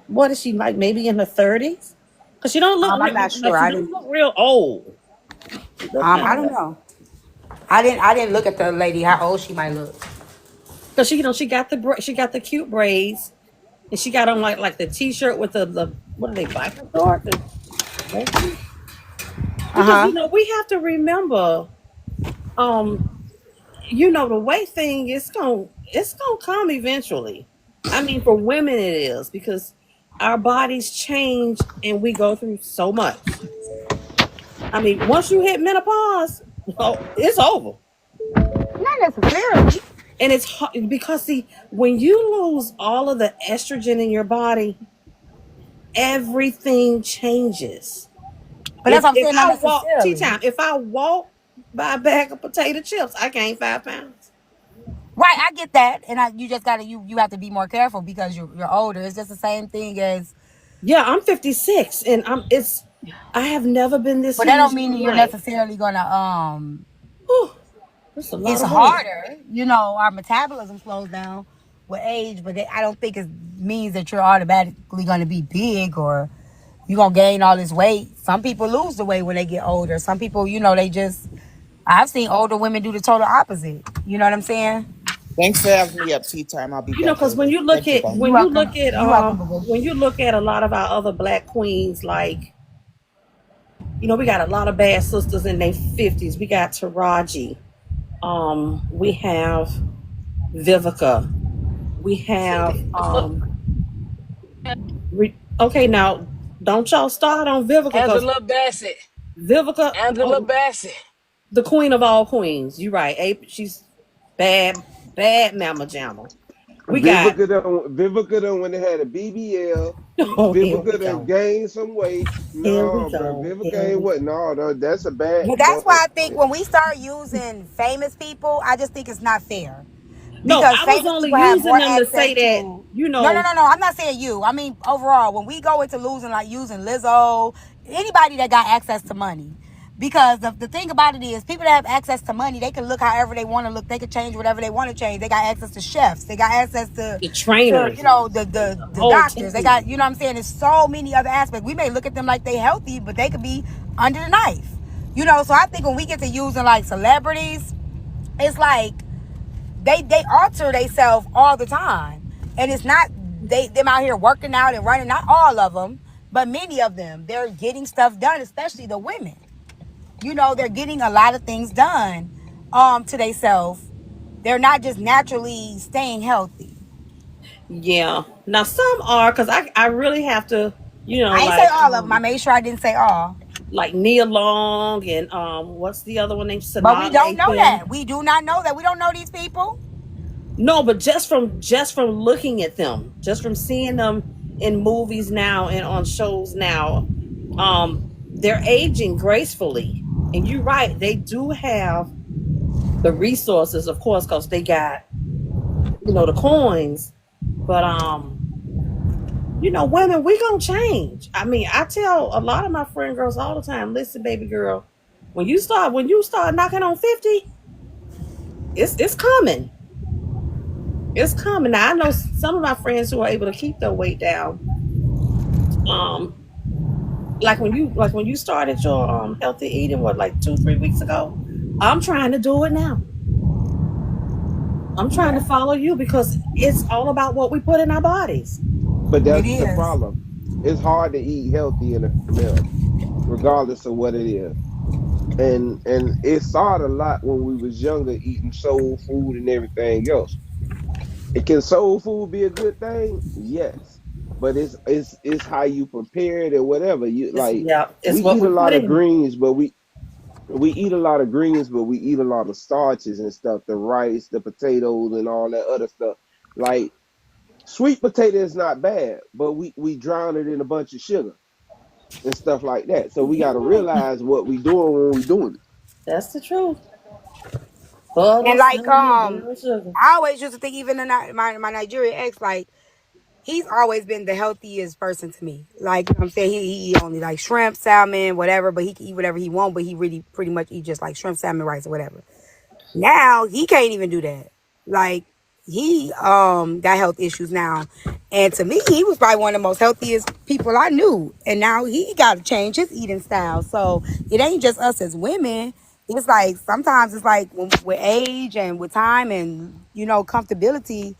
S11: What is she like? Maybe in her 30s? Because she don't look
S2: I'm not
S11: like
S2: sure.
S11: she
S2: I
S11: don't
S2: didn't.
S11: look real old. She look kind
S2: I
S11: of
S2: don't
S11: like
S2: know. I didn't look at the lady how old she might look.
S11: because she got she got the cute braids and she got on like the t-shirt with the what are they biker shorts?
S2: Uh
S11: Because
S2: huh.
S11: we have to remember um the weight thing it's gonna come eventually. I mean, for women it is because our bodies change and we go through so much. I mean, once you hit menopause, oh, it's over.
S2: Not necessarily.
S11: And it's hard because see, when you lose all of the estrogen in your body, everything changes.
S2: But that's what I'm
S11: If
S2: saying. Not
S11: I walk tea
S2: necessarily.
S11: time, if I walk by a bag of potato chips, I gain 5 pounds.
S2: Right. I get that, and you just gotta you have to be more careful because you're older. It's just the same thing as.
S11: Yeah, I'm 56 and I have never been this
S2: But that
S11: huge
S2: don't
S11: in
S2: mean
S11: my
S2: that you're
S11: life.
S2: necessarily gonna.
S11: Whew, that's a lot
S2: It's
S11: of weight.
S2: harder. Our metabolism slows down with age, but I don't think it means that you're automatically gonna be big or you're gonna gain all this weight. Some people lose the weight when they get older. Some people, they just. I've seen older women do the total opposite. You know what I'm saying?
S16: Thanks for having me up, tea time. I'll be back
S11: Because when
S16: later.
S11: you look
S16: Thank you,
S11: at
S16: bye.
S2: You welcome. You welcome, boo boo.
S11: when you look at a lot of our other black queens, like we got a lot of bad sisters in their 50s. We got Taraji. We have Vivica. We have okay, now don't y'all start on Vivica because
S13: Angela Bassett.
S11: Vivica,
S13: Angela
S11: oh,
S13: Bassett.
S11: the queen of all queens. You're right. She's bad, bad mama jamma. We got
S17: Vivica done when they had a BBL.
S11: oh, here we
S17: Vivica done
S11: go.
S17: gained some weight.
S11: Here we
S17: No, bro,
S11: go.
S17: Vivica
S11: Here
S17: ain't
S11: we
S17: what?
S11: go.
S17: No, that's a bad.
S2: But that's why I think when we start using famous people, I just think it's not fair.
S11: No,
S2: Because
S11: I was
S2: famous
S11: only
S2: people have
S11: using
S2: more
S11: them to
S2: access
S11: say that,
S2: to. No. I'm not saying you. I mean overall. When we go into losing, like using Lizzo, anybody that got access to money. Because the thing about it is, people that have access to money, they can look however they want to look. They can change whatever they want to change. They got access to chefs. They got access
S11: the
S2: to
S11: trainers, the
S2: the
S11: whole
S2: doctors. They
S11: team.
S2: got, what I'm saying. There's so many other aspects. We may look at them like they healthy, but they could be under the knife. So I think when we get to using like celebrities, it's like they alter themselves all the time, and it's not them out here working out and running. Not all of them, but many of them. They're getting stuff done, especially the women. they're getting a lot of things done to themselves. They're not just naturally staying healthy.
S1: Yeah. Now some are, because I really have to,
S2: I ain't say all of them. I made sure I didn't say all.
S1: like Nia Long and what's the other one named
S2: But we
S1: Sanaa
S2: don't know
S1: Lathan.
S2: that. We do not know that. We don't know these people.
S1: No, but just from looking at them, just from seeing them in movies now and on shows now, they're aging gracefully. And you're right, they do have the resources, of course, because they got, the coins. But women, we gonna change. I mean, I tell a lot of my friend girls all the time, listen, baby girl, when you start knocking on 50, it's coming. It's coming. Now I know some of my friends who are able to keep their weight down. Um, like when you started your healthy eating, what, like 2-3 weeks ago? I'm trying to do it now. I'm trying to
S2: Yeah,
S1: follow you because it's all about what we put in our bodies.
S17: But
S2: it
S17: that's the
S2: is.
S17: problem. It's hard to eat healthy in America, regardless of what it is. And it started a lot when we was younger, eating soul food and everything else. It can soul food be a good thing? Yes. But it's how you prepare it or whatever. You like
S1: It's
S17: we
S1: what
S17: eat
S1: we
S17: a
S1: put
S17: lot of
S1: in.
S17: greens, but we eat a lot of greens, but we eat a lot of starches and stuff, the rice, the potatoes and all that other stuff. Like sweet potato is not bad, but we drown it in a bunch of sugar and stuff like that. So we got to
S1: You're right.
S17: realize what we doing when we doing it.
S1: That's the truth. Butter,
S2: And like
S1: cinnamon, brown sugar.
S2: I always used to think, even my Nigerian ex, like he's always been the healthiest person to me. Like, I'm saying, he eat only like shrimp, salmon, whatever, but he can eat whatever he want, but he really pretty much eat just like shrimp, salmon, rice, or whatever. Now he can't even do that. Like, he got health issues now. And to me, he was probably one of the most healthiest people I knew. And now he got to change his eating style. So it ain't just us as women. It's like sometimes it's like with age and with time and comfortability,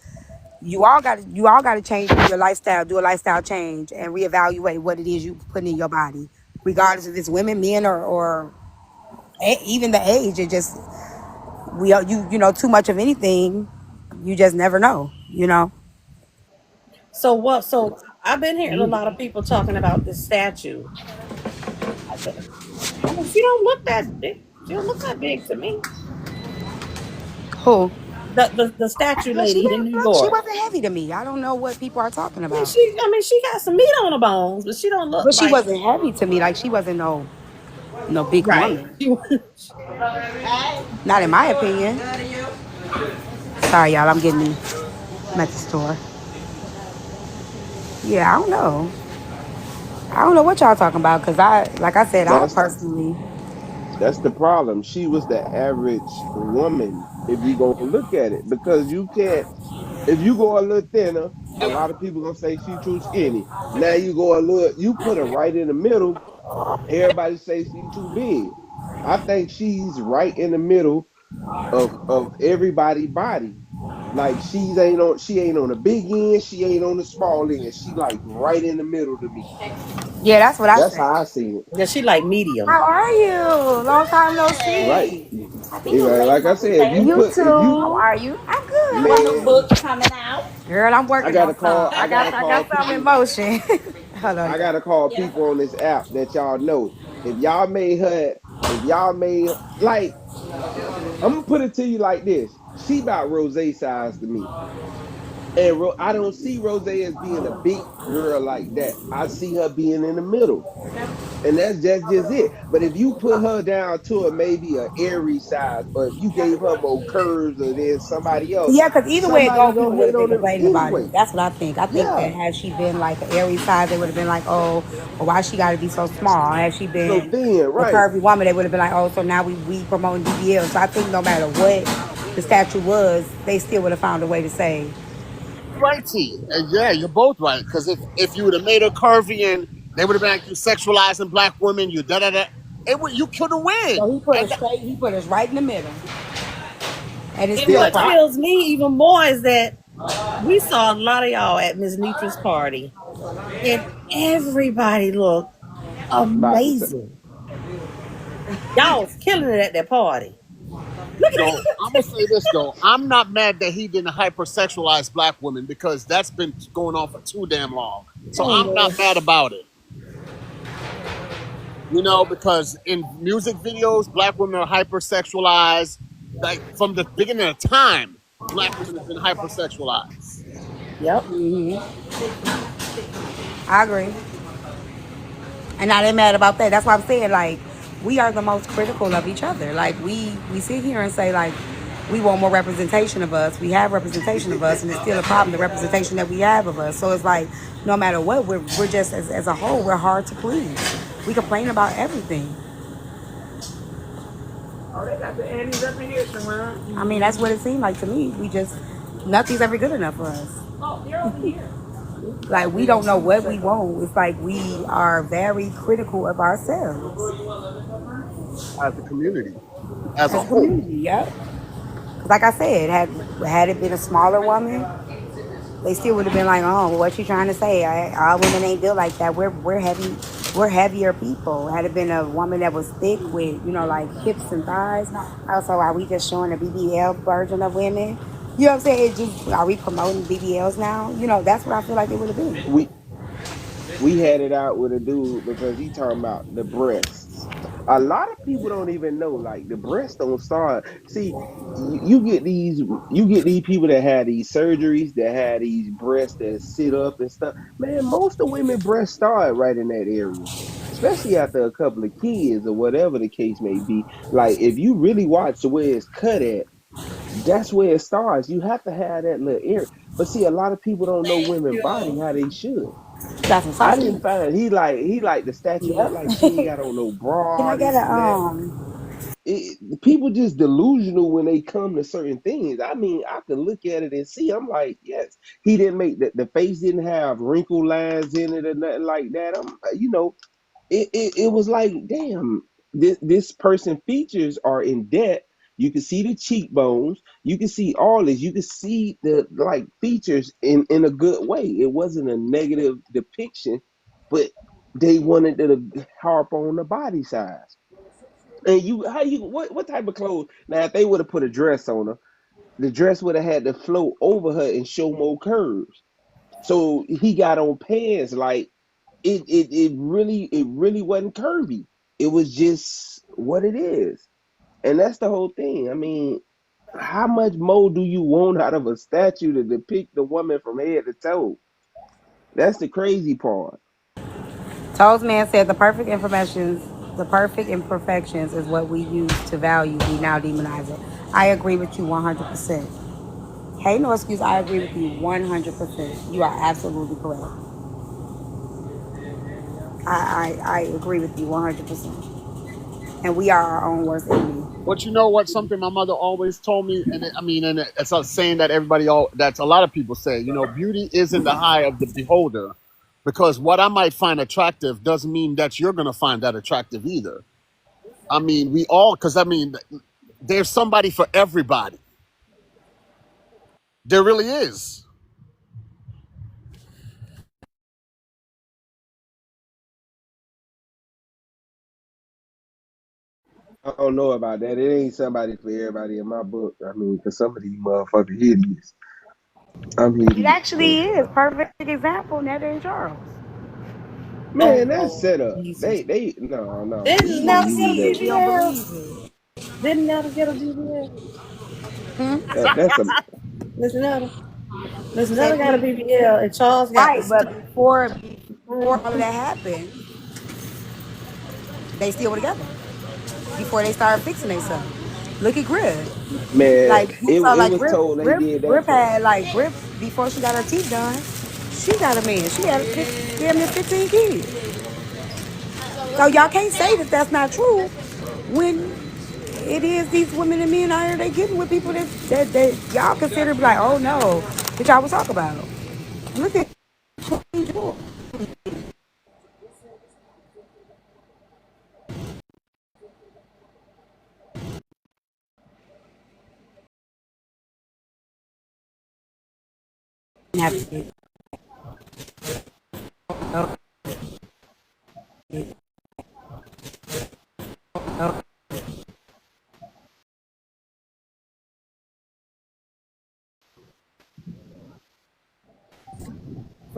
S2: you all got to change your lifestyle, do a lifestyle change, and reevaluate what it is you put in your body, regardless if it's women, men, or even the age. It just we are too much of anything. You just never know.
S1: So what? So I've been hearing a lot of people talking about this statue. I mean, she don't look that big. She don't look that big to me.
S2: Who?
S1: The statue
S2: Yeah, she
S1: lady in
S2: didn't
S1: New
S2: look. She
S1: York.
S2: wasn't heavy to me. I don't know what people are talking
S1: I mean,
S2: about.
S1: she got some meat on her bones, but she don't look
S2: But she
S1: like
S2: wasn't heavy to me. Like, she wasn't no big
S1: right.
S2: woman. Not in my opinion. Sorry, y'all. I'm at the store. Yeah, I don't know. I don't know what y'all talking about, because like I said, I
S17: That's
S2: personally.
S17: that's the problem. She was the average woman if you gonna look at it, because you can't. If you go a little thinner, a lot of people gonna say she too skinny. Now you go a little, you put her right in the middle. Everybody say she too big. I think she's right in the middle of everybody body. Like she ain't on the big end, she ain't on the small end. She like right in the middle to me.
S2: Yeah, that's what I
S17: That's
S2: say.
S17: how I see it.
S1: Yeah, she like medium.
S2: How are you? Long time no
S17: Right.
S2: see.
S17: If, like I said,
S2: You
S17: if you
S2: too. How are you? I'm good. How about you?
S17: man,
S2: Girl, I'm
S17: I
S2: working on
S17: gotta
S2: some.
S17: call
S2: I got some in
S17: people.
S2: motion. Hold on,
S17: I
S2: y'all.
S17: gotta call people on this app that y'all know. If y'all made like, I'm gonna put it to you like this. She about Rose size to me. And I don't see Rose as being a big girl like that. I see her being in the middle. And that's just it. But if you put her down to a maybe a airy size, or if you gave her more curves or then somebody else,
S2: Yeah, because either way it go,
S17: somebody
S2: people
S17: gonna
S2: would
S17: hate
S2: have been
S17: on them
S2: complaining about
S17: anyway.
S2: it. That's what I think. I think that
S17: Yeah.
S2: had she been like an Aries size, they would have been like, oh, well, why she got to be so small? Had she
S17: So
S2: been
S17: thin,
S2: a
S17: right.
S2: curvy woman, they would have been like, oh, so now we promoting BBL. So I think no matter what the statue was, they still would have found a way to say,
S15: Right, T. Yeah, you're both right. Because if you would have made her curvy and they would have been like you sexualizing black women, you da da da, you could have win.
S2: so
S15: And
S2: he put us right in the middle, and it's
S1: And
S2: still
S17: Yeah,
S1: what
S2: fine.
S1: kills me even more is that we saw a lot of y'all at Miss Nitra's party, and everybody looked
S17: about to say
S1: amazing.
S18: Y'all was killing it at that party. Look at
S15: So I'm gonna say this though. I'm not mad that he didn't hypersexualize black women because that's been going on for too damn long. So
S18: oh
S15: I'm not
S18: Lord.
S15: mad about it. Because in music videos, black women are hypersexualized. Like from the beginning of time, black women have been hypersexualized.
S18: Yep.
S2: I agree. And I ain't mad about that. That's why I'm saying, like, we are the most critical of each other. Like, we sit here and say, like, we want more representation of us. We have representation of us, and it's still a problem, the representation that we have of us. So it's like, no matter what, we're just, as a whole, we're hard to please. We complain about everything.
S18: Oh, they got the Andes up in here somewhere.
S2: I mean, that's what it seemed like to me. Nothing's ever good enough for us.
S18: Oh, they're over here.
S2: Like, we don't know what we want. It's like we are very critical of ourselves
S15: As a community, as a
S2: as a
S15: whole.
S2: community. Yep. Like I said, had it been a smaller woman, they still would have been like, "Oh, well, what you trying to say? All women ain't built like that. We're heavier people." Had it been a woman that was thick with, like hips and thighs, also, are we just showing a BBL version of women? You know what I'm saying? It just, are we promoting BBLs now? That's what I feel like it would have been.
S17: We had it out with a dude because he talking about the breasts. A lot of people don't even know, like the breasts don't start. See, you get these people that had these surgeries, that had these breasts that sit up and stuff. Man, most of women breasts start right in that area. Especially after a couple of kids or whatever the case may be. Like if you really watch the way it's cut at, that's where it starts. You have to have that little area. But see, a lot of people don't know women body how they should.
S2: Got some
S17: I
S2: sauce
S17: didn't
S2: too.
S17: find he like the statue looked like she ain't
S2: Yep.
S17: got on no
S2: Can
S17: bra,
S2: I get
S17: this
S2: a
S17: and that. People just delusional when they come to certain things. I mean, I could look at it and see. I'm like, yes, he didn't make the face didn't have wrinkle lines in it or nothing like that. It was like, damn, this person features are in debt. You can see the cheekbones. You can see all this. You can see the like features in a good way. It wasn't a negative depiction, but they wanted to harp on the body size. And what type of clothes? Now, if they would have put a dress on her, the dress would have had to flow over her and show more curves. So he got on pants like it really wasn't curvy. It was just what it is. And that's the whole thing. I mean, how much more do you want out of a statue to depict the woman from head to toe? That's the crazy part.
S2: Toes Man said the perfect imperfections is what we use to value. We now demonize it. I agree with you 100%. Hey, no excuse. I agree with you 100%. You are absolutely correct. I agree with you 100%. And we are our own worst enemy.
S15: But you know what? Something my mother always told me, it's a saying that that's a lot of people say. Beauty is in the eye of the beholder, because what I might find attractive doesn't mean that you're gonna find that attractive either. I mean, there's somebody for everybody. There really is.
S17: I don't know about that. It ain't somebody for everybody in my book. I mean, because some of these motherfuckers hideous. I'm
S2: It
S17: hideous.
S2: actually is. Perfect example, Netta and Charles.
S17: Man, that's
S18: Oh
S17: set up.
S18: Lord.
S17: They no. We
S18: Didn't
S17: can't
S18: Nella get a
S17: use that.
S2: You don't
S18: BBL?
S2: believe it.
S18: Didn't Nella get a BBL?
S17: That's a
S18: Listen, Nella. Listen,
S2: Say
S18: Nella
S2: it
S18: got a
S2: again.
S18: BBL and Charles got the
S2: Right, but
S18: stupid.
S2: before all of that happened, they still were together. Before they started fixing themselves. Look at Grip.
S17: man.
S2: Like,
S17: It
S2: like
S17: was
S2: Grip,
S17: told they
S2: Grip,
S17: did that
S2: Grip
S17: for.
S2: had, like, Grip, before she got her teeth done, she got a man. She had damn near 15 kids. So y'all can't say that that's not true when it is these women and men out here, they getting with people that y'all consider be like, oh no, that y'all was talk about. Look at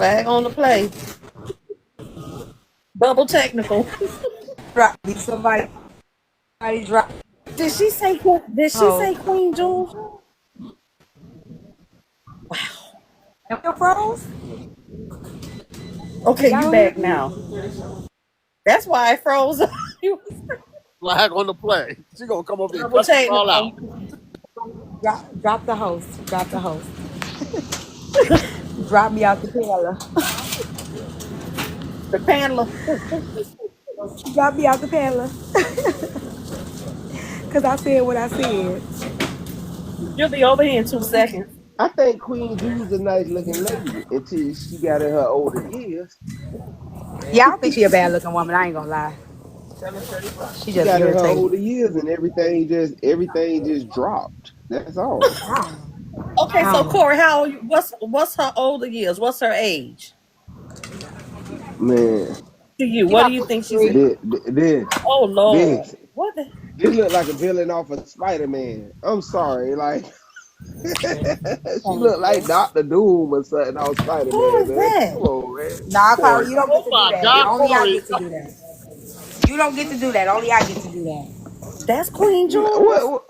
S18: Flag on the play. Double technical.
S2: Drop me. Somebody drop
S18: Did she say? Did she
S2: hoes.
S18: say Queen Jules?
S2: Am I froze?
S18: Okay,
S2: Y'all
S18: you
S2: don't hear
S18: back
S2: me?
S18: now. That's why I froze. You was
S15: Flag on the play. She gonna come over there and
S18: double
S15: cuss us all out.
S18: technical.
S2: Drop the host. Drop the host. Drop me out the pillar.
S18: The paneler.
S2: Drop me out the pillar. Cause I said what I said.
S18: You'll be over here in 2 seconds.
S17: I think Queen Jules a nice looking lady until she got in her older years.
S2: Yeah, I don't think she a bad looking woman. I ain't gonna lie. She
S17: She
S2: just
S17: got in her
S2: irritating.
S17: older years and everything just dropped. That's all.
S18: Okay,
S2: I
S18: so
S2: don't know.
S18: Corey, how old you, what's her older years? What's her age
S17: Man,
S18: to you?
S2: She
S18: What do
S2: about
S18: you think she's?
S2: 53.
S17: this,
S18: Oh Lord,
S17: this,
S18: what? The,
S17: this look like a villain off of Spider Man. I'm sorry, like she
S2: Thank
S17: looked like
S2: you.
S17: Doctor Doom or something off Spider
S18: who
S17: Man,
S18: is
S17: man.
S18: that?
S17: Come on, man.
S2: Nah,
S15: Corey.
S2: Carly, you don't get
S15: Oh
S2: to do
S15: my
S2: that.
S15: God,
S2: Only I
S15: Corey.
S2: get to do that. You don't get to do that. Only I get to do that.
S18: That's Queen Jules.
S17: What?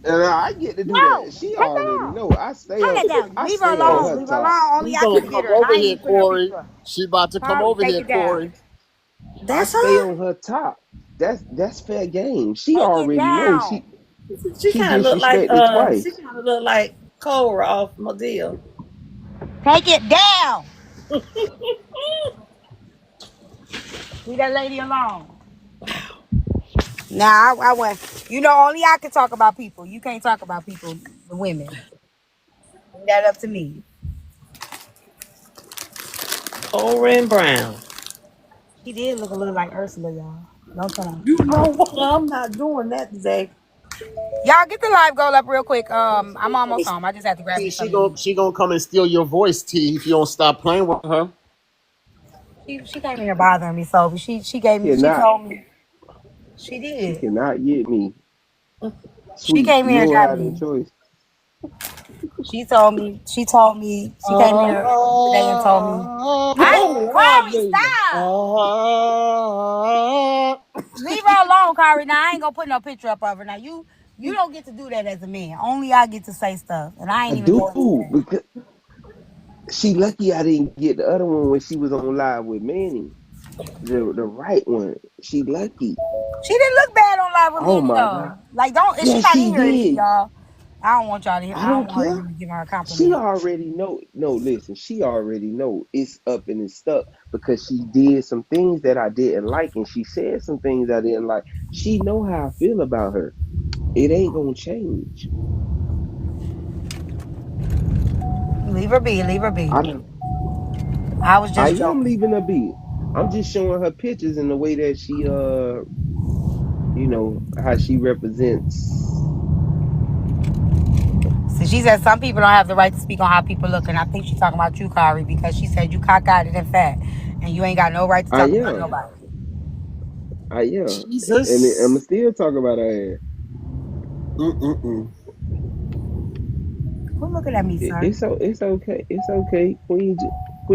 S17: And I get to do
S2: No,
S17: that. She
S2: take
S17: already
S2: that
S17: know.
S2: down. Take that down.
S17: I
S2: Leave her
S17: stay on
S15: Oh,
S2: alone.
S17: her
S2: Leave her
S17: top.
S2: alone. Only
S15: she
S2: I
S15: gonna
S2: get to get
S15: come
S2: her. And
S15: over
S2: I ain't
S15: here,
S2: even putting no
S15: Corey.
S2: picture up.
S15: She about to come
S2: Carly,
S15: over
S2: take
S15: here,
S2: it down.
S15: Corey.
S17: I
S18: That's
S17: stay
S18: her.
S17: on her top. That's fair game. She
S2: Take it
S17: already know.
S2: down.
S18: She
S17: She
S18: kind of look like
S17: disrespected
S18: she
S17: twice.
S18: kind of look like Cora off Madea.
S2: Take it down. Leave that lady alone. Nah, I went. You know, only I can talk about people. You can't talk about people, the women. Leave that up to me.
S18: Cora and Brown.
S2: She did look a little like Ursula, y'all. Don't tell her.
S18: You know what? I'm not doing that today.
S2: Y'all get the live goal up real quick. I'm almost home. I just had to grab me
S15: T,
S2: something to eat.
S15: she gonna come and steal your voice, T, if you don't stop playing with her.
S2: She came in here bothering me, so she
S17: Cannot
S2: told me she
S17: she
S2: did.
S17: cannot get me.
S2: She
S17: Sweet.
S2: came in
S17: You
S2: here and
S17: don't
S2: got
S17: have no
S2: me.
S17: choice.
S2: She came in here today and told me, I
S18: Oh Lord,
S2: Corey,
S18: Jesus.
S2: stop. Leave her alone, Corey. Now I ain't gonna put no picture up of her. Now you don't get to do that as a man. Only I get to say stuff. And I
S17: I
S2: ain't even
S17: do
S2: going to that.
S17: because she lucky I didn't get the other one when she was on live with Manny. The right one. She lucky.
S2: She didn't look bad on live with
S17: Oh
S2: Manny
S17: my
S2: though.
S17: god.
S2: Like don't if she
S17: Yeah,
S2: not in
S17: she
S2: here,
S17: did.
S2: y'all. I don't want y'all to hear.
S17: I
S2: I don't
S17: don't
S2: want
S17: care.
S2: him to give her a
S17: She
S2: compliment.
S17: already know. No, listen. She already know it's up and it's stuck because she did some things that I didn't like, and she said some things I didn't like. She know how I feel about her. It ain't gonna change.
S2: Leave her be, leave her be.
S17: I don't.
S2: I was
S17: I
S2: just
S17: am
S2: joking.
S17: leaving her be. I'm just showing her pictures in the way that she how she represents.
S2: So she said some people don't have the right to speak on how people look, and I think she's talking about you, Kari, because she said you cockeyed and fat, and you ain't got no right to
S17: I
S2: talk about
S17: am.
S2: nobody.
S17: I am. And I'm
S15: Jesus.
S17: still talking about her ass.
S15: Mm-mm-mm.
S2: Who looking at me, sir?
S17: It's okay. It's okay. Queen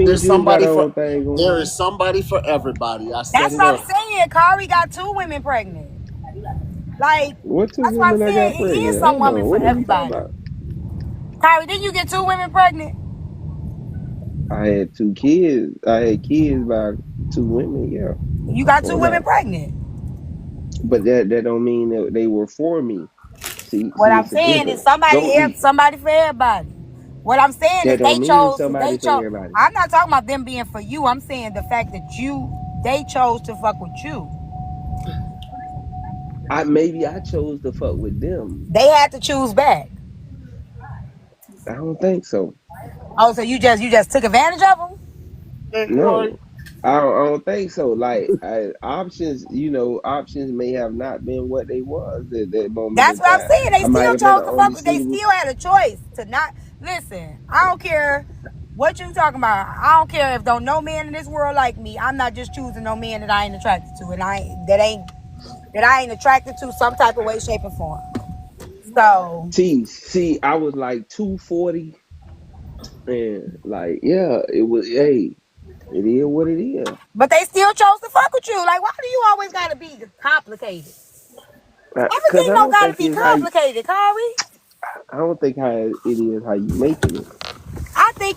S15: There's
S17: Jules got
S15: somebody
S17: her
S15: for
S17: own thing going
S15: there
S17: on.
S15: is somebody for everybody. I said
S2: That's
S15: it
S2: what I'm
S15: earlier.
S2: saying. Kari got 2 women pregnant. Like,
S17: What two
S2: that's what I'm
S17: women I
S2: saying.
S17: got
S2: It is
S17: pregnant?
S2: some
S17: Hold
S2: women
S17: on.
S2: for
S17: What are we talking
S2: everybody.
S17: about?
S2: Kari, didn't you get 2 women pregnant?
S17: I had 2 kids. I had kids by 2 women. Yeah,
S2: You got two
S17: or
S2: women
S17: not.
S2: pregnant.
S17: But that don't mean that they were for me.
S2: What
S17: See,
S2: I'm
S17: it's a
S2: saying is
S17: difference. Don't be.
S2: somebody for everybody. What I'm saying
S17: That
S2: is
S17: don't mean somebody for everybody.
S2: I'm not talking about them being for you. I'm saying the fact that they chose to fuck with you.
S17: I chose to fuck with them.
S2: They had to choose back.
S17: I don't think so.
S2: Oh, so you just took advantage of them?
S15: Hey, Corey.
S17: No, I don't think so. Like options, options may have not been what they was at that moment
S2: That's
S17: in
S2: what I'm
S17: time.
S2: saying. They
S17: I might
S2: still
S17: have had an
S2: chose to fuck with. They
S17: understanding.
S2: still had a choice to not listen. I don't care what you talking about. I don't care if don't no man in this world like me. I'm not just choosing no man that I ain't attracted to, and that I ain't attracted to some type of way, shape, or form. So
S17: See, I was like 240 And like, yeah, it was. Hey, it is what it is.
S2: But they still chose to fuck with you. Like, why do you always gotta be complicated?
S17: Cause
S2: Everything
S17: I
S2: don't
S17: don't
S2: gotta
S17: think
S2: be
S17: it's how.
S2: complicated, Kari.
S17: I don't think how it is how you making it.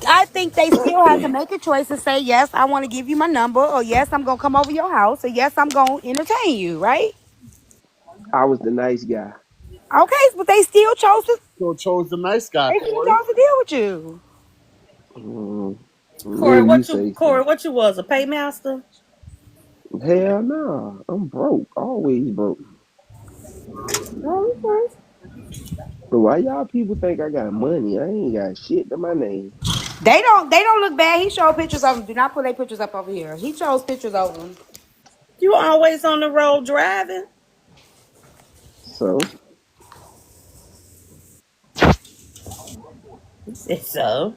S2: I think they still have to make a choice and say, yes, I want to give you my number, or yes, I'm gonna come over your house, or yes, I'm gonna entertain you, right?
S17: I was the nice guy.
S2: Okay, but
S15: Still chose the nice guy,
S2: they still
S15: Corey.
S2: chose to deal with you.
S17: Mm,
S18: Corey,
S17: if you say so.
S18: What you was, a paymaster?
S17: Hell no, I'm broke. Always broke.
S2: Okay.
S17: But why y'all people think I got money? I ain't got shit to my name.
S2: They don't look bad. He showed pictures of them. Do not put their pictures up over here. He chose pictures of them.
S18: You always on the road driving?
S17: So
S18: He said so.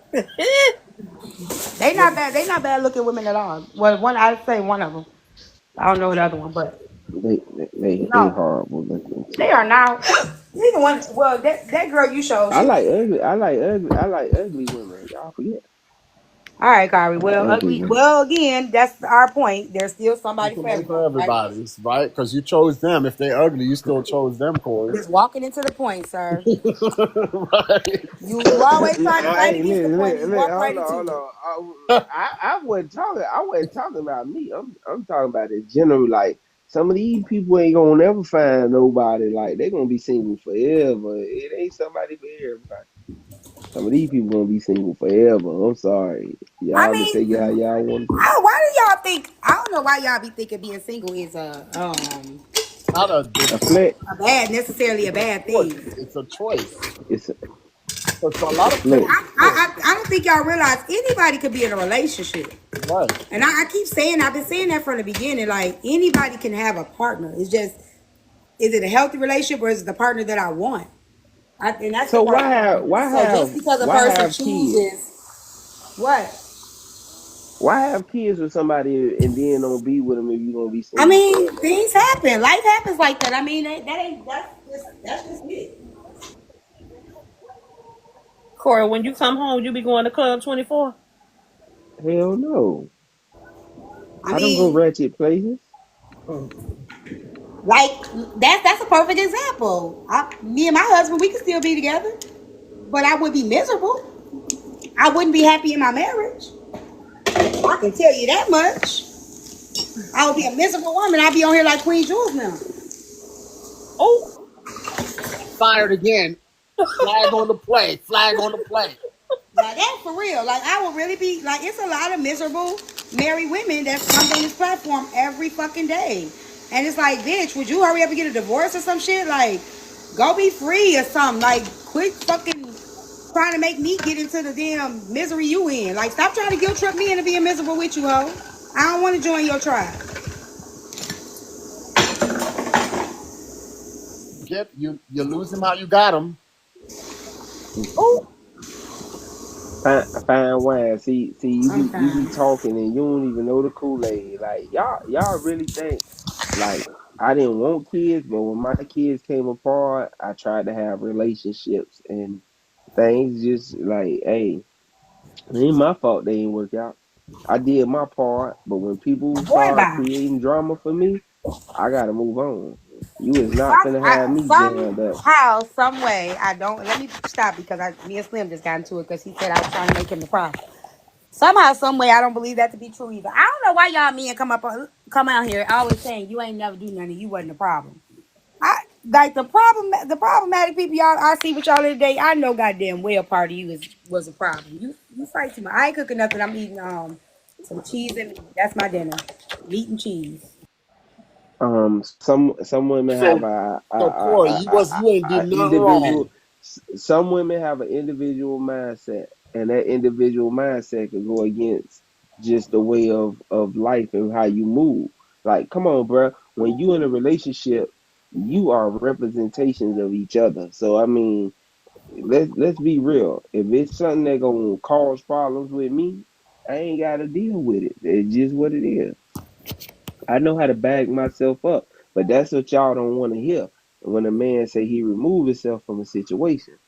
S2: They not bad. They not bad looking women at all. Well, I'd say one of them. I don't know the other one, but
S17: they
S2: no,
S17: horrible looking
S2: they
S17: too.
S2: are now. Neither one. Well, that girl you showed,
S17: I
S2: she
S17: like
S2: was.
S17: ugly. I like ugly. I like ugly women. Y'all forget.
S2: All right, Kari.
S17: I like
S2: Well,
S17: ugly
S2: ugly.
S17: women.
S2: Well, again, that's our point. There's still somebody for
S15: Somebody for
S2: everybody, right?
S15: everybody's, right? Because you chose them. If they ugly, you still chose them, Corey.
S2: Just walking into the point, sir.
S15: Right.
S2: You always trying to fight
S17: Hey,
S2: against the point. You walk right
S17: hold on,
S2: into
S17: hold
S2: it.
S17: on. I wasn't talking. I wasn't talking about me. I'm talking about it general. Like some of these people ain't gonna never find nobody. Like they gonna be single forever. It ain't somebody for everybody. Some of these people gonna be single forever. I'm sorry.
S2: I
S17: Y'all can take it how
S2: mean,
S17: y'all want to.
S2: why do y'all think? I don't know why y'all be thinking being single is
S15: Not a
S17: A flex.
S2: necessarily a bad
S15: choice.
S2: thing.
S15: It's a choice.
S17: It's
S15: Because for a
S17: a
S15: lot of
S17: flex.
S2: I don't think y'all realize anybody could be in a relationship.
S15: right.
S2: And I keep saying, I've been saying that from the beginning. Like anybody can have a partner. It's just, is it a healthy relationship or is it the partner that I want? And that's the
S17: So
S2: part people don't get. So just because a
S17: why
S2: person
S17: have kids?
S2: chooses what?
S17: Why have kids with somebody and then don't be with them if you gonna be
S2: I
S17: single
S2: mean,
S17: forever?
S2: things happen. Life happens like that. I mean, that ain't that's just it.
S18: Corey, when you come home, you be going to Club 24?
S17: Hell no.
S2: I
S17: I don't go
S2: mean,
S17: ratchet places.
S2: like that's a perfect example. Me and my husband, we could still be together, but I would be miserable. I wouldn't be happy in my marriage. I can tell you that much. I would be a miserable woman. I'd be on here like Queen Jules now.
S18: Oh,
S15: Fired again. Flag on the play. Flag on the play.
S2: Like that's for real. Like I would really be like, it's a lot of miserable married women that comes on this platform every fucking day. And it's like, bitch, would you hurry up and get a divorce or some shit? Like, go be free or something. Like, quit fucking trying to make me get into the damn misery you in. Like, stop trying to guilt trip me into being miserable with you, ho. I don't want to join your tribe.
S15: You lose him how you got him.
S18: oh.
S17: Fine wine. See, you be
S2: Sometimes.
S17: talking and you don't even know the Kool-Aid. Like y'all really think like I didn't want kids, but when my kids came apart, I tried to have relationships and things just like, hey, it ain't my fault they ain't work out. I did my part, but when people
S2: Boy,
S17: start
S2: bye.
S17: creating drama for me, I gotta move on. You is not finna have me jammed up.
S2: Somehow, some way, I don't. Let me stop because me and Slim just got into it because he said I was trying to make him the problem. Somehow, some way, I don't believe that to be true either. I don't know why y'all men come out here always saying you ain't never do nothing, you wasn't the problem. I like the problematic people y'all I see with y'all today. I know goddamn well part of you was a problem. You fight too much. I ain't cooking nothing. I'm eating some cheese and meat. That's my dinner. Meat and cheese.
S17: Some women have
S15: So so Corey, you ain't
S17: a
S15: did nothing
S17: individual.
S15: wrong.
S17: Some women have an individual mindset, and that individual mindset can go against just the way of life and how you move. Like, come on, bro. When you in a relationship, you are representations of each other. So I mean, let's be real. If it's something that gonna cause problems with me, I ain't gotta deal with it. It's just what it is. I know how to bag myself up, but that's what y'all don't want to hear. When a man say he remove himself from a situation,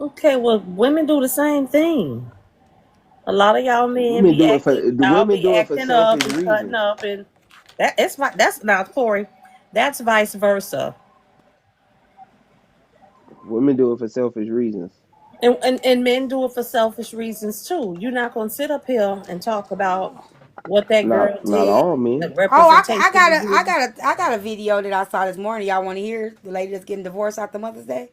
S18: Okay, well, women do the same thing. A lot of y'all men
S17: Women
S18: be
S17: do it for
S18: acting,
S17: the
S18: y'all
S17: women
S18: be
S17: do it for
S18: acting up
S17: selfish
S18: and cutting
S17: reasons.
S18: up, and that's now Corey. That's vice versa,
S17: Women do it for selfish reasons.
S18: and men do it for selfish reasons too. You're not gonna sit up here and talk about what that girl
S17: Not
S18: did,
S17: all
S18: the
S17: men.
S2: Oh,
S18: representation you did.
S2: I got a video that I saw this morning. Y'all want to hear the lady that's getting divorced after Mother's Day?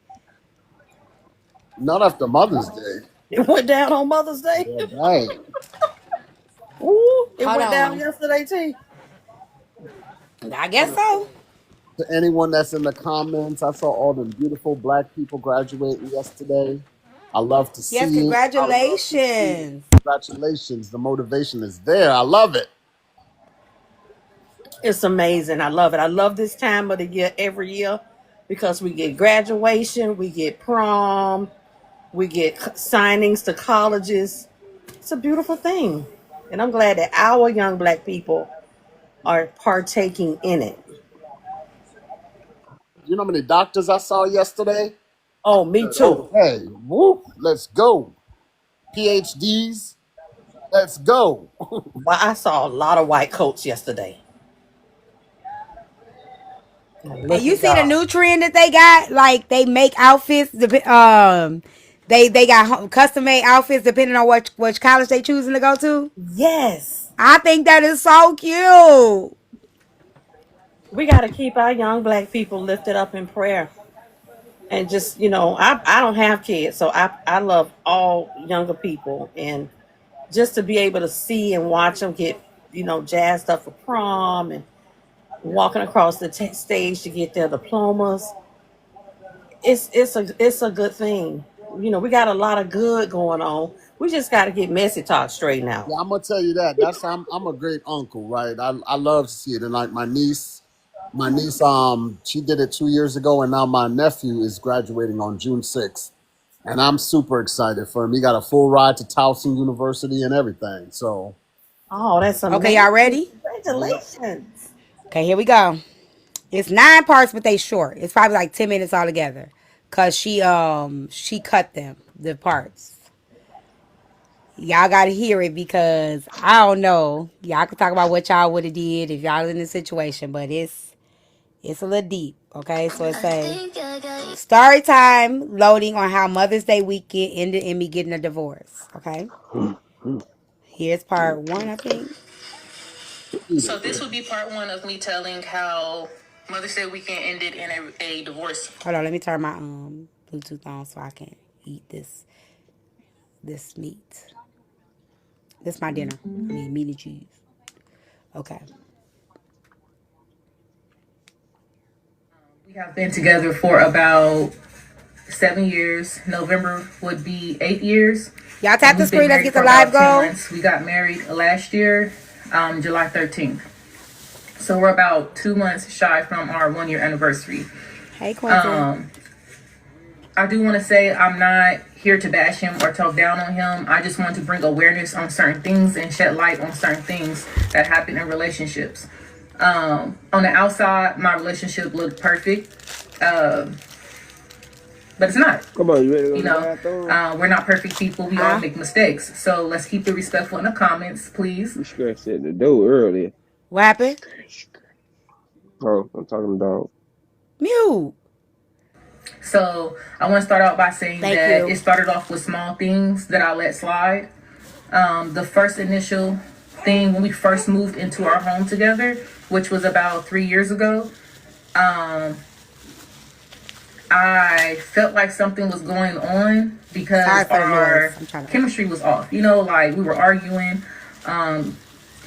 S15: Not after Mother's Day.
S18: It went down on Mother's Day.
S15: Yeah, right.
S18: Ooh, it
S2: Hold
S18: went down
S2: on.
S18: yesterday too.
S2: I guess so.
S15: To anyone that's in the comments, I saw all the beautiful black people graduating yesterday. I love to
S2: Yes,
S15: see it. I love to see it.
S2: congratulations.
S15: Congratulations. The motivation is there. I love it.
S18: It's amazing. I love it. I love this time of the year every year because we get graduation, we get prom, we get signings to colleges. It's a beautiful thing. And I'm glad that our young black people are partaking in it.
S15: You know how many doctors I saw yesterday?
S18: Oh, me
S15: Said,
S18: too.
S15: okay, whoop, let's go. PhDs, let's go.
S18: Well, I saw a lot of white coats yesterday.
S2: And
S18: Look
S2: you
S18: at
S2: see the
S18: God.
S2: new trend that they got? Like they make outfits. They got custom made outfits depending on which college they choosing to go to.
S18: Yes.
S2: I think that is so cute.
S18: We got to keep our young black people lifted up in prayer. And just, I don't have kids, so I love all younger people. And just to be able to see and watch them get, jazzed up for prom and walking across the stage to get their diplomas, it's a good thing. We got a lot of good going on. We just got to get messy talk straightened out.
S15: Yeah, I'm gonna tell you that. I'm a great uncle, right? I love to see it. And like my niece, she did it 2 years ago, and now my nephew is graduating on June 6th. And I'm super excited for him. He got a full ride to Towson University and everything. So
S18: Oh, that's
S2: Okay,
S18: amazing!
S2: y'all ready?
S15: yep.
S18: Congratulations.
S2: Okay, here we go. It's 9 parts, but they short. It's probably like 10 minutes altogether. Cause she cut them, the parts. Y'all gotta hear it because I don't know. Y'all can talk about what y'all would have did if y'all in this situation, but it's a little deep. Okay, so it's a story time loading on how Mother's Day weekend ended in me getting a divorce. Okay, here's part one, I think.
S15: Repeat
S2: So
S15: it.
S2: this would be part one of me telling how Mother's Day weekend ended in a divorce. Hold on, let me turn my Bluetooth on so I can eat this meat. This is my dinner. I mean meat and cheese. Okay. We have been together for about 7 years. November would be 8 years. Y'all tap the screen. Let's get the live go. We got married last year, July 13th. So we're about 2 months shy from our 1 year anniversary. Hey, Quentin. I do want to say I'm not here to bash him or talk down on him. I just want to bring awareness on certain things and shed light on certain things that happen in relationships. On the outside, my relationship looked perfect, but it's not.
S17: Come on, you ready to go to the bathroom?
S18: We're not perfect people. We all make mistakes. So let's keep it respectful in the comments, please.
S17: You scratched at the door earlier.
S2: What happened?
S17: Oh, I'm talking to dog.
S2: Mute.
S18: So I want to start out by saying
S2: Thank
S18: that
S2: you.
S18: it started off with small things that I let slide. The first initial thing when we first moved into our home together, which was about 3 years ago, I felt like something was going on because our chemistry was off. Like we were arguing.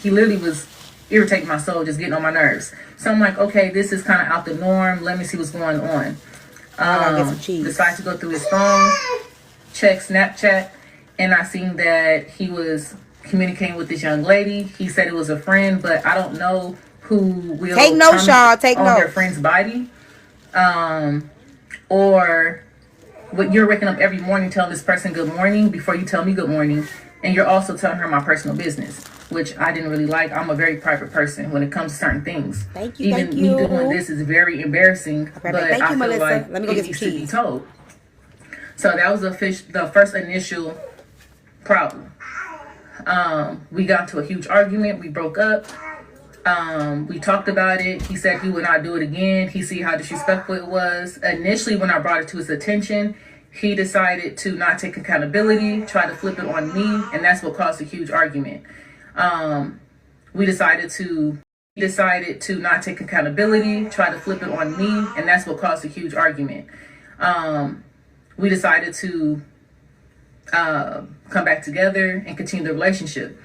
S18: He literally was irritating my soul, just getting on my nerves. So I'm like, okay, this is kind of out the norm. Let me see what's going on. Decided to go through his phone, check Snapchat, and I seen that he was communicating with this young lady. He said it was a friend, but I don't know who will
S2: take notes, y'all. Take
S18: on
S2: notes.
S18: Their friend's body, or what you're waking up every morning telling this person good morning before you tell me good morning, and you're also telling her my personal business, which I didn't really like. I'm a very private person when it comes to certain things.
S2: Thank you.
S18: Even
S2: thank
S18: me
S2: you.
S18: doing this is very embarrassing,
S2: Okay,
S18: but
S2: thank
S18: I
S2: you,
S18: feel
S2: Melissa.
S18: like
S2: Let me go
S18: it
S2: get some
S18: needs to be
S2: cheese.
S18: told. So that was the first initial problem. We got into a huge argument. We broke up. We talked about it. He said he would not do it again. He see how disrespectful it was. Initially, when I brought it to his attention, he decided to not take accountability, try to flip it on me, and that's what caused a huge argument. We decided to not take accountability, try to flip it on me, and that's what caused a huge argument. We decided to come back together and continue the relationship.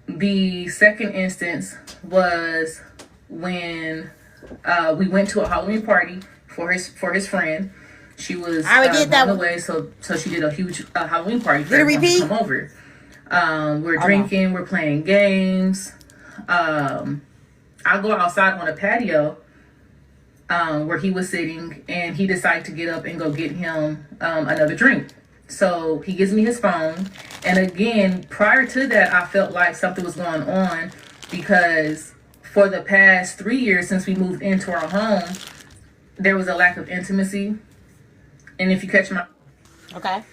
S18: The second instance was when we went to a Halloween party for his friend. She was on the way, so she did a huge Halloween party for everyone to come over. We're drinking, we're playing games. I go outside on a patio where he was sitting, and he decided to get up and go get him another drink. So he gives me his phone. And again, prior to that, I felt like something was going on because for the past 3 years since we moved into our home, there was a lack of intimacy. And if you catch my...
S2: Okay.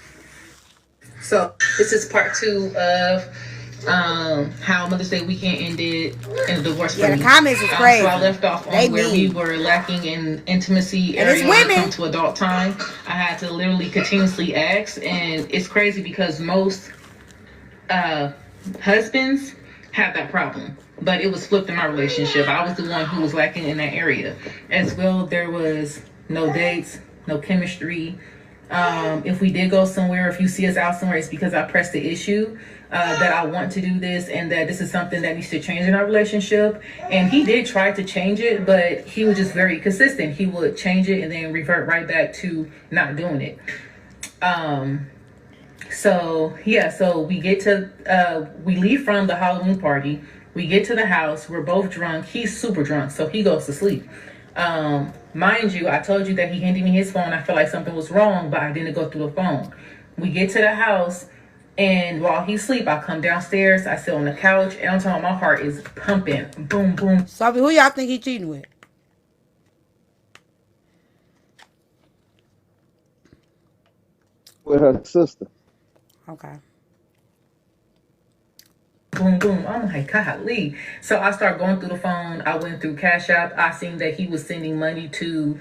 S18: So this is part 2 of how Mother's Day weekend ended in a divorce.
S2: Yeah, the comments is crazy.
S18: So I left off on where we were lacking in intimacy area when it comes to adult time. I had to literally continuously ask, and it's crazy because most husbands have that problem, but it was flipped in my relationship. I was the one who was lacking in that area as well. There was no dates, no chemistry. If we did go somewhere, if you see us out somewhere, it's because I pressed the issue that I want to do this and that this is something that needs to change in our relationship. And he did try to change it, but he was just very consistent. He would change it and then revert right back to not doing it. So we get to, we leave from the Halloween party. We get to the house. We're both drunk. He's super drunk, so he goes to sleep. Mind you, I told you that he handed me his phone. I felt like something was wrong, but I didn't go through the phone. We get to the house, and while he's asleep, I come downstairs. I sit on the couch, and I'm talking about my heart is pumping. Boom, boom.
S2: So who y'all think he cheating with?
S17: With her sister.
S2: Okay.
S18: Boom, boom. I'm like, golly. So I start going through the phone. I went through Cash App. I seen that he was sending money to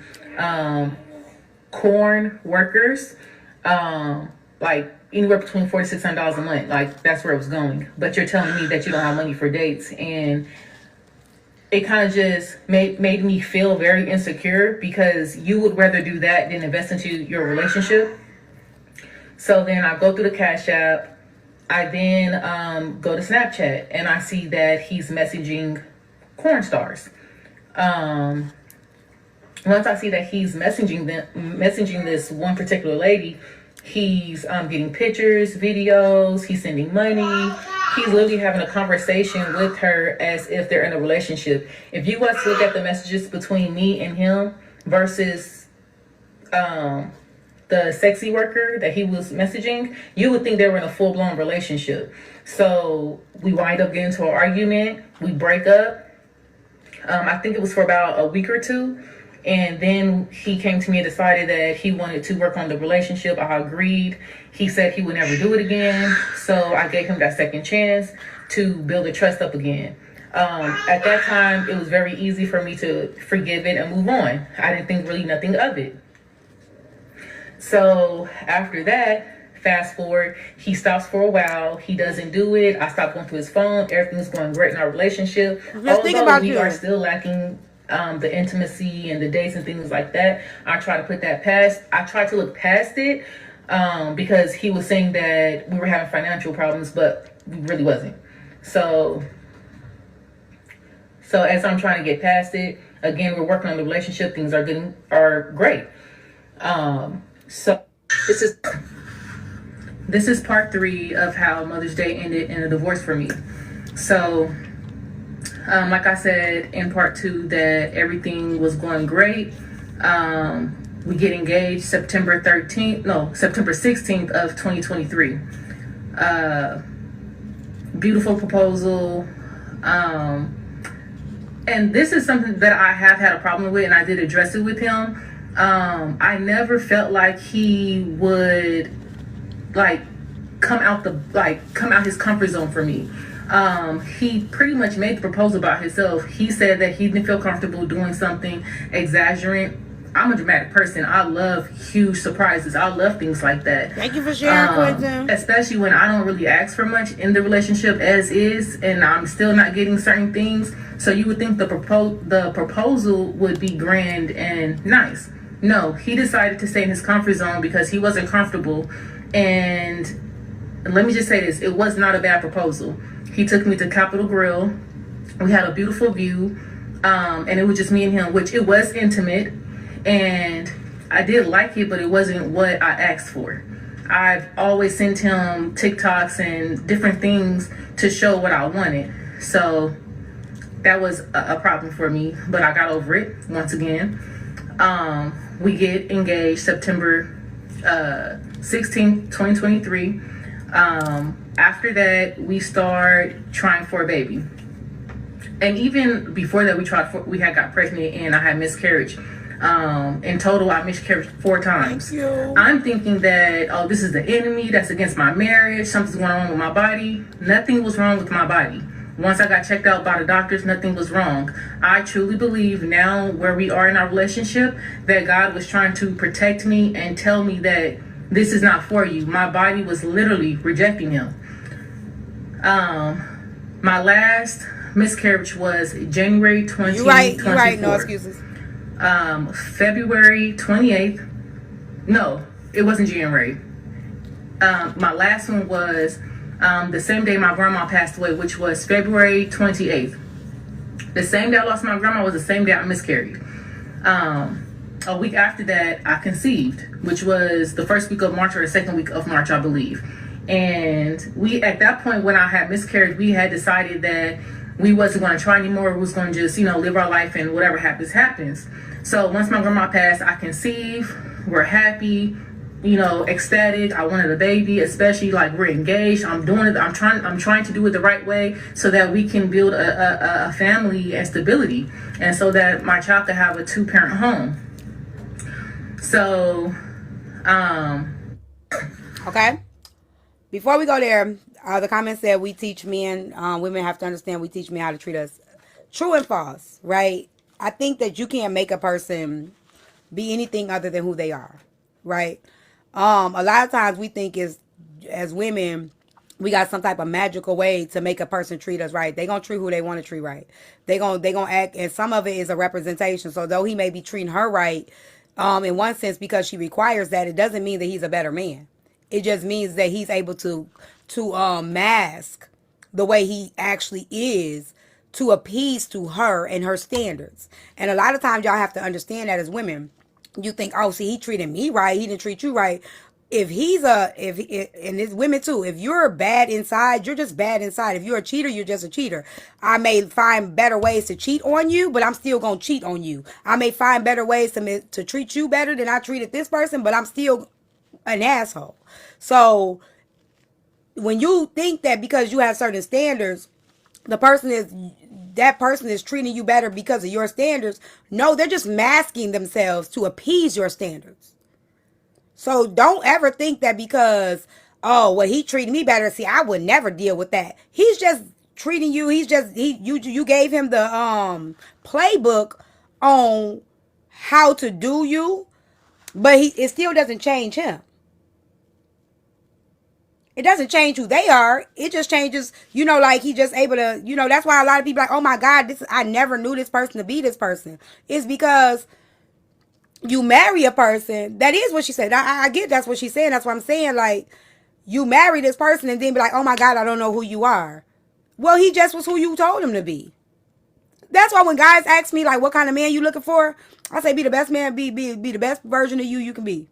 S18: corn workers, like anywhere between $400 to $600 a month. Like, that's where it was going. But you're telling me that you don't have money for dates. And it kind of just made me feel very insecure because you would rather do that than invest into your relationship. So then I go through the Cash App. I then go to Snapchat and I see that he's messaging corn stars. Once I see that he's messaging this one particular lady, he's getting pictures, videos, he's sending money. He's literally having a conversation with her as if they're in a relationship. If you was to look at the messages between me and him versus the sexy worker that he was messaging, you would think they were in a full-blown relationship. So we wind up getting into an argument. We break up. I think it was for about a week or two. And then he came to me and decided that he wanted to work on the relationship. I agreed. He said he would never do it again. So I gave him that second chance to build the trust up again. At that time, it was very easy for me to forgive it and move on. I didn't think really nothing of it. So after that, fast forward, he stops for a while. He doesn't do it. I stopped going through his phone. Everything's going great in our relationship. Although we are still lacking the intimacy and the dates and things like that. I try to put that past. I try to look past it because he was saying that we were having financial problems, but we really wasn't. So as I'm trying to get past it, again, we're working on the relationship. Things are great. So this is part 3 of how Mother's Day ended in a divorce for me. So, like I said in part 2, that everything was going great. We get engaged September 16th of 2023. Beautiful proposal. And this is something that I have had a problem with, and I did address it with him. I never felt like he would like come out his comfort zone for me. He pretty much made the proposal about himself. He said that he didn't feel comfortable doing something exaggerant. I'm a dramatic person. I love huge surprises. I love things like that.
S2: Thank you for sharing, Quentin.
S18: Especially when I don't really ask for much in the relationship as is, and I'm still not getting certain things. So you would think the proposal would be grand and nice. No, he decided to stay in his comfort zone because he wasn't comfortable. And let me just say this, it was not a bad proposal. He took me to Capitol Grill. We had a beautiful view, and it was just me and him, which it was intimate, and I did like it, but it wasn't what I asked for. I've always sent him TikToks and different things to show what I wanted, so that was a problem for me, but I got over it once again. We get engaged September 16th, 2023. After that, we start trying for a baby. And even before that, we had got pregnant and I had miscarriage. In total, I miscarried 4 times. I'm thinking that, oh, this is the enemy that's against my marriage. Something's going on with my body. Nothing was wrong with my body. Once I got checked out by the doctors, nothing was wrong. I truly believe now where we are in our relationship that God was trying to protect me and tell me that this is not for you. My body was literally rejecting him. My last miscarriage was January 2024.
S2: You right, no excuses.
S18: February 28th. No, it wasn't January. My last one was the same day my grandma passed away, which was February 28th. The same day I lost my grandma was the same day I miscarried. A week after that, I conceived, which was the first week of March or the second week of March, I believe. And we, at that point when I had miscarried, we had decided that we wasn't going to try anymore. We was going to just, live our life and whatever happens, happens. So once my grandma passed, I conceived. We're happy, ecstatic. I wanted a baby, especially like we're engaged. I'm doing it. I'm trying to do it the right way so that we can build a family and stability, and so that my child can have a 2-parent home. So,
S2: okay. Before we go there, the comment said we teach men, women have to understand we teach men how to treat us. True and false, right? I think that you can't make a person be anything other than who they are, right? A lot of times we think as women, we got some type of magical way to make a person treat us right. They gonna treat who they want to treat right. They gonna act, and some of it is a representation. So though he may be treating her right, in one sense because she requires that, it doesn't mean that he's a better man. It just means that he's able to mask the way he actually is to appease to her and her standards. And a lot of times y'all have to understand that as women, you think, oh, see, he treated me right, he didn't treat you right. And it's women too, if you're bad inside, you're just bad inside. If you're a cheater, you're just a cheater. I may find better ways to cheat on you, but I'm still gonna cheat on you. I may find better ways to treat you better than I treated this person, but I'm still an asshole. So when you think that because you have certain standards, that person is treating you better because of your standards, no, they're just masking themselves to appease your standards. So don't ever think that because, oh, well, he treated me better. See, I would never deal with that. He's just treating you. You gave him the playbook on how to do you, but it still doesn't change him. It doesn't change who they are. It just changes, like he just able to, that's why a lot of people are like, oh my God, I never knew this person to be this person. It's because you marry a person. That is what she said. I get that's what she's saying. That's what I'm saying. Like, you marry this person and then be like, oh my God, I don't know who you are. Well, he just was who you told him to be. That's why when guys ask me, like, what kind of man you looking for? I say, be the best man, be the best version of you can be.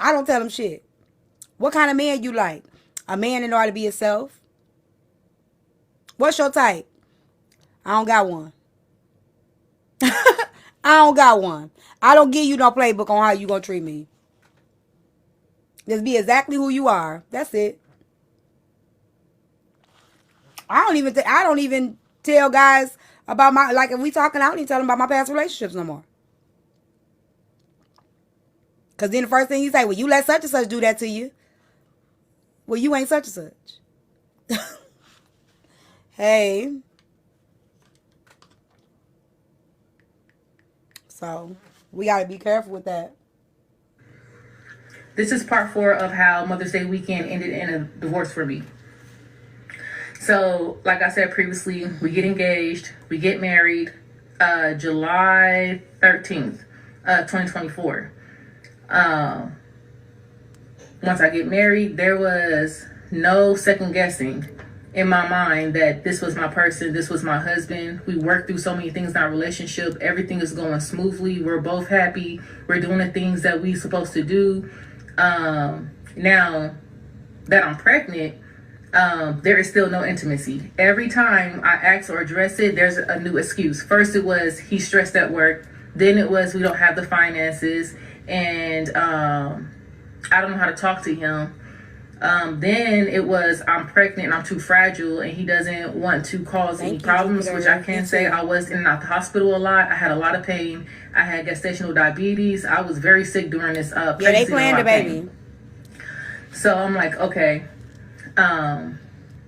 S2: I don't tell them shit. What kind of man you like? A man in order to be himself. What's your type? I don't got one. I don't got one. I don't give you no playbook on how you gonna treat me. Just be exactly who you are. That's it. I don't even tell guys about my, like, if we talking, I don't even tell them about my past relationships no more. Because then the first thing you say, well, you let such and such do that to you. Well, you ain't such and such. Hey. So we got to be careful with that.
S18: This is part 4 of how Mother's Day weekend ended in a divorce for me. So, like I said previously, we get engaged, we get married July 13th, 2024. Once I get married, there was no second guessing in my mind that this was my person, this was my husband. We worked through so many things in our relationship. Everything is going smoothly. We're both happy. We're doing the things that we're supposed to do. Now that I'm pregnant, there is still no intimacy. Every time I ask or address it, there's a new excuse. First it was he's stressed at work. Then it was we don't have the finances. And I don't know how to talk to him. Then it was I'm pregnant and I'm too fragile and he doesn't want to cause any problems, which I can say I was in and out the hospital a lot. I had a lot of pain. I had gestational diabetes. I was very sick during this pregnancy.
S2: Yeah, they planned the baby.
S18: So I'm like, okay. And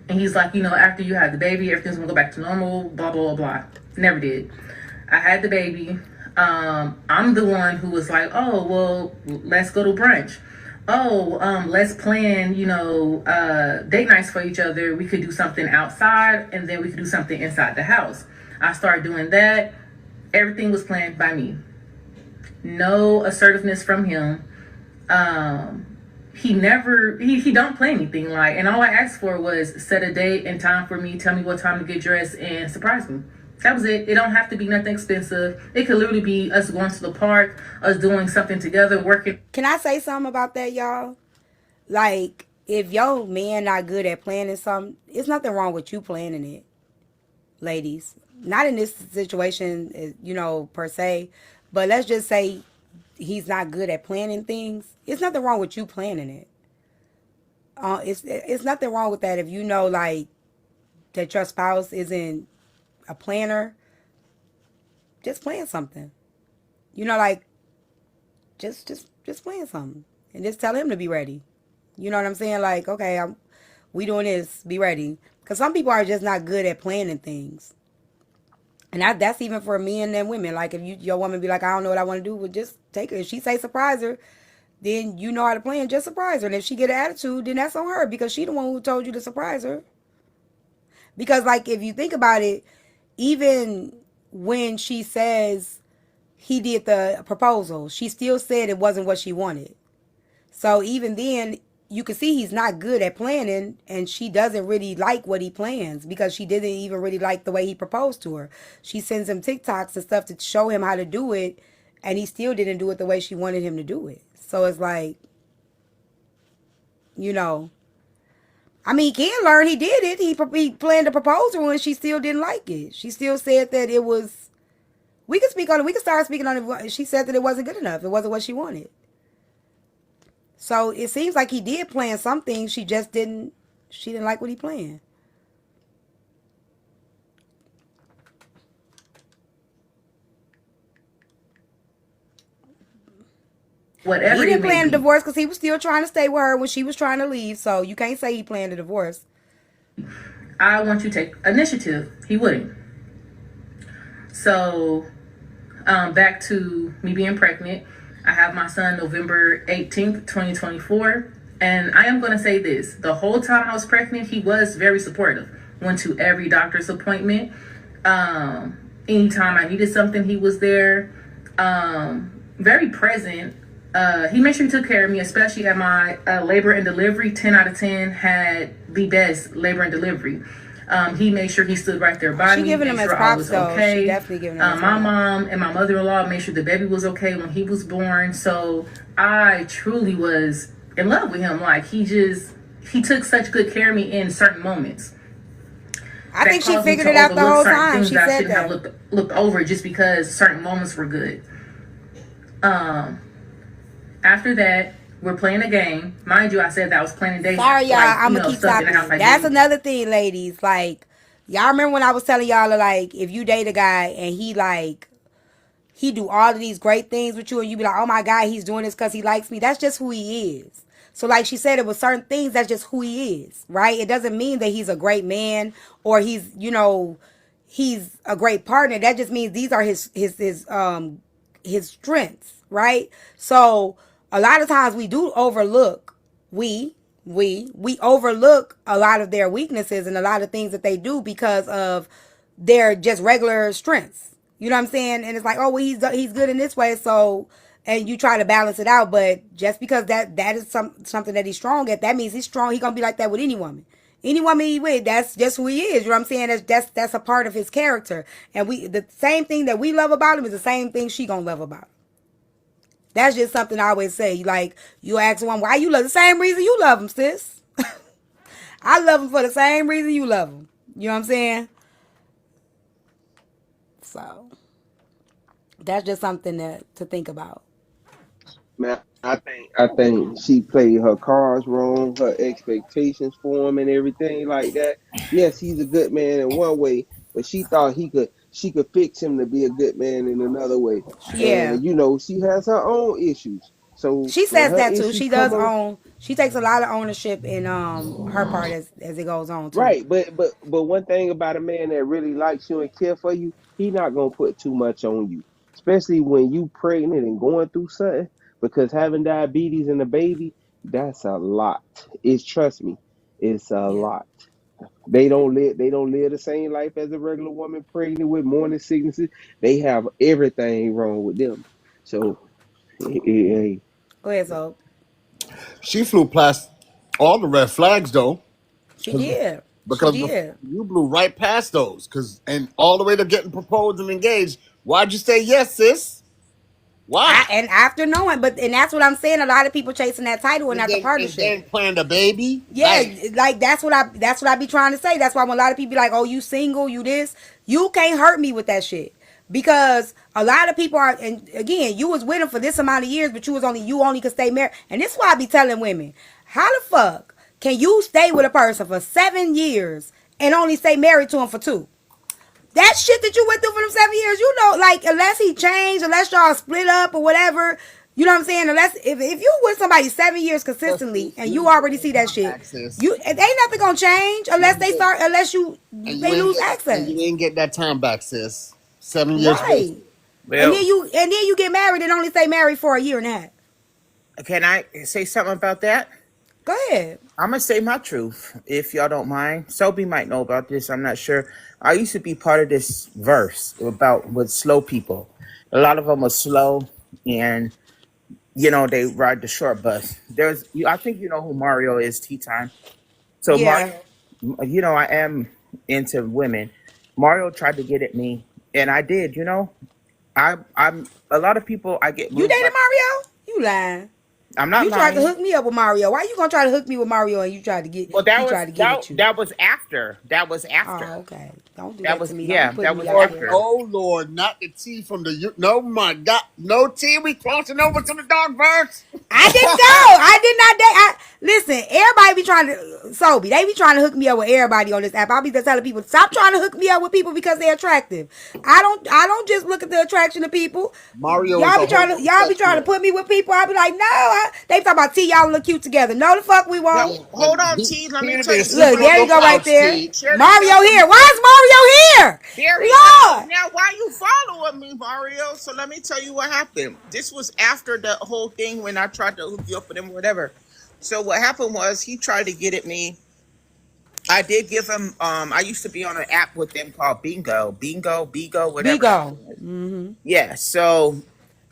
S18: he's like, after you have the baby, everything's gonna go back to normal, blah, blah, blah, blah. Never did. I had the baby. I'm the one who was like, oh, well, let's go to brunch. Oh, let's plan, date nights for each other. We could do something outside and then we could do something inside the house. I started doing that. Everything was planned by me. No assertiveness from him. He don't play anything like, and all I asked for was set a date and time for me, tell me what time to get dressed and surprise me. That was it. It don't have to be nothing expensive. It could literally be us going to the park, us doing something together, working.
S2: Can I say something about that, y'all? Like, if your man not good at planning something, it's nothing wrong with you planning it, ladies. Not in this situation, per se, but let's just say he's not good at planning things. It's nothing wrong with you planning it. It's nothing wrong with that if you know, like, that your spouse isn't a planner. Just plan something. Like, just plan something. And just tell him to be ready. You know what I'm saying? Like, okay, we doing this, be ready. Because some people are just not good at planning things. And that's even for men and women. Like, if your woman be like, I don't know what I want to do, well, just take her. If she say surprise her, then you know how to plan, just surprise her. And if she get an attitude, then that's on her because she the one who told you to surprise her. Because, like, if you think about it, even when she says he did the proposal, she still said it wasn't what she wanted. So even then, you can see he's not good at planning, and she doesn't really like what he plans because she didn't even really like the way he proposed to her. She sends him TikToks and stuff to show him how to do it, and he still didn't do it the way she wanted him to do it. So it's like, I mean, he can learn. He did it. He planned the proposal, and she still didn't like it. She still said that it was. We can speak on it. We can start speaking on it. She said that it wasn't good enough. It wasn't what she wanted. So it seems like he did plan something. She didn't like what he planned.
S18: Whatever.
S2: He didn't plan a divorce because he was still trying to stay with her when she was trying to leave. So you can't say he planned a divorce.
S18: I want you to take initiative. He wouldn't. So back to me being pregnant. I have my son November 18th, 2024. And I am going to say this. The whole time I was pregnant, he was very supportive. Went to every doctor's appointment. Anytime I needed something, he was there. Very present. He made sure he took care of me, especially at my labor and delivery. 10 out of 10 had the best labor and delivery. He made sure he stood right there by me.
S2: Giving him his props, though.
S18: Okay.
S2: She definitely giving him his
S18: my
S2: props.
S18: mom and my mother-in-law made sure the baby was okay when he was born. So I truly was in love with him. Like, he took such good care of me in certain moments.
S2: I think she figured it out the whole time. She said that.
S18: Have looked over just because certain moments were good. After that, we're playing a game. Mind you, I said that I was planning days.
S2: Sorry, y'all. I'm going to keep talking. That's another thing, ladies. Like, y'all remember when I was telling y'all, like, if you date a guy and he, like, he do all of these great things with you, and you be like, oh my God, he's doing this because he likes me. That's just who he is. So like she said, it was certain things, that's just who he is, right? It doesn't mean that he's a great man or he's, he's a great partner. That just means these are his strengths, right? So a lot of times we do overlook, we we overlook a lot of their weaknesses and a lot of things that they do because of their just regular strengths. You know what I'm saying? And it's like, oh well, he's good in this way, so, and you try to balance it out, but just because that is something that he's strong at, that means he's strong. He gonna be like that with any woman. Any woman he with, that's just who he is. You know what I'm saying? That's a part of his character. And the same thing that we love about him is the same thing she gonna love about him. That's just something I always say. Like, you ask one, why you love the same reason you love him, sis. I love him for the same reason you love him. You know what I'm saying? So that's just something to think about.
S17: Man, I think she played her cards wrong, her expectations for him and everything like that. Yes, he's a good man in one way, but she thought she could fix him to be a good man in another way.
S2: Yeah.
S17: And you know, she has her own issues. So
S2: She
S17: when
S2: says
S17: her
S2: that too.
S17: issues
S2: She
S17: come
S2: does
S17: up,
S2: own, she takes a lot of ownership in her part as it goes on too.
S17: right, but one thing about a man that really likes you and care for you, he not gonna put too much on you, especially when you pregnant and going through something. Because having diabetes and a baby, that's a lot. It's trust me, it's a
S2: Yeah.
S17: lot. They don't live the same life as a regular woman pregnant with morning sicknesses. They have everything wrong with them. So, hey,
S2: Go ahead, so.
S15: She flew past all the red flags though,
S2: She
S15: 'cause-
S2: did. She
S15: because
S2: did.
S15: you blew right past those, and all the way to getting proposed and engaged. Why'd you say yes, sis? Why?
S2: And after knowing, and that's what I'm saying. A lot of people chasing that title and
S15: And
S2: not the partnership.
S15: then planned a baby.
S2: Yeah,
S15: Like,
S2: like that's what I be trying to say. That's why when a lot of people be like, "Oh, you single, you this," you can't hurt me with that shit because a lot of people are. And again, you was with him for this amount of years, but you only could stay married. And this is why I be telling women, how the fuck can you stay with a person for 7 years and only stay married to him for 2? That shit that you went through for them 7 years, like, unless he changed, unless y'all split up or whatever, you know what I'm saying? Unless if you with somebody 7 years
S15: but
S2: consistently and
S15: you
S2: you
S15: ain't get
S2: already
S15: that
S2: see that
S15: time
S2: shit,
S15: back, sis.
S2: you it ain't nothing gonna change
S15: You
S2: unless
S15: ain't
S2: they
S15: get,
S2: start unless they lose
S15: and you
S2: access.
S15: ain't get that time back, sis. 7 years
S2: Right.
S15: wasted.
S2: And
S16: Well,
S2: then you get married and only stay married for a year and a half.
S16: can I say something about that?
S2: Go ahead.
S16: I'm gonna say my truth, if y'all don't mind. Sophie might know about this. I'm not sure. I used to be part of this verse about with slow people. A lot of them are slow, and they ride the short bus. I think you know who Mario is. Tea time. So
S2: Yeah.
S16: Mario, I am into women. Mario tried to get at me, and I did. I'm a lot of people. I get
S2: You
S16: moved by.
S2: dated Mario? You lying.
S16: I'm not
S2: You tried to
S16: lying.
S2: hook me up with Mario. Why you gonna try to hook me with Mario and
S16: Well,
S2: he tried to get at you?
S16: that was after. That was
S2: Oh,
S16: after.
S2: okay. Don't do
S16: That
S2: that to
S16: was
S2: me. Don't be
S16: yeah.
S2: putting
S16: That
S2: me
S16: was
S2: out
S15: Lord,
S2: there.
S16: after.
S15: oh Lord, not the tea from the. No, my God, no tea. We crossing over to the dark verse.
S2: I didn't go. I did not date. Listen, everybody be trying to, Sobe, they be trying to hook me up with everybody on this app. I'll be just telling people, stop trying to hook me up with people because they're attractive. I don't just look at the attraction of people.
S15: Mario is a
S2: Y'all be trying to
S15: homosexual.
S2: put me with people. I'll be like, no. They talk about T, y'all look cute together. No, the fuck we
S16: Now,
S2: won't.
S16: hold on, T. Let me
S15: He
S16: tell
S15: been
S16: you
S2: Look,
S15: sleeping
S16: something.
S15: on
S2: there you
S15: your
S2: go right
S15: couch,
S2: there.
S15: T.
S16: Share this
S2: Mario
S16: something.
S2: here. Why is Mario here?
S16: There he goes.
S2: Lord.
S16: Now, why you following me, Mario? So let me tell you what happened. This was after the whole thing when I tried to hook you up with him, whatever. So what happened was he tried to get at me. I did give him. I used to be on an app with them called Bingo, whatever that
S2: Bigo.
S16: was.
S2: Mm-hmm.
S16: Yeah. So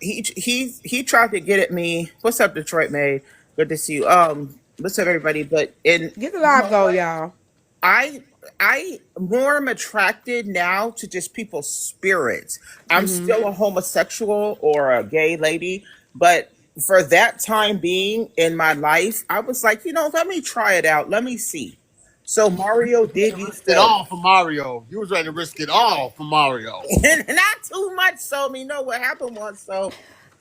S16: he tried to get at me. What's up, Detroit Maid? Good to see you. What's up, everybody? But
S2: Get the
S16: you
S2: live
S16: know
S2: go,
S16: what?
S2: y'all.
S16: I I more am attracted now to just people's spirits. I'm
S2: Mm-hmm.
S16: still a homosexual or a gay lady, but for that time being in my life, I was like, let me try it out. Let me see. So Mario
S15: Ready
S16: did
S15: to risk
S16: used
S15: it
S16: to
S15: all for Mario. You was ready to risk it all for Mario.
S16: not too much so me know what happened was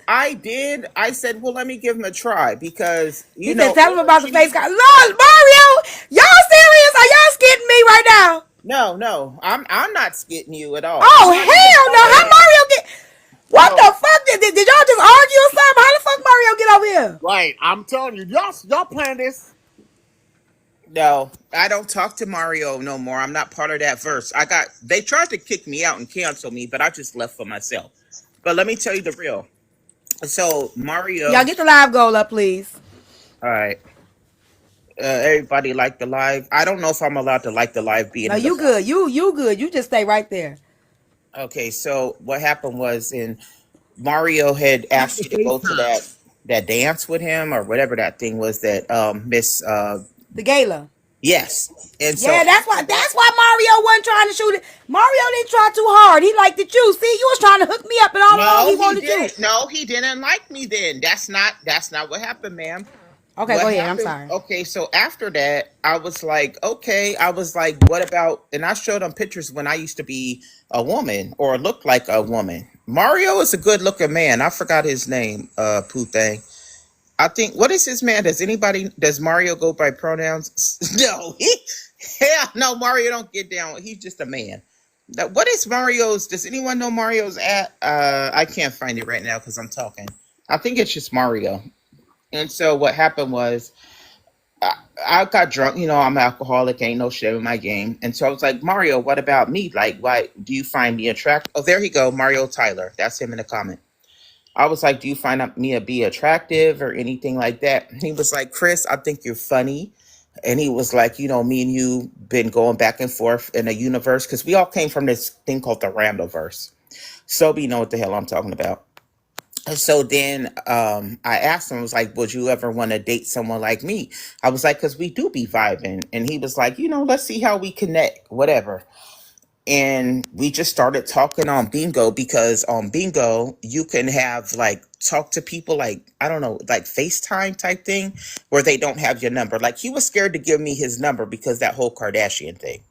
S16: I said, well, let me give him a try because
S2: He said, tell him about the face
S16: energy.
S2: guy. Lord, Mario, y'all serious? Are y'all skidding me right now?
S16: No, I'm not skidding you at all. I'm
S2: Oh,
S16: not even
S2: hell no.
S16: part of
S2: How
S16: that.
S2: Mario get? What the
S15: So
S2: fuck? Did y'all just argue or something? How the fuck Mario get over here?
S15: right, I'm telling you, y'all playing this.
S16: No, I don't talk to Mario no more. I'm not part of that verse. They tried to kick me out and cancel me, but I just left for myself. But let me tell you the real. So
S2: Y'all
S16: Mario,
S2: get the live goal up, please.
S16: all right. Everybody like the live. I don't know if I'm allowed to like the live being
S2: No,
S16: in the
S2: you
S16: bottom.
S2: good. You good. You just stay right there.
S16: Okay, so what happened was in Mario had
S15: Use
S16: asked
S15: the
S16: you to go to
S15: FaceTime.
S16: that dance with him or whatever that thing was that Miss
S2: The gala.
S16: yes. And so
S2: Yeah, that's
S16: after
S2: why
S16: that,
S2: Mario wasn't trying to shoot it. Mario didn't try too hard. He liked it you. See, you was trying to hook me up and all along
S16: no,
S2: he
S16: he
S2: wanted you.
S16: didn't. No, he didn't like me then. That's not what happened, ma'am.
S2: Okay,
S16: What
S2: go ahead. I'm
S16: happened?
S2: sorry.
S16: Okay, so after that, I was like, okay, I was like, what about? And I showed him pictures when I used to be a woman or looked like a woman. Mario is a good looking man. I forgot his name, Pooh Thang. I think what is his man? Does Mario go by pronouns? No, hell no, Mario don't get down. He's just a man. What is Mario's? Does anyone know Mario's at? I can't find it right now because I'm talking. I think it's just Mario. And so what happened was I, I got drunk. You know, I'm an alcoholic. Ain't no shit in my game. And so I was like, Mario, what about me? Like, why do you find me attractive? Oh, there he go, Mario Tyler. That's him in the comment. I was like, do you find me to be attractive or anything like that? He was like, Chris, I think you're funny. And he was like, me and you been going back and forth in a universe because we all came from this thing called the Randallverse. So you know what the hell I'm talking about. And so then I asked him, I was like, would you ever want to date someone like me? I was like, because we do be vibing. And he was like, let's see how we connect, whatever. And we just started talking on Bingo because on Bingo you can have like talk to people like I don't know like FaceTime type thing where they don't have your number. Like he was scared to give me his number because that whole Kardashian thing.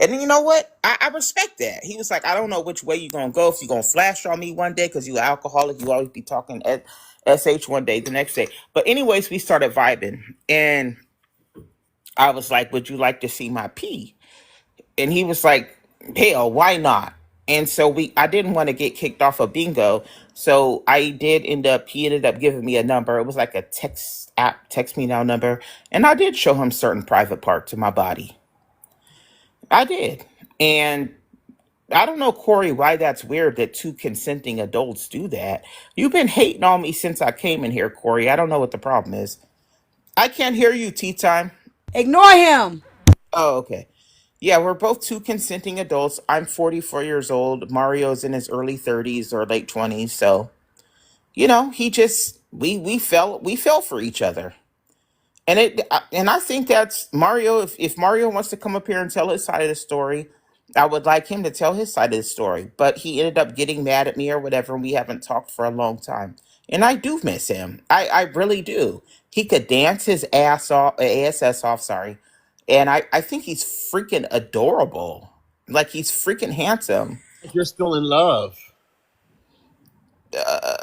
S16: And you know what? I respect that. He was like, I don't know which way you're gonna go. If you're gonna flash on me one day because you're alcoholic, you always be talking at sh one day, the next day. But anyways, we started vibing, and I was like, would you like to see my pee? And he was like, hell, why not? And so I didn't want to get kicked off of Bingo. So he ended up giving me a number. It was like a text app, text me now number. And I did show him certain private parts of my body. I did. And I don't know, Corey, why that's weird that two consenting adults do that. You've been hating on me since I came in here, Corey. I don't know what the problem is. I can't hear you, tea time.
S2: Ignore him.
S16: Oh, okay. Yeah, we're both two consenting adults. I'm 44 years old. Mario's in his early 30s or late 20s. So, he just we fell for each other. And I think that's Mario. If Mario wants to come up here and tell his side of the story, I would like him to tell his side of the story. But he ended up getting mad at me or whatever, and we haven't talked for a long time. And I do miss him. I really do. He could dance his ass off. Sorry, and I think he's freaking adorable. Like he's freaking handsome.
S15: If you're still in love.
S16: Uh,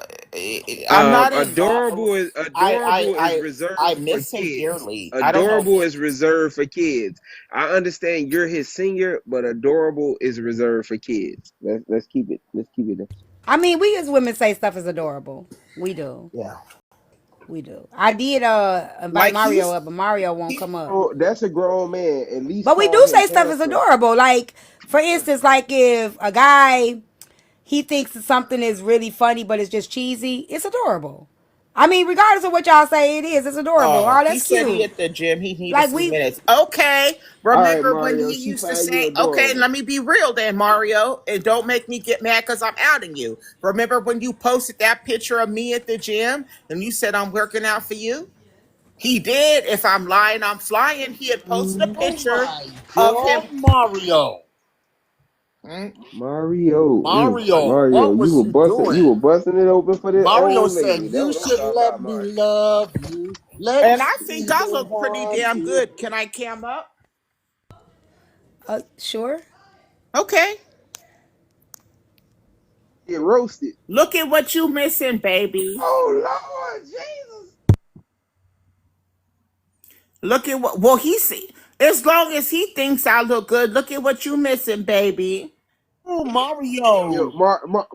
S16: I'm not in
S17: Adorable
S16: love.
S17: is
S16: I I
S17: adorable is
S16: I I
S17: reserved for
S16: miss him
S17: kids.
S16: dearly. I don't know.
S17: Adorable is reserved for kids. I understand you're his senior, but adorable is reserved for kids. Let's keep it. Let's keep it.
S2: I mean, we as women say stuff is adorable. We do.
S16: Yeah.
S2: We do. I did invite
S16: Like
S2: Mario up, but Mario won't
S16: he's
S2: come up.
S17: Oh, that's a grown man. At least
S2: But we
S17: call
S2: do
S17: him
S2: say stuff is
S17: handsome.
S2: adorable. Like, for instance, like if a guy he thinks that something is really funny, but it's just cheesy, it's adorable. I mean, regardless of what y'all say, it is. It's adorable.
S16: Oh,
S2: Oh,
S16: he
S2: that's
S16: said he
S2: cute.
S16: at the gym. He need a
S2: Like
S16: few
S2: we,
S16: minutes. Okay.
S17: All right,
S16: Remember when
S17: Mario.
S16: he
S17: She
S16: used to
S17: find you
S16: say, okay,
S17: adorable.
S16: let me be real then, Mario, and don't make me get mad because I'm outing you. Remember when you posted that picture of me at the gym and you said I'm working out for you? He did. If I'm lying, I'm flying. He had posted a
S15: Oh
S16: picture
S15: my
S16: of him.
S15: God, Mario.
S16: Mm,
S17: Mario,
S15: Mario,
S17: Mario,
S15: what was you
S17: you
S15: doing?
S17: were busting it open for that
S15: Mario
S17: old
S15: said,
S17: lady. That's
S15: you
S17: what I'm
S15: should
S17: talking about,
S15: let me
S17: Mario.
S15: love you.
S16: And
S15: Let's
S16: I
S15: see
S16: think I
S15: who
S16: look pretty
S15: wants
S16: damn
S15: you.
S16: good. Can I cam up?
S2: sure.
S16: Okay.
S17: Get roasted.
S16: Look at what you missing, baby.
S17: Oh Lord Jesus.
S16: Look at what he see. As long as he thinks I look good, look at what you missing, baby.
S15: Oh,
S17: Yo,
S15: Mario.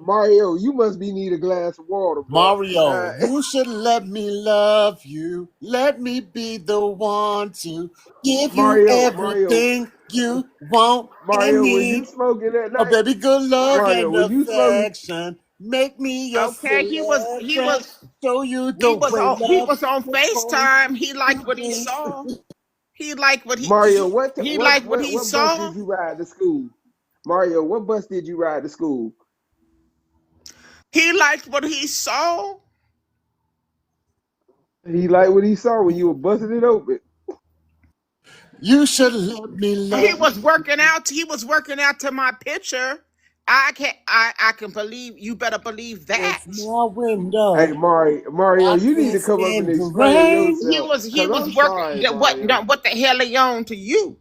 S17: Mario, you must be need a glass of water, bro.
S15: Mario, you should let me love you. Let me be the one to give you
S17: Mario,
S15: everything you want and
S17: Mario, was you
S15: need.
S17: smoking that
S15: A
S17: night?
S15: baby, good love
S17: Mario,
S15: and
S17: was you smoking?
S15: affection. Make me your
S16: Okay,
S15: selection. Show you
S16: he
S15: the
S16: was
S15: way
S16: on he
S15: love
S16: was on
S15: is supposed
S16: FaceTime. He liked
S15: to
S16: what he
S15: be.
S16: saw. He liked what
S17: Mario, what
S16: he
S17: what
S16: liked what
S17: what
S16: he
S17: what bus
S16: saw.
S17: did you ride to school? Mario, what bus did you ride to school?
S16: He liked what he saw.
S17: He liked what he saw when you were busting it open.
S15: You should let me
S16: He
S15: love
S16: was
S15: you.
S16: working out. He was working out to my picture. I can believe you better believe that.
S15: It's my
S17: Hey,
S15: window.
S17: Mario,
S15: I
S17: you need
S15: can't
S17: to come up and
S15: stand the
S17: explain
S15: rain.
S16: He
S17: yourself.
S16: was
S17: Cause
S16: he was
S17: I'm
S16: working
S17: sorry, Mario.
S16: what the hell he on to you?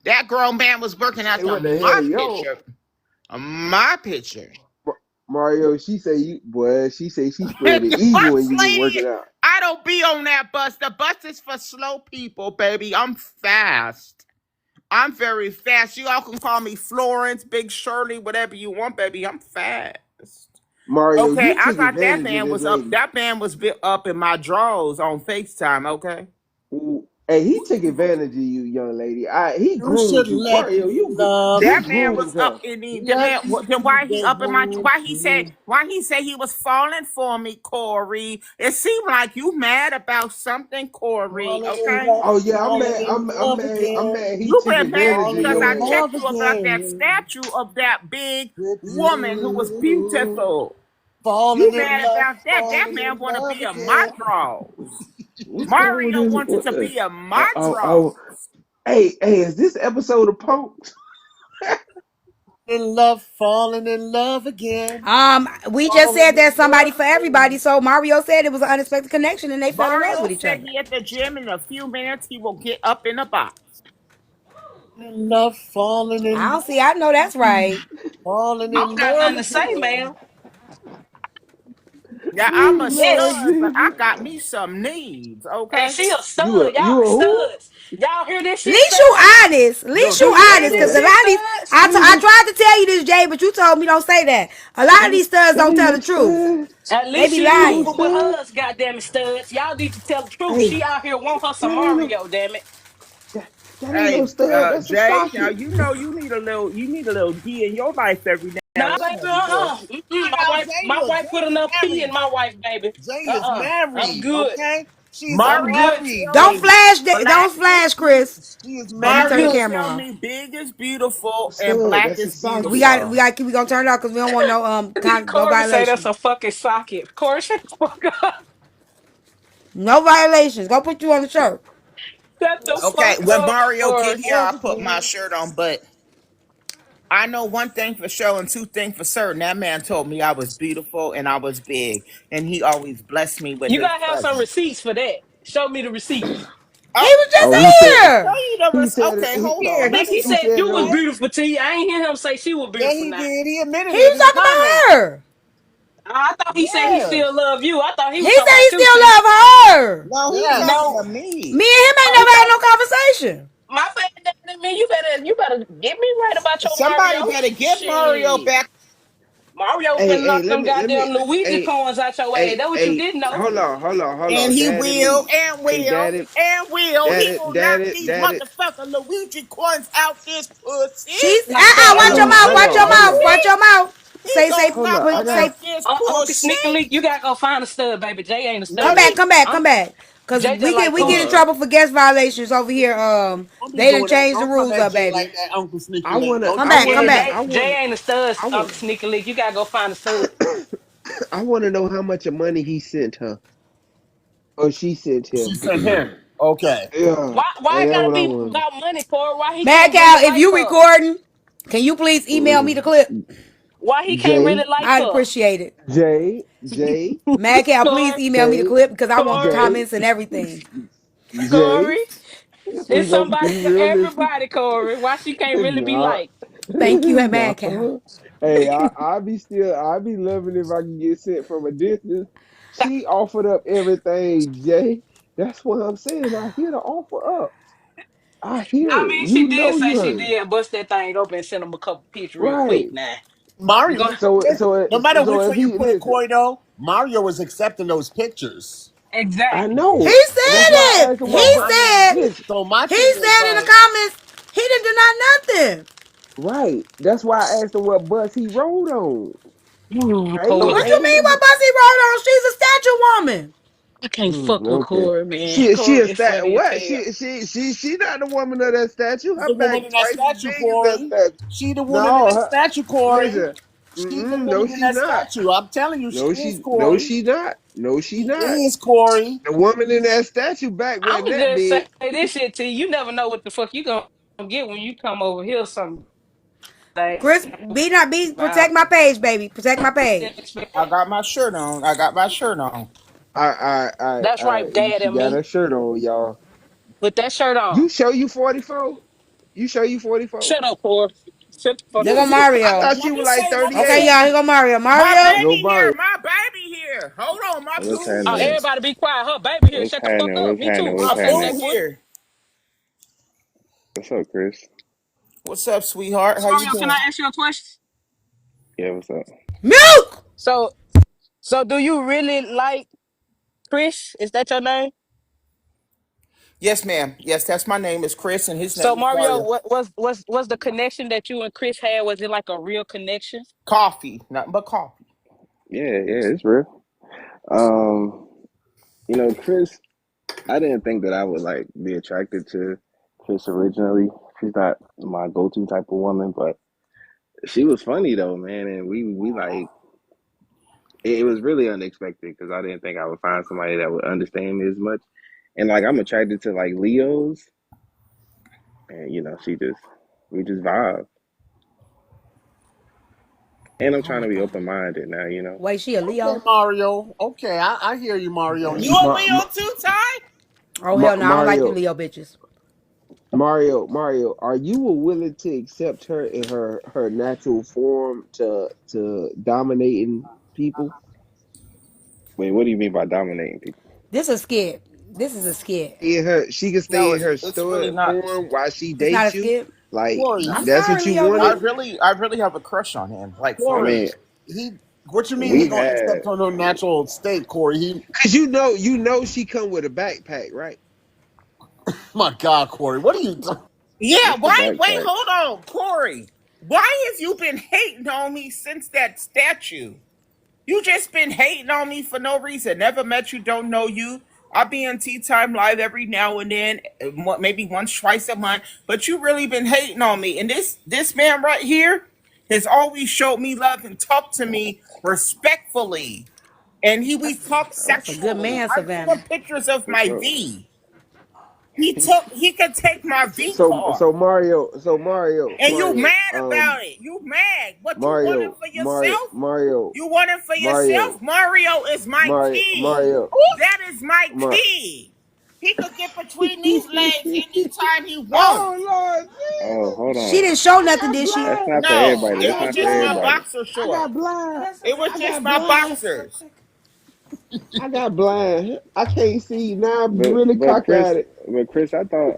S16: That grown man was working out
S17: Hey,
S16: to
S17: what the
S16: my
S17: hell, yo?
S16: picture. My picture.
S17: Mario, she say you boy, she say she spread the eagle
S16: What
S17: when you was
S16: lady?
S17: working out.
S16: I don't be on that bus. The bus is for slow people, baby. I'm fast. I'm very fast. You all can call me Florence, Big Shirley, whatever you want, baby. I'm fast.
S17: Mario,
S16: Okay,
S17: you
S16: I
S17: took
S16: got that
S17: advantage of
S16: man
S17: this
S16: was up.
S17: lady.
S16: That man was up in my drawers on FaceTime. Okay.
S17: Ooh, hey, he took advantage of you, young lady. He
S15: You should
S17: groomed you,
S15: let
S17: Mario.
S15: me love
S17: You
S16: That man was
S17: groomed
S16: up
S17: her.
S16: in the man.
S15: Let me
S16: Then
S15: be
S16: why he
S15: the
S16: up in my?
S15: one to
S16: Why he said he was falling for me, Corey? It seemed like you mad about something, Corey.
S15: falling in
S16: Okay.
S15: love,
S17: Oh yeah, I'm
S15: falling
S17: mad.
S15: in love
S17: I'm
S15: again,
S17: mad. He
S16: You
S17: took
S16: been mad
S17: advantage of
S15: falling
S16: because
S17: your
S16: I
S15: in
S17: ass.
S15: love
S16: checked you about that
S15: again
S16: statue of that big
S15: with
S16: woman who was
S15: you.
S16: beautiful. You
S15: Falling in
S16: mad
S15: love,
S16: about that? That
S15: falling
S16: man
S15: in
S16: want to
S15: love
S16: be a my
S15: again.
S16: draws.
S17: What's wrong with
S16: Mario
S17: this?
S16: wanted
S17: What
S16: to
S17: the?
S16: be a my
S17: Oh, oh,
S16: draws.
S17: oh. Hey, is this episode of Punked?
S15: In love, falling in love again,
S2: We just
S15: falling
S2: said
S15: in
S2: there's somebody
S15: love
S2: for everybody.
S15: again.
S2: So Mario said it was an unexpected connection and they fell in love
S16: Mario
S2: with each
S16: said
S2: other.
S16: he at the gym in a few minutes. He will get up in the box.
S15: In love, falling in
S2: I don't
S15: love,
S2: see. I know that's right.
S15: falling
S13: I
S15: in
S13: don't got
S15: love
S13: nothing to say,
S15: again.
S13: ma'am.
S16: Yeah, I'm a
S13: Yes.
S16: stud, but I
S17: Lord
S16: got me some needs.
S13: And
S16: Okay.
S13: she a
S17: you
S13: stud.
S17: you
S13: Y'all
S17: a who?
S13: studs. Y'all hear this shit,
S2: Least you
S13: studs?
S2: honest.
S15: Yo,
S2: Least you
S15: this
S13: You
S15: man
S13: hear
S2: honest. Cause
S13: this
S2: a
S15: here.
S2: lot
S13: shit,
S2: of these
S13: studs?
S2: I tried to tell you this, Jay, but you told me don't say that. A lot of these studs
S17: That
S2: don't tell
S17: nigga
S2: the truth.
S17: stud.
S13: At
S2: They
S13: least
S2: be
S13: she
S17: Who
S2: lying.
S13: moving with
S17: stud?
S13: hers, goddamn it, studs. Y'all need to tell the truth.
S17: Hey,
S13: She out here want her some
S17: that ain't no
S13: Mario, damn it.
S17: that ain't no
S16: Hey,
S17: stud. That's a
S16: Jay. Now
S17: socket.
S16: you know you need a little pee in your life every now
S13: Nah,
S16: and
S13: baby,
S16: then before.
S13: Mm-mm.
S15: Find out
S13: My wife put
S15: Jay is
S13: enough pee in
S15: married.
S13: my wife, baby.
S15: Jay is
S13: I'm
S15: married,
S13: good.
S15: okay? She's
S13: I'm
S16: Mario
S13: good,
S15: married.
S16: tell
S2: Don't
S16: me
S13: baby.
S2: flash.
S16: black
S2: Don't
S16: is
S2: flash, Chris.
S15: She is
S2: I'm gonna
S13: I'm
S2: turn the
S16: Mario
S15: married.
S13: good.
S2: camera
S16: tell
S2: off.
S16: me big is beautiful and
S17: Stud.
S16: black
S17: That's a
S16: is
S2: We
S17: socket.
S2: got.
S16: beautiful.
S2: We gonna turn it off because we don't want no no
S13: Corey say that's
S2: violations.
S13: a fucking socket. Corey, shut the fuck up.
S2: No violations. Go put you on the shirt.
S13: Shut the
S16: Okay,
S13: fuck
S16: when
S13: up,
S16: Mario get
S13: Corey.
S16: here, I'll put my shirt on. But I know one thing for sure and two things for certain. That man told me I was beautiful and I was big, and he always blessed me with
S13: You
S16: his
S13: gotta have some
S16: presence.
S13: receipts for that. Show me the receipts.
S2: He
S16: Oh,
S2: was just
S17: Oh, he said
S16: show
S2: here.
S16: you the
S17: he said it.
S16: okay, hold
S13: Yeah,
S16: on. Let
S13: he
S16: me
S17: He
S13: said
S17: said
S13: you
S17: it
S13: was
S17: on.
S16: okay.
S13: beautiful to you. I ain't hear him say she was
S16: Yeah,
S13: beautiful
S16: he
S13: now.
S16: did. He admitted
S2: He
S16: it
S2: was
S16: in the
S2: talking
S16: comments.
S2: about her.
S13: I thought he said he
S16: Yeah.
S13: still love you. I thought he
S2: He
S13: was talking
S2: said he
S13: about you,
S2: still
S13: see.
S2: love her.
S16: No, he
S15: Yes.
S16: talking
S13: No.
S16: to me.
S2: Me and him ain't
S13: Oh, he
S2: never had
S13: talk
S2: no conversation.
S13: my bad, that mean you better get me right about your
S16: Somebody
S13: Mario.
S16: better get Mario
S13: Shit.
S16: back.
S13: Mario
S17: Hey,
S13: finna
S17: hey,
S13: knock them
S17: let me.
S13: goddamn Luigi
S17: Hey,
S13: coins out your ass.
S17: hey,
S13: That what you
S17: hey.
S13: didn't know.
S17: Hold
S16: And
S17: on,
S16: he
S17: Daddy
S16: will,
S17: me.
S16: and
S17: Hey,
S16: will,
S17: Daddy,
S16: and will. He
S17: Daddy,
S16: will knock
S17: Daddy,
S16: these
S17: Daddy.
S16: motherfucking Luigi coins out this pussy.
S2: She's
S13: Knock that
S2: watch
S17: Hold
S2: your
S13: Luigi
S17: on,
S2: mouth,
S17: hold
S2: watch
S17: on,
S2: your
S13: coin.
S17: hold
S2: mouth,
S17: on,
S2: watch your mouth.
S16: He
S2: Say
S16: gonna
S17: hold on.
S16: knock
S17: I
S16: them
S17: got.
S2: say
S16: out this
S13: Uncle Sneaker
S16: pussy.
S13: Leak, you gotta go find a stud, baby. Jay ain't a
S2: come
S13: stud.
S2: back,
S17: Hey,
S2: come back, come
S13: I'm
S2: back. Cause
S13: Jay just like
S2: we get in
S13: coochie.
S17: uh,
S2: trouble for guest violations over here.
S15: Don't be
S2: They done
S15: doing that.
S2: changed the
S15: Don't come
S2: rules
S15: at
S2: up,
S15: Jay like
S2: baby.
S15: that, Uncle Sneaky
S17: I
S15: Link.
S17: wanna,
S15: Don't
S2: Come
S15: do
S17: I
S2: back, come
S13: Yeah,
S17: wanna,
S15: that.
S2: back.
S13: Jay
S17: I
S13: Jay
S17: wanna,
S13: ain't a stud,
S17: I
S13: Uncle
S17: want,
S13: Sneaker Leak. You gotta go find a stud.
S17: I wanna know how much of money he sent her, or she sent
S15: She
S17: him.
S15: sent him. Okay.
S17: Yeah,
S13: Why
S17: hey,
S13: it
S17: that's
S13: gotta
S17: what I
S13: be
S17: want.
S13: about money, Corey? Why he
S2: Mad
S13: can't
S2: Cow,
S13: really
S2: if
S13: like
S2: you
S13: her?
S2: recording, can you please email me the clip?
S13: Why he can't really
S17: Jay,
S13: like
S2: I'd
S13: her?
S2: appreciate it.
S17: Jay,
S2: Mad Cow, please
S13: Corey,
S2: email me the
S17: Jay,
S2: clip because I want
S13: Corey,
S17: Jay,
S2: comments and everything.
S17: Jay.
S13: Corey.
S17: We
S13: It's
S17: gonna
S13: somebody
S17: be
S13: for
S17: real this.
S13: everybody, Corey. Why she can't really be
S17: Nah,
S13: liked?
S2: Thank you, at
S17: nah.
S2: Mad Cow.
S17: Hey, I be loving if I can get sent from a distance. She offered up everything, Jay. That's what I'm saying. I hear the offer up. I hear
S13: I
S17: it.
S13: mean, she
S17: You
S13: did
S17: know
S13: say
S17: you
S13: she
S17: heard me.
S13: did bust that thing open and send him a couple pictures real quick.
S17: Right.
S13: Now we
S15: Mario,
S13: gonna
S15: no matter
S17: So
S15: which
S17: if
S15: way you
S17: he
S15: put it,
S17: listen,
S15: Corey, though, Mario was accepting those pictures.
S17: I
S13: exactly.
S2: He
S17: know. That's
S2: said
S17: why I
S2: it.
S17: asked him
S2: He
S17: what.
S15: So I mean,
S2: said.
S17: Listen,
S15: so my
S2: He
S15: thing is
S2: said in the
S15: like,
S2: comments he didn't deny nothing.
S17: right. That's why I asked him what bus he rode on. Ain't no,
S13: Corey.
S2: What you
S17: ain't
S2: mean?
S17: no.
S2: What bus he rode on? She's a statue woman.
S13: I can't fuck with
S17: Okay.
S13: Corey, man.
S17: She
S13: Corey
S17: a
S13: is
S17: stat.
S13: funny as
S17: What?
S13: hell.
S17: She not the woman of that statue.
S15: she's
S17: Her
S15: the
S17: back
S15: woman in that
S17: twice as
S15: statue,
S17: big as that
S15: Corey.
S17: statue.
S15: She the woman in
S17: No,
S15: that statue, Corey.
S17: listen.
S15: She's the
S17: No,
S15: woman in
S17: she
S15: that
S17: not.
S15: statue. I'm telling you, she is
S17: No,
S15: Corey.
S17: she not. No, she
S15: She
S17: not.
S15: is Corey.
S17: The woman in that statue back wasn't
S13: I'ma
S17: that
S13: just say
S17: big.
S13: this shit to you. You never know what the fuck you gonna get when you come over here some day.
S2: Chris, be not be protect my page, baby. Protect my page.
S16: I got my shirt on. I got my shirt on.
S13: That's right, Dad
S17: She
S13: and
S17: got
S13: me.
S17: her shirt on, y'all.
S13: Put that shirt on.
S17: You show you 44? You show you 44?
S13: Shut up, Corey. Shut the fuck
S2: There
S13: up.
S2: go
S17: I
S2: Mario.
S17: thought she
S16: Let
S17: was
S16: me
S17: like
S16: say, let me
S2: Okay,
S17: 38.
S16: say,
S2: y'all. Here go Mario.
S16: my
S2: Mario.
S17: Go
S16: baby here,
S17: Mario.
S16: my baby here. Hold on, my
S19: What's
S16: boo
S13: Oh,
S19: happening?
S16: here.
S13: everybody be quiet. Her baby here.
S19: What's
S13: Shut the fuck
S19: happening?
S13: up.
S19: What's
S13: Me too.
S19: happening?
S16: My
S19: What's
S13: Fuck that
S16: boo
S19: happening?
S13: Jack Bush.
S16: here.
S19: What's up, Chris?
S16: What's up, sweetheart? How you
S13: Mario, can
S16: doing?
S13: I ask you a question?
S19: Yeah, what's up?
S2: Milk.
S13: So, so do you really like Chris? Is that your name?
S16: Yes, ma'am. Yes, that's my name is Chris, and his
S13: So
S16: name is
S13: Mario,
S16: Mario.
S13: was the connection that you and Chris had? Was it like a real connection?
S16: Coffee, nothing but coffee.
S19: Yeah, it's real. Um, Chris, I didn't think that I would like be attracted to Chris originally. She's not my go-to type of woman, but she was funny though, man, and we like it was really unexpected because I didn't think I would find somebody that would understand me as much. And like I'm attracted to like Leos, and we just vibe. And I'm
S2: Oh
S19: trying
S2: my
S19: to be
S2: God.
S19: open minded now.
S2: Wait, she a
S15: Okay,
S2: Leo?
S15: Mario. Okay, I hear you, Mario.
S16: You
S15: You
S16: a
S17: Ma-
S16: Leo
S17: Ma-
S16: too, Ty?
S2: Oh hell no, I don't like you
S17: Mario,
S2: Leo bitches.
S17: Mario, are you willing to accept her in her natural form to dominating people?
S19: Wait, what do you mean by dominating people?
S2: This is a skit. This is a skit.
S17: She can
S16: No,
S17: stay in her
S16: it's really
S17: stud
S16: not.
S17: form while she
S2: It's not a
S17: dates you.
S2: skit.
S17: Like
S15: Corey,
S2: I'm
S17: that's
S2: sorry,
S17: what you
S2: Leo
S17: wanted.
S2: lady.
S16: I really have a crush on him. Like for
S19: I
S16: real.
S19: mean,
S15: Corey, he. What you mean he
S19: we've
S15: gonna
S19: had
S15: accept her no natural state, Corey? He,
S17: Cause you know she come with a backpack, right?
S15: my God, Corey, what are you doing?
S16: Yeah,
S19: what's the
S16: why? Wait,
S19: backpack?
S16: hold on, Corey. Why have you been hating on me since that statue? You just been hating on me for no reason. Never met you, don't know you. I'll be on Tea Time Live every now and then, maybe once, twice a month. But you really been hating on me. And this man right here has always showed me love and talked to me respectfully. And we talk
S2: That's a good
S16: sexually.
S2: man,
S16: I sent him
S2: Savannah.
S16: pictures of my
S19: So,
S16: V. He could take my V
S17: So
S16: card.
S17: Mario,
S16: And you mad about it. You mad. What you want it
S17: Mario,
S16: for yourself?
S17: Mario,
S16: You want it for yourself?
S17: Mario,
S16: Mario is my kid.
S17: Mario,
S16: That is my
S17: Mar-
S16: kid. He could get between these legs anytime he wants.
S17: Oh Lord
S19: oh,
S17: Jesus!
S19: hold
S2: She
S19: on.
S2: didn't show
S17: I
S2: nothing,
S17: got
S2: did she?
S19: That's not
S17: blind.
S19: for
S16: No,
S19: everybody.
S17: I
S16: it
S19: That's
S16: was
S17: got
S19: not for
S16: just my
S17: blind.
S19: everybody.
S16: boxer
S17: I got
S16: shorts.
S17: blind.
S16: It was
S17: I
S16: just
S17: got
S16: my
S17: blind.
S3: Real
S16: boxers.
S3: quick.
S17: I got blind. I can't see now. I'm
S19: But
S17: really
S19: but
S17: cocked
S19: Chris,
S17: at it.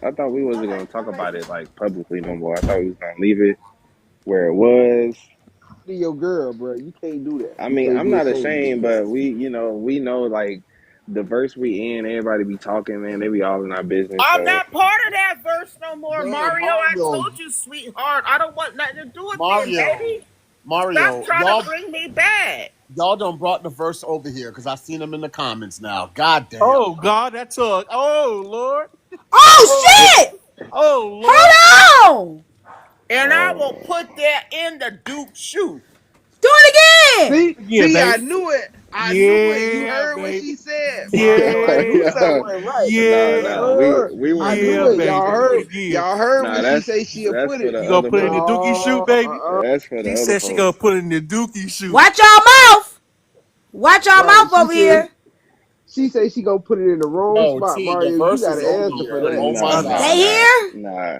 S19: I thought we wasn't gonna talk about it like publicly no more. I thought we was gonna leave it where it was.
S17: To your girl, bro. You can't do that.
S19: I
S17: You
S19: mean,
S17: can't
S19: I'm
S17: be
S19: not
S17: ashamed of
S19: ashamed,
S17: yourself.
S19: but we know like the verse we in, everybody be talking, man. They be all in our business.
S16: I'm
S19: So
S16: not part of that verse no more,
S15: Man,
S16: Mario. I
S15: Mario,
S16: told you, sweetheart. I don't want nothing to do with it,
S15: Mario,
S16: baby. Stop
S15: Mario,
S16: trying to bring me back.
S15: y'all done brought the verse over here because I seen them in the comments now. God damn.
S4: Oh God, that took. Oh Lord.
S2: Oh
S4: Oh
S2: shit!
S4: oh Lord.
S2: Hold on!
S16: And I will
S19: oh,
S16: put that in the Duke shoe.
S2: Do it again!
S4: Again,
S17: I
S4: baby.
S17: knew it. I knew it. You
S4: Yeah,
S17: heard what
S4: baby.
S17: she said, Mario. I knew
S4: Yeah.
S17: something
S19: yeah,
S17: wasn't right.
S19: no,
S17: You
S4: Yeah.
S19: no, we
S17: heard.
S19: we
S17: I
S19: weren't
S17: knew
S19: doing
S4: Yeah,
S19: no
S17: it.
S19: Duke
S4: baby. Do it
S17: Y'all heard.
S19: shit.
S4: again.
S17: Y'all heard
S19: Nah,
S17: when she say she'll
S19: that's
S17: put
S19: for
S17: it.
S19: the
S4: You gonna
S19: other
S4: put it in the
S19: folks.
S4: dookie shoe,
S17: No.
S4: baby?
S19: That's for the
S4: She
S19: other
S4: said she gonna
S19: folks.
S4: put it in the dookie shoe.
S2: Watch y'all mouth! Watch y'all
S17: Right.
S2: mouth over here.
S17: She say she gonna put it in the wrong
S15: No,
S17: spot,
S15: T, the
S17: Mario. You
S15: verse
S17: got
S15: is
S17: to
S15: over
S17: answer for
S15: here.
S17: that.
S15: Oh my
S4: Okay.
S19: Nah,
S2: They
S15: God.
S2: here?
S19: nah.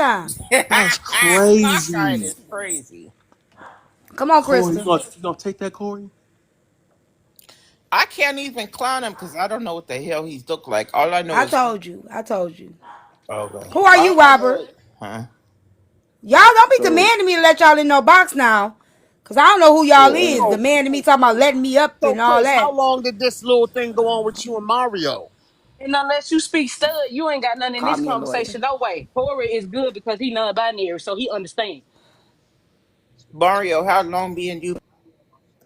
S2: time.
S15: That's
S16: Cockeyed
S15: crazy.
S16: is crazy.
S2: Come on,
S15: Corey,
S2: Krista.
S15: you gonna take that, Corey?
S16: I can't even clown him because I don't know what the hell he's look like. All I know
S2: I
S16: is
S2: told you. I told you.
S16: okay.
S2: Who are
S16: All
S2: you,
S16: I know
S2: Robert?
S16: is, huh?
S2: Y'all don't be
S19: So
S2: demanding me to let y'all in no box now. Cause I don't know who y'all
S19: so
S2: is.
S15: So,
S2: Demanding me talking about letting me up
S15: so
S2: and all
S15: Chris, how
S2: that.
S15: long did this little thing go on with you and Mario?
S13: And unless you speak stud, you ain't got nothing in
S2: Call
S13: this
S2: me a lawyer.
S13: conversation. No way. Corey is good because he non-binary, so he understands.
S16: Mario, how long me and you?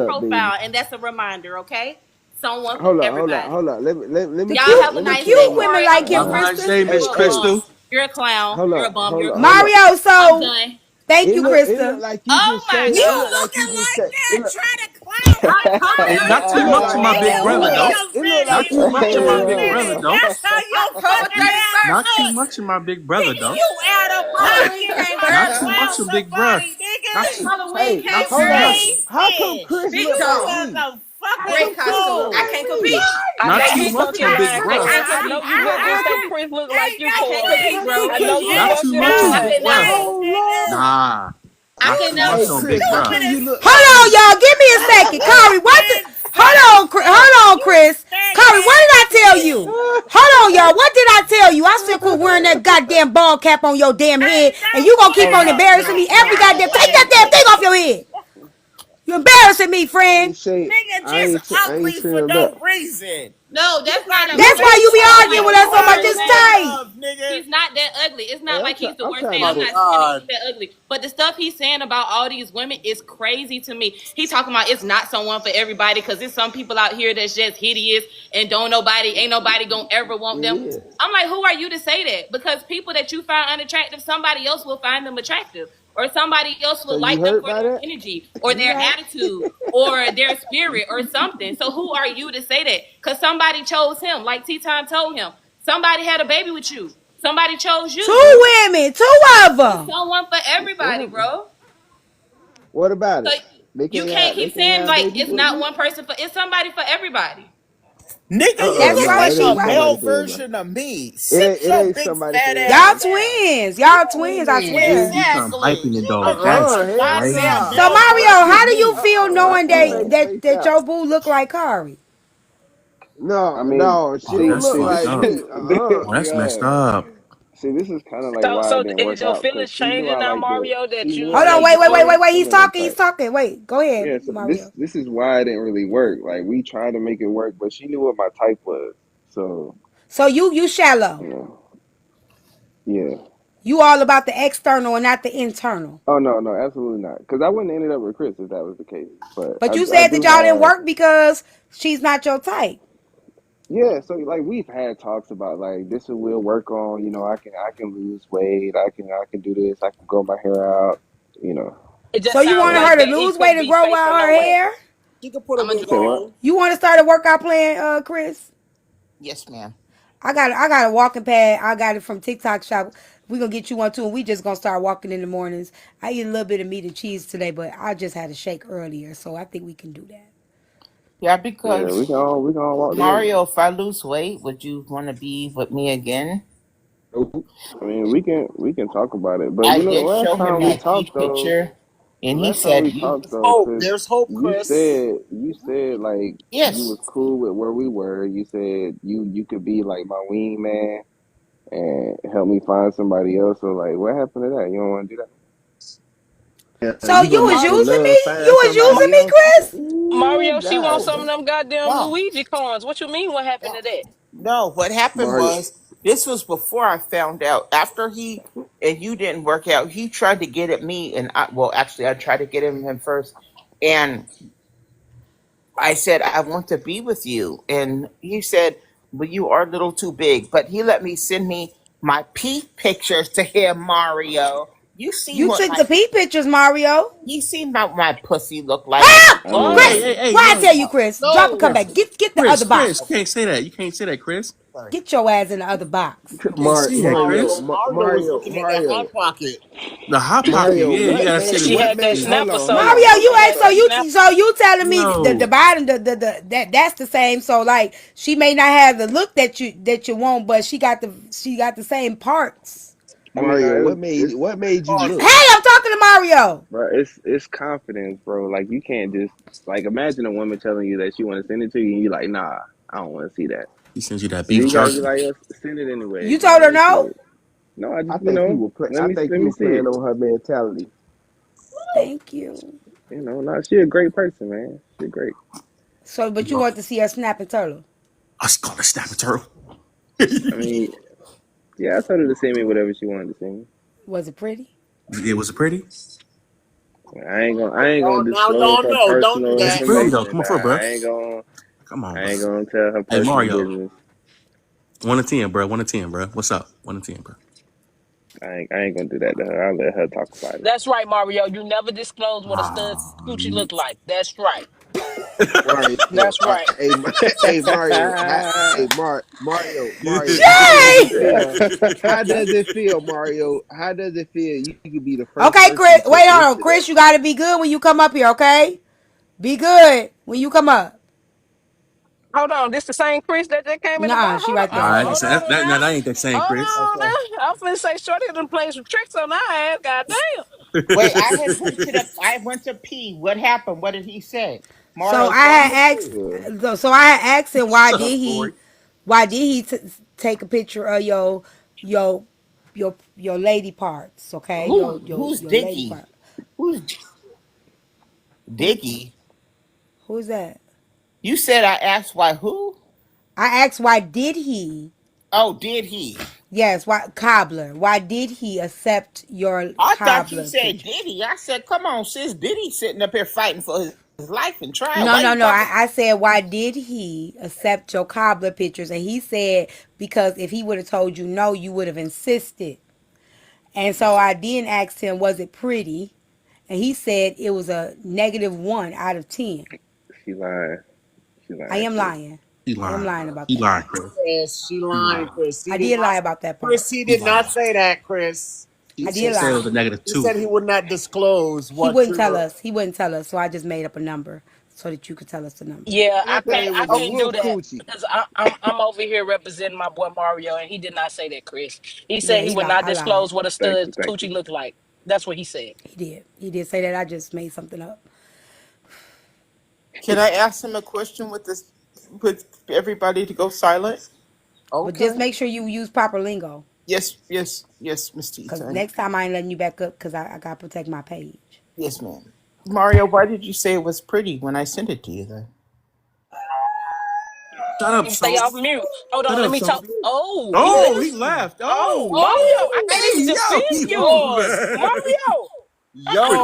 S17: up, baby?
S20: profile, and that's a reminder, okay? Someone for
S17: Hold up, hold up,
S20: everybody.
S17: hold up. Let me
S20: Y'all
S17: tell
S20: have a
S17: let me
S20: nice
S2: Cute
S20: day.
S17: tell them.
S2: women
S20: Corey,
S2: like him,
S21: Have a
S17: Hold,
S21: nice
S2: Krista.
S21: day,
S17: hey,
S21: Miss
S20: You're a
S17: hey,
S20: bum.
S21: Crystal.
S20: You're a clown.
S17: hold
S20: You're a
S17: up,
S20: bum.
S17: hold
S20: You're a
S17: up, hold
S20: clown.
S17: up.
S2: Mario,
S20: I'm
S2: so
S20: done.
S2: thank you,
S17: It look
S2: Krista.
S17: like you
S20: Oh
S17: just
S20: my
S17: say.
S20: God.
S17: It
S1: You
S17: look like you
S1: looking
S17: just
S1: like
S17: say. It
S1: that,
S17: look.
S1: trying to clown
S20: I
S1: my
S20: told
S21: Hey,
S20: you.
S21: not too
S1: cousin.
S21: much of my
S1: And
S21: big
S1: then
S21: brother
S1: who
S21: though.
S1: your
S17: It look
S21: Not
S17: like
S1: city?
S21: too
S17: you
S21: much
S17: just
S21: of
S1: Who
S21: my
S17: say.
S21: big brother
S1: city?
S21: though.
S1: That's on your
S20: October
S1: fucking
S21: Not too
S20: 31st.
S1: passport.
S21: much of my big brother
S1: Nigga,
S21: though.
S1: you out of
S20: Halloween
S1: pocket
S20: came
S1: trying to
S21: Not
S20: early.
S21: too much
S1: clown
S21: of big bruh.
S1: somebody,
S21: Not
S1: nigga.
S21: too.
S20: Halloween
S17: Hey,
S20: came
S21: Not too
S17: hold up.
S20: early.
S21: much.
S17: How come
S1: Crazy.
S17: Chris
S20: Big
S17: look
S1: You
S17: like
S20: dog.
S1: was
S17: me?
S1: a
S17: How
S1: fucking
S20: Great
S17: come Chris look
S20: costume. I
S1: fool.
S17: like
S20: can't
S17: me?
S20: compete.
S5: I
S21: Not
S5: know
S20: I
S21: too
S5: you
S20: can't
S21: much
S5: fucking
S21: of
S20: compete.
S21: big
S5: lying,
S20: I
S21: bruh.
S5: Chris.
S20: can't
S5: I know
S20: compete.
S5: you really
S17: How
S5: say
S17: come?
S5: Chris look like
S1: Ain't
S5: you,
S20: I
S1: no
S20: can't
S5: Corey.
S20: compete,
S17: How
S20: bro.
S17: come
S5: I
S1: way.
S5: know
S17: Chris
S5: you
S17: look?
S21: Not
S1: You
S5: bust
S21: too
S5: your
S21: much
S20: I
S21: on
S5: ass.
S21: big
S20: cannot.
S21: bruh.
S1: nasty,
S17: Oh Lord.
S1: nigga.
S21: Nah.
S20: I
S21: Not
S1: You
S21: too
S20: cannot.
S21: much
S17: Hey
S1: was
S21: on
S17: Chris,
S21: big
S17: how
S21: bruh.
S1: stupid
S17: come you
S1: as
S17: look
S2: Hold
S17: like
S1: fuck.
S2: on,
S17: me?
S2: y'all. Give me a second.
S1: You
S2: Kari, what the? Hold on, Chris. Kari, what did I
S1: faggot ass
S2: tell
S1: bitch.
S2: you? Hold on, y'all. What did I tell you? I said quit wearing that goddamn ball cap on your damn head,
S1: Ain't
S2: and
S1: no
S2: you gonna keep
S17: Hey,
S2: on
S1: well.
S2: embarrassing
S17: no,
S2: me every
S17: no,
S2: goddamn.
S17: no.
S2: Take that damn thing off your head. You embarrassing me,
S17: I
S2: friend.
S17: ain't say.
S1: Nigga just
S17: I ain't
S1: ugly
S17: say
S1: for
S17: all that.
S1: no reason.
S20: No,
S16: You
S20: that's not
S16: got
S20: a
S2: That's
S16: love
S2: why
S16: at
S2: you
S20: face
S2: be
S16: first
S20: thing.
S2: arguing
S16: sight.
S2: with
S20: You
S2: us
S16: You
S2: so much.
S20: understand what
S16: already
S20: I'm
S2: It's
S16: in
S20: saying?
S2: tight.
S16: love, nigga.
S20: He's not that ugly. It's not
S19: Hey,
S20: like he's the
S19: I'm
S20: worst
S19: trying
S20: thing.
S19: to
S20: I'm
S15: My
S19: say,
S20: not saying that
S15: God.
S20: he's that ugly. But the stuff he's saying about all these women is crazy to me. He talking about it's not someone for everybody because there's some people out here that's just hideous and ain't nobody gonna ever want
S19: it
S20: them.
S19: is.
S20: I'm like, who are you to say that? Because people that you find unattractive, somebody else will find them attractive. Or somebody else
S19: So
S20: will
S19: you
S20: like them
S19: hurt
S20: for
S19: by
S20: their
S19: that?
S20: energy or
S19: You
S20: their
S19: not?
S20: attitude or their spirit or something. So who are you to say that? Because somebody chose him, like T Time told him. Somebody had a baby with you. Somebody chose you.
S2: Two women, two of
S20: It's
S2: them.
S20: someone for everybody,
S19: What?
S20: bro.
S19: What about
S20: So
S19: it?
S20: you can't
S19: They
S20: keep
S19: can't
S20: saying
S19: have
S20: like
S19: babies
S20: it's
S19: with
S20: not
S19: me?
S20: one person for it's somebody for everybody.
S16: Nigga, you
S2: That's
S16: look
S19: No,
S2: right.
S16: like
S19: it
S2: She
S16: a
S19: ain't
S2: right.
S16: male
S19: somebody for everybody.
S16: version of me.
S19: It
S16: Sit
S19: ain't it
S16: your
S19: ain't
S16: big
S19: somebody for
S16: fat
S2: Y'all
S16: ass
S19: everybody.
S16: down.
S2: twins.
S16: You
S2: Y'all
S16: don't
S2: twins. I
S16: yeah,
S2: swear.
S16: exactly. You look like a
S19: Hell
S16: goddamn
S19: nah.
S16: male
S2: So Mario,
S16: version of
S2: how do you
S16: me.
S2: feel knowing
S19: She may
S2: that your boo look like Kari?
S19: No,
S17: I mean,
S19: no, she
S17: see,
S19: don't look
S17: see,
S19: like me.
S17: yeah. See, this is kind of like
S13: So,
S17: why it
S13: so
S17: didn't
S13: is
S17: work
S13: your
S17: out because
S13: feelings
S17: she knew
S13: changing
S17: I
S13: now,
S17: liked the.
S13: Mario?
S17: She
S13: That
S17: knew
S13: you
S17: I
S2: Hold on,
S17: liked
S13: that
S17: the
S2: wait,
S13: you
S2: wait, wait,
S13: want?
S2: wait,
S17: fair,
S2: wait. He's
S17: feminine
S2: talking. He's
S17: type.
S2: talking. Wait, go ahead,
S17: Yeah, so
S2: Mario.
S17: this is why it didn't really work. Like we tried to make it work, but she knew what my type was. So
S2: So you shallow.
S17: you know, yeah.
S2: You all about the external and not the internal.
S17: Oh no, no, absolutely not. Because I wouldn't have ended up with Chris if that was the case. But
S2: But you
S17: I
S2: said that
S17: do
S2: y'all didn't
S17: have.
S2: work because she's not your type.
S17: Yeah, so like we've had talks about like this is we'll work on, I can lose weight, I can do this, I can grow my hair out, you know.
S13: It
S2: So
S13: just
S2: you
S13: sounds
S2: wanted
S17: So
S13: like
S2: her to
S13: that he
S2: lose weight
S13: couldn't
S2: and
S13: be
S2: grow
S13: faithful
S2: out her
S13: no way.
S2: hair?
S16: You can put a
S13: I'm a
S16: wig
S17: you say what?
S16: on.
S2: You want to start a workout plan, Chris?
S16: Yes, ma'am.
S2: I got a walking pad. I got it from TikTok shop. We gonna get you one too, and we just gonna start walking in the mornings. I eat a little bit of meat and cheese today, but I just had a shake earlier, so I think we can do that.
S16: Yeah,
S17: Yeah,
S16: because
S17: we can all walk together.
S16: Mario, if I lose weight, would you want to be with me again?
S17: Nope. I mean, we can talk about it. But
S16: I
S17: you know, the
S16: did
S17: last
S16: show him
S17: time we
S16: that
S17: talked
S16: pee
S17: though,
S16: picture,
S17: the
S16: and he
S17: last time
S16: said,
S17: we
S16: "You
S17: talked though,
S15: Hope.
S17: Chris,
S15: There's hope, Chris.
S17: you said like you
S16: yes."
S17: was cool with where we were. You said you could be like my wingman and help me find somebody else. So like, what happened to that? You don't want to do that?
S19: yeah,
S2: So
S19: you
S2: you
S19: gonna
S2: was
S19: make the
S2: using
S19: love
S2: me?
S19: find
S2: You was
S13: Ma-
S2: using
S19: somebody
S2: me,
S19: else?
S2: Chris?
S19: Ooh,
S13: Mario, she wants
S19: God.
S13: some of them goddamn
S16: No,
S13: Luigi coins. What you mean? What happened to that?
S16: no. What happened
S17: Mario,
S16: was this was before I found out. After he and you didn't work out, he tried to get at me, and actually, I tried to get him first, and I said, "I want to be with you," and he said, "Well, you are a little too big," but he let me send me my pee pictures to him, Mario. You seen
S2: You
S16: what
S2: took
S16: my
S2: the pee pictures, Mario.
S16: he seen what my pussy looked like. He
S2: Ah,
S17: I
S16: seen what my
S13: What?
S2: Chris.
S17: mean,
S15: Hey,
S2: Why I
S15: no,
S2: tell you,
S16: no,
S2: Chris? Drop and come
S15: no.
S2: back.
S16: no.
S2: Get the other
S15: Chris, you
S2: box.
S15: can't say that. You can't say that, Chris.
S16: Sorry.
S2: Get your ass in the other box.
S15: You can't say that, Chris.
S16: Mario was looking at that hot pocket.
S15: The hot pocket,
S19: Mario,
S15: yeah, you gotta say
S13: She
S19: what
S13: had that
S19: made,
S15: the.
S19: hold
S13: snapper
S19: on, hold
S13: soda.
S2: Mario,
S19: on.
S2: you
S13: She
S2: ain't
S13: had that snapper.
S2: so you telling me the
S15: No,
S2: bottom that's the same. So like she may not have the look that you want, but she got the same parts.
S17: I mean,
S19: Mario,
S17: it's
S19: what made you
S2: Hey,
S19: look?
S2: I'm talking to Mario.
S17: bro, it's confidence, bro. Like you can't just like imagine a woman telling you that she want to send it to you, and you like, nah, I don't want to see that.
S15: he sends you that
S17: So
S15: beef
S17: you gotta be
S15: jerky.
S17: like, yo, send it anyways,
S2: You told
S17: man.
S2: her
S17: Let me see
S2: no?
S17: it. No, I just, you know,
S19: I think
S17: let
S19: you
S17: me
S19: were
S17: see
S19: playing
S17: it.
S19: on her mentality.
S2: Thank you.
S17: You know, no, she a great person, man. She great.
S2: So, but you
S15: No,
S2: want to see her snapping turtle?
S15: I was gonna snap a turtle.
S17: I mean, yeah, I told her to send me whatever she wanted to send me.
S2: Was it pretty?
S15: It was pretty.
S17: I ain't gonna
S16: Now
S17: disclose
S16: y'all
S17: her
S16: know. Don't do
S17: personal
S15: It's
S16: that.
S15: pretty though.
S17: information.
S15: Come on, for bro. Come on,
S17: I
S15: bro.
S17: ain't gonna tell her
S15: Hey
S17: personal
S15: Mario,
S17: business.
S15: 1 to 10, bro. 1 to 10, bro. What's up? 1 to 10, bro.
S17: I ain't gonna do that to her. I'll let her talk about it.
S13: That's right, Mario. You never disclose what a stud's
S15: Oh,
S13: coochie look like. That's right.
S19: Mario,
S13: That's right.
S19: hey, hey Mario, Mario, how does it
S2: Shay!
S19: feel? How does it feel, Mario? How does it feel? You could be the first
S2: Okay,
S19: person
S2: Chris.
S19: to
S2: Wait, hold on,
S19: answer that.
S2: Chris. You got to be good when you come up here. Okay, be good when you come up.
S13: Hold on. This the same Chris that came in the bar?
S2: Nuh-uh, she right
S15: nah,
S2: there.
S13: Hold
S15: that,
S13: on now.
S15: that ain't that same
S13: Hold
S15: Chris.
S13: on
S19: Okay.
S13: now. I'm finna say Shorty done played some tricks on our ass. Goddamn.
S16: Wait, I went to pee. What happened? What did he say?
S2: So
S16: Mario,
S2: I
S16: tell him the
S2: had
S16: truth.
S19: Yeah.
S2: asked. So I had asked him
S15: Shut up, Corey.
S2: why did he take a picture of your your lady parts? Okay,
S16: Who's
S2: your lady
S16: Diggy?
S2: part.
S16: Who's
S2: Who
S16: Diggy?
S2: who's that?
S16: You said I asked why who?
S2: I asked why did he?
S16: Oh, did he?
S2: Yes, why cobbler? Why did he accept your
S16: I thought you
S2: cobbler
S16: said
S2: picture?
S16: Diddy. I said, come on, sis. Diddy sitting up here fighting for his life and trial.
S2: No,
S16: Why
S2: no,
S16: you
S2: no.
S16: talking?
S2: I said, why did he accept your cobbler pictures? And he said, because if he would have told you no, you would have insisted. And so I then asked him, was it pretty? And he said it was a -1 out of 10.
S19: She lying. She
S2: I
S19: lying,
S2: am
S19: Chris.
S2: lying. She I am lying, lying bro. about She that part. part. Lying,
S15: Chris,
S2: Chris.
S15: she
S2: She
S15: lying,
S2: lying.
S15: Chris.
S2: I did lie about that part.
S15: Chris, he
S2: She
S15: did not
S2: lying.
S15: say that, Chris.
S2: I He did said it lie. was a
S15: He
S2: -2.
S15: said he would not disclose
S2: He
S15: what
S2: wouldn't tell
S15: your.
S2: us. He wouldn't tell us. So I just made up a number so that you could tell us the number.
S13: Yeah, I
S17: Anything
S13: can't. I
S17: was a
S13: can't do
S17: wolf
S13: that
S17: coochie.
S13: because I'm over here representing my boy Mario, and he did not say that, Chris. He said
S2: Yeah,
S13: he
S2: he
S13: would
S2: lied.
S13: not
S2: I lied.
S13: disclose what a
S19: Thank
S13: stud
S19: you, thank
S13: coochie
S19: you.
S13: looked like. That's what he said.
S2: He did. He did say that. I just made something up.
S16: Can I ask him a question with this? With everybody to go silent?
S2: But just
S16: Okay.
S2: make sure you use proper lingo.
S16: Yes, yes, yes, Miss
S2: Because
S16: Tita.
S2: next time I ain't letting you back up because I got to protect my page.
S16: Yes, ma'am. Mario, why did you say it was pretty when I sent it to you then?
S2: Shut up,
S13: Stay off
S2: Salty.
S13: mute. Hold
S2: Shut
S13: on, let
S2: up,
S13: me talk.
S2: Salty.
S13: Oh, he
S2: Oh, he
S13: left.
S2: left.
S13: Oh,
S2: Oh,
S13: Mario, I can't
S2: hey,
S13: even
S2: yo,
S13: defend
S2: yo,
S13: you,
S2: man.
S13: Mario. Mario,
S15: Yo,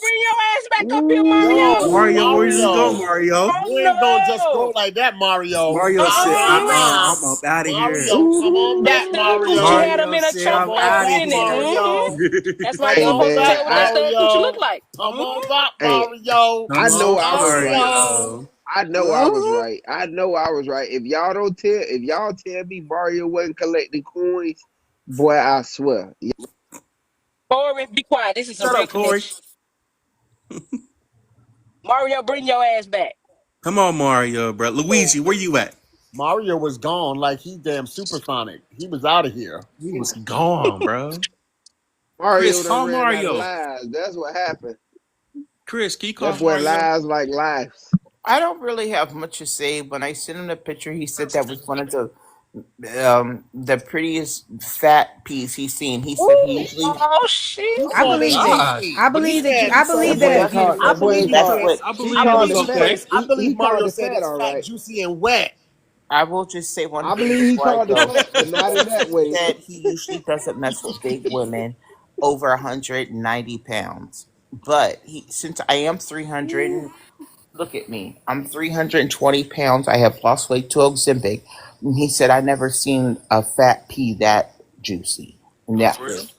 S13: bring your ass back up here,
S15: yo,
S13: Mario.
S2: Mario, where you go,
S15: Mario.
S2: Mario?
S13: Oh
S15: You ain't gonna just go
S13: no.
S15: like that, Mario.
S2: Mario
S15: Come
S2: said,
S15: on
S13: Mm-hmm.
S15: back.
S2: I'm up out of here.
S15: Mario, come on
S13: That
S15: back,
S13: stud coochie
S15: Mario.
S13: had him
S2: Mario
S13: in a
S2: said,
S15: Come
S2: I'm
S13: chokehold,
S2: out
S15: on
S2: of
S15: back,
S13: didn't it?
S2: here.
S13: Mm-hmm.
S15: Mario.
S13: That's why you
S17: Hey
S15: Come
S13: supposed to
S15: back,
S17: man,
S13: tell what that stud coochie
S15: Mario.
S13: look like.
S15: Come on
S13: Mm-hmm.
S15: back,
S17: hey,
S15: Mario.
S17: I
S2: Come
S17: know
S2: on,
S17: I was right.
S15: Mario.
S2: Mario.
S17: I know I was
S13: Mm-hmm.
S17: right. I know I was right. If y'all tell me Mario wasn't collecting coins, boy, I swear.
S13: Corey, be quiet. This is a
S2: Shut
S13: real
S2: up, Corey.
S13: connection. Mario, bring your ass back.
S2: Come on, Mario, bro. Luigi, where you at?
S15: Mario was gone like he damn supersonic. He was out of here.
S2: He was gone, bro. Chris,
S17: Mario done
S2: call
S17: ran out of
S2: Mario.
S17: lives. That's what happened.
S2: Chris, can you call
S17: That boy
S2: Mario?
S17: lives like lives.
S16: I don't really have much to say. When I sent him the picture, he said that was one of the prettiest fat piece he's seen. He said he
S13: Ooh,
S16: usually
S13: oh shit.
S15: He
S2: I
S15: said
S2: believe it.
S15: juicy.
S2: I
S15: He
S2: believe that you.
S15: said
S2: I
S16: he
S17: That
S2: believe
S16: said
S17: boy
S2: that.
S16: he
S17: called
S13: I
S17: that
S16: usually
S17: boy
S13: believe you,
S16: that's
S17: called
S16: what
S13: Chris.
S2: I
S17: he
S13: I
S2: believe
S17: called
S2: you
S17: the
S13: believe
S2: so,
S13: you,
S17: fat
S2: Chris.
S13: Chris.
S15: I believe
S17: he called
S15: Mario
S17: the
S15: said
S17: fat
S15: it's
S17: all
S15: fat,
S17: right.
S15: juicy, and wet.
S16: I will just say one
S17: I
S16: thing
S17: believe he
S16: before I
S17: called the
S16: go.
S17: fat, but not in that
S16: He
S17: way.
S16: said he usually doesn't mess with big women over 190 pounds. But since I am 300, look at me, I'm 320 pounds. I have lost weight to Ozempic. And he said, I never seen a fat pea that juicy and
S2: Oh,
S16: that
S2: for real?
S16: big.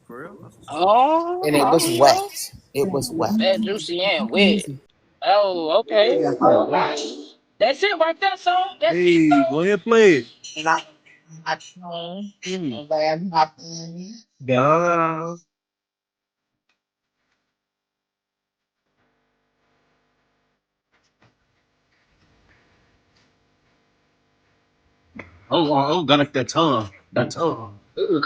S2: For real? That's what's up.
S13: Oh,
S16: And it was
S13: Mario.
S16: wet. It was wet.
S13: Fat, juicy, and wet. Oh, okay. That's it right there, son. That's it,
S2: Hey,
S13: son.
S2: go ahead, play it. Yeah. Oh, gotta get that tongue. That tongue. Ugh.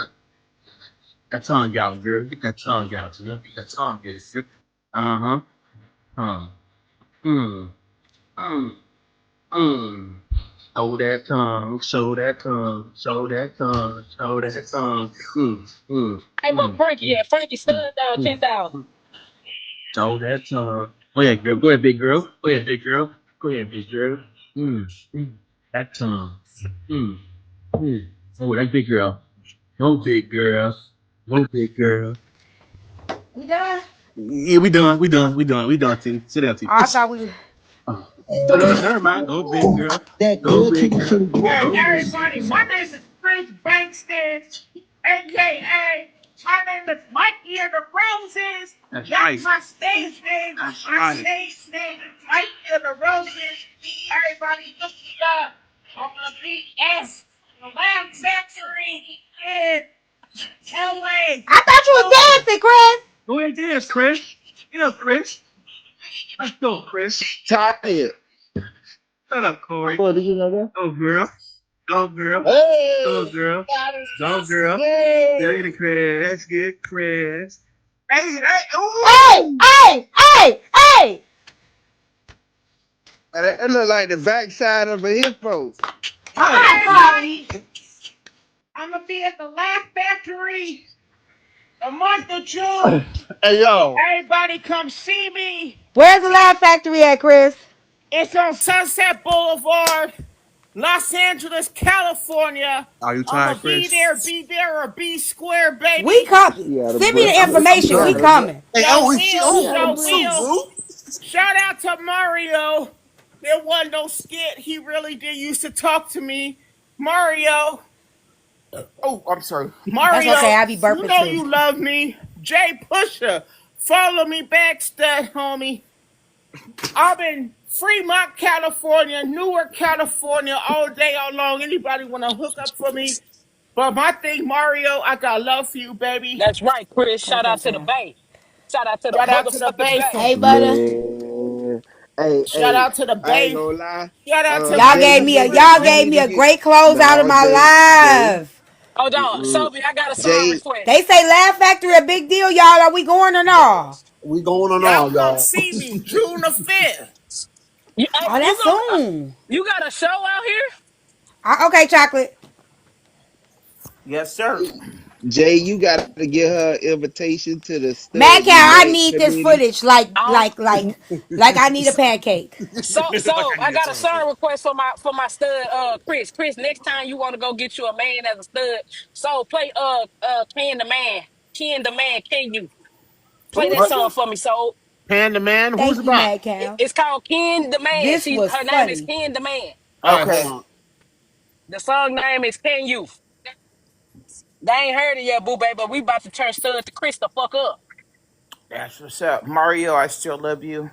S2: That tongue out, girl. Get that tongue out, girl. Get that tongue out. Uh-huh. Huh. Mm. Mm. Mm. Show that tongue. Show that tongue. Show that tongue. Show that tongue.
S13: Hey, what Frankie at? Frankie stud down
S2: Mm.
S13: 10,000.
S2: Show that tongue. Go ahead, girl. Go ahead, big girl. Go ahead, big girl. Go ahead, big girl. Mm. Mm. That tongue. Mm. Mm. Oh, that big girl. Go big girl. Go big girl.
S10: We done?
S2: Yeah, we done. We done. We done. We done, T. Sit down, T.
S10: Oh, I thought we.
S2: Oh, no, never mind. Go big girl. Go big girl.
S10: Hey,
S2: Go big
S10: everybody, my name is Chris Bankston, aka my name is Mikey and the Roses.
S2: That's
S10: That's
S2: right.
S10: my stage name.
S2: That's
S10: My
S2: right.
S10: stage name is Mikey and the Roses. Everybody look me up on the BS Lamb Factory in LA. I thought you was dancing, Chris.
S2: Go ahead, dance, Chris. Get up, Chris. Let's go, Chris.
S17: Tired.
S2: Shut up, Corey.
S17: Boy, did you know that?
S2: Go, girl. Go, girl. Go,
S15: Hey,
S2: girl. Go, girl. There
S15: hey.
S2: you go, Chris. That's good, Chris. Hey, hey,
S10: Hey,
S2: ooh!
S10: hey, hey, hey.
S17: That look like the backside of a hippo.
S10: Hi, everybody. I'm gonna be at the Laugh Factory the month of June.
S15: Hey, yo.
S10: Everybody come see me. Where's the Laugh Factory at, Chris? It's on Sunset Boulevard
S2: Los Angeles, California.
S21: Are you
S2: I'ma
S21: tired, Chris?
S2: be there, or be square, We baby. come.
S17: She had a
S2: Send me
S17: breath.
S2: the
S21: I'm
S2: information. We
S17: She
S21: done.
S17: had a breath.
S2: coming.
S21: Hey,
S2: Show
S21: oh, she
S2: will,
S17: She
S21: over
S17: had a
S21: with
S2: show
S17: breath.
S21: too,
S2: will.
S21: Blue.
S2: Shout out to Mario. There wasn't no skit. He really did used to talk to me. Mario,
S16: Oh, I'm sorry.
S2: That's okay. I be You burping know too. you love me. Jay Pusher, follow me back, stud homie. I'm in Fremont, California, Newark, California, all day, all long. Anybody want to hook up for me? But my thing, Mario, I got love for you, baby.
S13: That's right, Chris.
S2: Come on,
S13: Shout
S2: come on,
S13: out
S2: come
S13: to the
S2: on.
S13: Bay. Shout out to the
S2: Shout out to the
S13: motherfucking
S2: Bay.
S13: Bay.
S2: Hey, butter.
S17: Man. Hey,
S2: Shout
S17: hey,
S2: out to the
S17: I ain't
S2: Bay.
S17: gonna lie.
S2: Shout out to
S17: Jay,
S2: my
S17: you
S2: country.
S17: need to get
S2: Great close out of
S17: no
S2: my
S17: Jay.
S2: life.
S13: Hold on,
S17: Mm-mm.
S13: Sophie, I got a song
S17: Jay,
S13: request.
S2: They say Laugh Factory a big deal, y'all. Are we going or no?
S15: We going on
S2: Y'all
S15: all,
S2: come
S15: y'all.
S2: see me June the 5th.
S13: You,
S2: Oh,
S13: you
S2: that's
S13: gonna
S2: soon.
S13: you got a show out here?
S2: Okay, chocolate.
S16: Yes, sir.
S17: Jay, you gotta get her invitation to the
S2: Mad
S17: Stud Me
S2: Cow, I
S17: Name
S2: need this
S17: committee.
S2: footage like
S13: Um,
S2: like like like I need a pancake.
S21: Like
S13: so
S21: I
S13: I
S21: need a
S13: got a
S21: pancake.
S13: song request for my stud Chris. Chris, next time you want to go get you a man as a stud, so play Ken the Man. Ken the Man, can you play
S2: Who
S13: that
S2: this
S13: song
S2: one?
S13: for me? So
S15: Panda Man, who's
S2: Thank you,
S15: about?
S2: Mad Cow.
S13: it's called Ken the Man.
S2: This
S13: She
S2: was
S13: her name is
S2: funny.
S13: Ken the Man.
S15: All right, hold
S16: Okay.
S15: on.
S13: The song name is Can You. They ain't heard it yet, boo baby, but we about to turn stud to Chris the fuck up.
S16: That's what's up. Mario, I still love you.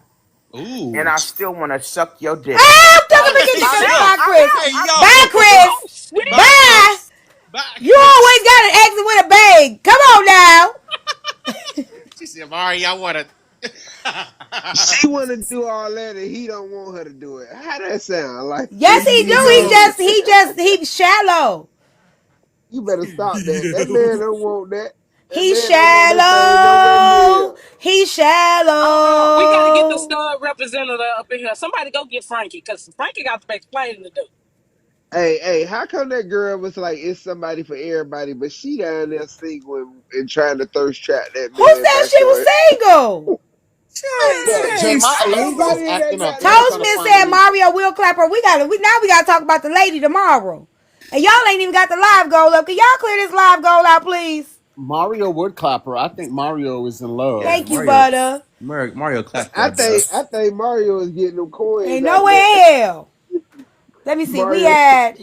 S16: And
S21: Ooh.
S16: I still want to suck your dick.
S2: Ah, I'm talking
S13: Oh,
S2: forget
S13: oh
S2: to
S13: no!
S2: bye,
S21: All
S2: Chris.
S21: right,
S2: Bye,
S21: yo.
S13: Oh
S2: Chris.
S21: Bye,
S13: shit!
S2: Bye.
S21: Chris. Bye,
S2: You always
S21: Chris.
S2: got to exit with a bang. Come on now.
S21: She said, Mari, I want
S17: She
S21: to.
S17: wanna do all that and he don't want her to do it. How that sound? Like
S2: Yes, he
S21: You
S2: do.
S21: know.
S2: He's shallow.
S17: you better stop that.
S21: You
S17: That
S21: know.
S17: man don't want that. That
S2: He's
S17: man don't want that thing nowhere near
S2: shallow.
S17: him.
S2: He's
S13: We got to get the
S2: shallow.
S13: stud representative up in here. Somebody go get Frankie, because Frankie got the explaining to do.
S17: Hey, hey, how come that girl was like it's somebody for everybody, but she down there single and trying to thirst trap that
S2: Who
S17: man
S2: said
S17: back
S2: she was
S17: on?
S2: single?
S15: Jay,
S21: Hey,
S15: my Alexa is
S17: Anybody in that
S15: acting up. Let me try to
S2: Toastman
S15: find
S2: said
S15: Alicia.
S2: Mario will clap her. We gotta talk about the lady tomorrow. And y'all ain't even got the live goal up. Can y'all clear this live goal out, please?
S15: Mario Woodclapper. I think Mario is in
S21: yeah,
S15: love.
S2: Thank you,
S21: Mario.
S2: Butter.
S21: Mario clapped
S17: I
S21: that boy.
S17: think I think Mario is getting them coins
S2: Ain't
S17: out
S2: nowhere
S17: there.
S2: in hell. Let me see. We
S17: Mario,
S2: had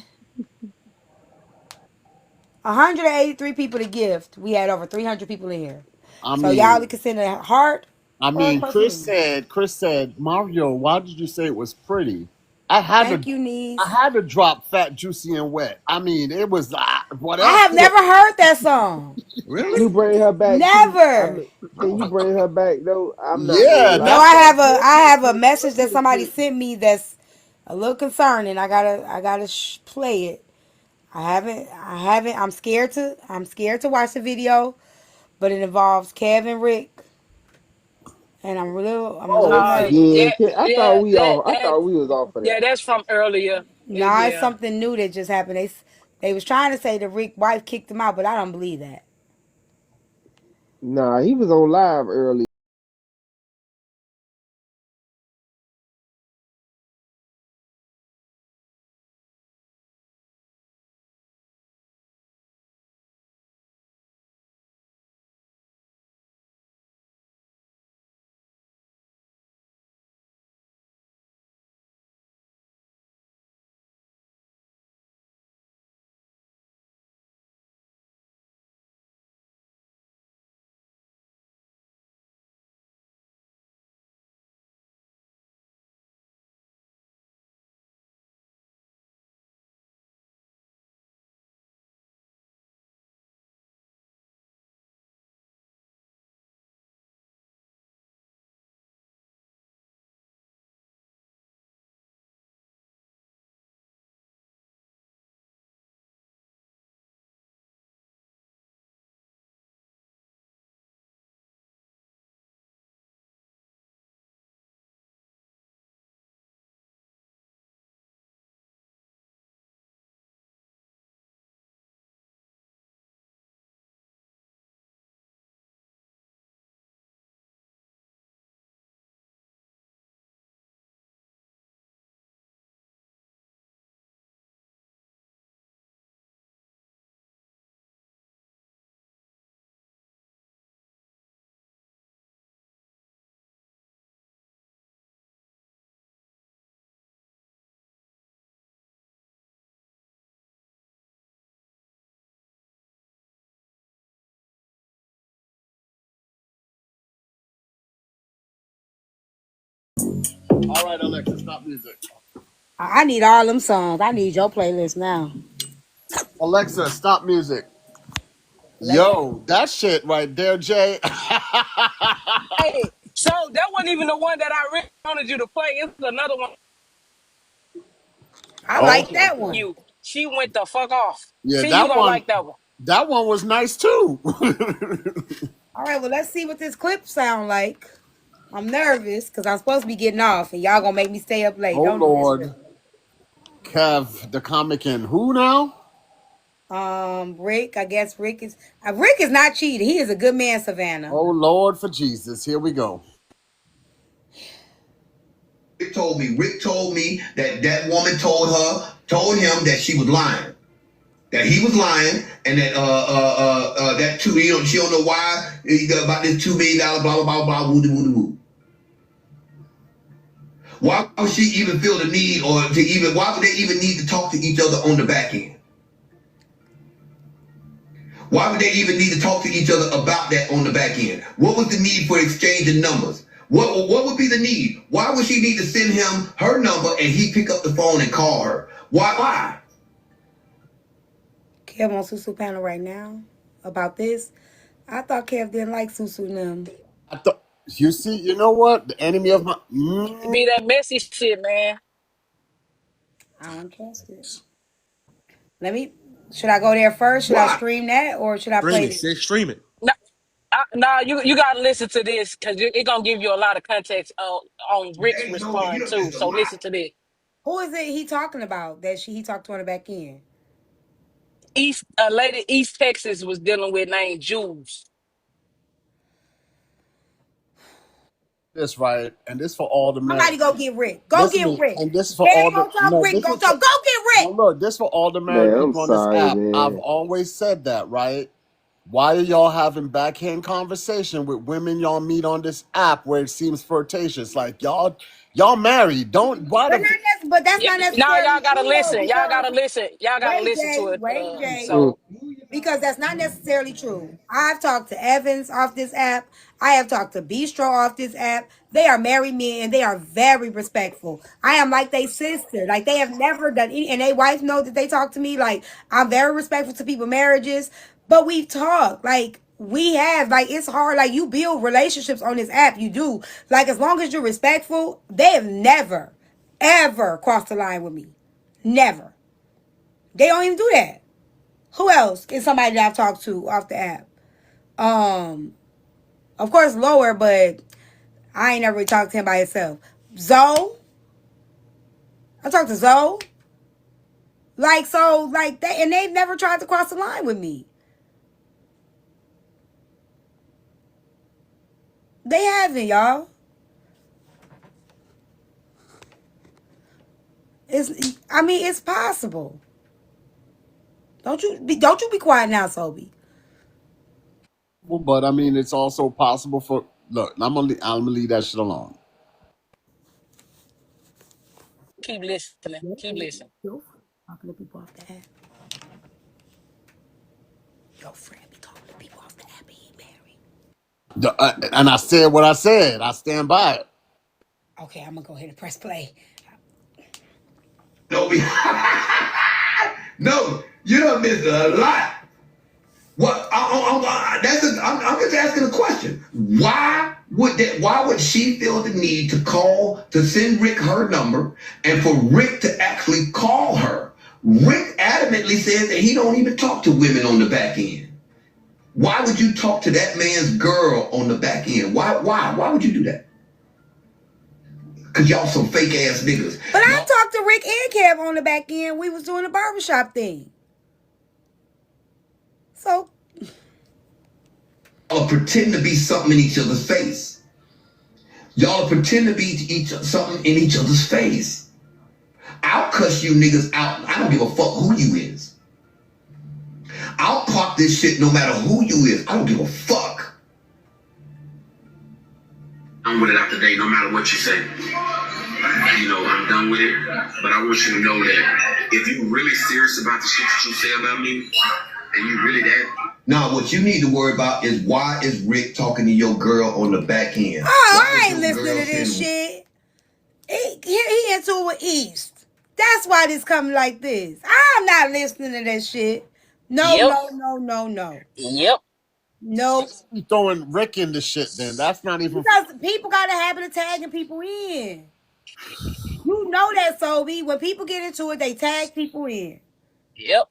S2: 183 people to gift. We had over 300 people in here.
S15: I
S2: So y'all
S15: mean,
S2: can send a heart or a perfume.
S15: Chris said, Mario, why did you say it was pretty? I
S2: Thank you, niece.
S15: had to drop Fat, Juicy, and Wet. I mean, it was what
S2: I
S15: else
S2: have
S15: could it?
S2: never heard that song.
S21: Really?
S17: you bring her back too. I
S2: Never.
S17: mean, can you bring her back though? I'm not gonna
S15: Yeah,
S2: No,
S17: lie.
S15: that's
S2: I
S15: what
S2: have a
S15: Chris
S2: I
S15: said.
S2: have a
S15: Chris
S2: message that
S15: listened to
S2: somebody
S15: Chris.
S2: sent me that's a little concerning. I gotta play it. I haven't. I'm scared to watch the video, but it involves Kevin Rick, and I'm a little
S17: Oh,
S2: nervous.
S17: again,
S13: Yeah,
S17: I thought
S13: yeah,
S17: we
S13: that
S17: off. I
S13: that
S17: thought we was off of that.
S13: yeah, that's from earlier.
S2: Nah, it's
S13: Yeah.
S2: something new that just happened. They was trying to say the Rick wife kicked him out, but I don't believe that.
S17: Nah, he was on live early.
S15: All right, Alexa, stop music.
S2: I need all them songs. I need your playlist now.
S15: Alexa, stop music.
S2: Alexa.
S15: Yo, that shit right there, Jay.
S13: Hey, so that wasn't even the one that I really wanted you to play. It's another one.
S2: I like
S15: Okay.
S2: that one.
S13: You. She went the fuck off.
S15: Yeah,
S13: See, you
S15: that
S13: gonna
S15: one.
S13: like that one.
S15: That one was nice too.
S2: All right, well, let's see what this clip sound like. I'm nervous because I'm supposed to be getting off, and y'all gonna make me stay up late.
S15: Oh
S2: Don't do this.
S15: Lord, Kev, the comic in who now?
S2: Rick. I guess Rick is not cheating. He is a good man, Savannah.
S15: Oh Lord, for Jesus, here we go.
S7: Rick told me that woman told him that she was lying. That he was lying, and that that she don't know why about this $2 million blah blah blah blah woo woo woo. Why would she even feel the need, why would they even need to talk to each other on the back end? Why would they even need to talk to each other about that on the back end? What was the need for exchanging numbers? What would be the need? Why would she need to send him her number and he pick up the phone and call her? Why?
S2: Kev on Susu panel right now about this. I thought Kev didn't like Susu them.
S15: I thought you see, you know what? The enemy of my
S13: It be that messy shit, man.
S2: I don't trust it. Should I go there first? Should I stream that or should I
S21: Stream
S2: play
S21: it,
S2: this?
S21: sis. Stream it.
S13: No, you gotta listen to this because it gonna give you a lot of context on Rick's response too. So listen to this.
S2: Who is it he talking about that he talked to on the back end?
S13: A lady East Texas was dealing with named Jules.
S15: this right, and this for all the men.
S2: Somebody go get Rick. Go
S15: Listen to
S2: get
S15: me,
S2: Rick.
S15: and this is for
S2: They
S15: all
S2: ain't
S15: the
S2: gonna talk Rick. Go talk. Go get
S15: no,
S2: Rick.
S15: look, this for all the married
S19: Man, I'm
S15: people on this
S19: sorry,
S15: app.
S19: man.
S15: I've always said that, right? Why are y'all having backhand conversation with women y'all meet on this app where it seems flirtatious? Like y'all married. Don't why the
S2: But that's not
S13: Now
S2: necessarily
S13: y'all gotta
S2: true though.
S13: listen. Y'all
S2: Because
S13: gotta listen. Y'all gotta listen to it.
S2: Wait, Jay.
S13: So
S2: Because that's not necessarily true. I've talked to Evans off this app. I have talked to Bistro off this app. They are married men and they are very respectful. I am like they sister. Like they have never done any, and they wife know that they talk to me. Like I'm very respectful to people's marriages. But we've talked. Like we have. Like it's hard. Like you build relationships on this app. You do. Like as long as you're respectful, they have never, ever crossed the line with me. Never. They don't even do that. Who else is somebody that I've talked to off the app? Of course, Lower, but I ain't never really talked to him by himself. Zoe, I talked to Zoe. Like that, and they've never tried to cross the line with me. They haven't, y'all. It's possible. Don't you be quiet now, Sobe.
S15: but I mean it's also possible for look, I'm gonna leave that shit alone.
S13: keep listening. Keep listening.
S2: Talking to people off the app. Your friend be talking to people off the app. He married.
S15: And I said what I said. I stand by it.
S2: Okay, I'm gonna go ahead and press play.
S7: No, you done missed a lot. What? I'm just asking a question. Why would she feel the need to send Rick her number and for Rick to actually call her? Rick adamantly says that he don't even talk to women on the back end. Why would you talk to that man's girl on the back end? Why would you do that? Cause y'all some fake ass niggas.
S2: But I talked to Rick and Kev on the back end. We was doing a barbershop thing. So
S7: y'all pretend to be something in each other's face. Y'all pretend to be something in each other's face. I'll cuss you niggas out. I don't give a fuck who you is. I'll pop this shit no matter who you is. I don't give a fuck. I'm with it out today, no matter what you say. You know, I'm done with it. But I want you to know that if you really serious about the shit that you say about me, and you really that. Now, what you need to worry about is why is Rick talking to your girl on the back end?
S2: I ain't listening to this shit. he into it with East. That's why this coming like this. I'm not listening to that shit. No,
S13: Yep.
S2: no, no, no, no.
S13: Yep.
S2: No.
S15: You throwing Rick in the shit then. That's not even
S2: Because people got a habit of tagging people in. You know that, Sobe. When people get into it, they tag people in.
S13: Yep.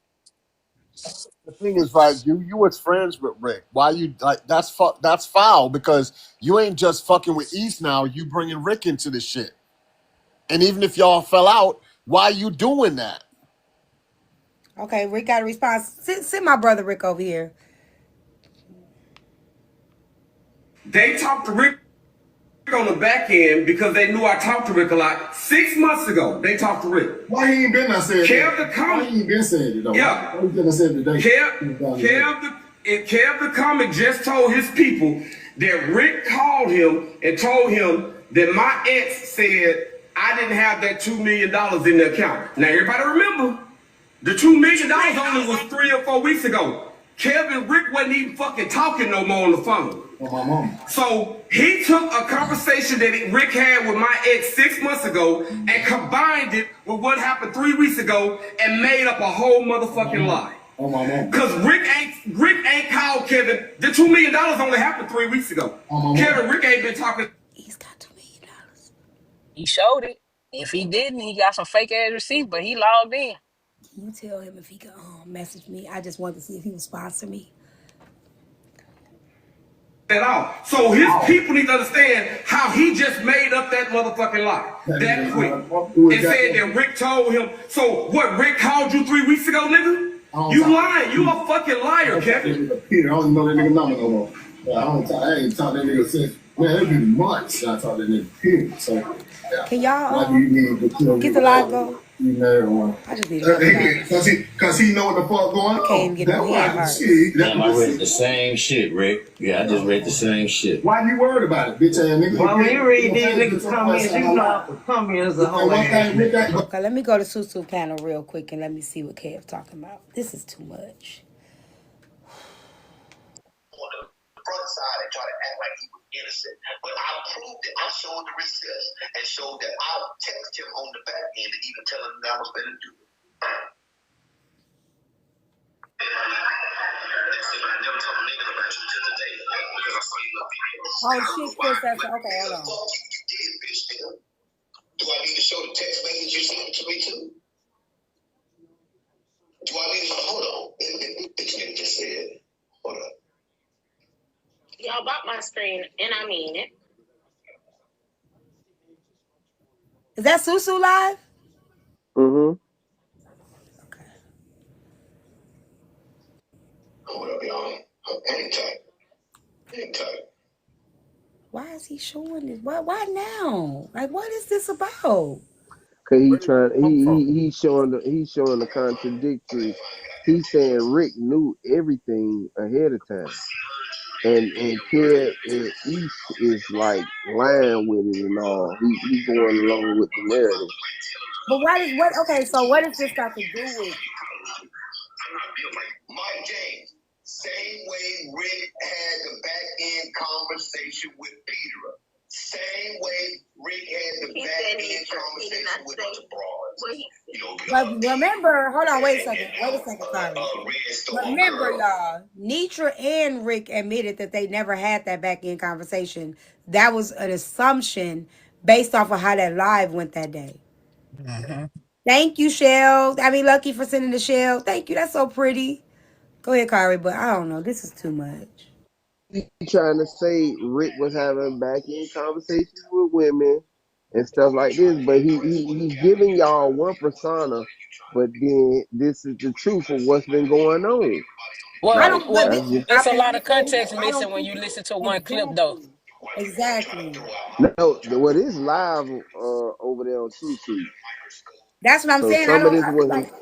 S15: the thing is like you was friends with Rick. Why you like that's foul because you ain't just fucking with East now. You bringing Rick into the shit. And even if y'all fell out, why you doing that?
S2: Okay, Rick got a response. Send my brother Rick over here.
S6: They talked to Rick on the back end because they knew I talked to Rick a lot. 6 months ago, they talked to Rick.
S15: Why he ain't been there said
S6: Kev
S15: that?
S6: the comic.
S15: Why he ain't been saying it though?
S6: Yeah.
S15: Why he been said today?
S6: Kev the comic just told his people that Rick called him and told him that my ex said I didn't have that $2 million in the account. Now everybody remember, the $2 million only was 3 or 4 weeks ago. Kevin Rick wasn't even fucking talking no more on the phone.
S15: Oh, my mom.
S6: So he took a conversation that Rick had with my ex 6 months ago and combined it with what happened 3 weeks ago and made up a whole motherfucking lie.
S15: Oh, my mom.
S6: Cause Rick ain't called Kevin. The $2 million only happened 3 weeks ago. Kevin Rick ain't been talking.
S2: He's got $2 million.
S13: He showed it. If he didn't, he got some fake ass receipts, but he logged in.
S2: Can you tell him if he could message me? I just wanted to see if he would sponsor me.
S6: At all. So his people need to understand how he just made up that motherfucking lie that quick. And said that Rick told him. So what, Rick called you 3 weeks ago, nigga? You lying. You a fucking liar, Kevin.
S15: Peter, I don't even know that nigga number no more. I ain't talked that nigga since, man, it's been months since I talked that nigga, Peter. So, yeah.
S2: Can y'all
S15: Why do you need to
S2: get the live go?
S15: You know,
S2: I just need to
S15: Cause he know what the fuck going on.
S2: Can't even get no hand heart.
S22: Damn, I read the same shit, Rick. Yeah, I just read the same shit.
S15: Why you worried about it, bitch ass nigga?
S23: Well, when you read these niggas comments, you know comments a whole
S2: Okay, let me go to Susu panel real quick and let me see what Kev talking about. This is too much.
S7: Front side and try to act like he was innocent. But I proved it. I showed the receipts and showed that I texted him on the back end to even tell him that I was going to do it. I never told a nigga about you till today because I saw you up here.
S2: Oh shit, Chris, that's okay, hold on.
S7: You did, bitch, nigga. Do I need to show the text message you sent to me too? Do I need to hold on? This nigga just said, hold on.
S8: Y'all bought my screen, and I mean it.
S2: Is that Susu live?
S17: Mm-hmm.
S7: Hold up, y'all. Hang tight. Hang tight.
S2: Why is he showing this? Why now? Like, what is this about?
S17: Cause he's showing the contradictory. He's saying Rick knew everything ahead of time. And Kev and East is like lying with it and all. He's going along with the narrative.
S2: But okay, so what does this got to do with?
S7: Mike James, same way Rick had the back end conversation with Peter. Same way Rick had the back end conversation with the broads.
S2: But remember, hold on, wait a second, sorry. Remember, y'all, Nitra and Rick admitted that they never had that back end conversation. That was an assumption based off of how that live went that day.
S13: Mm-hmm.
S2: Thank you, Shell. I mean, Lucky for sending the Shell. Thank you. That's so pretty. Go ahead, Kari, but I don't know. This is too much.
S17: He trying to say Rick was having back end conversations with women and stuff like this, but he's giving y'all one persona, but then this is the truth of what's been going on.
S13: Well, it's a
S2: I
S13: lot of context missing when you listen to one clip, though.
S2: Exactly.
S17: No, what is live over there on Tutu.
S2: That's what I'm saying.
S17: Some of this wasn't.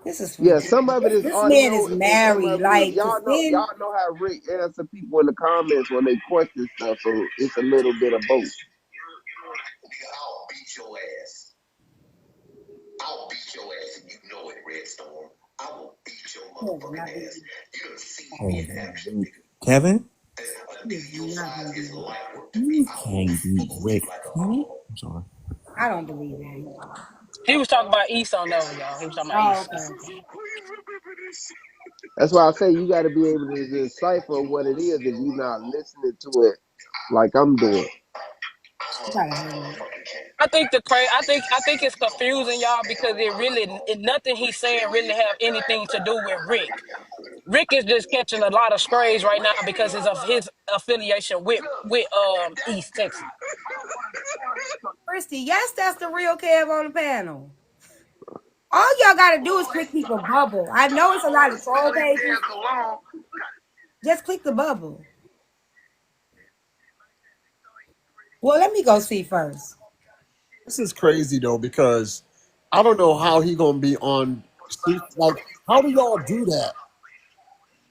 S2: This is
S17: some of it is
S2: this
S17: audio.
S2: man is married. Like
S17: y'all know how Rick answer people in the comments when they question stuff. So it's a little bit of both.
S7: I'll beat your ass. I'll beat your ass, and you know it, Red Storm. I will beat your motherfucking ass. You done see me in action, nigga.
S21: Kevin?
S7: Your size is light work to
S21: You
S7: me.
S21: can't beat Rick. I'm sorry.
S2: I don't believe it.
S13: He was talking about East on that one, y'all. He was talking about
S2: Oh,
S13: East.
S2: okay, okay.
S17: That's why I say you got to be able to decipher what it is if you're not listening to it like I'm doing.
S2: You gotta hurry up.
S13: I think it's confusing y'all because nothing he's saying really have anything to do with Rick. Rick is just catching a lot of strays right now because of his affiliation with East Texas.
S2: Christy, yes, that's the real Kev on the panel. All y'all gotta do is click people bubble. I know it's a lot of troll pages. Just click the bubble. Well, let me go see first.
S15: This is crazy though because I don't know how he gonna be on. Like, how do y'all do that?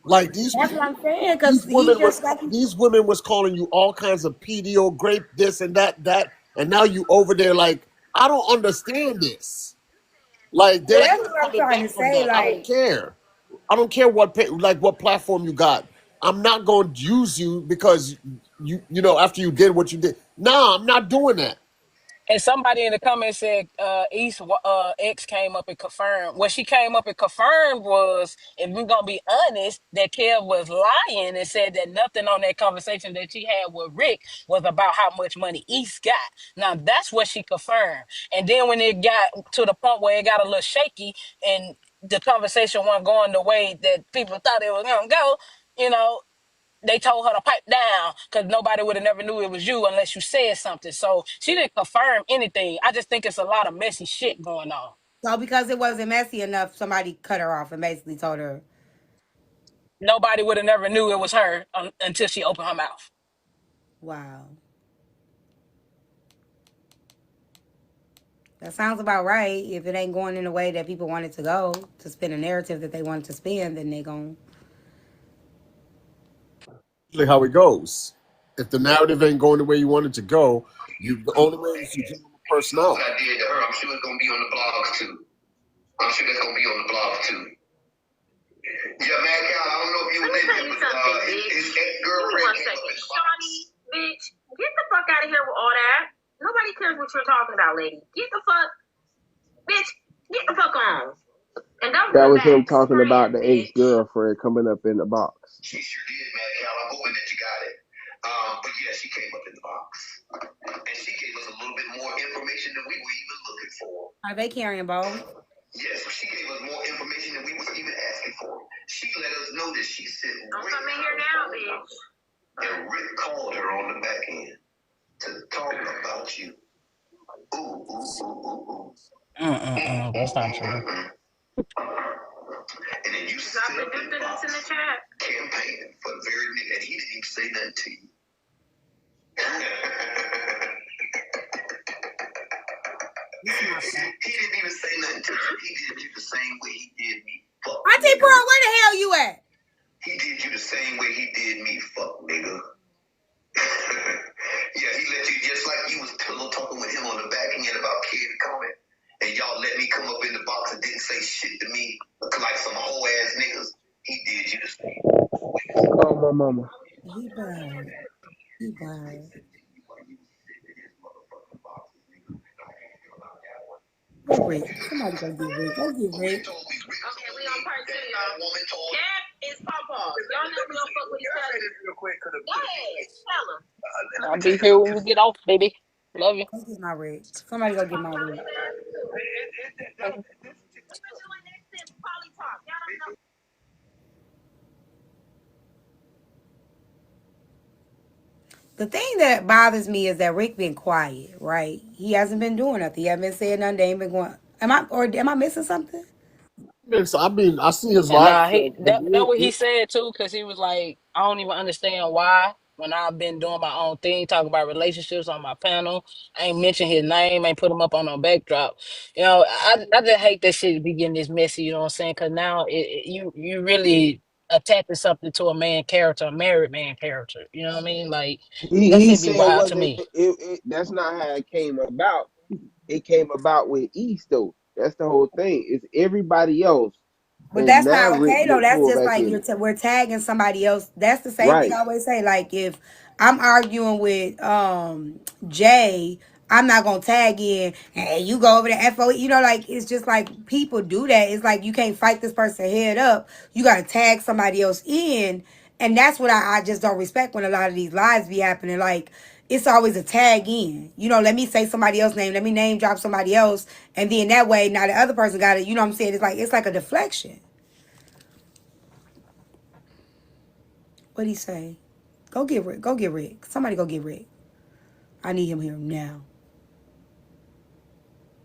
S15: Like
S2: That's what I'm saying, because he just like
S15: these women was calling you all kinds of PDO, grape, this and that, and now you over there like I don't understand this. Like
S2: well,
S15: they're
S2: that's what I'm
S15: coming
S2: trying to
S15: back from
S2: say.
S15: that. I don't
S2: Like,
S15: care. I don't care what platform you got. I'm not going to use you because after you did what you did. Nah, I'm not doing that.
S13: And somebody in the comments said East X came up and confirmed. What she came up and confirmed was, if we're gonna be honest, that Kev was lying and said that nothing on that conversation that she had with Rick was about how much money East got. Now that's what she confirmed. And then when it got to the point where it got a little shaky and the conversation wasn't going the way that people thought it was gonna go, you know, they told her to pipe down because nobody would have never knew it was you unless you said something. So she didn't confirm anything. I just think it's a lot of messy shit going on.
S2: so because it wasn't messy enough, somebody cut her off and basically told her,
S13: Nobody would have never knew it was her until she opened her mouth.
S2: wow. That sounds about right. If it ain't going in the way that people want it to go, to spin a narrative that they wanted to spin, then they gon'
S15: Usually how it goes. If the narrative ain't going the way you want it to go, the only way is you give them a person out.
S7: What I did to her, I'm sure it's gonna be on the blogs too. I'm sure that's gonna be on the blog too. Yeah, man, Cal, I don't know if you
S8: Let
S7: was
S8: me
S7: in
S8: tell
S7: there,
S8: you
S7: but
S8: something,
S7: his
S8: bitch.
S7: ex-girlfriend
S8: One
S7: came up
S8: second.
S7: in the box.
S8: Shawnee, bitch, get the fuck out of here with all that. Nobody cares what you're talking about, lady. Get the fuck, bitch, get the fuck on. And don't
S17: That
S8: come
S17: was him
S8: back
S17: talking about
S8: spraying,
S17: the
S8: bitch.
S17: ex-girlfriend coming up in the box.
S7: She sure did, man, Cal. I'm hoping that you got it. But yeah, she came up in the box. And she gave us a little bit more information than we were even looking for.
S2: are they carrying bones?
S7: Yes, she gave us more information than we was even asking for. She let us know that she said
S8: Don't come in here now, bitch.
S7: and Rick called her on the back end to talk about you. Ooh, ooh, ooh, ooh, ooh.
S13: That's not true.
S7: And then you stood up in the chat campaigning for the very nigga, and he didn't even say nothing to you. He didn't even say nothing to you. He did you the same way he did me. Fuck.
S2: Auntie Pearl, where the hell you at?
S7: He did you the same way he did me. Fuck, nigga. Yeah, he let you just like you was talking with him on the back end about Kid coming, and y'all let me come up in the box and didn't say shit to me like some whole ass niggas. He did you the same.
S17: Call my mama.
S2: He bad. He bad. Where Rick? Somebody go get Rick. Go get Rick.
S8: Okay, we on part 2, y'all. That is Pawpaw. Y'all know we don't fuck with each other. Go ahead, tell him.
S13: I'll be here when we get off, baby. Love you.
S2: Go get my Rick. Somebody go get my Rick. The thing that bothers me is that Rick been quiet, right? He hasn't been doing nothing. He hasn't been saying nothing. They ain't been going. Am I missing something?
S15: I see his
S13: And
S15: live.
S13: that what he said too, because he was like, I don't even understand why. When I've been doing my own thing, talking about relationships on my panel, I ain't mention his name, ain't put him up on no backdrop. I just hate that shit be getting this messy. You know what I'm saying? Because now you really attaching something to a man character, a married man character. You know what I mean? Like that
S17: He
S13: should be
S17: said
S13: wild to
S17: wasn't
S13: me.
S17: that's not how it came about. It came about with East though. That's the whole thing. It's everybody else,
S2: But
S17: and
S2: that's
S17: now
S2: not
S17: Rick
S2: okay though.
S17: get
S2: That's
S17: pulled
S2: just
S17: back
S2: like
S17: in.
S2: we're tagging somebody else. That's the same thing
S17: Right.
S2: I always say. Like if I'm arguing with Jay, I'm not gonna tag in and hey, you go over to FOE. You know, like it's just like people do that. It's like you can't fight this person head up. You gotta tag somebody else in. And that's what I just don't respect when a lot of these lives be happening. Like it's always a tag in. You know, let me say somebody else's name, let me name drop somebody else, and then that way now the other person got it. You know what I'm saying? It's like a deflection. What'd he say? Go get Rick. Go get Rick. Somebody go get Rick. I need him here now.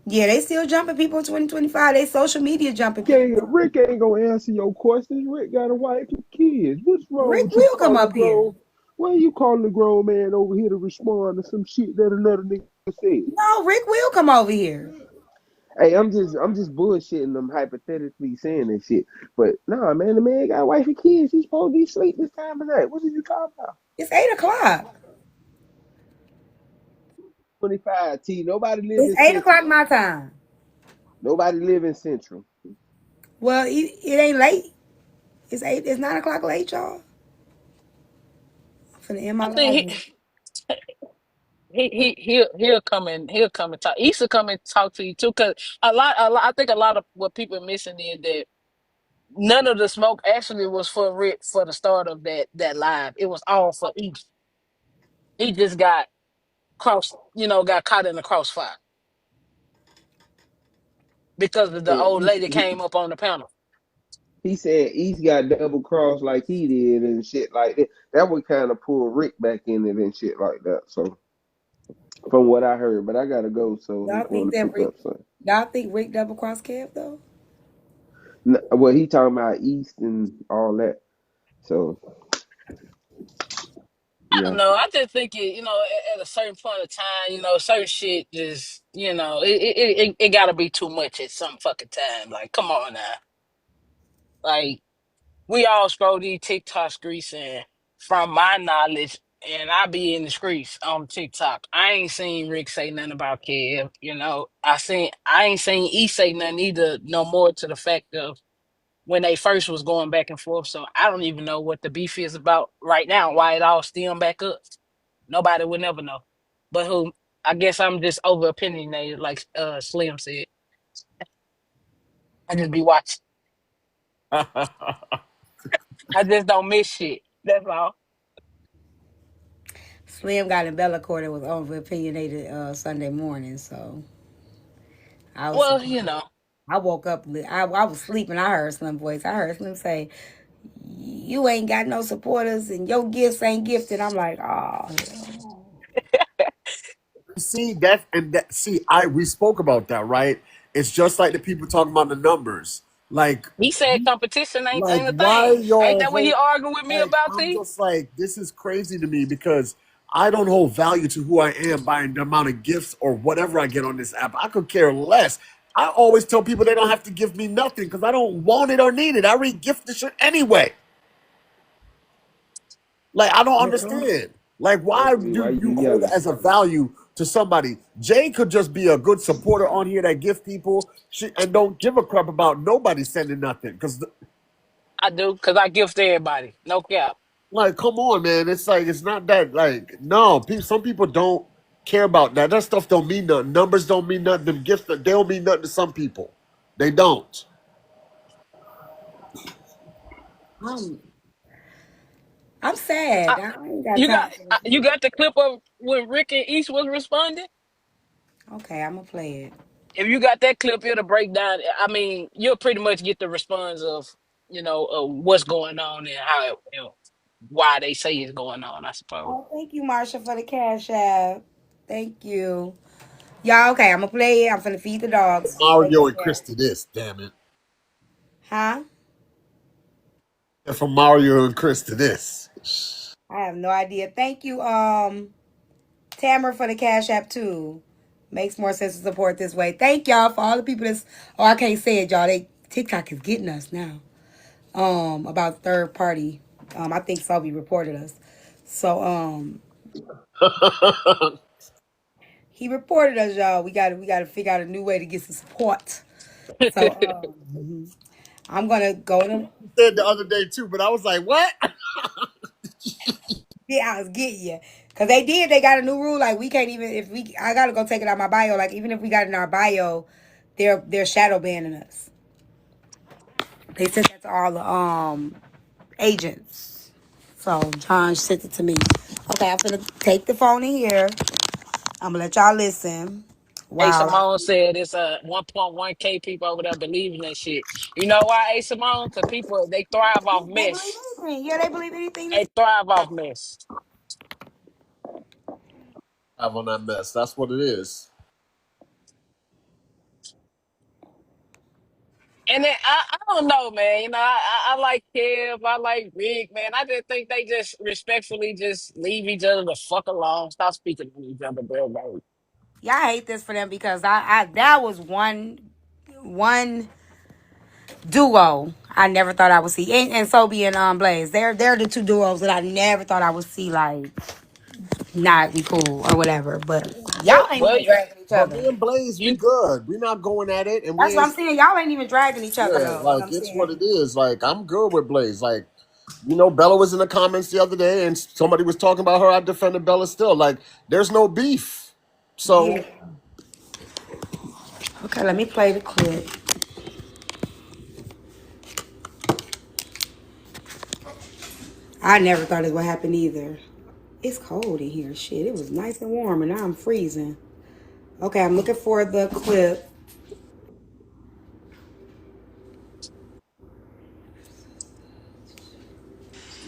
S2: Yeah, they still jumping people in 2025. They social media jumping people.
S17: Rick ain't gonna answer your questions. Rick got a wife and kids. What's wrong
S2: Rick
S17: with you
S2: will come
S17: calling the
S2: up here.
S17: grown? Why you calling the grown man over here to respond to some shit that another nigga said?
S2: No, Rick will come over here.
S17: Hey, I'm just bullshitting them hypothetically saying this shit. But nah, man, the man got a wife and kids. He's supposed to be asleep this time of night. What are you talking about?
S2: It's 8 o'clock.
S17: 25 T. Nobody live
S2: It's
S17: in
S2: 8 o'clock
S17: Central.
S2: my time.
S17: Nobody live in Central.
S2: Well, it ain't late. It's 8. It's 9 o'clock late, y'all. I'm finna end my
S13: I think
S2: live.
S13: he'll come and talk. Issa come and talk to you too, cause I think a lot of what people are missing is that none of the smoke actually was for Rick for the start of that live. It was all for Issa. He just got caught in the crossfire because of the
S17: And
S13: old lady came up on the panel.
S17: he said East got double crossed like he did and shit like that. That would kind of pull Rick back in it and shit like that. So from what I heard, but I gotta go. So I'm
S2: Y'all
S17: going
S2: think
S17: to
S2: that
S17: pick
S2: Rick?
S17: up something.
S2: Y'all think Rick double cross Kev though?
S17: Well, he talking about East and all that. So
S13: I
S17: yeah,
S13: don't know. I just think at a certain point of time, certain shit just, it gotta be too much at some fucking time. Like, come on now. Like, we all scroll these TikTok streets, and from my knowledge, and I be in the streets on TikTok, I ain't seen Rick say nothing about Kev. I ain't seen E say nothing either, no more to the fact of when they first was going back and forth. So I don't even know what the beef is about right now, why it all stem back up. Nobody would never know. But who I guess I'm just over opinionated, like Slim said. I just be watching. I just don't miss shit. That's all.
S2: Slim got in Bellacore that was over opinionated Sunday morning, so I was
S13: Well,
S2: surprised. I woke up. I was sleeping. I heard Slim voice. I heard Slim say, "You ain't got no supporters, and your gifts ain't gifted." I'm like, oh.
S15: See we spoke about that, right? It's just like the people talking about the numbers.
S13: He said competition ain't a
S15: Why
S13: thing. Ain't
S15: y'all
S13: that what he
S15: hold
S13: arguing with me about,
S15: I'm
S13: T?
S15: just like, this is crazy to me because I don't hold value to who I am by the amount of gifts or whatever I get on this app. I could care less. I always tell people they don't have to give me nothing because I don't want it or need it. I already gift the shit anyway. Like, I don't understand. Like, why
S17: okay.
S15: do
S17: Why you
S15: you hold it
S17: yelling?
S15: as a value to somebody? Jay could just be a good supporter on here that gift people shit and don't give a crap about nobody sending nothing. Because,
S13: I do, because I gift everybody. No cap.
S15: like, come on, man. It's like, it's not that, like, no. Some people don't care about that. That stuff don't mean nothing. Numbers don't mean nothing. Them gifts, they don't mean nothing to some people. They don't.
S2: I'm sad.
S13: I,
S2: I ain't got
S13: you
S2: time
S13: got
S2: for this
S13: you
S2: shit.
S13: got the clip of when Rick and East was responding?
S2: Okay, I'm gonna play it.
S13: If you got that clip, it'll break down. I mean, you'll pretty much get the response of what's going on and how why they say it's going on, I suppose.
S2: Oh, thank you, Marsha, for the cash app. Thank you. Y'all, okay, I'm gonna play it. I'm finna feed the dogs. Just wait
S15: Mario
S2: right
S15: and
S2: there.
S15: Chris to this, damn it.
S2: Huh?
S15: And from Mario and Chris to this.
S2: I have no idea. Thank you, Tamara, for the cash app too. Makes more sense to support this way. Thank y'all for all the people that's. Oh, I can't say it, y'all. TikTok is getting us now. About third party. I think Sophie reported us. So he reported us, y'all. We gotta figure out a new way to get some support. So I'm gonna go to.
S15: Said the other day too, but I was like, what?
S2: Yeah, I was getting you. Cause they got a new rule. Like we can't even I gotta go take it out my bio. Like even if we got it in our bio, they're shadow banning us. They sent that to all the agents. So John sent it to me. Okay, I'm gonna take the phone in here. I'm gonna let y'all listen.
S13: A
S2: Wow.
S13: Simone said it's 1.1K people over there believing that shit. You know why, A Simone? Because people, they thrive off
S2: They believe
S13: mess.
S2: anything. Yeah, they believe anything.
S13: They thrive off mess.
S15: Have on that mess. That's what it is.
S13: And then I don't know, man. You know, I like Kev, I like Rick, man. I just think they just respectfully just leave each other the fuck alone. Stop speaking to each other, bro. Bro.
S2: Yeah, I hate this for them because I that was one duo I never thought I would see. And Sobe and Blaze. They're the two duos that I never thought I would see like not be cool or whatever. But y'all ain't
S13: Well,
S2: even dragging each
S15: But
S2: other.
S15: me and Blaze, we
S13: you
S15: good. We not going at it, and we
S2: That's what
S15: ain't.
S2: I'm saying. Y'all ain't even dragging each other
S15: Yeah,
S2: though. What
S15: like
S2: I'm
S15: it's what
S2: saying.
S15: it is. Like I'm good with Blaze. Like, Bella was in the comments the other day, and somebody was talking about her. I defended Bella still. Like, there's no beef.
S2: Yeah.
S15: So
S2: Okay, let me play the clip. I never thought it would happen either. It's cold in here. Shit, it was nice and warm, and now I'm freezing. Okay, I'm looking for the clip.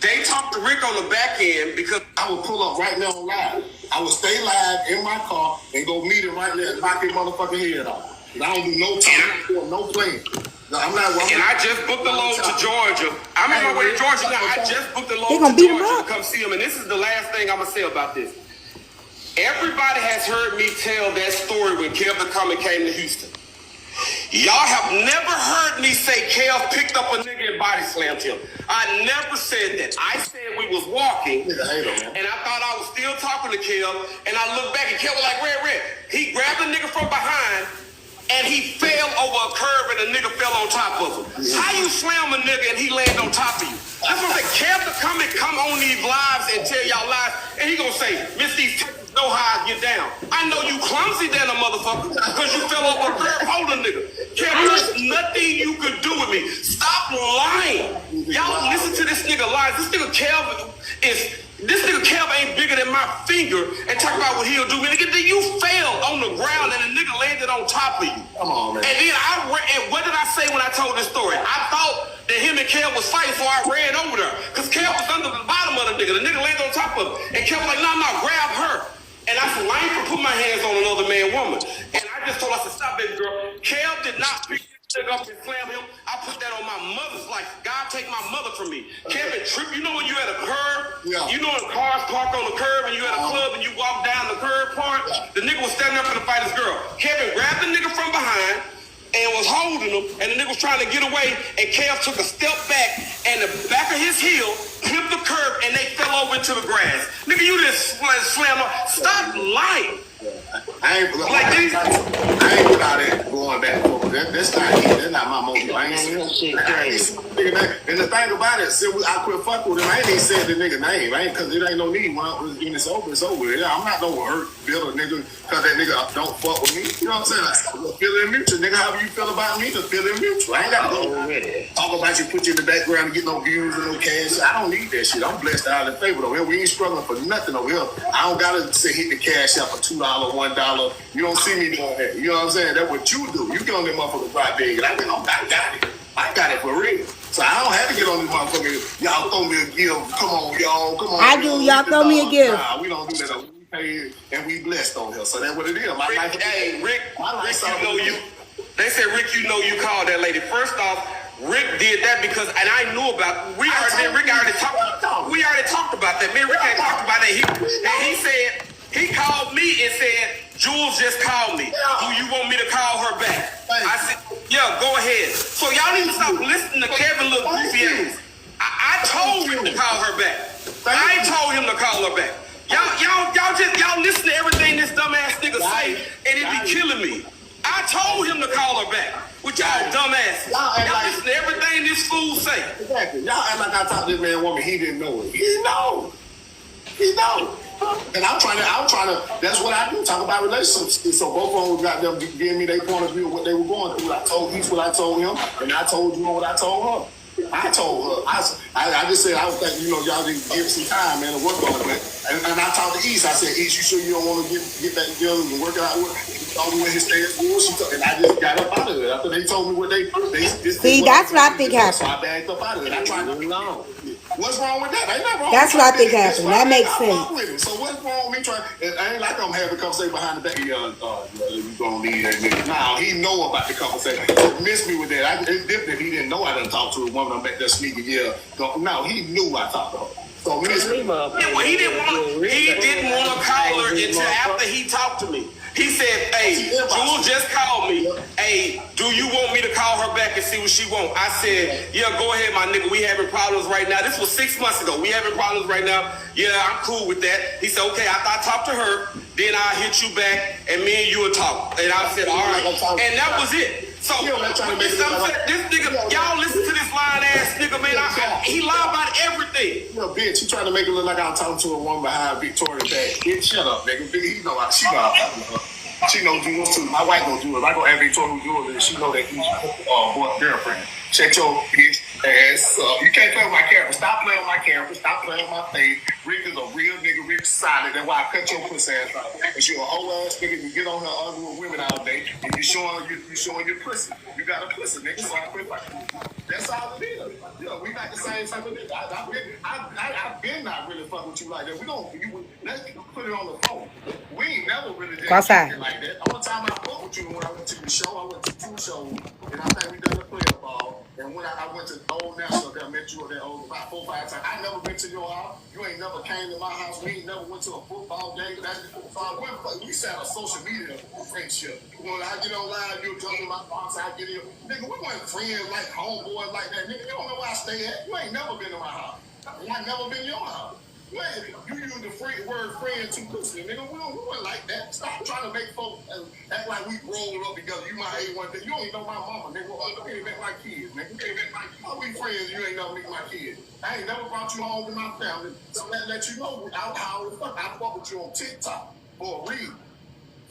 S6: They talked to Rick on the back end because I would pull up right now on live. I would stay live in my car and go meet him right there and knock his motherfucking head off. And I don't do no time. I'm not doing no playing. No, I'm not. And I just booked a load to Georgia. I'm on my way to Georgia now. I just booked a load to Georgia to come see him. And this is the last thing I'm going to say about this. Everybody has heard me tell that story when Kevin Cummings came to Houston. Y'all have never heard me say Kev picked up a nigga and body slammed him. I never said that. I said we was walking, and I thought I was still talking to Kev, and I looked back, and Kev was like, Red. He grabbed the nigga from behind, and he fell over a curb, and the nigga fell on top of him. How you slam a nigga and he landed on top of you? That's what I'm saying. Kev to come on these lives and tell y'all lies, and he gonna say, Miss these Texans know how I get down. I know you clumsy than a motherfucker, because you fell over a curb. Hold a nigga. Kev, there's nothing you could do with me. Stop lying. Y'all listen to this nigga lies. This nigga Kev ain't bigger than my finger and talk about what he'll do. Nigga, then you fell on the ground and the nigga landed on top of you. Come on, man. And then and what did I say when I told this story? I thought that him and Kev was fighting, so I ran over there. Because Kev was under the bottom of the nigga. The nigga landed on top of him. And Kev was like, no, grab her. And I said, well, I ain't gonna put my hands on another man, woman. And I just told her, I said, stop, baby girl. Kev did not pick this nigga up and slam him. I put that on my mother's life. God take my mother from me. Kevin Tripp, you know when you at a curb? Yeah. You know when cars park on the curb and you at a club and you walk down the curb part? Yeah. The nigga was standing up to fight his girl. Kevin grabbed the nigga from behind and was holding him, and the nigga was trying to get away, and Kev took a step back, and the back of his heel clipped the curb, and they fell over into the grass. Nigga, you just slam up. Stop lying. I ain't without it going back and forth. That's not my motive. I ain't and the thing about it, since I quit fucking with him, I ain't even said the nigga name. Because it ain't no need. When it's over, it's over. I'm not no hurt, bitter nigga, because that nigga don't fuck with me. You know what I'm saying? Like, feeling mutual. Nigga, however you feel about me, just feeling mutual. I ain't got to go talk about you, put you in the background and get no views and no cash. I don't need that shit. I'm blessed out in favor over here. We ain't struggling for nothing over here. I don't got to say hit the cash out for $2, $1. You don't see me doing that. You know what I'm saying? That's what you do. You get on that motherfucker right big. And I got it. I got it for real. So I don't have to get on this motherfucker. Y'all throw me a gift. Come on, y'all. Come on.
S2: I do. Y'all throw me a gift.
S6: Nah, we don't do that. We pay and we blessed on here. So that's what it is. My life. Hey, Rick, you know you. They said, Rick, you know you called that lady. First off, Rick did that because, and I knew about. Rick already talked about that. Me and Rick had talked about that. He said. He called me and said, Jules just called me. Do you want me to call her back? I said, yeah, go ahead. So y'all need to stop listening to Kevin little goofy ass. I told him to call her back. I told him to call her back. Y'all listen to everything this dumbass nigga say, and it be killing me. I told him to call her back. With y'all dumbass. Y'all listen to everything this fool say. Exactly. Y'all act like I talked to this man woman, he didn't know it. He didn't know.
S11: He know. And I'm trying to, that's what I do, talk about relationships. So both of them got them giving me their point of view of what they were going through. I told each what I told him, and I told you what I told her. I told her. I just said, I was thinking, y'all didn't give some time, man, to work on it. And I talked to East. I said, East, you sure you don't want to get back together and work it out with all the way his stay at school? And I just got up out of it. After they told me what they
S2: See, that's what I think happened.
S11: So I backed up out of it. I tried to know. What's wrong with that? Ain't nothing wrong.
S2: That's what I think happened. That makes sense.
S11: With it. So what's wrong with me trying? I ain't like I'm having a conversation behind the back. You gonna leave that nigga? Now he know about the conversation. He missed me with that. It's different. He didn't know I done talked to a woman. I'm back there sneaking. No, he knew I talked to her. So miss me.
S6: Yeah, well, he didn't want to call her until after he talked to me. He said, hey, Jewel just called me. Hey, do you want me to call her back and see what she wants? I said, yeah, go ahead, my nigga. We having problems right now. This was 6 months ago. We having problems right now. Yeah, I'm cool with that. He said, okay, after I talk to her, then I'll hit you back and me and you will talk. And I said, all right. And that was it. So, this nigga, y'all listen to this lying ass nigga, man. He lied about everything.
S11: Bitch, he trying to make it look like I'm talking to a woman behind Victoria's back. Bitch, shut up, nigga. She know I'm talking to her. She know jewels too. My wife know jewels. I go have Victoria jewels, and she know that he's boy girlfriend. Check your bitch ass up. You can't play with my character. Stop playing with my character. Stop playing with my face. Rick is a real nigga. Rick's solid. That's why I cut your pussy ass out. And you a whole ass nigga. You get on her arguing with women all day, and you showing your pussy. You got a pussy, nigga. So I quit fighting. That's all it is. We got the same type of nigga. I've been not really fucking with you like that. Let's put it on the phone. We ain't never really did anything like that. All the time I fucked with you when I went to the show, I went to 2 shows, and I think we done the player ball. And when I went to Old National, I met you there about 4 or 5 times. I never been to your house. You ain't never came to my house. We ain't never went to a football game. We sat on social media friendship. When I get online, you'll jump in my box. I get in. Nigga, we weren't friends like homeboys like that. Nigga, you don't know where I stay at. You ain't never been to my house. I never been to your house. You use the word friend too loosely, nigga. We weren't like that. Stop trying to make folks act like we rolled up together. You my A1. You don't even know my mama, nigga. We ain't met my kids, nigga. How we friends? You ain't never meet my kids. I ain't never brought you home to my family. So that let you know how the fuck I fuck with you on TikTok for a reason.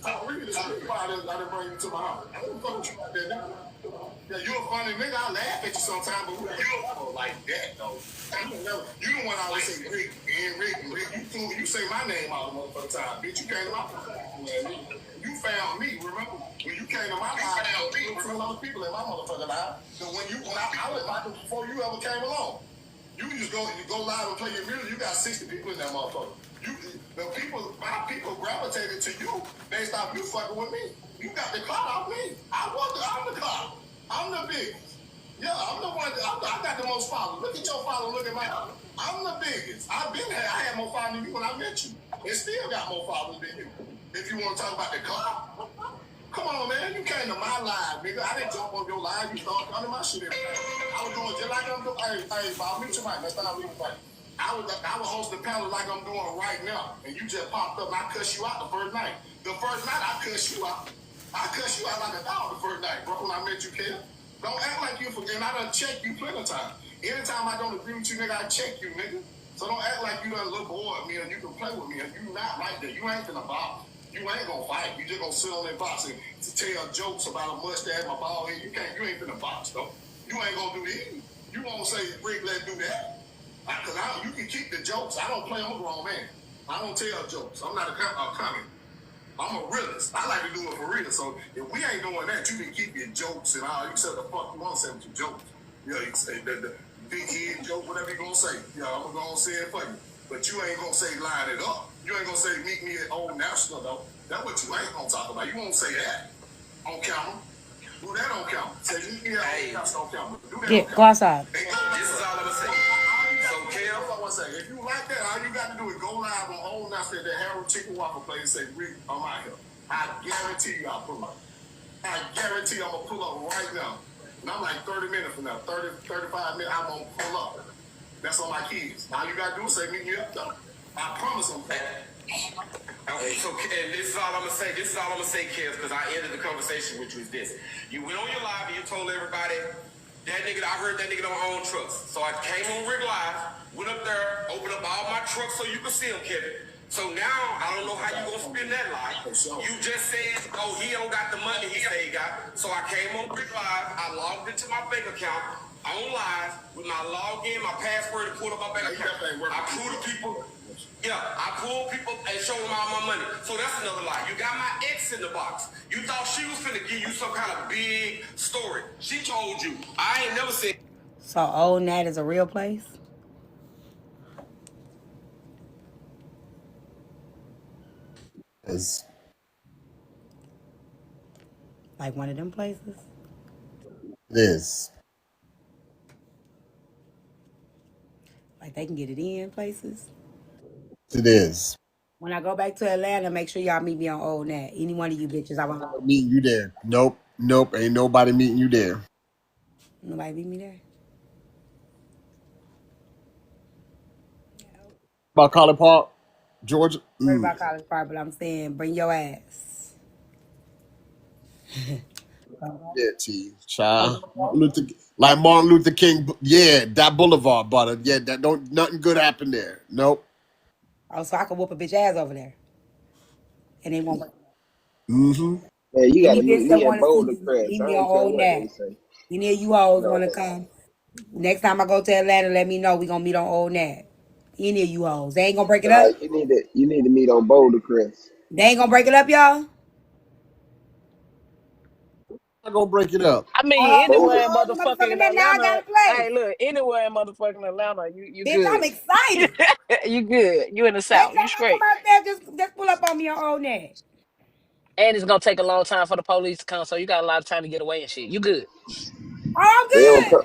S11: For a reason. I didn't bring you to my house. I didn't fuck with you like that, nigga. Yeah, you a funny nigga. I laugh at you sometimes, but you don't like that though. You don't want to always say Rick. You say my name all the motherfucking time, bitch. You came to my house. You found me. Remember when you came to my house? You found other people in my motherfucking life. So when I was like before you ever came along. You just go live and play your music. You got 60 people in that motherfucker. My people gravitated to you based off you fucking with me. You got the clout off me. I'm the clout. I'm the biggest. Yeah, I'm the one. I got the most followers. Look at your followers. Look at my. I'm the biggest. I had more followers than you when I met you. And still got more followers than you. If you want to talk about the clout. Come on, man. You came to my live, nigga. I didn't jump on your live. You started coming to my shit every time. I was doing just like I'm doing. Hey, Bob, mute your mic. Let's start leaving mic. I was hosting panels like I'm doing right now. And you just popped up and I cussed you out the first night. The first night, I cussed you out. I cussed you out like a dog the first night, bro, when I met you, kid. Don't act like you forget. I done checked you plenty of times. Anytime I don't agree with you, nigga, I check you, nigga. So don't act like you done look bored at me and you can play with me. And you not like that. You ain't finna box. You ain't gonna fight. You just gonna sit on that box and tell jokes about a mustache, my bald head. You ain't finna box, though. You ain't gonna do that. You won't say, Rick, let's do that. Because you can keep the jokes. I don't play. I'm a grown man. I don't tell jokes. I'm not a comic. I'm a realist. I like to do it for real. So if we ain't doing that, you can keep your jokes and all. You say the fuck you want to say with your jokes. You know, you can say the big head joke, whatever you gonna say. Yeah, I'm gonna say it for you. But you ain't gonna say line it up. You ain't gonna say meet me at Old National though. That's what you ain't gonna talk about. You won't say that on camera. Do that on camera. Say meet me at Old National on camera. Do that
S2: Go outside.
S6: This is all I'm gonna say.
S11: If you like that, all you got to do is go live on Old National at the Harold Chicken Waffle place and say, Rick, I'm out here. I guarantee you I'll pull up. I guarantee I'm gonna pull up right now. And I'm like 30 minutes from now, 35 minutes, I'm gonna pull up. That's on my kids. All you gotta do is say, meet me up though. I promise them.
S6: Okay, so and this is all I'm gonna say. This is all I'm gonna say, Kev, because I ended the conversation, which was this: you went on your live and you told everybody That nigga, I heard that nigga don't own trucks. So I came on Rick Live, went up there, opened up all my trucks so you could see them, Kevin. So now I don't know how you gonna spin that lie. You just said, oh, he don't got the money he say he got. So I came on Rick Live, I logged into my bank account on live with my login, my password, and pulled up my bank account. I pulled the people. Yeah, I pulled people and showed them all my money. So that's another lie. You got my ex in the box. You thought she was finna give you some kind of big story. She told you. I ain't never said.
S2: So Old Nat is a real place?
S15: Is
S2: Like one of them places?
S15: it is.
S2: Like they can get it in places?
S15: It is.
S2: When I go back to Atlanta, make sure y'all meet me on Old Nat. Any one of you bitches, I want
S15: Meeting you there. Nope. Nope. Ain't nobody meeting you there.
S2: nobody meet me there.
S15: About College Park, Georgia.
S2: Worry about College Park, but I'm saying bring your ass.
S15: Yeah, T. Child. Like Martin Luther King. Yeah, that boulevard, brother. Yeah, that don't nothing good happen there. Nope.
S2: Oh, so I can whoop a bitch ass over there. And they won't.
S15: Mm-hmm.
S17: Man, you
S2: Any
S17: gotta meet
S2: bitch that
S17: me at
S2: want to see
S17: Boulder
S2: me,
S17: Crest.
S2: meet
S17: I
S2: me on
S17: don't care
S2: Old
S17: what
S2: Nat.
S17: they say.
S2: Any of you hoes
S17: No.
S2: want to come? Next time I go to Atlanta, let me know. We gonna meet on Old Nat. Any of you hoes. They ain't gonna break it
S17: Nah,
S2: up?
S17: you need to meet on Boulder Crest.
S2: They ain't gonna break it up, y'all?
S15: I'm gonna break it up.
S13: I mean,
S17: Boulder.
S13: anywhere in
S2: The
S13: motherfucking
S2: motherfucking that now I
S13: Atlanta.
S2: got a place.
S13: Hey, look, anywhere in motherfucking Atlanta, you
S2: Bitch, I'm
S13: good.
S2: excited.
S13: You good. You in the
S2: Next
S13: South. You
S2: time I come
S13: straight.
S2: out there, just pull up on me on Old Nat.
S13: And it's gonna take a long time for the police to come, so you got a lot of time to get away and shit. You good.
S2: Oh, I'm
S17: They don't
S2: good.
S17: come.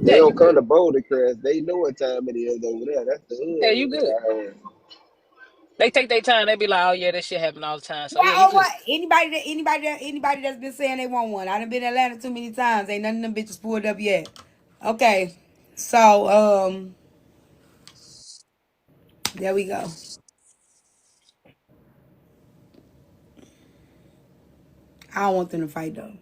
S17: They
S13: Yeah, you
S17: don't come
S13: good.
S17: to Boulder Crest. They know what time it is over there. That's the
S13: Yeah,
S17: hood
S13: you
S17: over
S13: good.
S17: there. I heard.
S13: They take their time. They be like, oh yeah, that shit happen all the time. So
S2: Why?
S13: yeah, you
S2: Oh,
S13: good.
S2: what? Anybody that's been saying they want one. I done been in Atlanta too many times. Ain't none of them bitches pulled up yet. Okay, so there we go. I don't want them to fight though.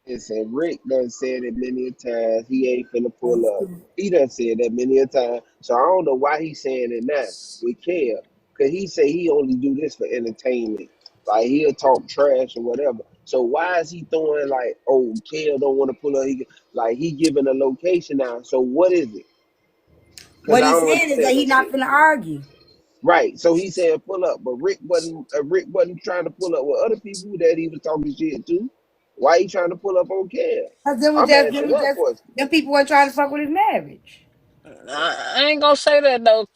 S17: Listen, Rick done said it many a times. He ain't finna pull
S2: That's
S17: up.
S2: cool.
S17: He done said that many a time. So I don't know why he's saying it now with Kev. Cause he say he only do this for entertainment. Like he'll talk trash or whatever. So why is he throwing like, oh, Kev don't want to pull up? Like he giving a location now. So what is it? Cause
S2: What
S17: I
S2: he's
S17: don't
S2: saying is that
S17: understand
S2: he
S17: that
S2: not
S17: shit.
S2: finna argue.
S17: Right. So he said pull up, but Rick wasn't trying to pull up with other people that he was talking shit to. Why he trying to pull up on Kev?
S2: Cause them was
S17: I'm
S2: just,
S17: asking that question.
S2: them people weren't trying to fuck with his marriage.
S13: I ain't gonna say that though,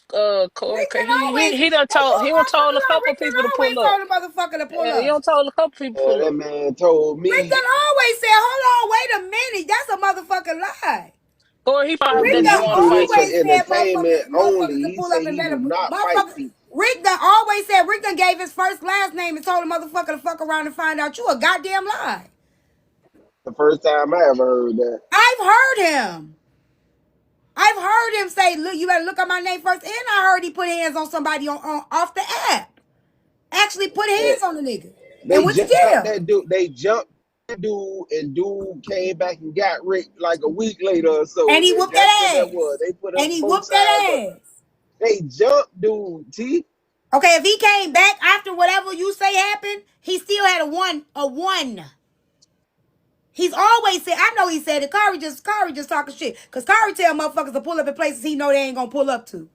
S13: Corey,
S2: Rick
S13: 'cause
S2: done always,
S13: he done
S2: you
S13: told
S2: motherfucker
S13: a
S2: know,
S13: couple
S2: Rick
S13: people
S2: done
S13: to
S2: always
S13: pull up.
S2: told the motherfucker to pull
S13: He
S2: up.
S13: done told a couple people to pull
S17: That
S13: up.
S17: man told
S2: Rick
S17: me
S2: done always said, hold on, wait a minute. That's a motherfucking lie.
S13: Corey, he probably
S17: me
S2: Rick
S13: didn't
S2: done
S17: he
S13: want to
S17: do this
S13: fight
S17: for
S13: you.
S2: always said
S17: entertainment only.
S2: motherfuckers to
S17: He
S2: pull up
S17: say
S2: and
S17: he do
S2: better.
S17: not fight
S2: Motherfuckers,
S17: people.
S2: Rick done always said, Rick done gave his first last name and told a motherfucker to fuck around and find out you a goddamn lie.
S17: The first time I ever heard that.
S2: I've heard him. I've heard him say, look, you better look at my name first. And I heard he put hands on somebody on off the app. Actually put
S17: Yeah.
S2: hands on the nigga. And
S17: They
S2: went to
S17: jumped
S2: jail.
S17: that dude. They jumped that dude, and dude came back and got Rick like a week later or
S2: And
S17: so.
S2: he
S17: And
S2: whooped
S17: that's what
S2: that
S17: that
S2: ass.
S17: was. They put
S2: And
S17: them
S2: he
S17: both
S2: whooped
S17: sides
S2: that
S17: up.
S2: ass.
S17: They jumped dude, T.
S2: Okay, if he came back after whatever you say happened, he still had a one. He's always said, I know he said it. Kari just talking shit. Cause Kari tell motherfuckers to pull up in places he know they ain't gonna pull up to.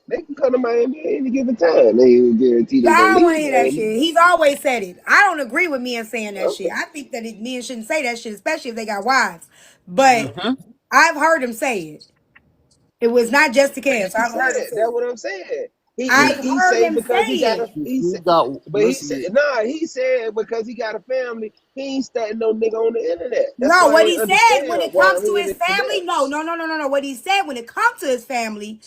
S17: They can come to Miami at any given time. They ain't guarantee
S2: I
S17: they gonna
S2: don't want to
S17: leave
S2: hear that
S17: Miami.
S2: shit. He's always said it. I don't agree with men saying that shit.
S17: Okay.
S2: I think that men shouldn't say that shit, especially if they got wives. But
S13: Mm-hmm.
S2: I've heard him say it. It was not just the case.
S17: He
S2: I've
S17: said
S2: heard him
S17: it.
S2: say
S17: That's
S2: it.
S17: what I'm saying.
S2: I've
S17: He
S2: heard
S17: say
S2: him
S17: because
S2: say
S17: he got a
S2: it.
S17: he
S15: You
S17: said,
S15: got
S17: but he said
S15: listen.
S17: nah. He said because he got a family, he ain't starting no nigga on the internet. That's
S2: No,
S17: why I
S2: what
S17: ain't
S2: he said when
S17: understand
S2: it
S17: why
S2: comes
S17: he
S2: to
S17: ain't
S2: his
S17: even there.
S2: family, no. What he said when it comes to his family,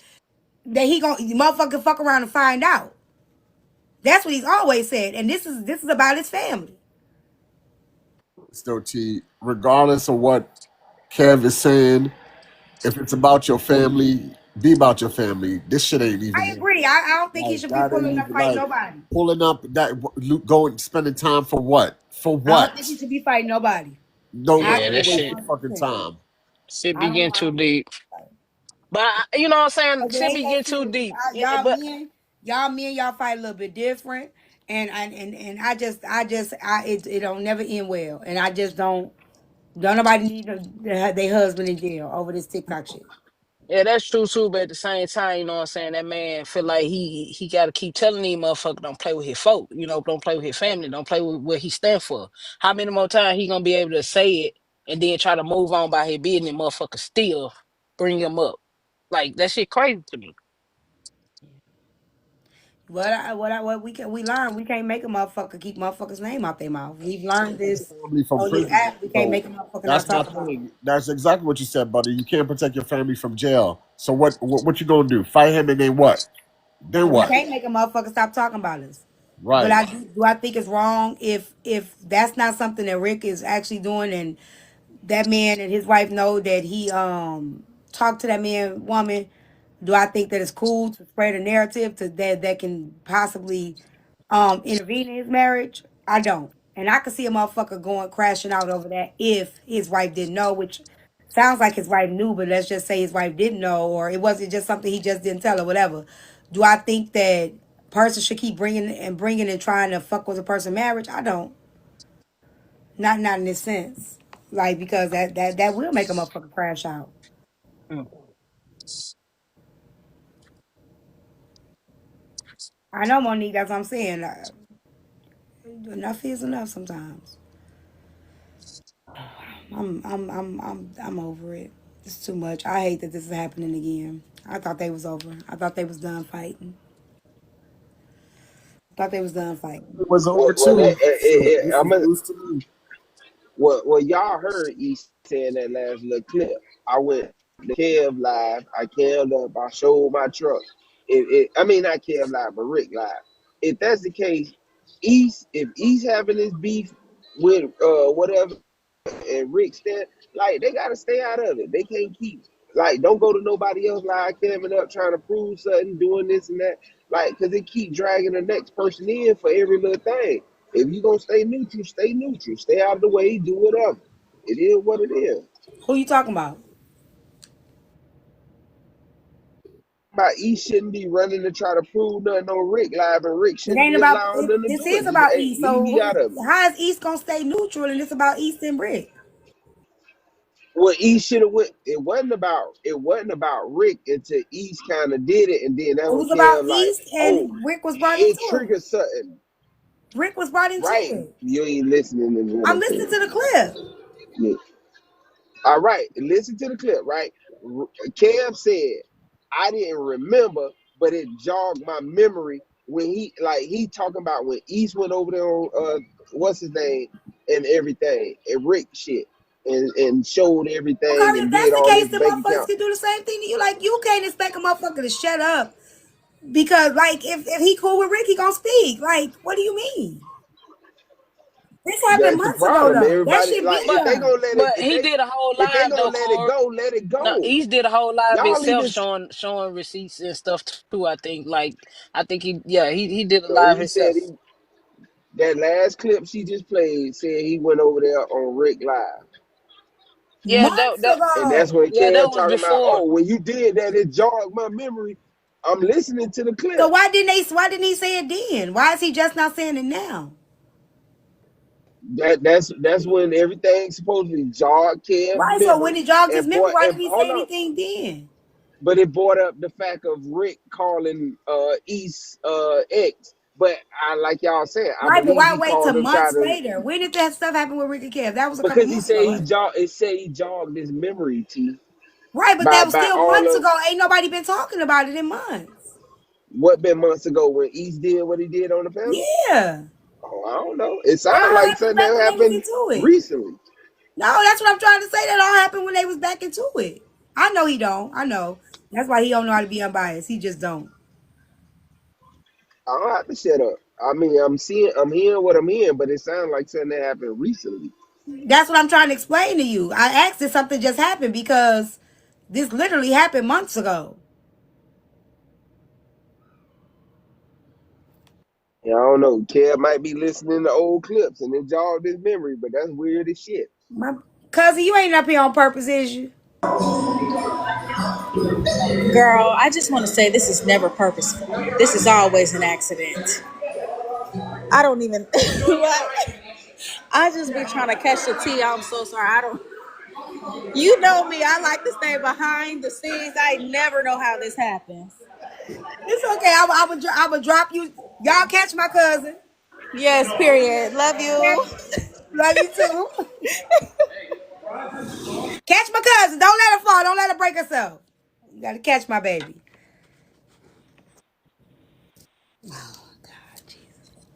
S2: that he gonna motherfucker fuck around and find out. That's what he's always said, and this is about his family.
S15: Still, T. Regardless of what Kev is saying, if it's about your family, be about your family. This shit ain't
S2: I
S15: even
S2: agree. I don't think he
S15: like
S2: should be
S15: that. Ain't
S2: pulling up
S15: even
S2: fighting
S15: like
S2: nobody.
S15: pulling up that going spending time for what? For
S2: I don't think
S15: what?
S2: he should be fighting nobody.
S15: Don't
S2: I
S13: Yeah,
S15: don't
S13: that
S15: waste
S13: shit
S15: your fucking
S2: 100%.
S15: time.
S13: shit
S2: I
S13: be getting
S2: don't.
S13: too deep. But you know what I'm saying?
S2: Cause it
S13: Shit
S2: ain't
S13: be
S2: that
S13: getting too
S2: serious.
S13: deep.
S2: Y'all
S13: But
S2: men, y'all fight a little bit different, and it don't never end well, and I just don't nobody need their husband in jail over this TikTok shit.
S13: yeah, that's true too. But at the same time, you know what I'm saying? That man feel like he got to keep telling these motherfuckers don't play with his folk. You know, don't play with his family. Don't play with what he stand for. How many more times he gonna be able to say it and then try to move on by his business? Motherfuckers still bring him up. Like that shit crazy to me.
S2: What we learn, we can't make a motherfucker keep motherfuckers' name out their mouth. We've learned this
S15: Family from
S2: on this
S15: prison.
S2: app. We can't
S15: So
S2: make a motherfucker not
S15: that's my
S2: talk about it.
S15: thing. That's exactly what you said, buddy. You can't protect your family from jail. So what you gonna do? Fight him and then what? Then
S2: We
S15: what?
S2: can't make a motherfucker stop talking about us. But
S15: Right.
S2: do I think it's wrong if that's not something that Rick is actually doing, and that man and his wife know that he talked to that woman. Do I think that it's cool to spread a narrative to that can possibly intervene in his marriage? I don't. And I could see a motherfucker going crashing out over that if his wife didn't know, which sounds like his wife knew, but let's just say his wife didn't know, or it wasn't just something he just didn't tell her, whatever. Do I think that person should keep bringing and trying to fuck with a person marriage? I don't. Not in this sense. Like, because that will make a motherfucker crash out.
S13: Mm.
S2: I know, Monique. That's what I'm saying. Enough is enough sometimes. I'm over it. It's too much. I hate that this is happening again. I thought they was over. I thought they was done fighting. I thought they was done fighting.
S15: It was over
S17: Well,
S15: too. Shit, this
S17: I'm
S15: is
S17: a,
S15: news to me.
S17: well, y'all heard E saying that last little clip. I went to Kev live. I caved up. I showed my truck. I mean, not Kev live, but Rick live. If that's the case, if East having this beef with whatever, and Rick stand, like, they gotta stay out of it. They can't keep, like, don't go to nobody else like coming up trying to prove something, doing this and that, like, cause it keep dragging the next person in for every little thing. If you gonna stay neutral, stay neutral. Stay out of the way. Do whatever. It is what it is.
S2: Who you talking about?
S17: About E shouldn't be running to try to prove nothing on Rick live, and Rick
S2: It
S17: shouldn't
S2: ain't
S17: be
S2: about.
S17: allowing them to
S2: This
S17: do it.
S2: is
S17: Just,
S2: about
S17: hey,
S2: East.
S17: leave
S2: So
S17: me out of it.
S2: how is East gonna stay neutral and it's about East and Brick?
S17: Well, E should have went. It wasn't about Rick until East kind of did it, and then that
S2: It
S17: was
S2: was about
S17: Kev like,
S2: East
S17: oh,
S2: and Rick was brought into
S17: it
S2: it.
S17: triggered something,
S2: Rick was brought into
S17: right?
S2: it.
S17: You ain't listening to what
S2: I'm
S17: I'm
S2: listening
S17: saying.
S2: to the clip.
S17: Yeah. All right, listen to the clip, right? Kev said, I didn't remember, but it jogged my memory when he talking about when East went over there on what's his name and everything and Rick shit and showed everything
S2: Okay,
S17: and
S2: if
S17: did
S2: that's the
S17: all
S2: case,
S17: this
S2: then
S17: bank
S2: motherfuckers
S17: account.
S2: can do the same thing to you. Like, you can't expect a motherfucker to shut up because, like, if he cool with Rick, he gonna speak. Like, what do you mean? This happened
S17: That's the
S2: months ago,
S17: problem.
S2: though. That
S17: Everybody
S2: shit
S17: like
S2: been
S17: if they
S2: done.
S17: gonna let it
S13: But he did a whole
S17: if they
S13: live
S17: gonna
S13: though,
S17: let it
S13: Corey.
S17: go, let it
S13: No,
S17: go.
S13: East did a whole live
S17: Y'all
S13: himself
S17: even
S13: showing receipts and stuff too. I think I think he did a
S17: so
S13: live
S17: he said
S13: himself.
S17: that last clip she just played said he went over there on Rick Live.
S13: Yeah,
S2: Months
S17: And that's
S2: ago.
S17: when
S13: that
S17: Kev
S13: was
S17: talking about,
S13: before.
S17: oh, when you did that, it jogged my memory. I'm listening to the
S2: So
S17: clip.
S2: why didn't he say it then? Why is he just not saying it now?
S17: That's when everything's supposed to be jogged Kev's
S2: Right, so
S17: memory.
S2: when he jogged his
S17: And
S2: memory,
S17: boy,
S2: why
S17: and
S2: didn't he say
S17: hold up,
S2: anything then?
S17: but it brought up the fact of Rick calling East X. But I like y'all said, I
S2: Right, but
S17: believe
S2: why
S17: he
S2: wait till
S17: called him try
S2: months
S17: to
S2: later? When did that stuff happen with Ricky Kev? That was a couple
S17: because he
S2: months
S17: said
S2: ago, right?
S17: he jogged his memory, T,
S2: Right, but that was
S17: by
S2: still
S17: all
S2: months
S17: of
S2: ago. Ain't nobody been talking about it in months.
S17: what been months ago when East did what he did on the panel.
S2: Yeah.
S17: Oh, I don't know. It
S2: That
S17: sounds
S2: all
S17: like
S2: happened
S17: something
S2: back
S17: that
S2: when they was
S17: happened
S2: into it.
S17: recently.
S2: No, that's what I'm trying to say. That all happened when they was back into it. I know he don't. I know. That's why he don't know how to be unbiased. He just don't.
S17: I don't have to shut up. I mean, I'm hearing what I'm hearing, but it sounds like something that happened recently.
S2: That's what I'm trying to explain to you. I asked if something just happened because this literally happened months ago.
S17: Yeah, I don't know. Kev might be listening to old clips and it jogged his memory, but that's weird as shit.
S2: My cousin, you ain't up here on purpose, is you?
S1: Girl, I just want to say this is never purposeful. This is always an accident. I don't even. What? I just be trying to catch the tea. I'm so sorry. I don't. You know me. I like to stay behind the scenes. I never know how this happens.
S2: It's okay. I would drop you. Y'all catch my cousin.
S1: Yes. Period. Love
S2: Catch,
S1: you.
S2: love you too. Catch my cousin. Don't let her fall. Don't let her break herself. You gotta catch my baby.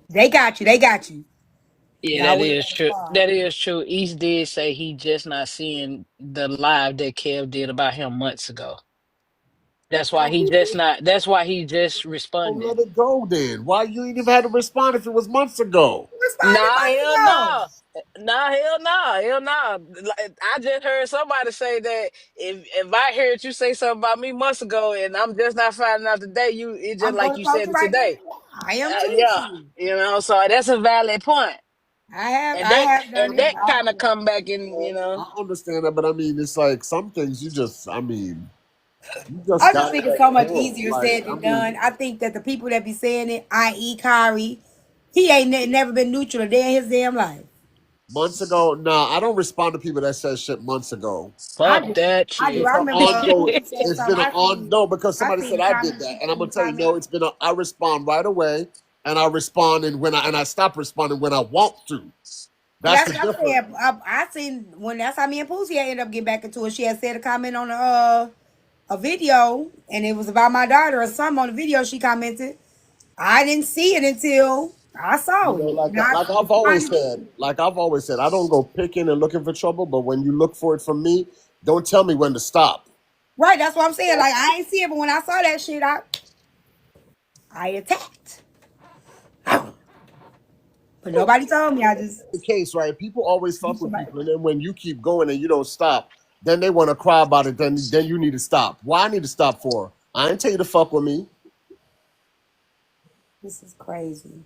S2: They got you. They got you.
S13: Yeah,
S2: Y'all
S13: that
S2: wouldn't
S13: is
S2: let her
S13: true.
S2: fall.
S13: That is true. East did say he just not seeing the live that Kev did about him months ago. That's why
S15: Oh,
S13: he just not. That's why he just
S15: well,
S13: responding.
S15: let it go then. Why you ain't even had to respond if it was months ago?
S2: Responded
S13: Nah,
S2: months
S13: hell
S2: ago.
S13: no. Nah, hell no, hell no. Like, I just heard somebody say that if I heard you say something about me months ago and I'm just not finding out today, you it's just
S2: I'm
S13: like
S2: gonna
S13: you
S2: approach
S13: said
S2: you
S13: it
S2: right
S13: today.
S2: now. I am too.
S13: Yeah,
S2: Shit.
S13: you know. So that's a valid point,
S2: I have done
S13: and
S2: it.
S13: that kind of come back in, you know.
S15: I understand that, but I mean, it's like some things you just, I mean, you just
S2: I just
S15: gotta
S2: think it's
S15: let
S2: so much
S15: go.
S2: easier
S15: Like,
S2: said
S15: I
S2: than
S15: mean,
S2: done. I think that the people that be saying it, i.e. Kyrie, he ain't never been neutral a day in his damn life.
S15: months ago, nah, I don't respond to people that said shit months ago.
S2: I
S13: Fuck
S2: do.
S13: that
S2: I do.
S13: shit.
S15: It's
S2: I
S15: an
S2: remember
S15: ongoing.
S2: Pookie said
S15: It's
S2: something.
S15: been an on no because
S2: I
S15: somebody said
S2: seen
S15: I did
S2: comments
S15: that, and I'm
S2: in
S15: gonna
S2: the
S15: tell you no.
S2: comments.
S15: It's been a. I respond right away, and I respond and I stop responding when I want to.
S2: But
S15: That's
S2: that's
S15: the
S2: what I'm
S15: difference.
S2: saying. I seen when that's how me and Pookie ended up getting back into it. She had said a comment on a video, and it was about my daughter or something on the video. She commented. I didn't see it until I
S15: You
S2: saw
S15: know,
S2: it.
S15: like I've always said, I don't go picking and looking for trouble, but when you look for it from me, don't tell me when to stop.
S2: Right, that's what I'm saying. Like I ain't see it, but when I saw that shit, I attacked. But nobody told me. I just
S15: The case, right? People always fuck with people, and then when you keep going and you don't stop, then they want to cry about it. Then you need to stop. Why I need to stop for? I didn't tell you to fuck with me.
S2: this is crazy.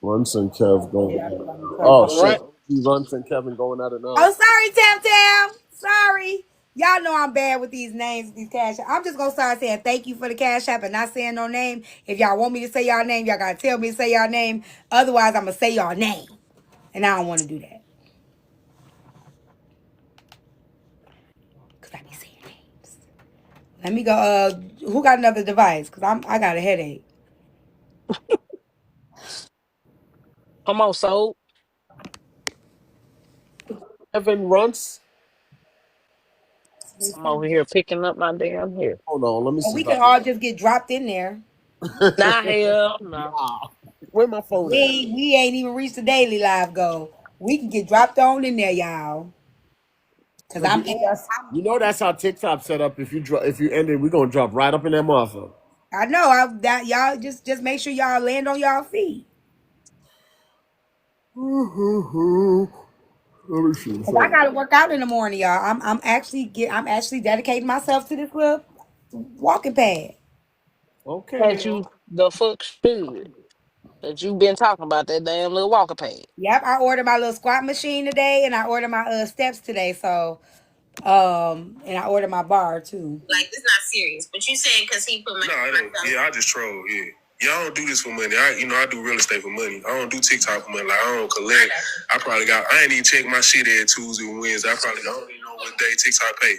S15: Runs and Kev going
S2: Yeah, I
S15: at
S2: feel
S15: it.
S2: like I'm crazy.
S15: Oh
S13: Right.
S15: shit! Runs and Kevin going at it now.
S2: Oh, sorry, Tam Tam. Sorry. Y'all know I'm bad with these names, these cash. I'm just gonna start saying thank you for the cash app and not saying no name. If y'all want me to say y'all name, y'all gotta tell me to say y'all name. Otherwise, I'm gonna say y'all name, and I don't want to do that because I be saying names. Let me go. Who got another device? Cause I got a headache.
S13: Come on, soul.
S15: Kevin Runs.
S2: They
S13: I'm
S2: say-
S13: over here picking up my damn hair.
S15: Hold on, let me
S2: Or
S15: see
S2: we
S15: if I
S2: can all just get dropped in there.
S13: Nah,
S15: can.
S13: hell no.
S15: Nah, where my phone at?
S2: We ain't even reached the daily live goal. We can get dropped on in there, y'all. Cause
S15: Cause you know that's how TikTok set up. If you end it, we're gonna drop right up in that motherfucker.
S2: I know that y'all just make sure y'all land on y'all feet.
S15: Let me see.
S2: Cause I gotta work out in the morning, y'all. I'm actually dedicating myself to this little walking pad.
S15: Okay.
S13: That you the fuck should. That you been talking about that damn little walker pad.
S2: Yep, I ordered my little squat machine today, and I ordered my steps today. So, and I ordered my bar too.
S11: Like, this not serious. But you saying because he put money. No, I don't. Yeah, I just troll. Yeah, y'all don't do this for money. I do real estate for money. I don't do TikTok for money. Like, I don't collect. I ain't even check my shit at Tuesday and Wednesday. I don't even know what day TikTok pay.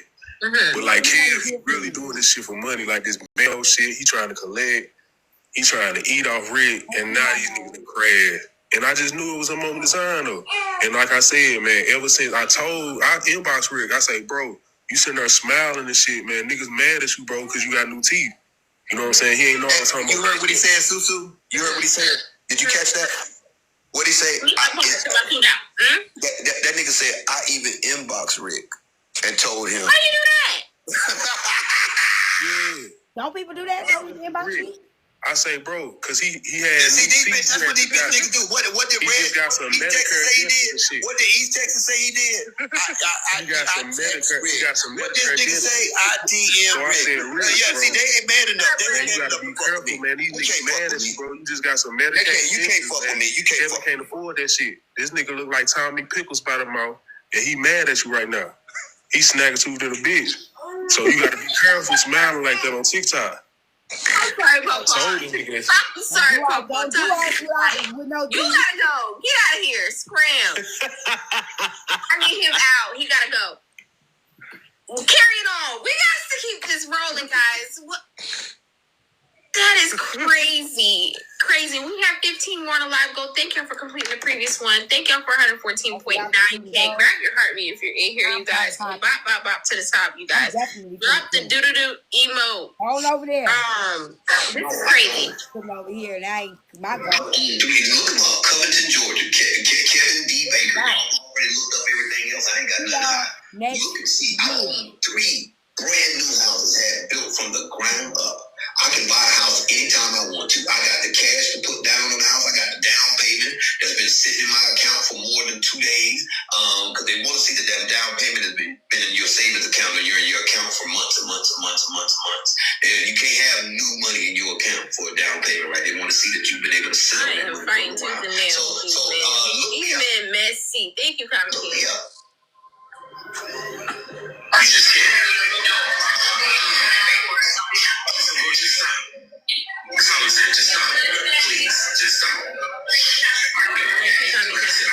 S11: But like, kid, he really doing this shit for money. Like this mail shit. He trying to collect. He trying to eat off Rick, and now these niggas crash. And I just knew it was a moment of time though. And like I said, man, ever since I inbox Rick, I say, bro, you sitting there smiling and shit, man. Niggas mad at you, bro, because you got new teeth. You know what I'm saying? He ain't know what I'm talking about. You heard what he said, Susu? You heard what he said? Did you catch that? What he say? That nigga said, I even inboxed Rick and told him. Why you do that? Yeah.
S2: Don't people do that? Don't we inbox
S11: Rick.
S2: you?
S11: I say, bro, because he had. See, that's what these bitch niggas do. What did East Texas say he did? What did East Texas say he did? He got some Medicare. What this nigga say? I DM Rick. Yeah, see, they ain't mad enough. They ain't mad enough. Be careful, man. These niggas mad at you, bro. You just got some Medicare. You can't fuck with me. You can't afford that shit. This nigga look like Tommy Pickles by the mouth, and he mad at you right now. He snaggletooth to the bitch. So you gotta be careful smiling like that on TikTok.
S12: I'm sorry, Papa. I'm sorry, Papa. You gotta go. Get out of here. Scram. I need him out. He gotta go. Carry it on. We got to keep this rolling, guys. What? That is crazy. Crazy. We have 15 more on the live goal. Thank you for completing the previous one. Thank you for 114.9K. Grab your heartbeat if you're in here, you guys. Bop, bop, bop to the top, you guys. Drop the doo-doo-doo emote.
S2: All over there.
S12: This is crazy.
S2: Come over here, and I ain't my God.
S7: Look him up. Covington, Georgia. Kevin D. Baker. I already looked up everything else. I ain't got nothing to hide. Look and see. I own 3 brand new houses had built from the ground up. I can buy a house anytime I want to. I got the cash to put down on the house. I got the down payment that's been sitting in my account for more than 2 days. Because they want to see that down payment has been in your savings account or you're in your account for months and months and months and months and months. And you can't have new money in your account for a down payment, right? They want to see that you've been able to sit on that money for a while.
S12: Even messy. Thank you, Common King.
S7: You just can't. Just stop. That's all I'm saying. Just stop. Please. Just stop. Like I said, I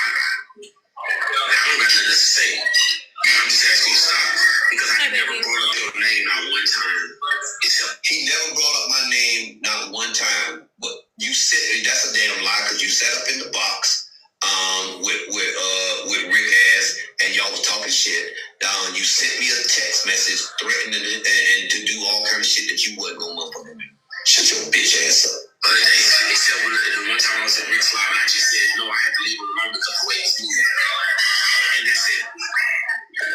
S7: don't got nothing to say. I'm just asking you to stop. Because I never brought up your name not one time. He never brought up my name not one time. But you said, that's a damn lie because you sat up in the box with Rick ass and y'all was talking shit. You sent me a text message threatening and to do all kind of shit that you wasn't gonna motherfucking do. Shut your bitch ass up. Except when one time I was at Rick's Live and I just said, no, I had to leave him alone because the way he's moving. And that's it.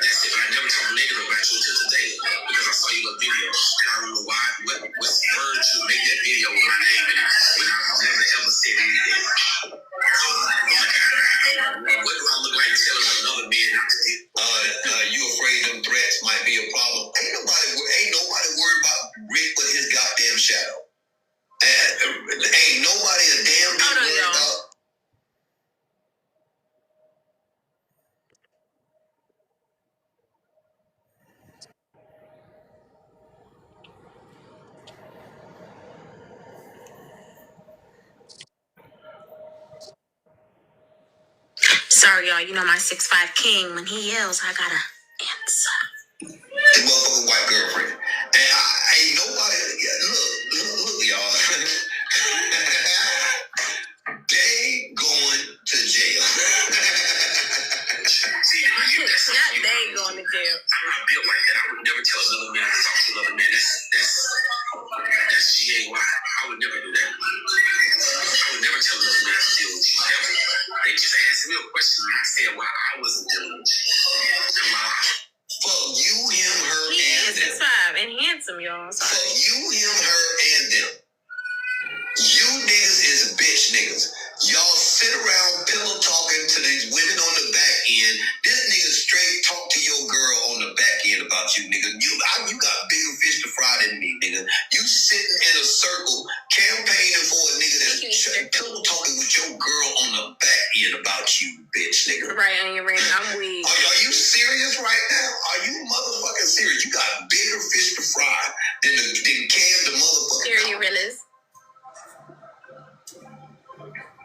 S7: That's it. But I never talked negative about you until today because I saw your video. And I don't know why, what spurred you to make that video with my name in it when I've never ever said anything. What do I look like telling another man not to do? You afraid them threats might be a problem? Ain't nobody worried about Rick but his goddamn shadow. Ain't nobody a damn bit worried about.
S12: Sorry, y'all. You know my 6'5" king. When he yells, I gotta answer.
S7: The motherfucking white girlfriend. And ain't nobody. Look, y'all. They going to jail.
S12: Not they going to jail.
S7: I'm built like that. I would never tell another man to talk to another man. That's GAY. I would never do that. I would never tell another man to deal with you. Ever. They just asked me a question and I said why I wasn't dealing with you. And why fuck you, him, her, and them.
S12: 6'5" and handsome, y'all. Sorry.
S7: Fuck you, him, her, and them. You niggas is bitch niggas. Y'all sit around pillow talking to these women on the back end. This nigga straight talk to your girl on the back end about you, nigga. You got bigger fish to fry than me, nigga. You sitting in a circle campaigning for a nigga that's pillow talking with your girl on the back end about you, bitch, nigga.
S12: Right on your ring. I'm weak.
S7: Are you serious right now? Are you motherfucking serious? You got bigger fish to fry than Cam the motherfucker.
S12: Here you realize.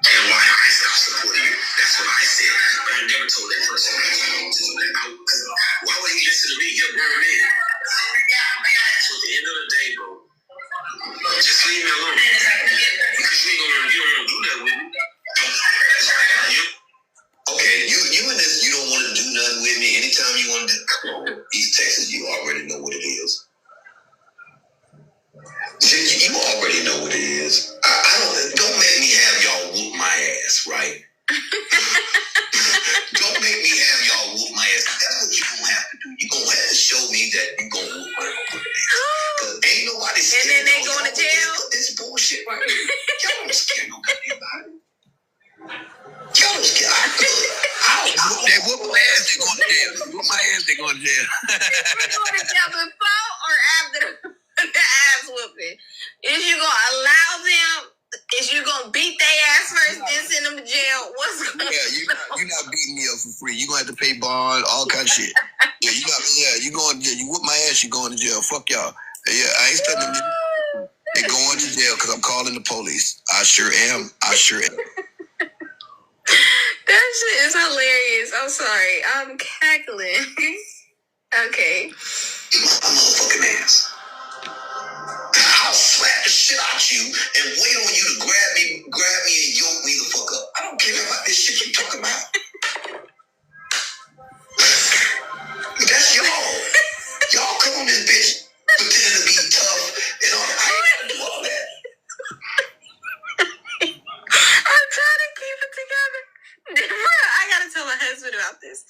S7: And why I stopped supporting you. That's what I said. But I never told that person to do that. Why would he listen to me? You're a grown man. So at the end of the day, bro, just leave me alone. Because you don't want to do that with me. Okay, you in this, you don't want to do nothing with me. Anytime you want to do, East Texas, you already know what it is.
S12: they going to jail? They going to jail before or after the ass whooping? Is you gonna allow them? Is you gonna beat their ass first, then send them to jail? What's going on? Yeah, you not beating me up for free. You gonna have to pay bond, all kind of shit. Yeah, you going to jail. You whoop my ass, you going to jail. Fuck y'all. Yeah, I ain't studying them. They going to jail because I'm calling the police. I sure am. That shit is hilarious. I'm sorry. I'm cackling. Okay. My motherfucking ass. I'll slap the shit out you and wait on you to grab me and yoke me the fuck up. I don't care about this shit you talking about. That's y'all. Y'all come on this bitch pretending to be tough and all that. I ain't gonna do all that. I'm trying to keep it together. I gotta tell my husband about this.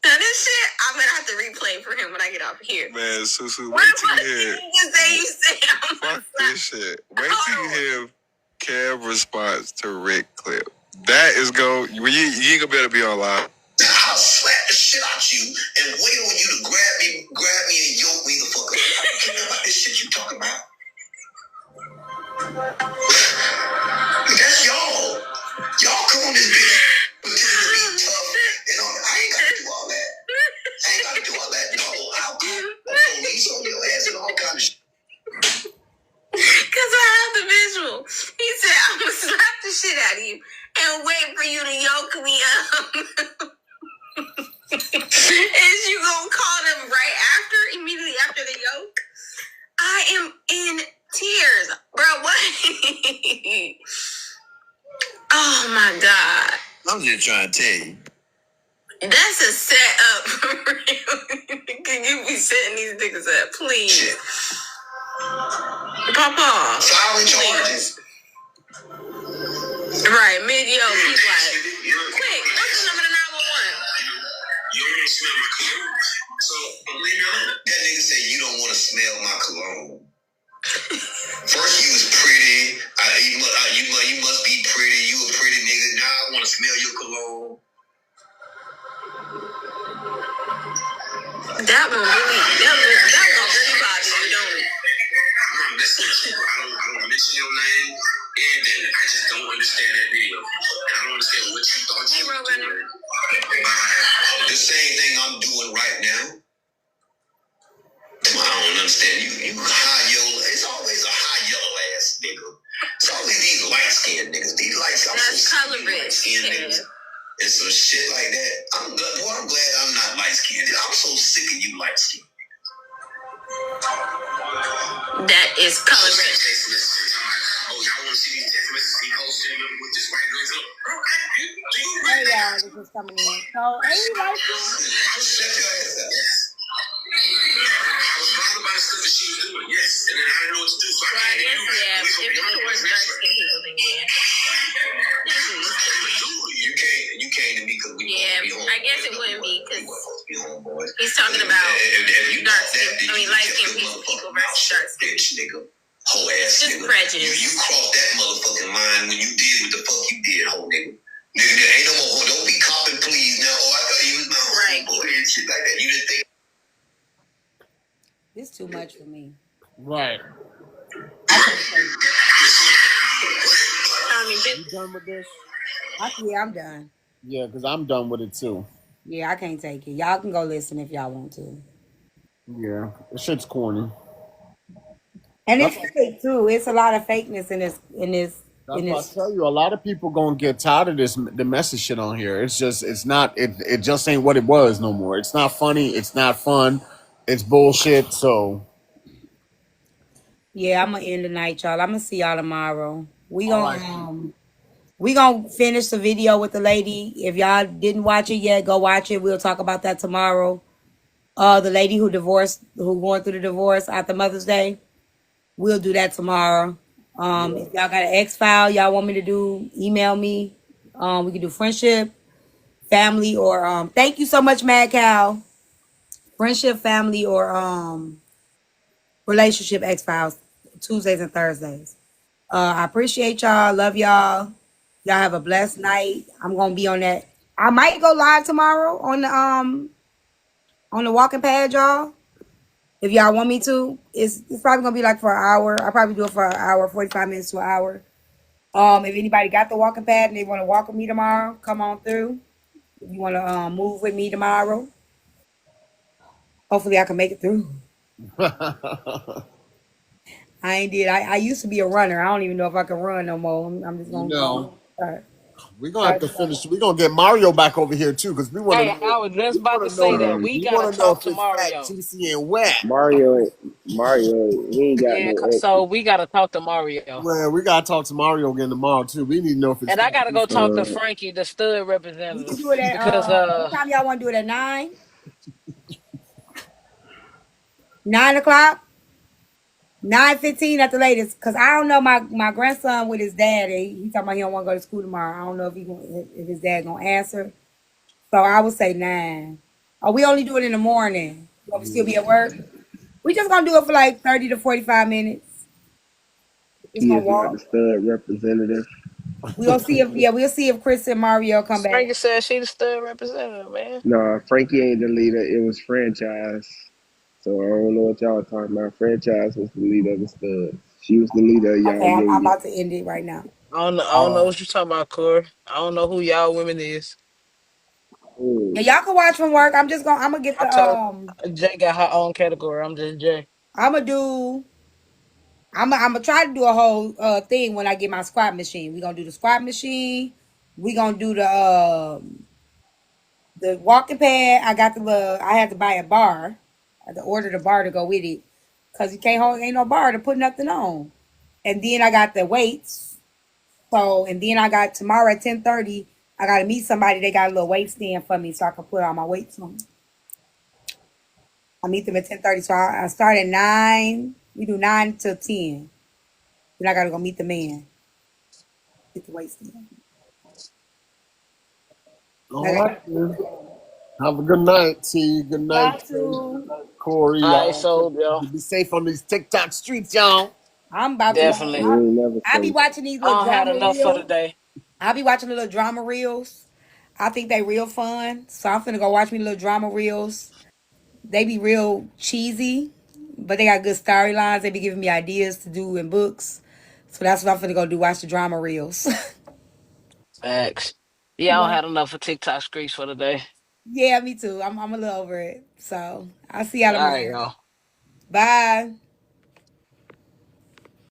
S12: Now this shit, I'm gonna have to replay for him when I get off here. Man, Susu, wait till you hear. Fuck this shit. Wait till you hear Kev response to Rick clip. That is go. You ain't gonna be able to be online. I'll slap the shit out you and wait on you to grab me and yoke me the fuck up. I don't care about this shit you talking about. That's y'all. Y'all come on this bitch pretending to be tough and all that. I ain't gotta do all that. No, I'll call the police on your ass and all kind of shit. Cause I have the visual. He said, I'm gonna slap the shit out of you and wait for you to yoke me up. Is you gonna call them immediately after the yoke? I am in tears. Bro, what? Oh my God. I'm just trying to tell you. That's a setup for real. Can you be setting these niggas up, please? Shit. Papa. Filing charges. Right, mid-yoke, he's like, quick, what's the number to 911? You don't want to smell my cologne. So, leave me alone. That nigga said you don't want to smell my cologne. First you was pretty. You must be pretty. You a pretty nigga. Now I want to smell your cologne. That one really bother you, don't it? I'm messing with you. I don't mention your name. And then I just don't understand that video. I don't understand what you thought you were doing. The same thing I'm doing right now. I don't understand. You high yellow. It's always a high yellow ass nigga. It's always these light skinned niggas. These that's colorist. Niggas. And some shit like that. I'm glad I'm not light skinned. I'm so sick of you light skinned. That is colorist. Oh, y'all want to see these text messages? He posted them with this white girls up. Bro,
S2: Hey y'all, this is coming in. So, hey, like
S12: shut your ass up. I was bothered by the stuff that she was doing, yes. And then I didn't know what to do, so I came to you. Yeah, if it's towards dark skin people, then yeah. You came to me because we be home. I guess it wouldn't be because he's talking about dark skin, light skin people versus dark skin people. Whole ass nigga. Just prejudice. You crossed that motherfucking line when you did what the fuck you did, whole nigga. Nigga, there ain't no more. Don't be copping, please. Now, I thought he was my homeboy and shit like that. You didn't think.
S2: this too much for me.
S15: Right.
S2: You done with this? Yeah, I'm done.
S15: Yeah, because I'm done with it too.
S2: Yeah, I can't take it. Y'all can go listen if y'all want to.
S15: Yeah, this shit's corny.
S2: And it's fake too. It's a lot of fakeness in this.
S15: That's why I tell you, a lot of people gonna get tired of the message shit on here. It's just it just ain't what it was no more. It's not funny. It's not fun. It's bullshit. So
S2: yeah, I'm gonna end the night, y'all. I'm gonna see y'all tomorrow. We gonna finish the video with the lady. If y'all didn't watch it yet, go watch it. We'll talk about that tomorrow. The lady who going through the divorce after Mother's Day. We'll do that tomorrow. If y'all got an X file y'all want me to do, email me. We can do friendship, family, or thank you so much, Mad Cow. Friendship, family, or relationship X files, Tuesdays and Thursdays. I appreciate y'all. Love y'all. Y'all have a blessed night. I'm gonna be on that. I might go live tomorrow on the on the walking pad, y'all. If y'all want me to, it's probably gonna be like for an hour. I'll probably do it for an hour, 45 minutes to an hour. If anybody got the walking pad and they want to walk with me tomorrow, come on through. If you want to move with me tomorrow, hopefully I can make it through. I ain't did. I used to be a runner. I don't even know if I can run no more. I'm just
S15: You
S2: gonna
S15: know,
S2: start.
S15: we're gonna have to finish. We're gonna get Mario back over here too, because we want to
S13: Hey,
S15: know.
S13: I was just
S15: We
S13: about
S15: want
S13: to
S15: to know.
S13: say that.
S19: Um,
S13: We
S15: We
S13: gotta
S15: want to know
S13: talk
S15: if
S13: to
S15: it's fat,
S13: Mario.
S15: juicy, and wet.
S19: Mario, he ain't got
S13: Yeah,
S19: no ex.
S13: so we gotta talk to Mario.
S15: Well, we gotta talk to Mario again tomorrow too. We need to know if it's
S13: And I
S15: fat,
S13: gotta go
S15: juicy.
S13: talk to
S19: Uh,
S13: Frankie, the stud
S2: We can
S13: representative.
S2: do it at
S13: Because
S2: what time y'all want to do it at 9? 9 o'clock, 9:15 at the latest. Cause I don't know my grandson with his dad. He talking about he don't want to go to school tomorrow. I don't know if his dad gonna answer. So I would say 9. Or we only do it in the morning. You want to still be at work? We just gonna do it for like 30 to 45 minutes. Just
S19: he
S2: gonna
S19: is not the
S2: walk.
S19: stud representative.
S2: We'll see if Chris and Mario come back.
S13: Frankie said she the stud representative, man.
S19: Nah, Frankie ain't the leader. It was franchise. So I don't know what y'all talking about. Franchise was the leader of the studs. She was the leader of y'all
S2: Okay, I'm
S19: union.
S2: about to end it right now.
S13: I don't know what you talking about, Corey. I don't know who y'all women is.
S2: Yeah,
S19: Oh,
S2: y'all can watch from work. I'm gonna get
S13: I
S2: the
S13: told Jay got her own category. I'm just Jay.
S2: I'm gonna do I'm gonna try to do a whole thing when I get my squat machine. We're gonna do the squat machine. We're gonna do the walking pad. I had to buy a bar. I had to order the bar to go with it. Cause you can't hold ain't no bar to put nothing on. And then I got the weights. So and then I got tomorrow at 10:30. I gotta meet somebody. They got a little weight stand for me so I can put all my weights on. I meet them at 10:30. So I start at 9. We do 9 till 10. Then I gotta go meet the man. Get the weight stand.
S15: All right, then. Have a good night. See you. Good night,
S2: Y'all
S15: Trey.
S2: too.
S15: Good night, Corey.
S13: All right,
S15: Y'all
S13: so y'all
S15: be safe on these TikTok streets, y'all.
S2: I'm about to.
S13: definitely.
S19: we ain't never
S2: I be
S19: safe.
S2: watching these little
S13: I don't had
S2: drama
S13: enough for
S2: reels.
S13: today.
S2: I be watching the little drama reels. I think they real fun. So I'm finna go watch me little drama reels. They be real cheesy, but they got good storylines. They be giving me ideas to do in books. So that's what I'm finna go do. Watch the drama reels.
S13: Facts. Yeah, I don't
S2: Yeah.
S13: had enough for TikTok streets for today.
S2: Yeah, me too. I'm a little over it. So I'll see y'all
S13: All right,
S2: tomorrow.
S13: y'all.
S2: Bye.